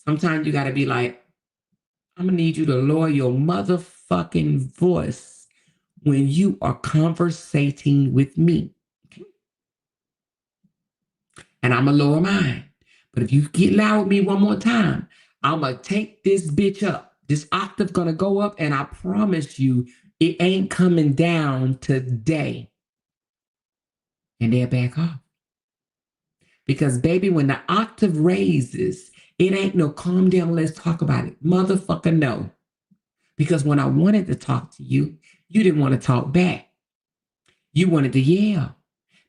Sometimes you got to be like, I'm going to need you to lower your motherfucking voice when you are conversating with me, okay? And I'm going to lower mine. But if you get loud with me one more time, I'm going to take this bitch up. This octave going to go up, and I promise you, it ain't coming down today. And they'll back off. Because, baby, when the octave raises, it ain't no calm down, let's talk about it. Motherfucker, no. Because when I wanted to talk to you, you didn't want to talk back. You wanted to yell.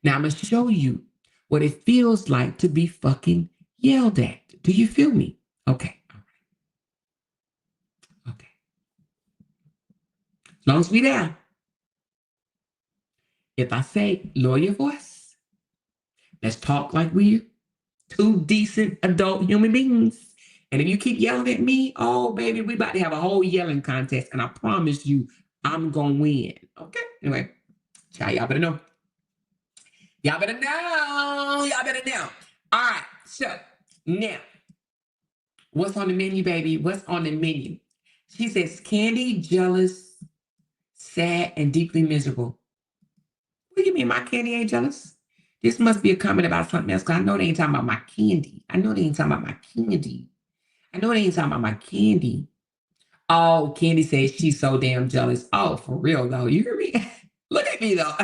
Now, I'm going to show you what it feels like to be fucking yelled at. Do you feel me? Okay. All right. Okay. As long as we there. If I say, lower your voice, let's talk like we're two decent adult human beings. And if you keep yelling at me, oh, baby, we about to have a whole yelling contest. And I promise you, I'm going to win. Okay? Anyway, y'all better know. Y'all better know. Y'all better know. All right. So now, what's on the menu, baby? What's on the menu? She says, Candy, jealous, sad, and deeply miserable. What do you mean my Candy ain't jealous? This must be a comment about something else, because I know they ain't talking about my candy. I know they ain't talking about my candy. I know they ain't talking about my candy. Oh, Candy says she's so damn jealous. Oh, for real, though. You hear me? Look at me, though.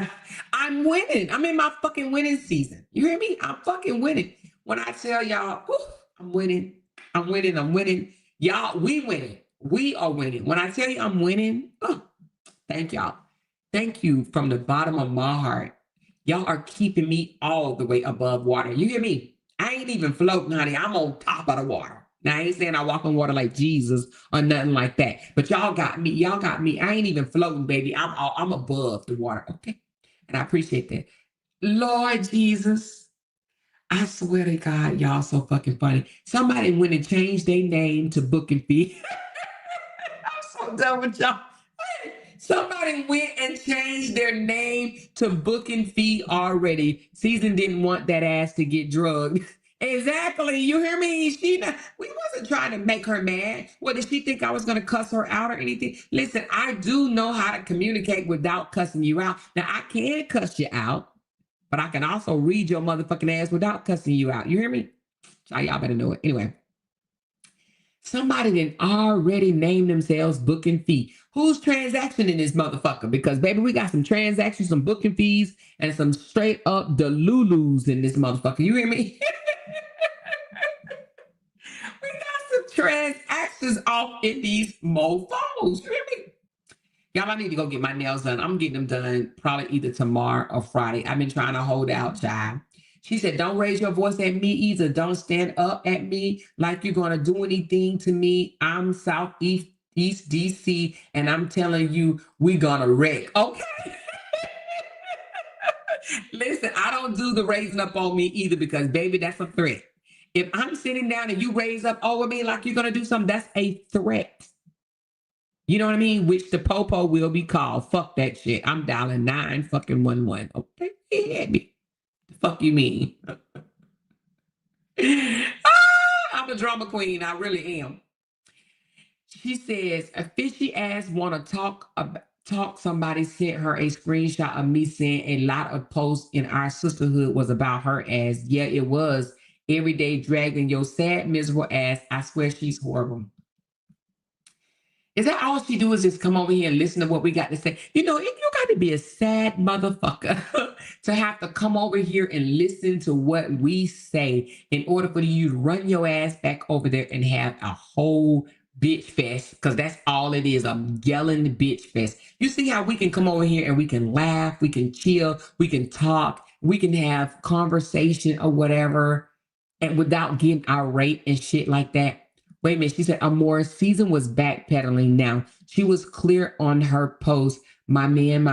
I'm winning. I'm in my fucking winning season. You hear me? I'm fucking winning. When I tell y'all, I'm winning. I'm winning. I'm winning. Y'all, we winning. We are winning. When I tell you I'm winning, thank y'all. Thank you from the bottom of my heart. Y'all are keeping me all the way above water. You hear me? I ain't even floating, honey. I'm on top of the water. Now, I ain't saying I walk on water like Jesus or nothing like that. But y'all got me. Y'all got me. I ain't even floating, baby. I'm above the water, okay? And I appreciate that. Lord Jesus, I swear to God, y'all so fucking funny. Somebody went and changed their name to Book and Fee. I'm so done with y'all. Somebody went and changed their name to booking fee already. Season didn't want that ass to get drugged. Exactly. You hear me? We wasn't trying to make her mad. What, did she think I was going to cuss her out or anything? Listen, I do know how to communicate without cussing you out. Now, I can cuss you out, but I can also read your motherfucking ass without cussing you out. You hear me? Y'all better know it. Anyway. Somebody didn't already name themselves booking fee. Who's transactioning this motherfucker? Because, baby, we got some transactions, some booking fees, and some straight up delulus in this motherfucker. You hear me? We got some transactions off in these mofos. You hear me? Y'all, I need to go get my nails done. I'm getting them done probably either tomorrow or Friday. I've been trying to hold out, child. She said, don't raise your voice at me either. Don't stand up at me like you're going to do anything to me. I'm Southeast East DC, and I'm telling you, we're going to wreck. Okay? Listen, I don't do the raising up on me either because, baby, that's a threat. If I'm sitting down and you raise up over me like you're going to do something, that's a threat. You know what I mean? Which the popo will be called. Fuck that shit. I'm dialing 911. Okay? Yeah, me. The fuck you mean? I'm a drama queen. I really am. She says, a fishy ass want to talk. Somebody sent her a screenshot of me saying a lot of posts in our sisterhood was about her ass. Yeah, it was. Every day dragging your sad, miserable ass. I swear she's horrible. Is that all she do is just come over here and listen to what we got to say? You know, you got to be a sad motherfucker to have to come over here and listen to what we say in order for you to run your ass back over there and have a whole bitch fest, because that's all it is, a yelling bitch fest. You see how we can come over here and we can laugh, we can chill, we can talk, we can have conversation or whatever, and without getting irate and shit like that. Wait a minute. She said Amora season was backpedaling now. She was clear on her post. My man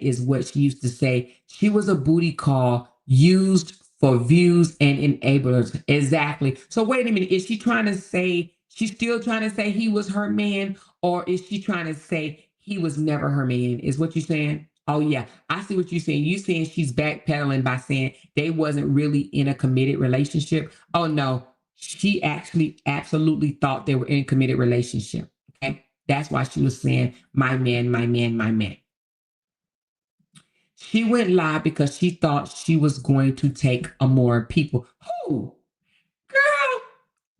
is what she used to say. She was a booty call used for views and enablers. Exactly. So wait a minute. Is she trying to say, she's still trying to say he was her man, or is she trying to say he was never her man? Is what you're saying? Oh, yeah. I see what you're saying. You're saying she's backpedaling by saying they wasn't really in a committed relationship. Oh, no. She actually absolutely thought they were in a committed relationship. Okay. That's why she was saying, my man. She went live because she thought she was going to take a more people. Who?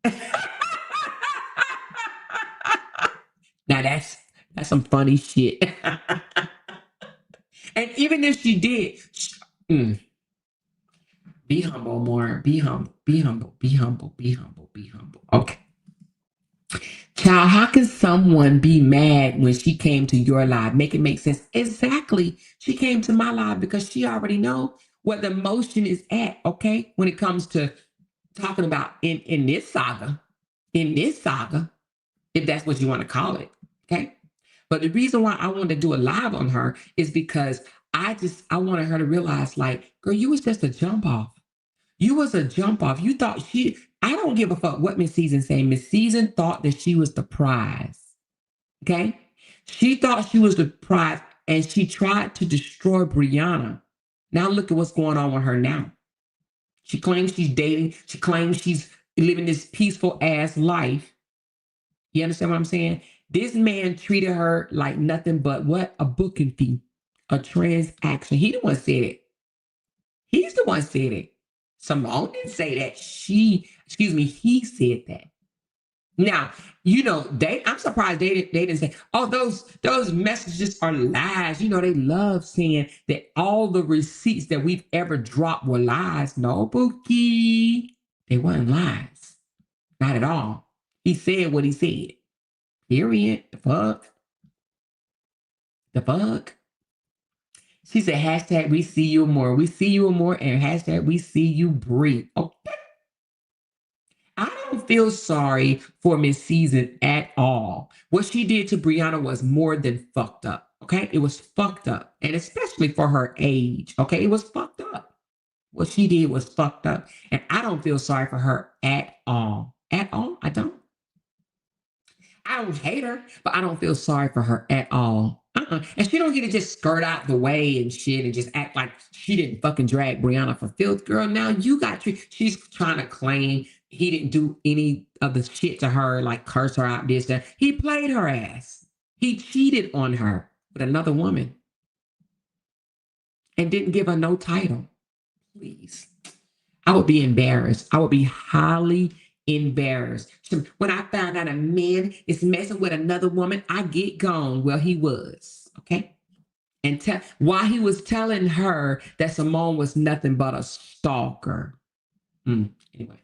Girl. Now that's some funny shit. And even if she did, be humble, more. Be humble. Okay. Child, how can someone be mad when she came to your live? Make it make sense. Exactly. She came to my live because she already know what the emotion is at, okay? When it comes to talking about in this saga, if that's what you want to call it, okay? But the reason why I wanted to do a live on her is because I wanted her to realize, like, girl, you was just a jump off. You was a jump off. You thought I don't give a fuck what Miss Season saying. Miss Season thought that she was the prize. Okay? She thought she was the prize, and she tried to destroy Briana. Now look at what's going on with her now. She claims she's dating. She claims she's living this peaceful ass life. You understand what I'm saying? This man treated her like nothing but what? A booking fee, a transaction. He the one said it. He's the one said it. Simone didn't say that. He said that. Now, you know, I'm surprised they didn't say, oh, those messages are lies. You know, they love saying that all the receipts that we've ever dropped were lies. No, Bookie. They weren't lies. Not at all. He said what he said. Period. The fuck? She said, hashtag we see you more. We see you more, and hashtag we see you breathe. Okay. I don't feel sorry for Miss Season at all. What she did to Briana was more than fucked up. Okay. It was fucked up. And especially for her age. Okay. It was fucked up. What she did was fucked up. And I don't feel sorry for her at all. At all. I don't hate her, but I don't feel sorry for her at all. And she don't get to just skirt out the way and shit and just act like she didn't fucking drag Briana for filth. Girl, now you got she's trying to claim he didn't do any of the shit to her, like curse her out, this, that. He played her ass. He cheated on her with another woman and didn't give her no title. Please. I would be embarrassed. I would be highly embarrassed. When I found out a man is messing with another woman, I get gone. Well, he was, okay? And while he was telling her that Simone was nothing but a stalker. Anyway.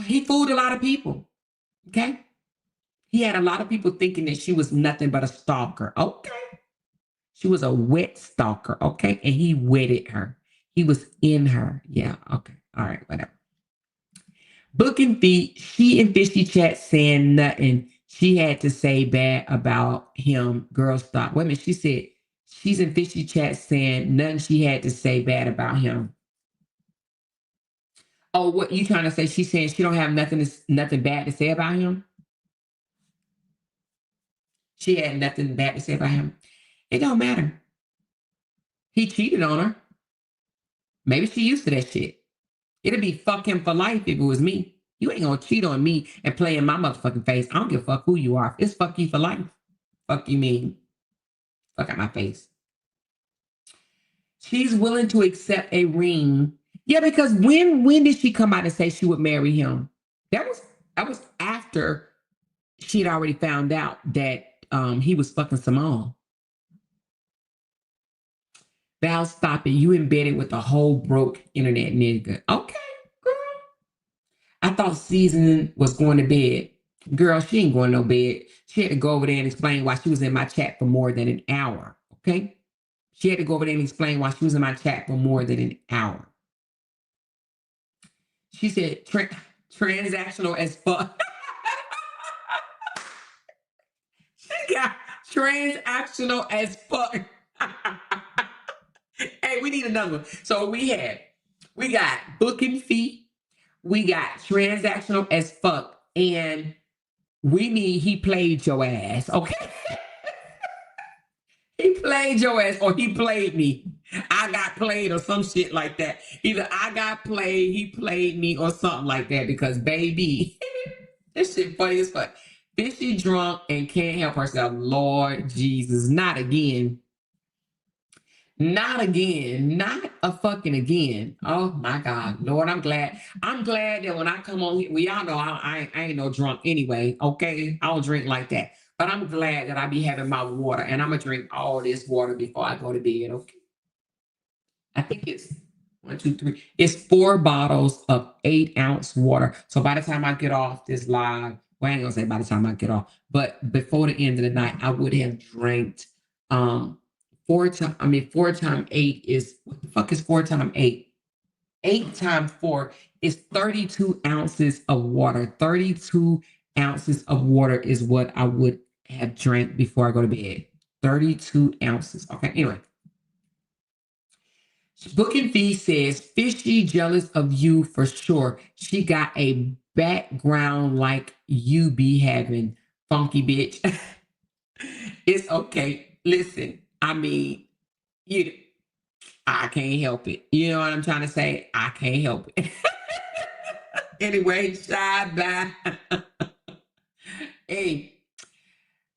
He fooled a lot of people, okay? He had a lot of people thinking that she was nothing but a stalker, okay? She was a wet stalker, okay? And he wetted her. He was in her. Yeah, okay. All right, whatever. Booking fee, she in Fishy Chat saying nothing she had to say bad about him. Girl, stop. Wait a minute. She said she's in Fishy Chat saying nothing she had to say bad about him. Oh, what you trying to say? She's saying she don't have nothing bad to say about him? She had nothing bad to say about him. It don't matter. He cheated on her. Maybe she used to that shit. It'd be fuck him for life if it was me. You ain't gonna cheat on me and play in my motherfucking face. I don't give a fuck who you are. It's fuck you for life. Fuck you mean. Fuck out my face. She's willing to accept a ring. Yeah, because when did she come out and say she would marry him? That was after she'd already found out that he was fucking Simone. Val, stop it. You embedded with the whole broke internet nigga. Okay, girl. I thought Season was going to bed. Girl, she ain't going to no bed. She had to go over there and explain why she was in my chat for more than an hour. Okay? She had to go over there and explain why she was in my chat for more than an hour. She said, transactional as fuck. She got transactional as fuck. Hey, we need another one. So we got booking fee, we got transactional as fuck, and we need he played your ass, okay? He played your ass or he played me. I got played or some shit like that. Either I got played, he played me, or something like that, because baby, this shit funny as fuck. Fishy drunk and can't help herself. Lord Jesus, not again. Not again. Not a fucking again. Oh my God. Lord, I'm glad. I'm glad that when I come on here, we all know I ain't no drunk anyway. Okay. I don't drink like that. But I'm glad that I be having my water, and I'm gonna drink all this water before I go to bed. Okay. I think it's 1, 2, 3. It's 4 bottles of 8-ounce water. So by the time I get off this live, well, I ain't gonna say by the time I get off, but before the end of the night, I would have drank 4 times 8 is, what the fuck is 4 times 8? 8 times 4 is 32 ounces of water. 32 ounces of water is what I would have drank before I go to bed. 32 ounces. Okay, anyway. Booking fee says, Fishy jealous of you for sure. She got a background like you be having, funky bitch. It's okay. Listen, I mean, I can't help it. You know what I'm trying to say? I can't help it. Anyway, shy bye. Hey,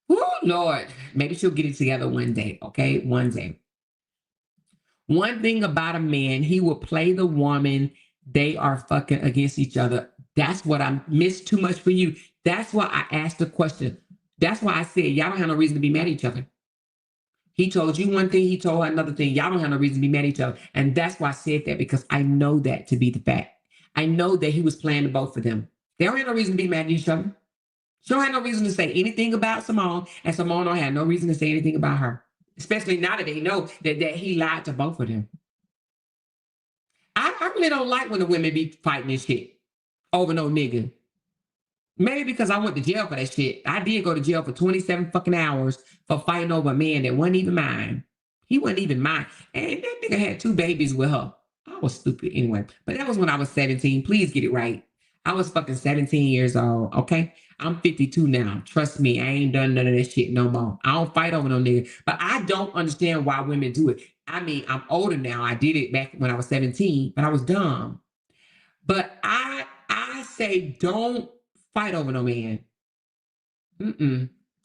oh Lord, maybe she'll get it together one day. Okay, one day. One thing about a man, he will play the woman. They are fucking against each other. That's what I miss too much for you. That's why I asked the question. That's why I said y'all don't have no reason to be mad at each other. He told you one thing, he told her another thing. Y'all don't have no reason to be mad at each other. And that's why I said that, because I know that to be the fact. I know that he was playing the both of them. They don't have no reason to be mad at each other. She don't have no reason to say anything about Simone, and Simone don't have no reason to say anything about her. Especially now that they know that he lied to both of them. I really don't like when the women be fighting this shit over no nigga. Maybe because I went to jail for that shit. I did go to jail for 27 fucking hours for fighting over a man that wasn't even mine. He wasn't even mine. And that nigga had 2 babies with her. I was stupid anyway. But that was when I was 17. Please get it right. I was fucking 17 years old, okay? I'm 52 now. Trust me, I ain't done none of that shit no more. I don't fight over no nigga. But I don't understand why women do it. I mean, I'm older now. I did it back when I was 17, but I was dumb. But I say don't fight over no man.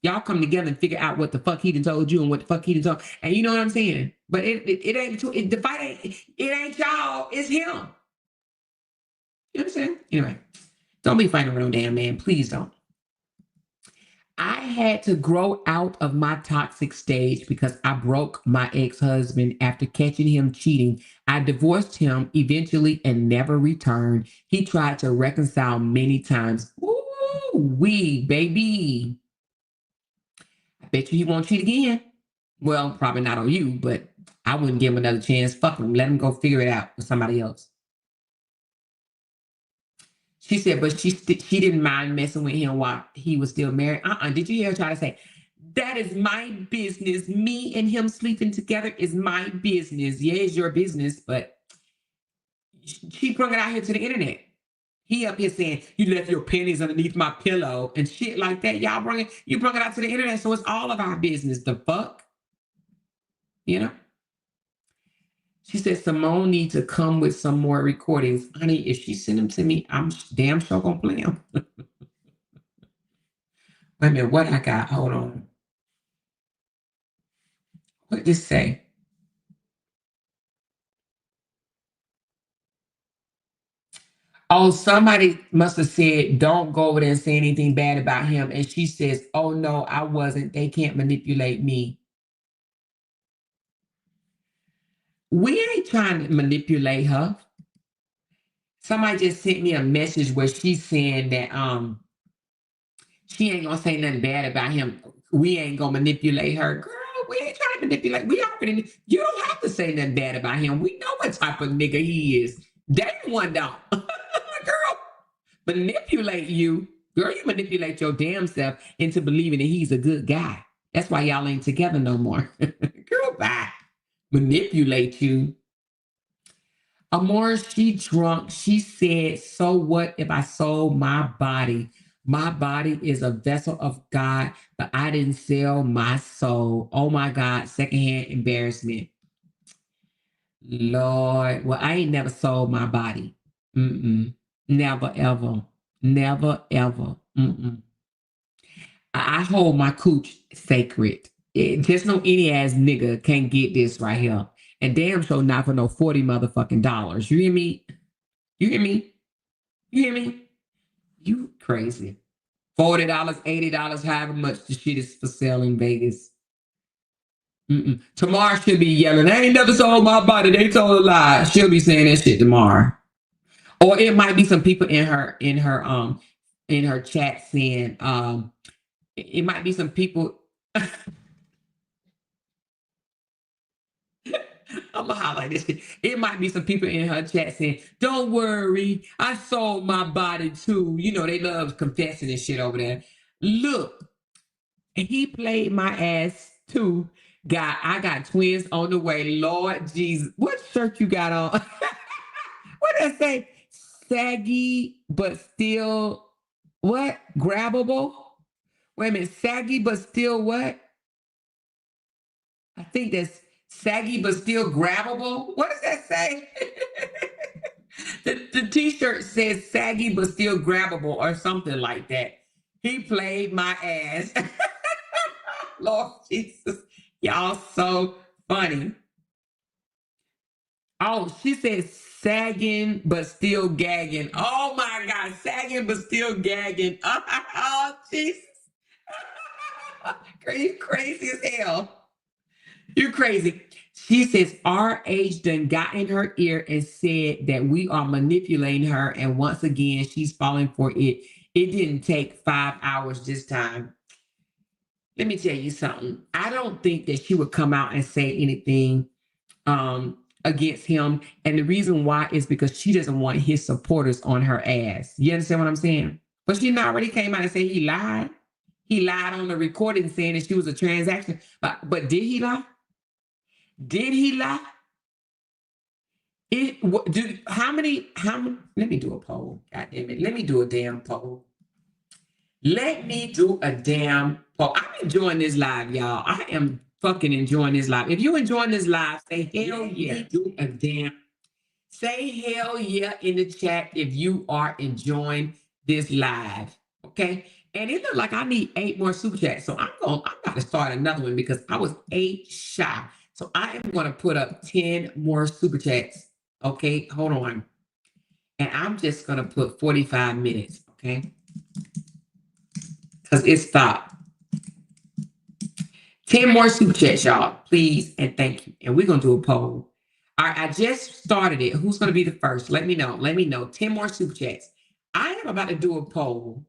Y'all come together and figure out what the fuck he done told you and what the fuck he done told. And you know what I'm saying? But it ain't the fight ain't y'all, it's him. You understand? Anyway, don't be fighting over no damn man. Please don't. I had to grow out of my toxic stage because I broke my ex-husband after catching him cheating. I divorced him eventually and never returned. He tried to reconcile many times. Ooh, baby. I bet you he won't cheat again. Well, probably not on you, but I wouldn't give him another chance. Fuck him. Let him go figure it out with somebody else. She said, but she didn't mind messing with him while he was still married. Did you hear her try to say, that is my business. Me and him sleeping together is my business. Yeah, it's your business, but she brought it out here to the internet. He up here saying, you left your pennies underneath my pillow and shit like that. You brought it out to the internet, so it's all of our business. The fuck? You know? She said, Simone needs to come with some more recordings. Honey, if she send them to me, I'm damn sure gonna play them. Wait a minute, what I got? Hold on. What did this say? Oh, somebody must have said, don't go over there and say anything bad about him. And she says, oh, no, I wasn't. They can't manipulate me. We ain't trying to manipulate her. Somebody just sent me a message where she's saying that she ain't gonna say nothing bad about him. We ain't gonna manipulate her. Girl, we ain't trying to manipulate. You don't have to say nothing bad about him. We know what type of nigga he is. They one don't. Girl, manipulate you. Girl, you manipulate your damn self into believing that he's a good guy. That's why y'all ain't together no more. Girl, bye. Manipulate you. Amor, she drunk. She said, so what if I sold my body? My body is a vessel of God, but I didn't sell my soul. Oh my God, secondhand embarrassment. Lord, well, I ain't never sold my body. Never, ever. Never, ever. I hold my cooch sacred. Just no any ass nigga can't get this right here. And damn sure not for no 40 motherfucking dollars. You hear me? You hear me? You hear me? You crazy. $40, $80, however much the shit is for sale in Vegas. Tomorrow she'll be yelling, I ain't never sold my body. They told a lie. She'll be saying that shit tomorrow. Or it might be some people in her chat saying, it might be some people. I'm gonna highlight this shit. It might be some people in her chat saying, don't worry, I sold my body too. You know, they love confessing and shit over there. Look, he played my ass too. I got twins on the way. Lord Jesus. What shirt you got on? What did I say? Saggy, but still what? Grabbable? Wait a minute. Saggy, but still what? I think that's saggy, but still grabbable. What does that say? The t-shirt says saggy, but still grabbable or something like that. He played my ass. Lord Jesus. Y'all so funny. Oh, she said sagging, but still gagging. Oh my God. Sagging, but still gagging. Oh, Jesus. You crazy as hell. You're crazy. She says our age done got in her ear and said that we are manipulating her. And once again, she's falling for it. It didn't take 5 hours this time. Let me tell you something. I don't think that she would come out and say anything against him. And the reason why is because she doesn't want his supporters on her ass. You understand what I'm saying? But she already came out and said he lied. He lied on the recording saying that she was a transaction. But did he lie? Did he lie? How many, let me do a poll. God damn it. Let me do a damn poll. Let me do a damn poll. I'm enjoying this live, y'all. I am fucking enjoying this live. If you enjoying this live, say hell yeah. Do a damn. Say hell yeah in the chat if you are enjoying this live. Okay. And it looks like I need 8 more super chats. So I'm about to start another one because I was 8 shy. So I am going to put up 10 more super chats. Okay. Hold on. And I'm just going to put 45 minutes. Okay. Because it stopped. 10 more super chats, y'all. Please and thank you. And we're going to do a poll. All right, I just started it. Who's going to be the first? Let me know. Let me know. 10 more super chats. I am about to do a poll.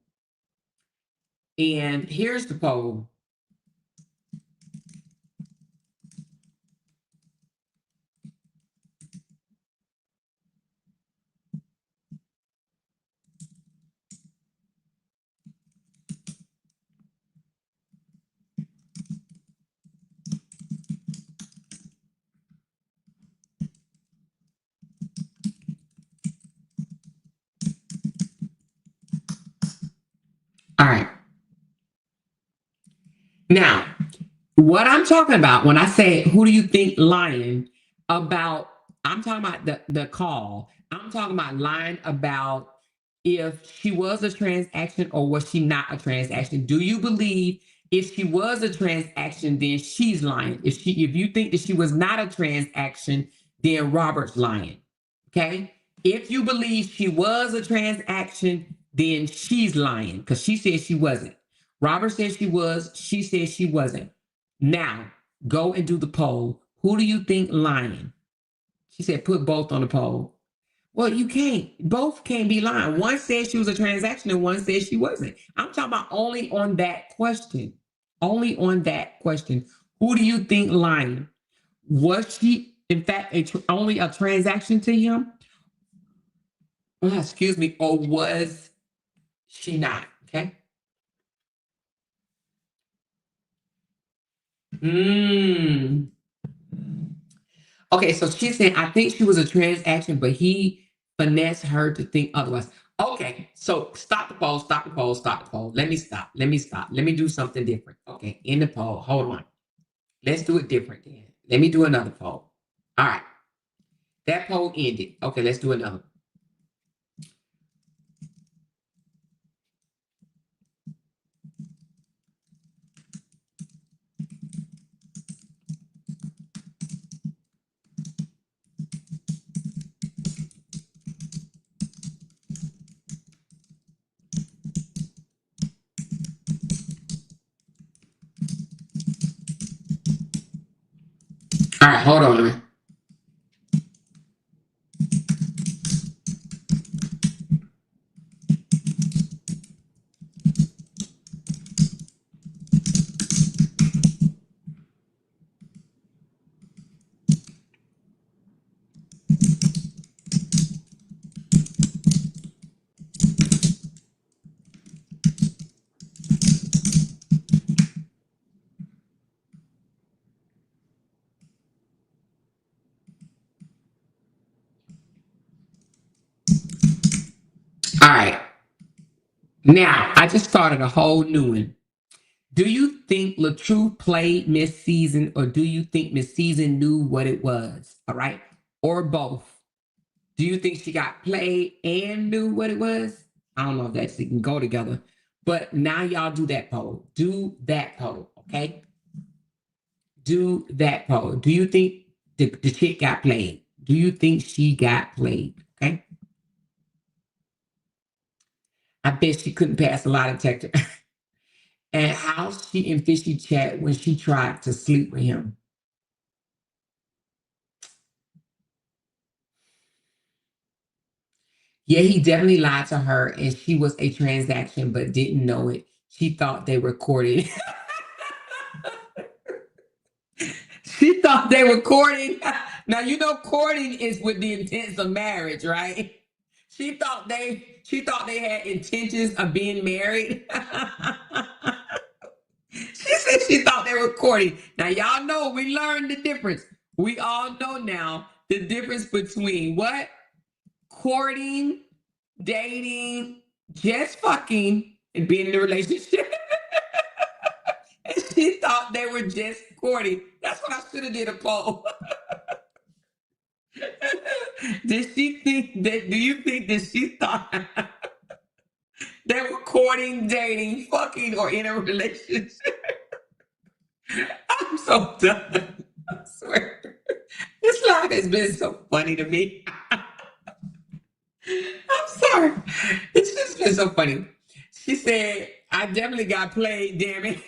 And here's the poll. All right. Now, what I'm talking about when I say, who do you think lying about? I'm talking about the call. I'm talking about lying about if she was a transaction or was she not a transaction. Do you believe if she was a transaction, then she's lying? If you think that she was not a transaction, then Robert's lying. Okay. If you believe she was a transaction, then she's lying because she said she wasn't. Robert said she was. She said she wasn't. Now, go and do the poll. Who do you think lying? She said put both on the poll. Well, you can't. Both can't be lying. One said she was a transaction and one said she wasn't. I'm talking about only on that question. Only on that question. Who do you think lying? Was she, in fact, only a transaction to him? Excuse me. Or was she not? Okay. Okay, so she's saying, I think she was a transaction, but he finessed her to think otherwise. Okay, so stop the poll, stop the poll, stop the poll. Let me stop. Let me stop. Let me do something different. Okay, in the poll. Hold on. Let's do it different then. Let me do another poll. All right. That poll ended. Okay, let's do another. All right, hold on. All right. Now, I just started a whole new one. Do you think LaTruth played Miss Season, or do you think Miss Season knew what it was? All right. Or both? Do you think she got played and knew what it was? I don't know if that can go together. But now y'all do that poll. Do that poll, okay? Do that poll. Do you think the chick got played? Do you think she got played? Okay. I bet she couldn't pass a lie detector. And how she and Fishy chat when she tried to sleep with him. Yeah, he definitely lied to her, and she was a transaction, but didn't know it. She thought they were courting. She thought they were courting. Now you know courting is with the intents of marriage, right? She thought they had intentions of being married. She said she thought they were courting. Now y'all know we learned the difference. We all know now the difference between what? Courting, dating, just fucking, and being in a relationship. And she thought they were just courting. That's what I should have did a poll. Did she think that? Do you think that she thought they were courting, dating, fucking, or in a relationship? I'm so done. I swear. This life has been so funny to me. I'm sorry. It's just been so funny. She said, I definitely got played, damn it.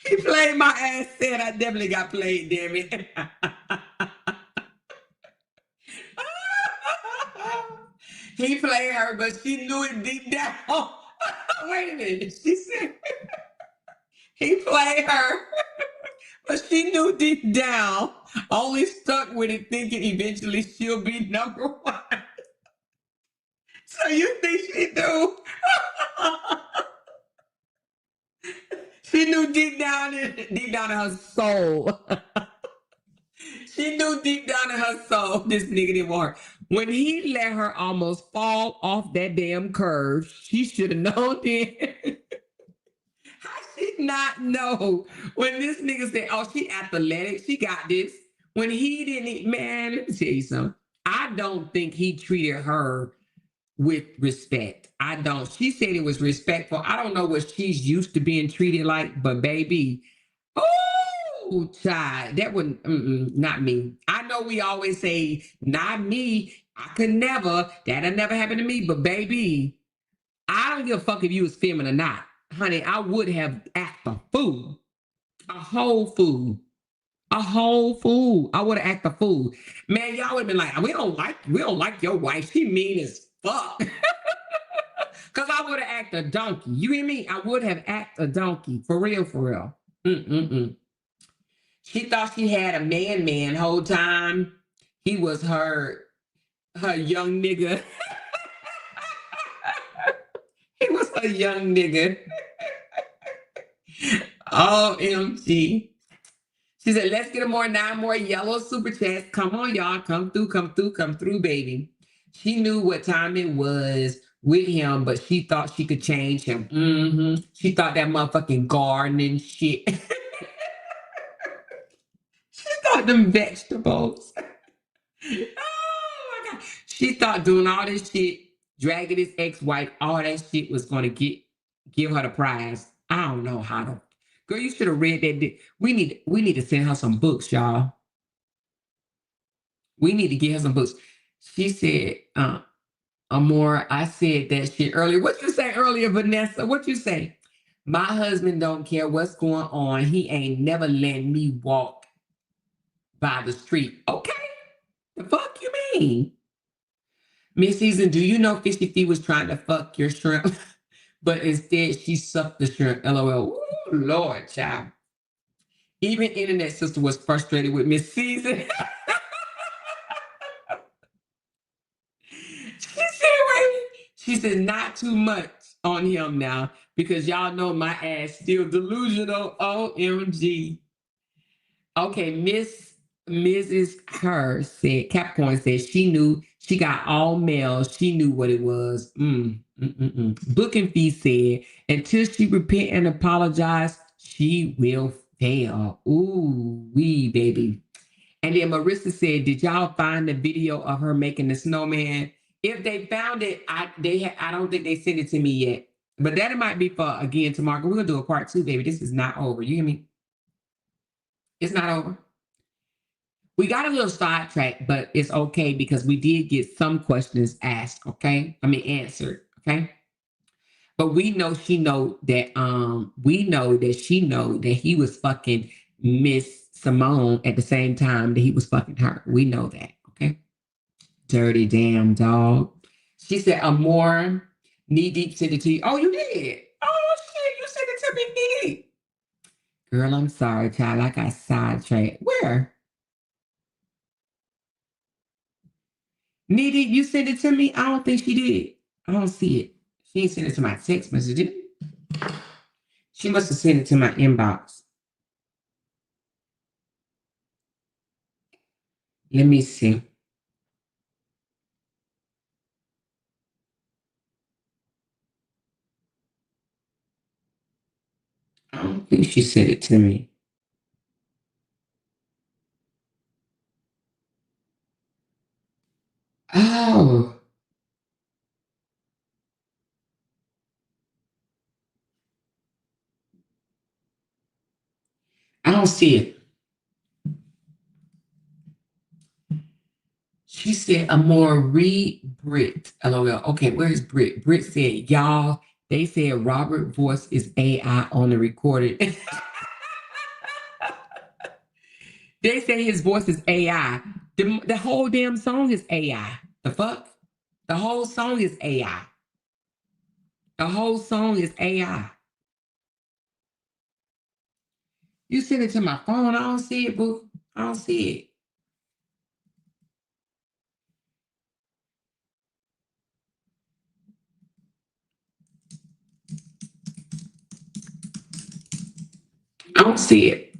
He played my ass, said I definitely got played, damn it. He played her, but she knew it deep down. Wait a minute. She said he played her, but she knew deep down, only stuck with it thinking eventually she'll be number one. So you think she knew? She knew deep down in her soul. She knew deep down in her soul this nigga didn't want her. When he let her almost fall off that damn curve, she should have known then. How she not know when this nigga said, oh, she athletic, she got this. When he didn't, man, let me tell you something. I don't think he treated her with respect. I don't. She said it was respectful. I don't know what she's used to being treated like, but baby, oh, child, that wouldn't, not me. I know we always say, not me. I could never. That'll never happen to me. But baby, I don't give a fuck if you was feminine or not. Honey, I would have acted a fool. A whole fool. A whole fool. I would have acted a fool. Man, y'all would have been like, we don't like your wife. She mean as fuck. Cause I would have acted a donkey. You hear me? I would have acted a donkey. For real, for real. She thought she had a man whole time. He was her young nigga. He was a young nigga. OMG. She said, let's get 9 more yellow super chats. Come on, y'all. Come through, baby. She knew what time it was with him, but she thought she could change him. She thought that motherfucking gardening shit. She thought them vegetables. Oh my God. She thought doing all this shit, dragging his ex-wife, all that shit was going to give her the prize. I don't know how to. Girl, you should have read that. We need to send her some books, y'all. We need to get her some books. She said, Amor, I said that shit earlier. What you say earlier, Vanessa? What you say? My husband don't care what's going on. He ain't never letting me walk by the street. Okay. The fuck you mean? Miss Season, do you know Fishy Fee was trying to fuck your shrimp? But instead she sucked the shrimp. LOL. Ooh, Lord, child. Even Internet Sister was frustrated with Miss Season. She said, not too much on him now, because y'all know my ass still delusional. OMG. Okay, Mrs. Her said, Capricorn said she knew she got all males. She knew what it was. Booking Fee said, until she repent and apologize, she will fail. Ooh, wee, baby. And then Marissa said, did y'all find the video of her making the snowman? If they found it, I don't think they sent it to me yet. But that might be for, again, tomorrow. We're going to do a part 2, baby. This is not over. You hear me? It's not over. We got a little sidetracked, but it's okay because we did get some questions asked, okay? I mean, answered, okay? But we know she know that she know that he was fucking Miss Simone at the same time that he was fucking her. We know that, okay? Dirty damn dog. She said, Amor, knee deep sent it to you. Oh, you did? Oh, shit, you sent it to me, knee deep. Girl, I'm sorry, child. I got sidetracked. Where? Knee deep, you sent it to me? I don't think she did. I don't see it. She ain't sent it to my text message, did she? She must have sent it to my inbox. Let me see. I don't think she sent it to me. Oh. I don't see it. She said, Amore, read Brit. LOL. Okay, where's Brit? Brit said, y'all, they said Robert voice is AI on the recorded. They say his voice is AI. The whole damn song is AI. The fuck? The whole song is AI. The whole song is AI. You send it to my phone. I don't see it, boo. I don't see it. I don't see it.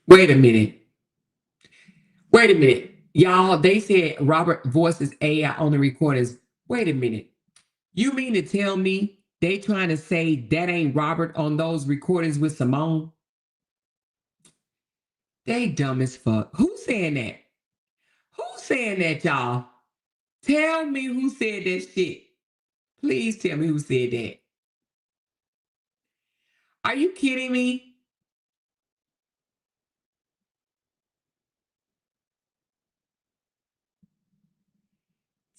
Wait a minute. Wait a minute. Y'all, they said Robert voice is AI on the recordings. Wait a minute. You mean to tell me they trying to say that ain't Robert on those recordings with Simone? They dumb as fuck. Who's saying that? Who's saying that, y'all? Tell me who said that shit. Please tell me who said that. Are you kidding me?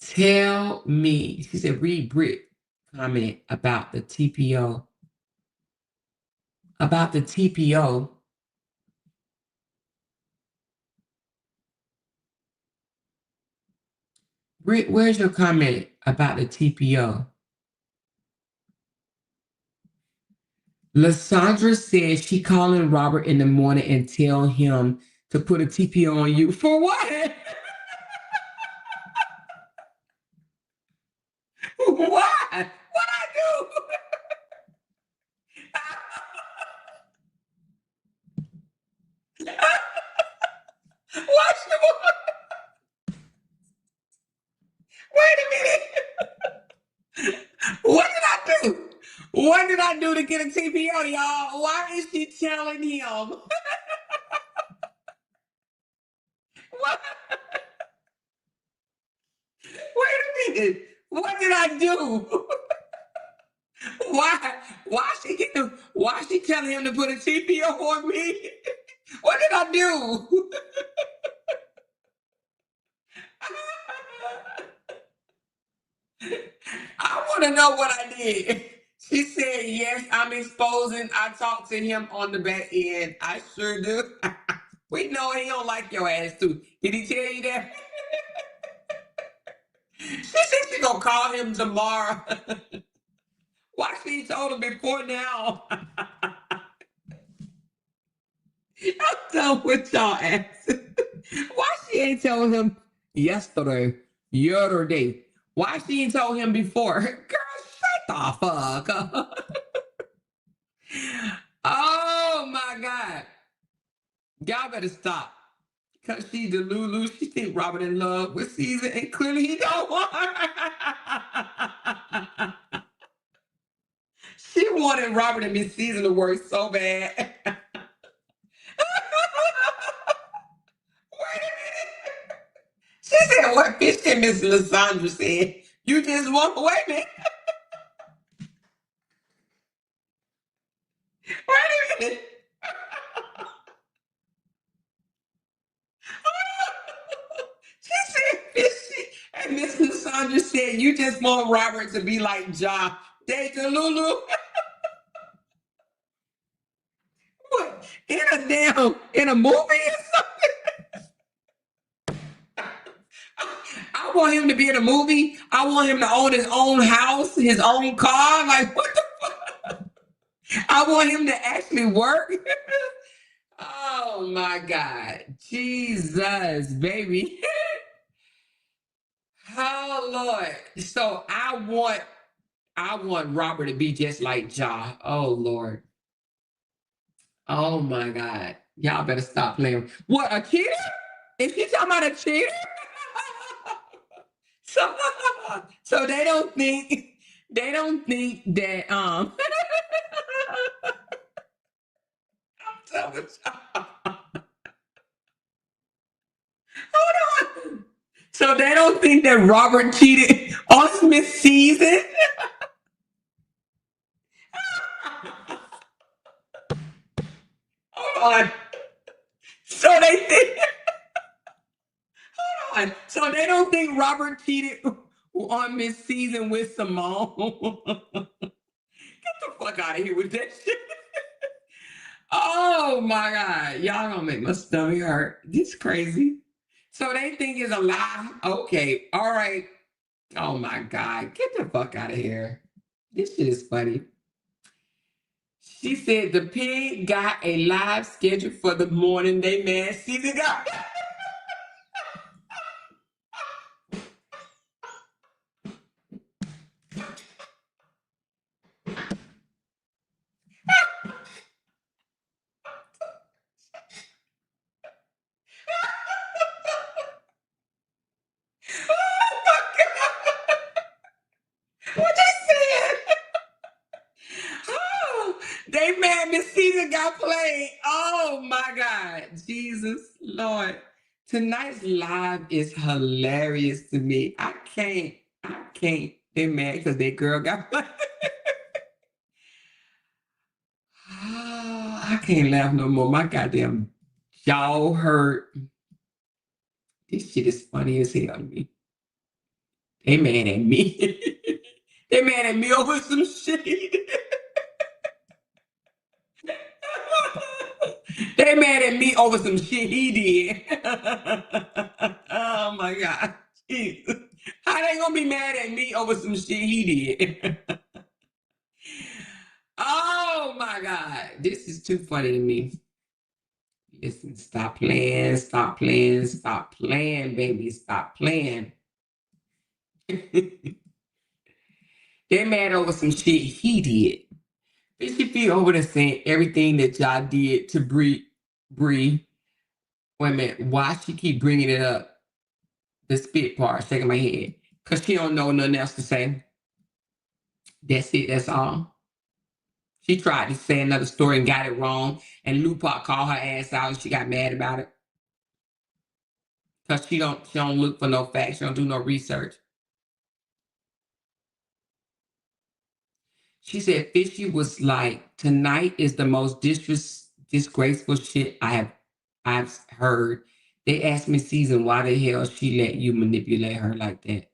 Tell me. She said, read Brit comment about the TPO. About the TPO. Brit, where's your comment about the TPO? Lysandra said she calling Robert in the morning and tell him to put a TPO on you. For what? Why? What I do? What you want? Wait a minute. What did I do? What did I do to get a TPO, y'all? Why is she telling him? What? Wait a minute. What did I do? Why? Why she telling him to put a TPO on me? What did I do? I want to know what I did. She said, yes, I'm exposing. I talked to him on the back end. I sure do. We know he don't like your ass too. Did he tell you that? She said she gonna call him tomorrow. Why she told him before now? I'm done with y'all ass. Why she ain't telling him yesterday? Why she ain't told him before? Girl, shut the fuck up. Oh my God. Y'all better stop. Because she's the Lulu. She think Robert in love with Caesar, and clearly he don't want her. She wanted Robert and Miss Caesar to work so bad. Wait a minute. She said, what bitch did Miss Lysandra said? You just want, wait a minute. Wait a minute. She said, and Miss Lysandra said, you just want Robert to be like Ja. Deja Lulu. What? In a movie or something? I want him to be in a movie. I want him to own his own house, his own car. Like, what the fuck? I want him to actually work. Oh my God. Jesus, baby. Oh Lord. So I want I want Robert to be just like Ja. Oh, Lord. Oh, my God. Y'all better stop playing. What, a cheater? Is she talking about a cheater? So they don't think that I'm telling y'all. Hold on. So they don't think that Robert cheated on Miss Season? Hold on. So they think hold on. So they don't think Robert cheated on Miss Season with Simone. Get the fuck out of here with that shit. Oh my God. Y'all gonna make my stomach hurt. This is crazy. So they think it's a lie. Okay. All right. Oh my God. Get the fuck out of here. This shit is funny. She said the pig got a live schedule for the morning they mad season got. What they said? Oh, they mad Miss Season got played. Oh my God. Jesus Lord. Tonight's live is hilarious to me. I can't. They mad because their girl got played. Oh, I can't laugh no more. My goddamn jaw hurt. This shit is funny as hell to me. They mad at me. They mad at me over some shit. They mad at me over some shit he did. Oh my God. Jesus. How they gonna be mad at me over some shit he did? Oh my God. This is too funny to me. Listen, stop playing, baby. Stop playing. They're mad over some shit he did. Bitch, you be over there saying everything that y'all did to Bree. Wait a minute. Why she keep bringing it up? The spit part, shaking my head. Because she don't know nothing else to say. That's it. That's all. She tried to say another story and got it wrong. And Lupac called her ass out and she got mad about it. Because she don't look for no facts. She don't do no research. She said Fishy was like, tonight is the most disgraceful shit I've heard. They asked Miss Season why the hell she let you manipulate her like that.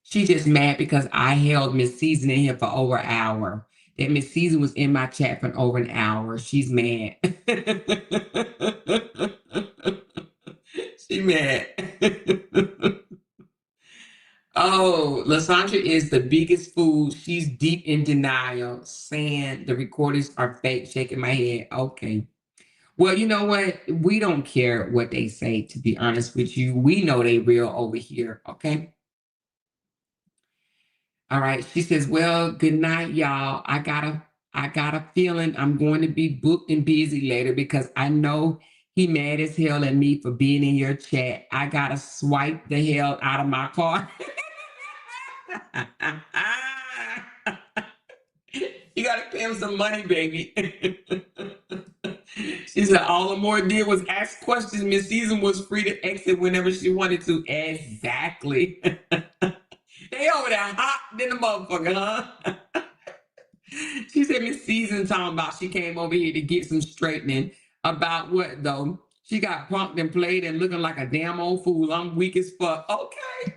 She just mad because I held Miss Season in here for over an hour. That Miss Season was in my chat for over an hour. She's mad. She mad. Oh, Lysandra is the biggest fool. She's deep in denial, saying the recordings are fake, shaking my head. Okay. Well, you know what? We don't care what they say, to be honest with you. We know they real over here, okay? All right. She says, well, good night, y'all. I got a feeling I'm going to be booked and busy later because I know he mad as hell at me for being in your chat. I gotta swipe the hell out of my card. You gotta pay him some money, baby. She said all Amore did was ask questions. Miss Season was free to exit whenever she wanted to. Exactly. They over there hot than the motherfucker, huh? She said Miss Season talking about she came over here to get some straightening. About what though? She got punked and played and looking like a damn old fool. I'm weak as fuck. Okay.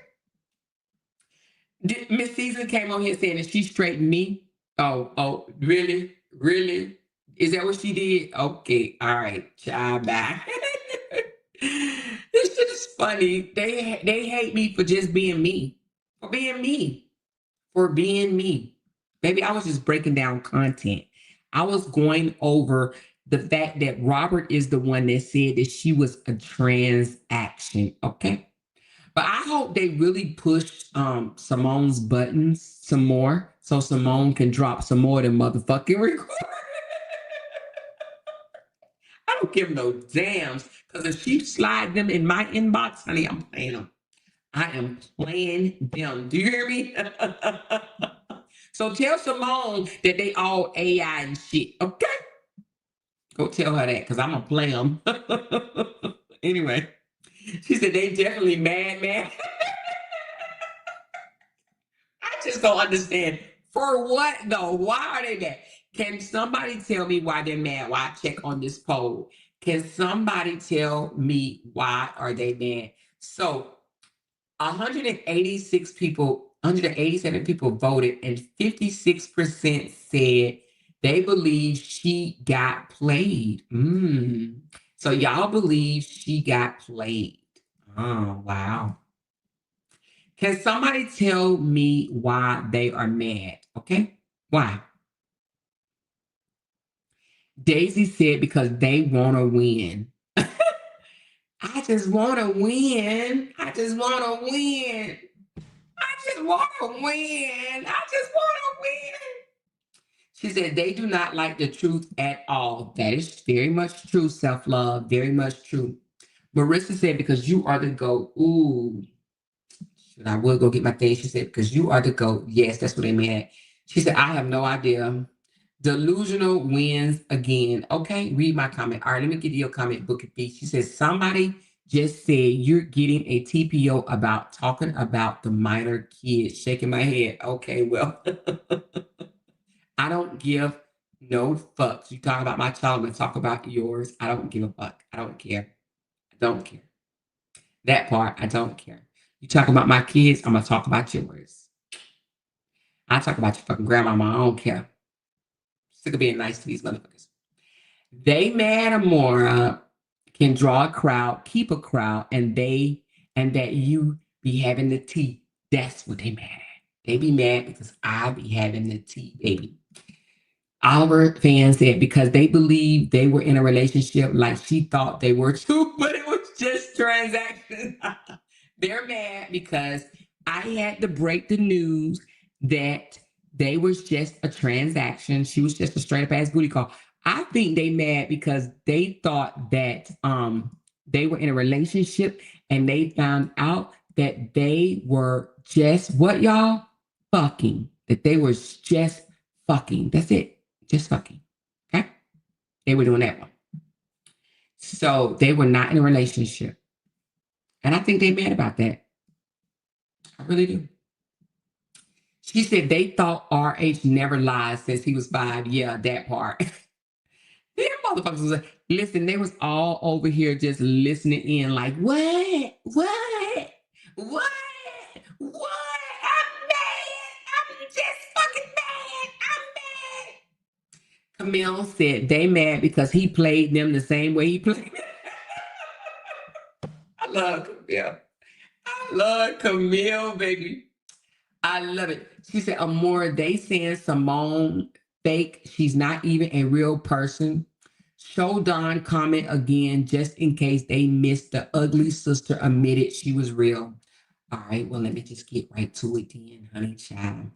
Miss Season came on here saying that she straightened me. Oh, really? Really? Is that what she did? Okay, all right, child, bye. This shit is funny. They hate me for just being me. For being me. Baby, I was just breaking down content. I was going over the fact that Robert is the one that said that she was a transaction, okay? But I hope they really push Simone's buttons some more so Simone can drop some more than motherfucking record. I don't give no damns because if she slide them in my inbox, honey, I'm playing them. I am playing them. Do you hear me? So tell Simone that they all AI and shit, okay? Go tell her that because I'm going to play them. Anyway, she said they definitely mad, man. I just don't understand. For what though? Why are they mad? Can somebody tell me why they're mad? Why I check on this poll? Can somebody tell me why are they mad? So 186 people, 187 people voted, and 56% said they believe she got played. So y'all believe she got played. Oh, wow. Can somebody tell me why they are mad? Okay. Why? Daisy said because they want to win. I just want to win. I just want to win. I just want to win. I just want to win. She said they do not like the truth at all. That is very much true, self-love. Very much true. Marissa said because you are the GOAT. Ooh. I will go get my thing. She said, because you are the GOAT. Yes, that's what they meant. She said, I have no idea. Delusional wins again. Okay, read my comment. All right, let me get your comment, Book of Beat. She says, somebody just said you're getting a TPO about talking about the minor kids. Shaking my head. Okay, well, I don't give no fucks. You talk about my child, I'm going to talk about yours. I don't give a fuck. I don't care. I don't care. That part, I don't care. You talk about my kids, I'm going to talk about yours. I talk about your fucking grandmama. I don't care. Sick of being nice to these motherfuckers. They mad Amora can draw a crowd, keep a crowd, and that you be having the tea. That's what they mad at. They be mad because I be having the tea, baby. Our fan said because they believe they were in a relationship like she thought they were too, but it was just transaction. They're mad because I had to break the news that they was just a transaction. She was just a straight up ass booty call. I think they mad because they thought that they were in a relationship and they found out that they were just what y'all fucking. That they were just fucking. That's it. Just fucking. Okay? They were doing that one. So they were not in a relationship. And I think they mad about that. I really do. She said they thought RH never lied since he was 5. Yeah, that part. Them motherfuckers was like, listen, they was all over here just listening in like, what? What? What? What? I'm mad. I'm just fucking mad. I'm mad. Camille said they mad because he played them the same way he played. I love Camille. I love Camille, baby. I love it. She said, Amora, they saying Simone fake. She's not even a real person. Show Don comment again just in case they missed the ugly sister admitted she was real. All right, well, let me just get right to it then, honey child.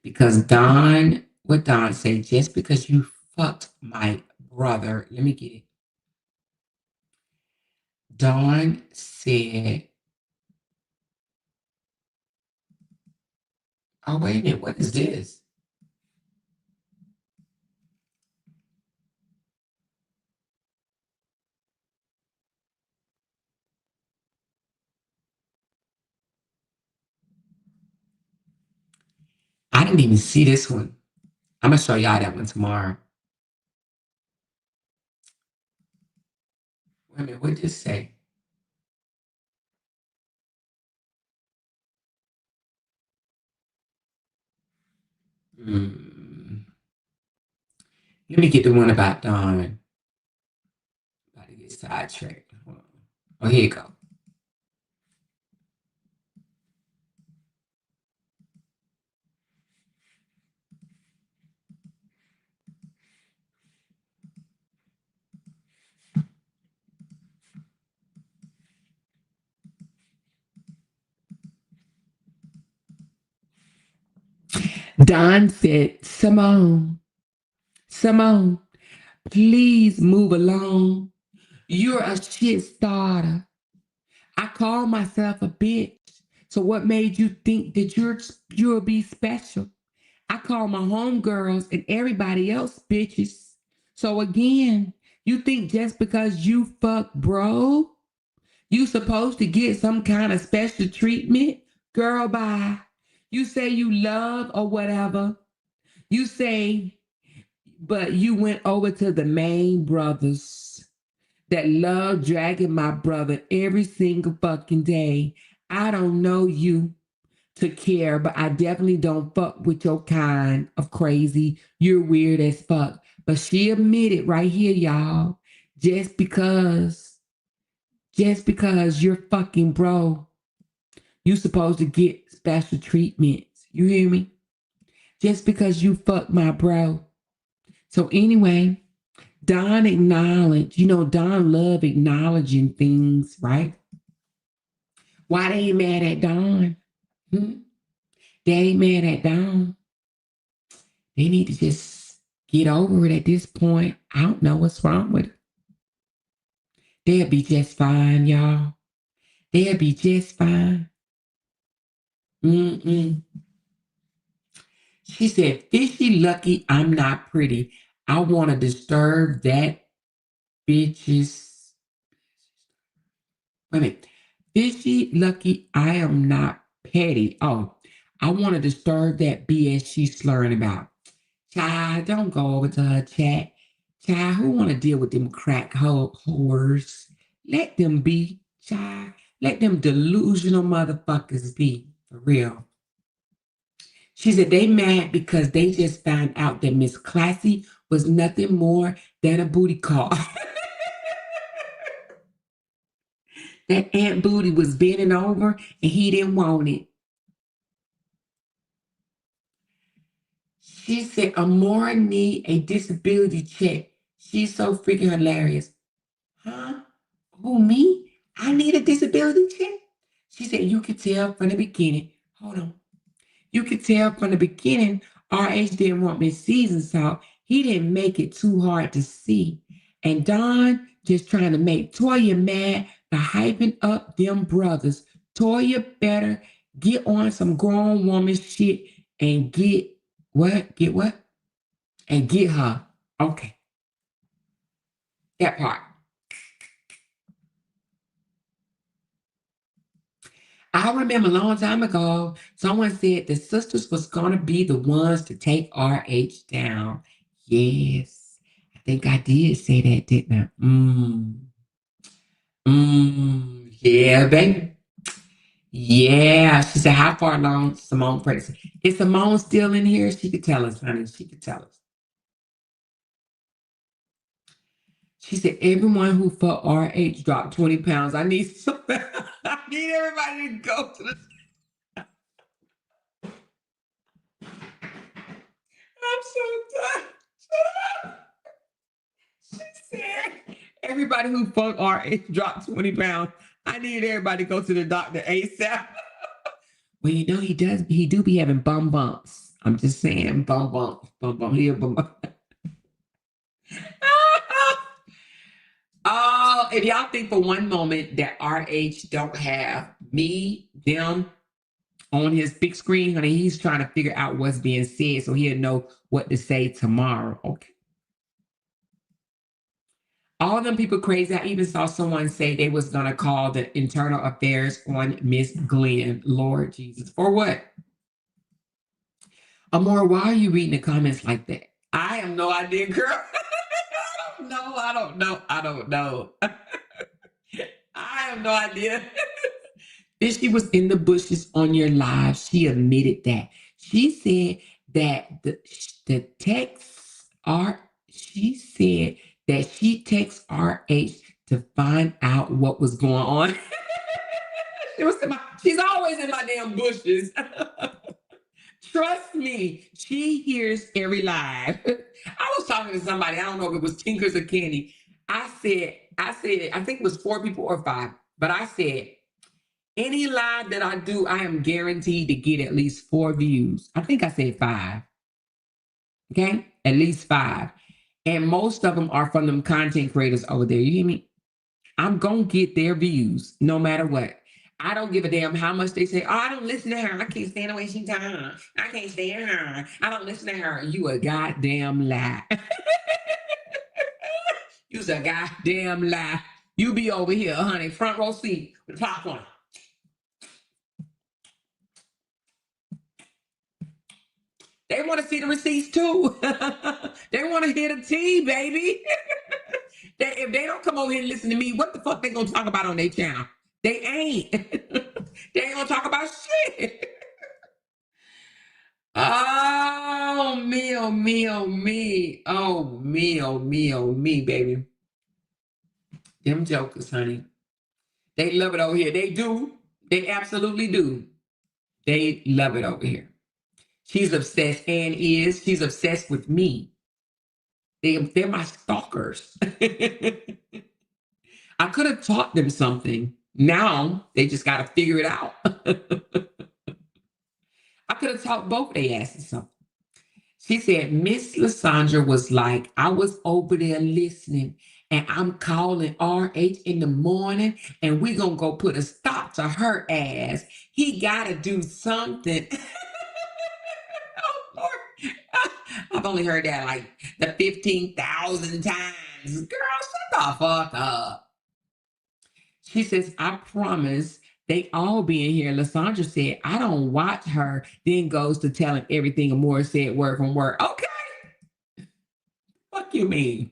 Because Don, what Don say, just because you fucked my brother, let me get it. Don said, oh, wait a minute, what is this? I didn't even see this one. I'm going to show y'all that one tomorrow. Wait a minute, what did this say? Let me get the one about Dawn. About to get sidetracked. Oh, here you go. Don said, Simone, please move along. You're a shit starter. I call myself a bitch. So what made you think that you'll be special? I call my homegirls and everybody else bitches. So again, you think just because you fuck bro, you supposed to get some kind of special treatment? Girl, bye. You say you love or whatever. You say, but you went over to the main brothers that love dragging my brother every single fucking day. I don't know you to care, but I definitely don't fuck with your kind of crazy. You're weird as fuck. But she admitted right here, y'all, just because you're fucking bro, you supposed to get special treatments. You hear me? Just because you fuck my bro. So anyway, Don acknowledged, Don love acknowledging things, right? Why they ain't mad at Don? They ain't mad at Don. They need to just get over it at this point. I don't know what's wrong with it. They'll be just fine, y'all. They'll be just fine. She said, fishy lucky I'm not pretty. I want to disturb that bitch's. Wait a minute. Fishy lucky I am not petty. Oh, I want to disturb that BS she's slurring about. Child, don't go over to her chat. Child, who want to deal with them crack whores? Let them be, child. Let them delusional motherfuckers be, for real. She said they mad because they just found out that Miss Classy was nothing more than a booty call. That Aunt Booty was bending over and he didn't want it. She said Amora need a disability check. She's so freaking hilarious. Huh? Who, me? I need a disability check? She said you could tell from the beginning. Hold on. You could tell from the beginning RH didn't want Miss Season Salt. He didn't make it too hard to see. And Don just trying to make Toya mad by hyping up them brothers. Toya better get on some grown woman shit and get what? Get what? And get her. Okay. That part. I remember a long time ago, someone said the sisters was going to be the ones to take RH down. Yes. I think I did say that, didn't I? Yeah, baby. Yeah. She said, how far along Simone prayed? Is Simone still in here? She could tell us, honey. She could tell us. She said, everyone who fought RH dropped 20 pounds. I need I need everybody to go to the. I'm so done. She said, everybody who fucked RH dropped 20 pounds. I need everybody to go to the doctor ASAP. Well, he do be having bum bumps. I'm just saying, bum bump. Here, bum bump. Oh, if y'all think for one moment that RH don't have them on his big screen, honey, he's trying to figure out what's being said so he'll know what to say tomorrow. Okay. All of them people crazy. I even saw someone say they was going to call the internal affairs on Miss Glenn. Lord Jesus. For what? Amor, why are you reading the comments like that? I have no idea, girl. I don't know. I have no idea. She was in the bushes on your live. She admitted that. She said that the texts are, she said that she texts RH to find out what was going on. She's always in my damn bushes. Trust me, she hears every live. I was talking to somebody, I don't know if it was Tinkers or Kenny. I said, I think it was 4 people or 5, but I said, Any live that I do, I am guaranteed to get at least 4 views. I think I said 5. Okay? At least 5. And most of them are from them content creators over there. You hear me? I'm going to get their views no matter what. I don't give a damn how much they say, oh, I don't listen to her. I can't stand the way she talks. I can't stand her. I don't listen to her. You a goddamn lie. You's a goddamn lie. You be over here, honey, front row seat with popcorn. They want to see the receipts too. They want to hear the tea, baby. If they don't come over here and listen to me, what the fuck they gonna talk about on their channel? They ain't. They ain't gonna talk about shit. Oh, me, oh, me, oh, me. Oh, me, oh, me, oh, me, baby. Them jokers, honey. They love it over here. They do. They absolutely do. They love it over here. She's obsessed, and she's obsessed with me. They're my stalkers. I could have taught them something. Now they just got to figure it out. I could have taught both their asses something. She said, Miss Lysandra was like, I was over there listening, and I'm calling RH in the morning, and we're going to go put a stop to her ass. He got to do something. Oh, Lord. I've only heard that like the 15,000 times. Girl, shut the fuck up. She says, I promise they all be in here. Lysandra said, I don't watch her, then goes to telling everything Amore said word from word. Okay. Fuck you mean?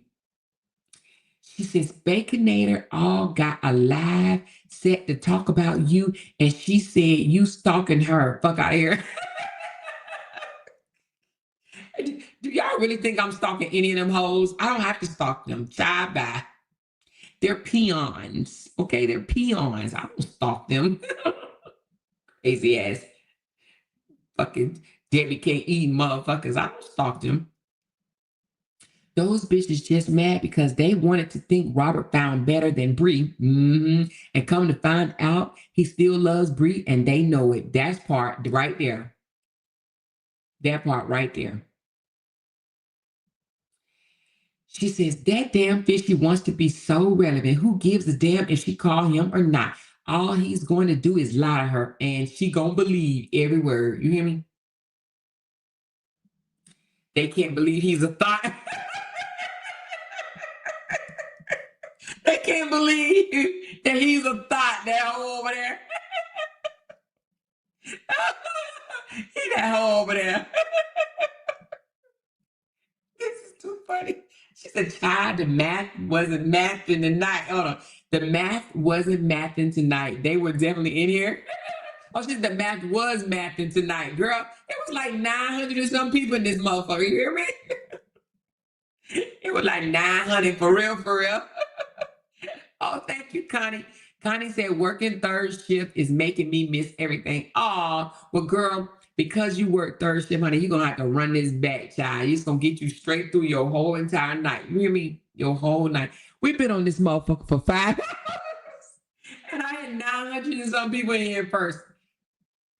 She says, Baconator all got a live set to talk about you, and she said you stalking her. Fuck out of here. Do y'all really think I'm stalking any of them hoes? I don't have to stalk them. Child, bye. They're peons. Okay, they're peons. I don't stalk them. Crazy ass fucking Debbie can't eat motherfuckers. I don't stalk them. Those bitches just mad because they wanted to think Robert found better than Bree. And come to find out he still loves Bree, and they know it. That part right there. That part right there. She says, that damn fishy wants to be so relevant. Who gives a damn if she call him or not? All he's going to do is lie to her, and she gonna believe every word. You hear me? They can't believe he's a thought. They can't believe that he's a thought, that hoe over there. He that hoe over there. This is too funny. She said, child, the math wasn't mathing tonight. Hold on. The math wasn't mathing tonight. They were definitely in here. Oh, she said the math was mathing tonight. Girl, it was like 900 and some people in this motherfucker. You hear me? It was like 900 for real, for real. Oh, thank you, Connie. Connie said, working third shift is making me miss everything. Oh, well, girl, because you work third shift, honey, you're going to have to run this back, child. It's going to get you straight through your whole entire night. You hear me? Your whole night. We've been on this motherfucker for 5 hours. And I had 900 and some people in here first.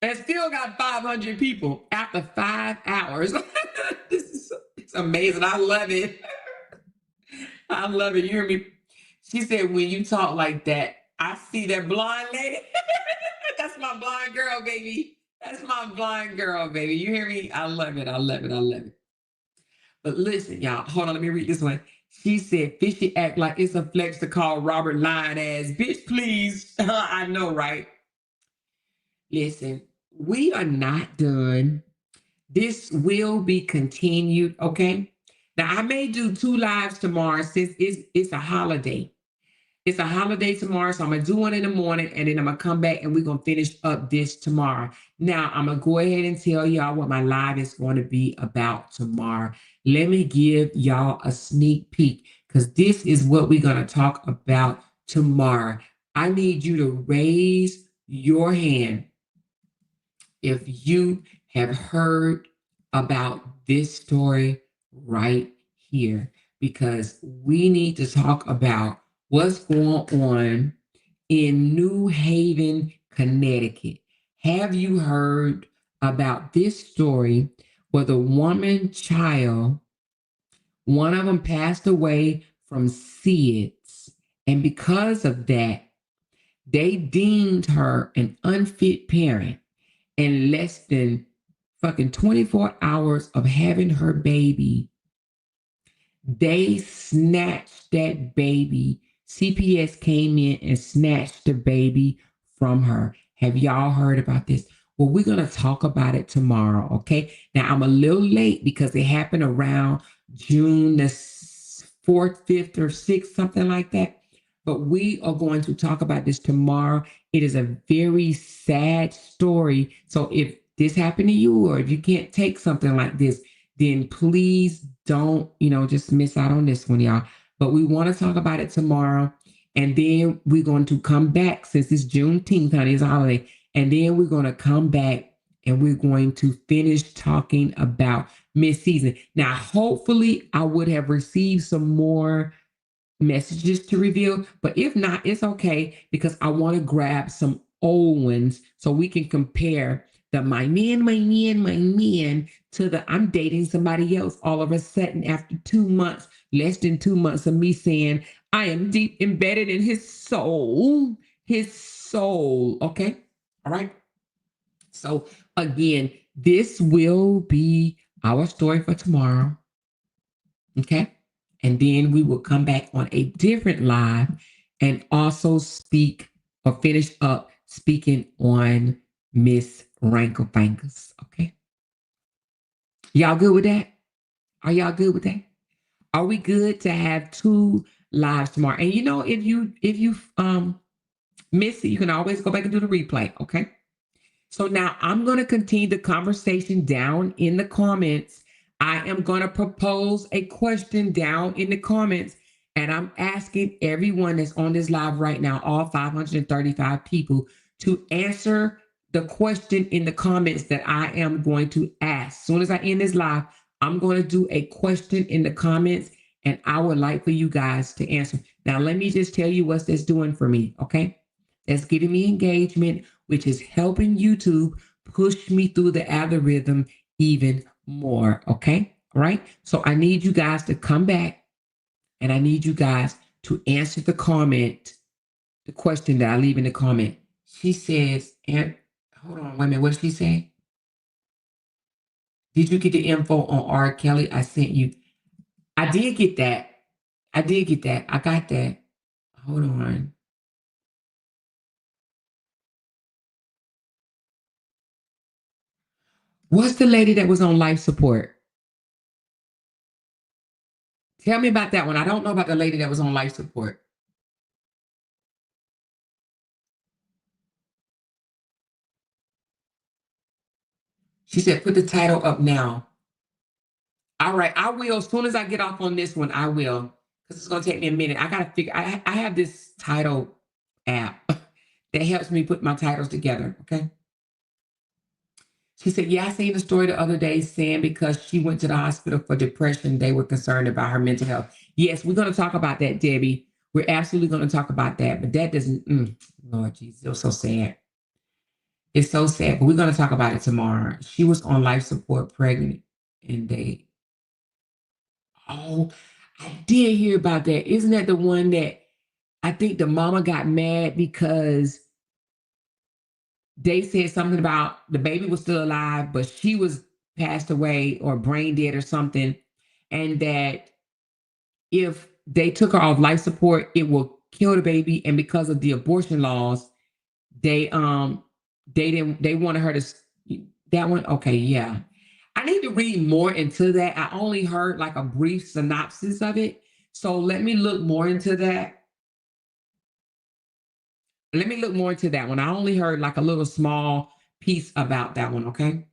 And still got 500 people after 5 hours. It's amazing. I love it. I love it. You hear me? She said, when you talk like that, I see that blonde lady. That's my blonde girl, baby. That's my blonde girl, baby. You hear me? I love it. I love it. I love it. But listen, y'all, hold on. Let me read this one. She said, Fishy act like it's a flex to call Robert lying ass. Bitch, please. I know, right? Listen, we are not done. This will be continued, okay? Now, I may do 2 lives tomorrow since it's a holiday. It's a holiday tomorrow, so I'm going to do one in the morning, and then I'm going to come back, and we're going to finish up this tomorrow. Now, I'm going to go ahead and tell y'all what my live is going to be about tomorrow. Let me give y'all a sneak peek, because this is what we're going to talk about tomorrow. I need you to raise your hand if you have heard about this story right here, because we need to talk about what's going on in New Haven, Connecticut. Have you heard about this story where the woman child, one of them passed away from SIDS, and because of that, they deemed her an unfit parent, and less than fucking 24 hours of having her baby, they snatched that baby. CPS came in and snatched the baby from her. Have y'all heard about this? Well, we're going to talk about it tomorrow, okay? Now, I'm a little late because it happened around June the 4th, 5th, or 6th, something like that. But we are going to talk about this tomorrow. It is a very sad story. So if this happened to you, or if you can't take something like this, then please don't, just miss out on this one, y'all. But we want to talk about it tomorrow. And then we're going to come back, since it's Juneteenth, honey, it's a holiday. And then we're going to come back and we're going to finish talking about mid-season. Now, hopefully I would have received some more messages to reveal, but if not, it's okay, because I want to grab some old ones so we can compare the my man to the I'm dating somebody else all of a sudden after 2 months, less than 2 months of me saying I am deep embedded in his soul. Okay. All right. So again, this will be our story for tomorrow. Okay. And then we will come back on a different live and also speak or finish up speaking on Miss Rankle-Fingers. Okay. Y'all good with that? Are y'all good with that? Are we good to have 2 lives tomorrow? And if you miss it, you can always go back and do the replay. Okay. So now I'm going to continue the conversation down in the comments. I am going to propose a question down in the comments, and I'm asking everyone that's on this live right now, all 535 people, to answer the question in the comments that I am going to ask. As soon as I end this live, I'm going to do a question in the comments, and I would like for you guys to answer. Now, let me just tell you what that's doing for me, okay? That's giving me engagement, which is helping YouTube push me through the algorithm even more, okay? All right? So I need you guys to come back, and I need you guys to answer the question that I leave in the comment. She says, and hold on, wait a minute, what did she say? Did you get the info on R. Kelly I sent you? I did get that. I got that. Hold on. What's the lady that was on life support? Tell me about that one. I don't know about the lady that was on life support. She said, put the title up now. All right, I will. As soon as I get off on this one, I will. Because it's going to take me a minute. I got to figure, I have this title app that helps me put my titles together, okay? She said, yeah, I seen the story the other day saying because she went to the hospital for depression, they were concerned about her mental health. Yes, we're going to talk about that, Debbie. We're absolutely going to talk about that. But that doesn't, Lord Jesus, it was so sad. It's so sad, but we're going to talk about it tomorrow. She was on life support, pregnant, and I did hear about that. Isn't that the one that I think the mama got mad because they said something about the baby was still alive, but she was passed away or brain dead or something, and that if they took her off life support, it will kill the baby. And because of the abortion laws, they wanted her to that one. Okay, yeah. I need to read more into that. I only heard like a brief synopsis of it. So let me look more into that. Let me look more into that one. I only heard like a little small piece about that one, okay?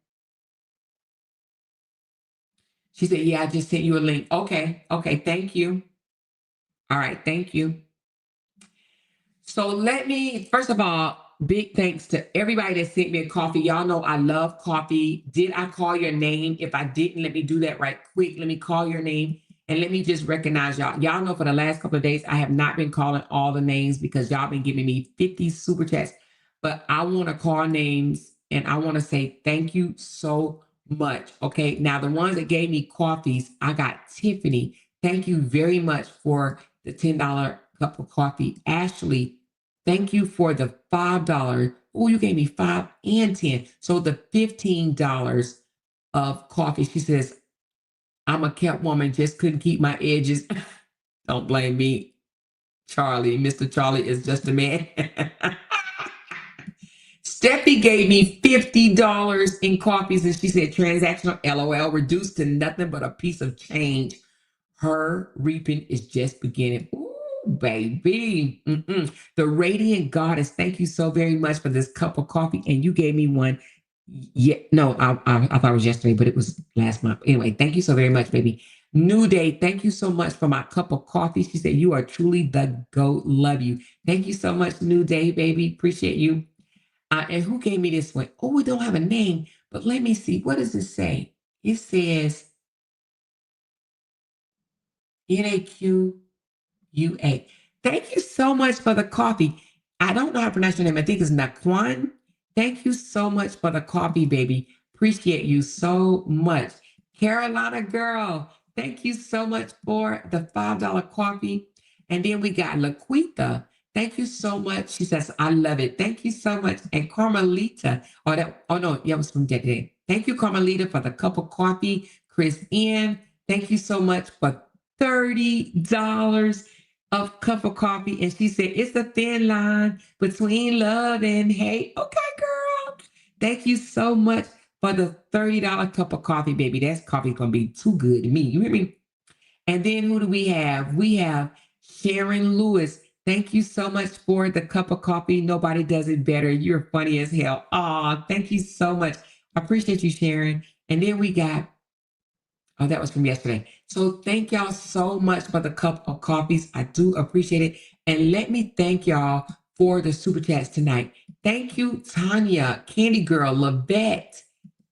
She said, yeah, I just sent you a link. Okay, thank you. All right, thank you. So let me, first of all, big thanks to everybody that sent me a coffee. Y'all know I love coffee. Did I call your name? If I didn't, let me do that right quick. Let me call your name and let me just recognize y'all. Y'all know for the last couple of days, I have not been calling all the names because y'all been giving me 50 super chats. but I want to call names and I want to say thank you so much. Okay. Now, the ones that gave me coffees, I got Tiffany. Thank you very much for the $10 cup of coffee. Ashley, thank you for the $5. Oh, you gave me 5 and 10. So the $15 of coffee. She says, I'm a kept woman, just couldn't keep my edges. Don't blame me, Charlie. Mr. Charlie is just a man. Steffi gave me $50 in coffees, and she said, transactional, LOL, reduced to nothing but a piece of change. Her reaping is just beginning. Ooh, baby. The radiant goddess, thank you so very much for this cup of coffee. And you gave me one. Yeah, no, I thought it was yesterday, but it was last month. Anyway, thank you so very much, baby. New Day, thank you so much for my cup of coffee. She said, you are truly the GOAT. Love you. Thank you so much, New Day, baby. Appreciate you. And who gave me this one? Oh, we don't have a name, but let me see. What does it say? It says NAQUA. Thank you so much for the coffee. I don't know how to pronounce your name. I think it's Naquan. Thank you so much for the coffee, baby. Appreciate you so much. Carolina girl, thank you so much for the $5 coffee. And then we got Laquita. Thank you so much. She says, I love it. Thank you so much. And Carmelita. Oh no, that was from Jet. Thank you, Carmelita, for the cup of coffee. Chris N, thank you so much for $30 of cup of coffee. And she said, it's a thin line between love and hate. Okay, girl. Thank you so much for the $30 cup of coffee, baby. That coffee's going to be too good to me. You hear me? And then who do we have? We have Sharon Lewis. Thank you so much for the cup of coffee. Nobody does it better. You're funny as hell. Aw, thank you so much. I appreciate you, Sharon. And then we got, oh, that was from yesterday. So thank y'all so much for the cup of coffees. I do appreciate it. And let me thank y'all for the super chats tonight. Thank you, Tanya, Candy Girl, Lavette,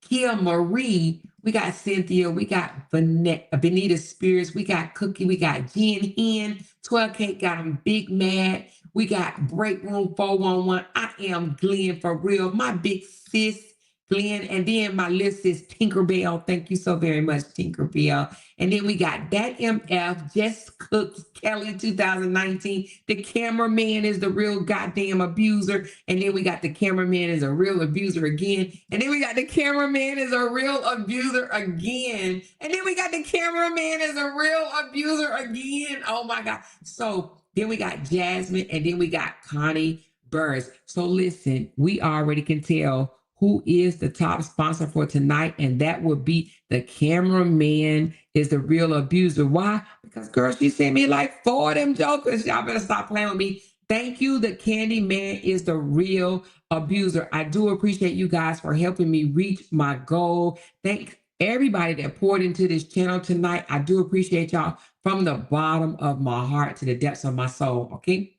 Kia Marie. We got Cynthia. We got Benita Spears. We got Cookie. We got Jen Hen. 12K got him big mad. We got Break Room 411. I am Glenn for real. My big sis, Glenn. And then my list is Tinkerbell. Thank you so very much, Tinkerbell. And then we got That MF, Jess Cooks, Kelly 2019. The cameraman is the real goddamn abuser. And then we got the cameraman is a real abuser again. And then we got the cameraman is a real abuser again. And then we got the cameraman is a real abuser again. Oh my God. So then we got Jasmine, and then we got Connie Burrs. So listen, we already can tell who is the top sponsor for tonight, and that would be the cameraman is the real abuser. Why? Because, girl, she sent me like 4 of them jokers. Y'all better stop playing with me. Thank you. The Candy Man is the real abuser. I do appreciate you guys for helping me reach my goal. Thank everybody that poured into this channel tonight. I do appreciate y'all from the bottom of my heart to the depths of my soul, okay?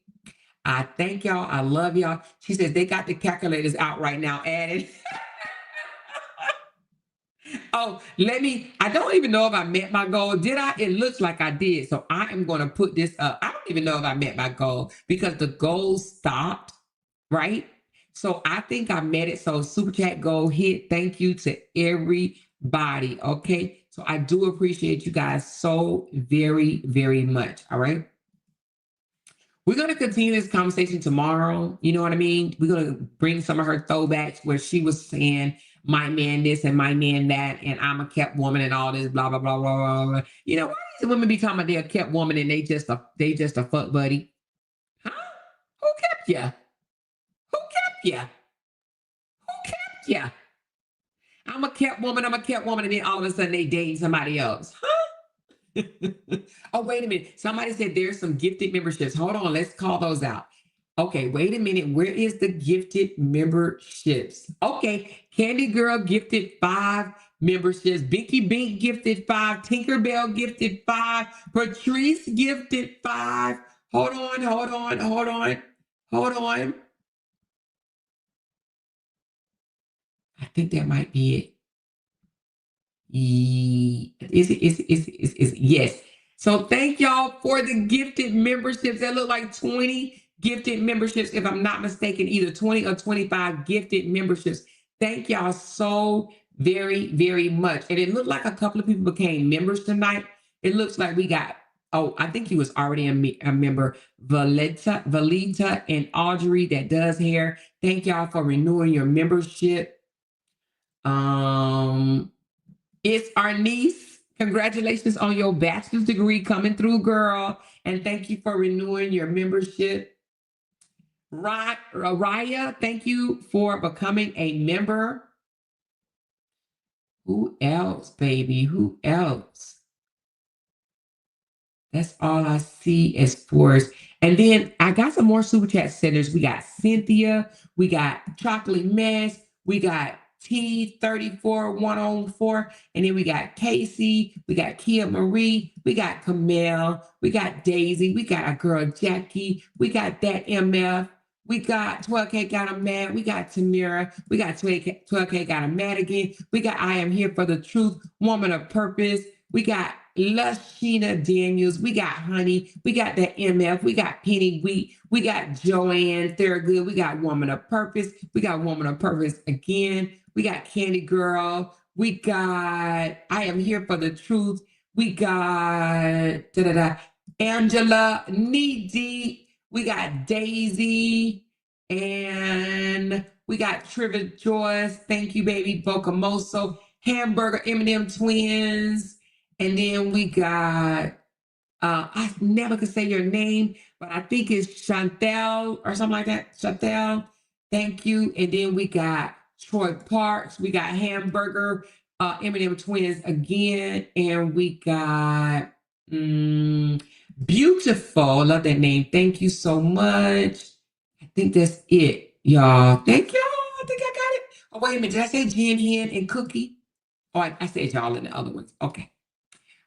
I thank y'all. I love y'all. She says they got the calculators out right now, added. Oh, I don't even know if I met my goal. Did I? It looks like I did. So I am going to put this up. I don't even know if I met my goal because the goal stopped, right? So I think I met it. So super chat goal hit. Thank you to everybody. Okay. So I do appreciate you guys so very, very much. All right. We're going to continue this conversation tomorrow. You know what I mean? We're going to bring some of her throwbacks where she was saying, my man this and my man that, and I'm a kept woman and all this, blah, blah, blah, blah, blah. You know, why these women be talking about they're a kept woman and they just a fuck buddy? Huh? Who kept ya? Who kept ya? Who kept ya? I'm a kept woman, and then all of a sudden they dating somebody else. Huh? Oh, wait a minute. Somebody said there's some gifted memberships. Hold on, let's call those out. Okay, wait a minute. Where is the gifted memberships? Okay, Candy Girl gifted 5 memberships. Binky Bink gifted 5. Tinkerbell gifted 5. Patrice gifted 5. Hold on. I think that might be it. Is it? Yes. So thank y'all for the gifted memberships. That look like 20 gifted memberships, if I'm not mistaken, either 20 or 25 gifted memberships. Thank y'all so very, very much. And it looked like a couple of people became members tonight. It looks like we got, I think he was already a member, Valita and Audrey that does hair. Thank y'all for renewing your membership. It's our niece. Congratulations on your bachelor's degree coming through, girl. And thank you for renewing your membership. Raya, thank you for becoming a member. Who else, baby? Who else? That's all I see as far as. And then I got some more super chat senders. We got Cynthia. We got Chocolate Mess. We got T34104. And then we got Casey. We got Kia Marie. We got Camille. We got Daisy. We got our girl Jackie. We got that MF. We got 12K got him mad. We got Tamira. We got 12K got him mad again. We got I Am Here for the Truth, Woman of Purpose. We got Lushina Daniels. We got Honey. We got that MF. We got Penny Wheat. We got Joanne Thurgood. We got Woman of Purpose. We got Woman of Purpose again. We got Candy Girl. We got I Am Here for the Truth. We got Angela Knee Deep. We got Daisy, and we got Trivia Joyce. Thank you, baby. Bocamoso, Hamburger M&M Twins. And then we got, I never could say your name, but I think it's Chantel or something like that. Chantel, thank you. And then we got Troy Parks. We got Hamburger M&M Twins again. And we got... Beautiful. Love that name. Thank you so much. I think that's it, y'all. Thank y'all. I think I got it. Oh, wait a minute. Did I say Jen, Hen, and Cookie? Oh, I said y'all in the other ones. Okay.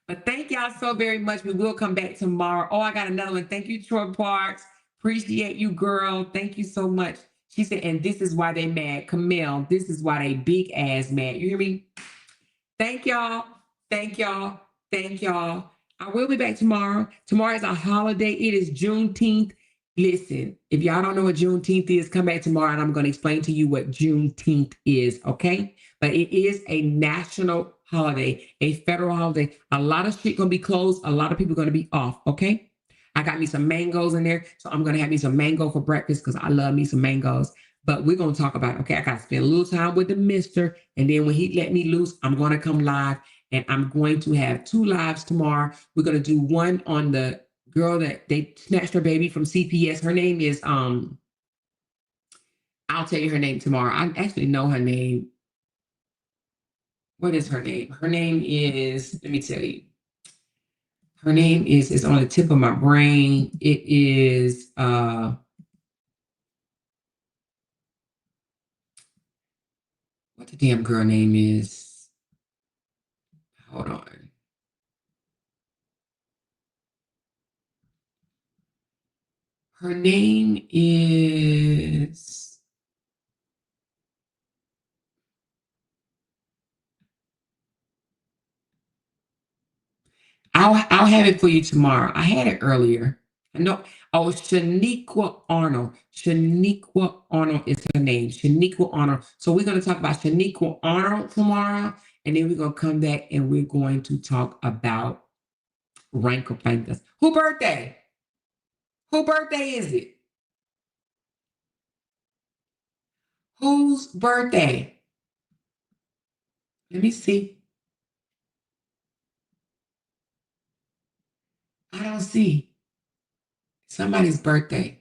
But thank y'all so very much. We will come back tomorrow. Oh, I got another one. Thank you, Troy Parks. Appreciate you, girl. Thank you so much. She said, and this is why they mad. Camille, this is why they big ass mad. You hear me? Thank y'all. Thank y'all. Thank y'all. I will be back tomorrow. Tomorrow is a holiday. It is Juneteenth. Listen, if y'all don't know what Juneteenth is, come back tomorrow and I'm going to explain to you what Juneteenth is, okay? But it is a national holiday, a federal holiday. A lot of shit going to be closed. A lot of people going to be off, okay? I got me some mangoes in there, so I'm going to have me some mango for breakfast because I love me some mangoes. But we're going to talk about, okay, I got to spend a little time with the mister, and then when he let me loose, I'm going to come live. And I'm going to have 2 lives tomorrow. We're going to do one on the girl that they snatched her baby from CPS. Her name is, I'll tell you her name tomorrow. I actually know her name. What is her name? Her name is, let me tell you. Her name is, it's on the tip of my brain. It is, what the damn girl name is. Hold on. Her name is... I'll have it for you tomorrow. I had it earlier. I know. Oh, Shaniqua Arnold. Shaniqua Arnold is her name. Shaniqua Arnold. So we're going to talk about Shaniqua Arnold tomorrow. And then we're going to come back and we're going to talk about Rankle Fingers. Who birthday? Who birthday is it? Whose birthday? Let me see. I don't see. Somebody's birthday.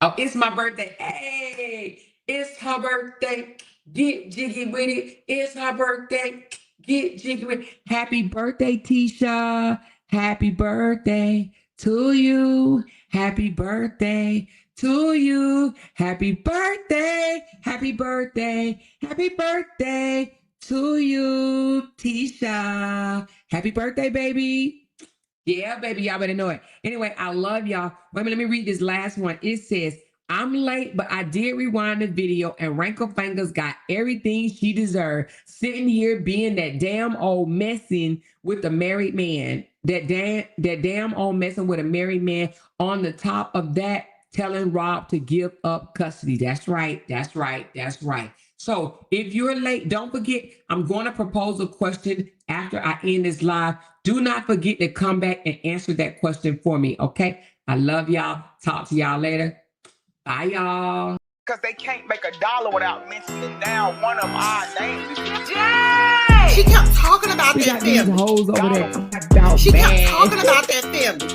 Oh, it's my birthday. Hey, it's her birthday. Get jiggy with it. It's her birthday. Get jiggy with it. Happy birthday, Tisha. Happy birthday to you. Happy birthday to you. Happy birthday. Happy birthday. Happy birthday to you, Tisha. Happy birthday, baby. Yeah, baby, y'all better know it. Anyway, I love y'all. Wait a minute, let me read this last one. It says, I'm late, but I did rewind the video and Rankle Fingers got everything she deserved. Sitting here being that damn old messing with a married man. That damn old messing with a married man. On the top of that, telling Rob to give up custody. That's right. That's right. That's right. So if you're late, don't forget, I'm going to propose a question after I end this live. Do not forget to come back and answer that question for me, okay? I love y'all. Talk to y'all later. Bye, y'all. Because they can't make $1 without mentioning down one of our names. She kept talking about We that got these family. hoes over there. About She kept bad. talking about that family.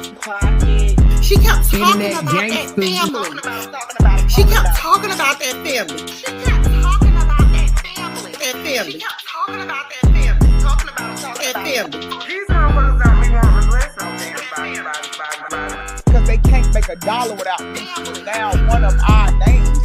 She kept talking Internet about that gangsters. family. She kept talking about that family. She kept talking about that family. That family. She kept talking about that family. Talking about that family. These motherfuckers don't be wanting to listen on them. Because they can't make $1 without mentioning down one of our names.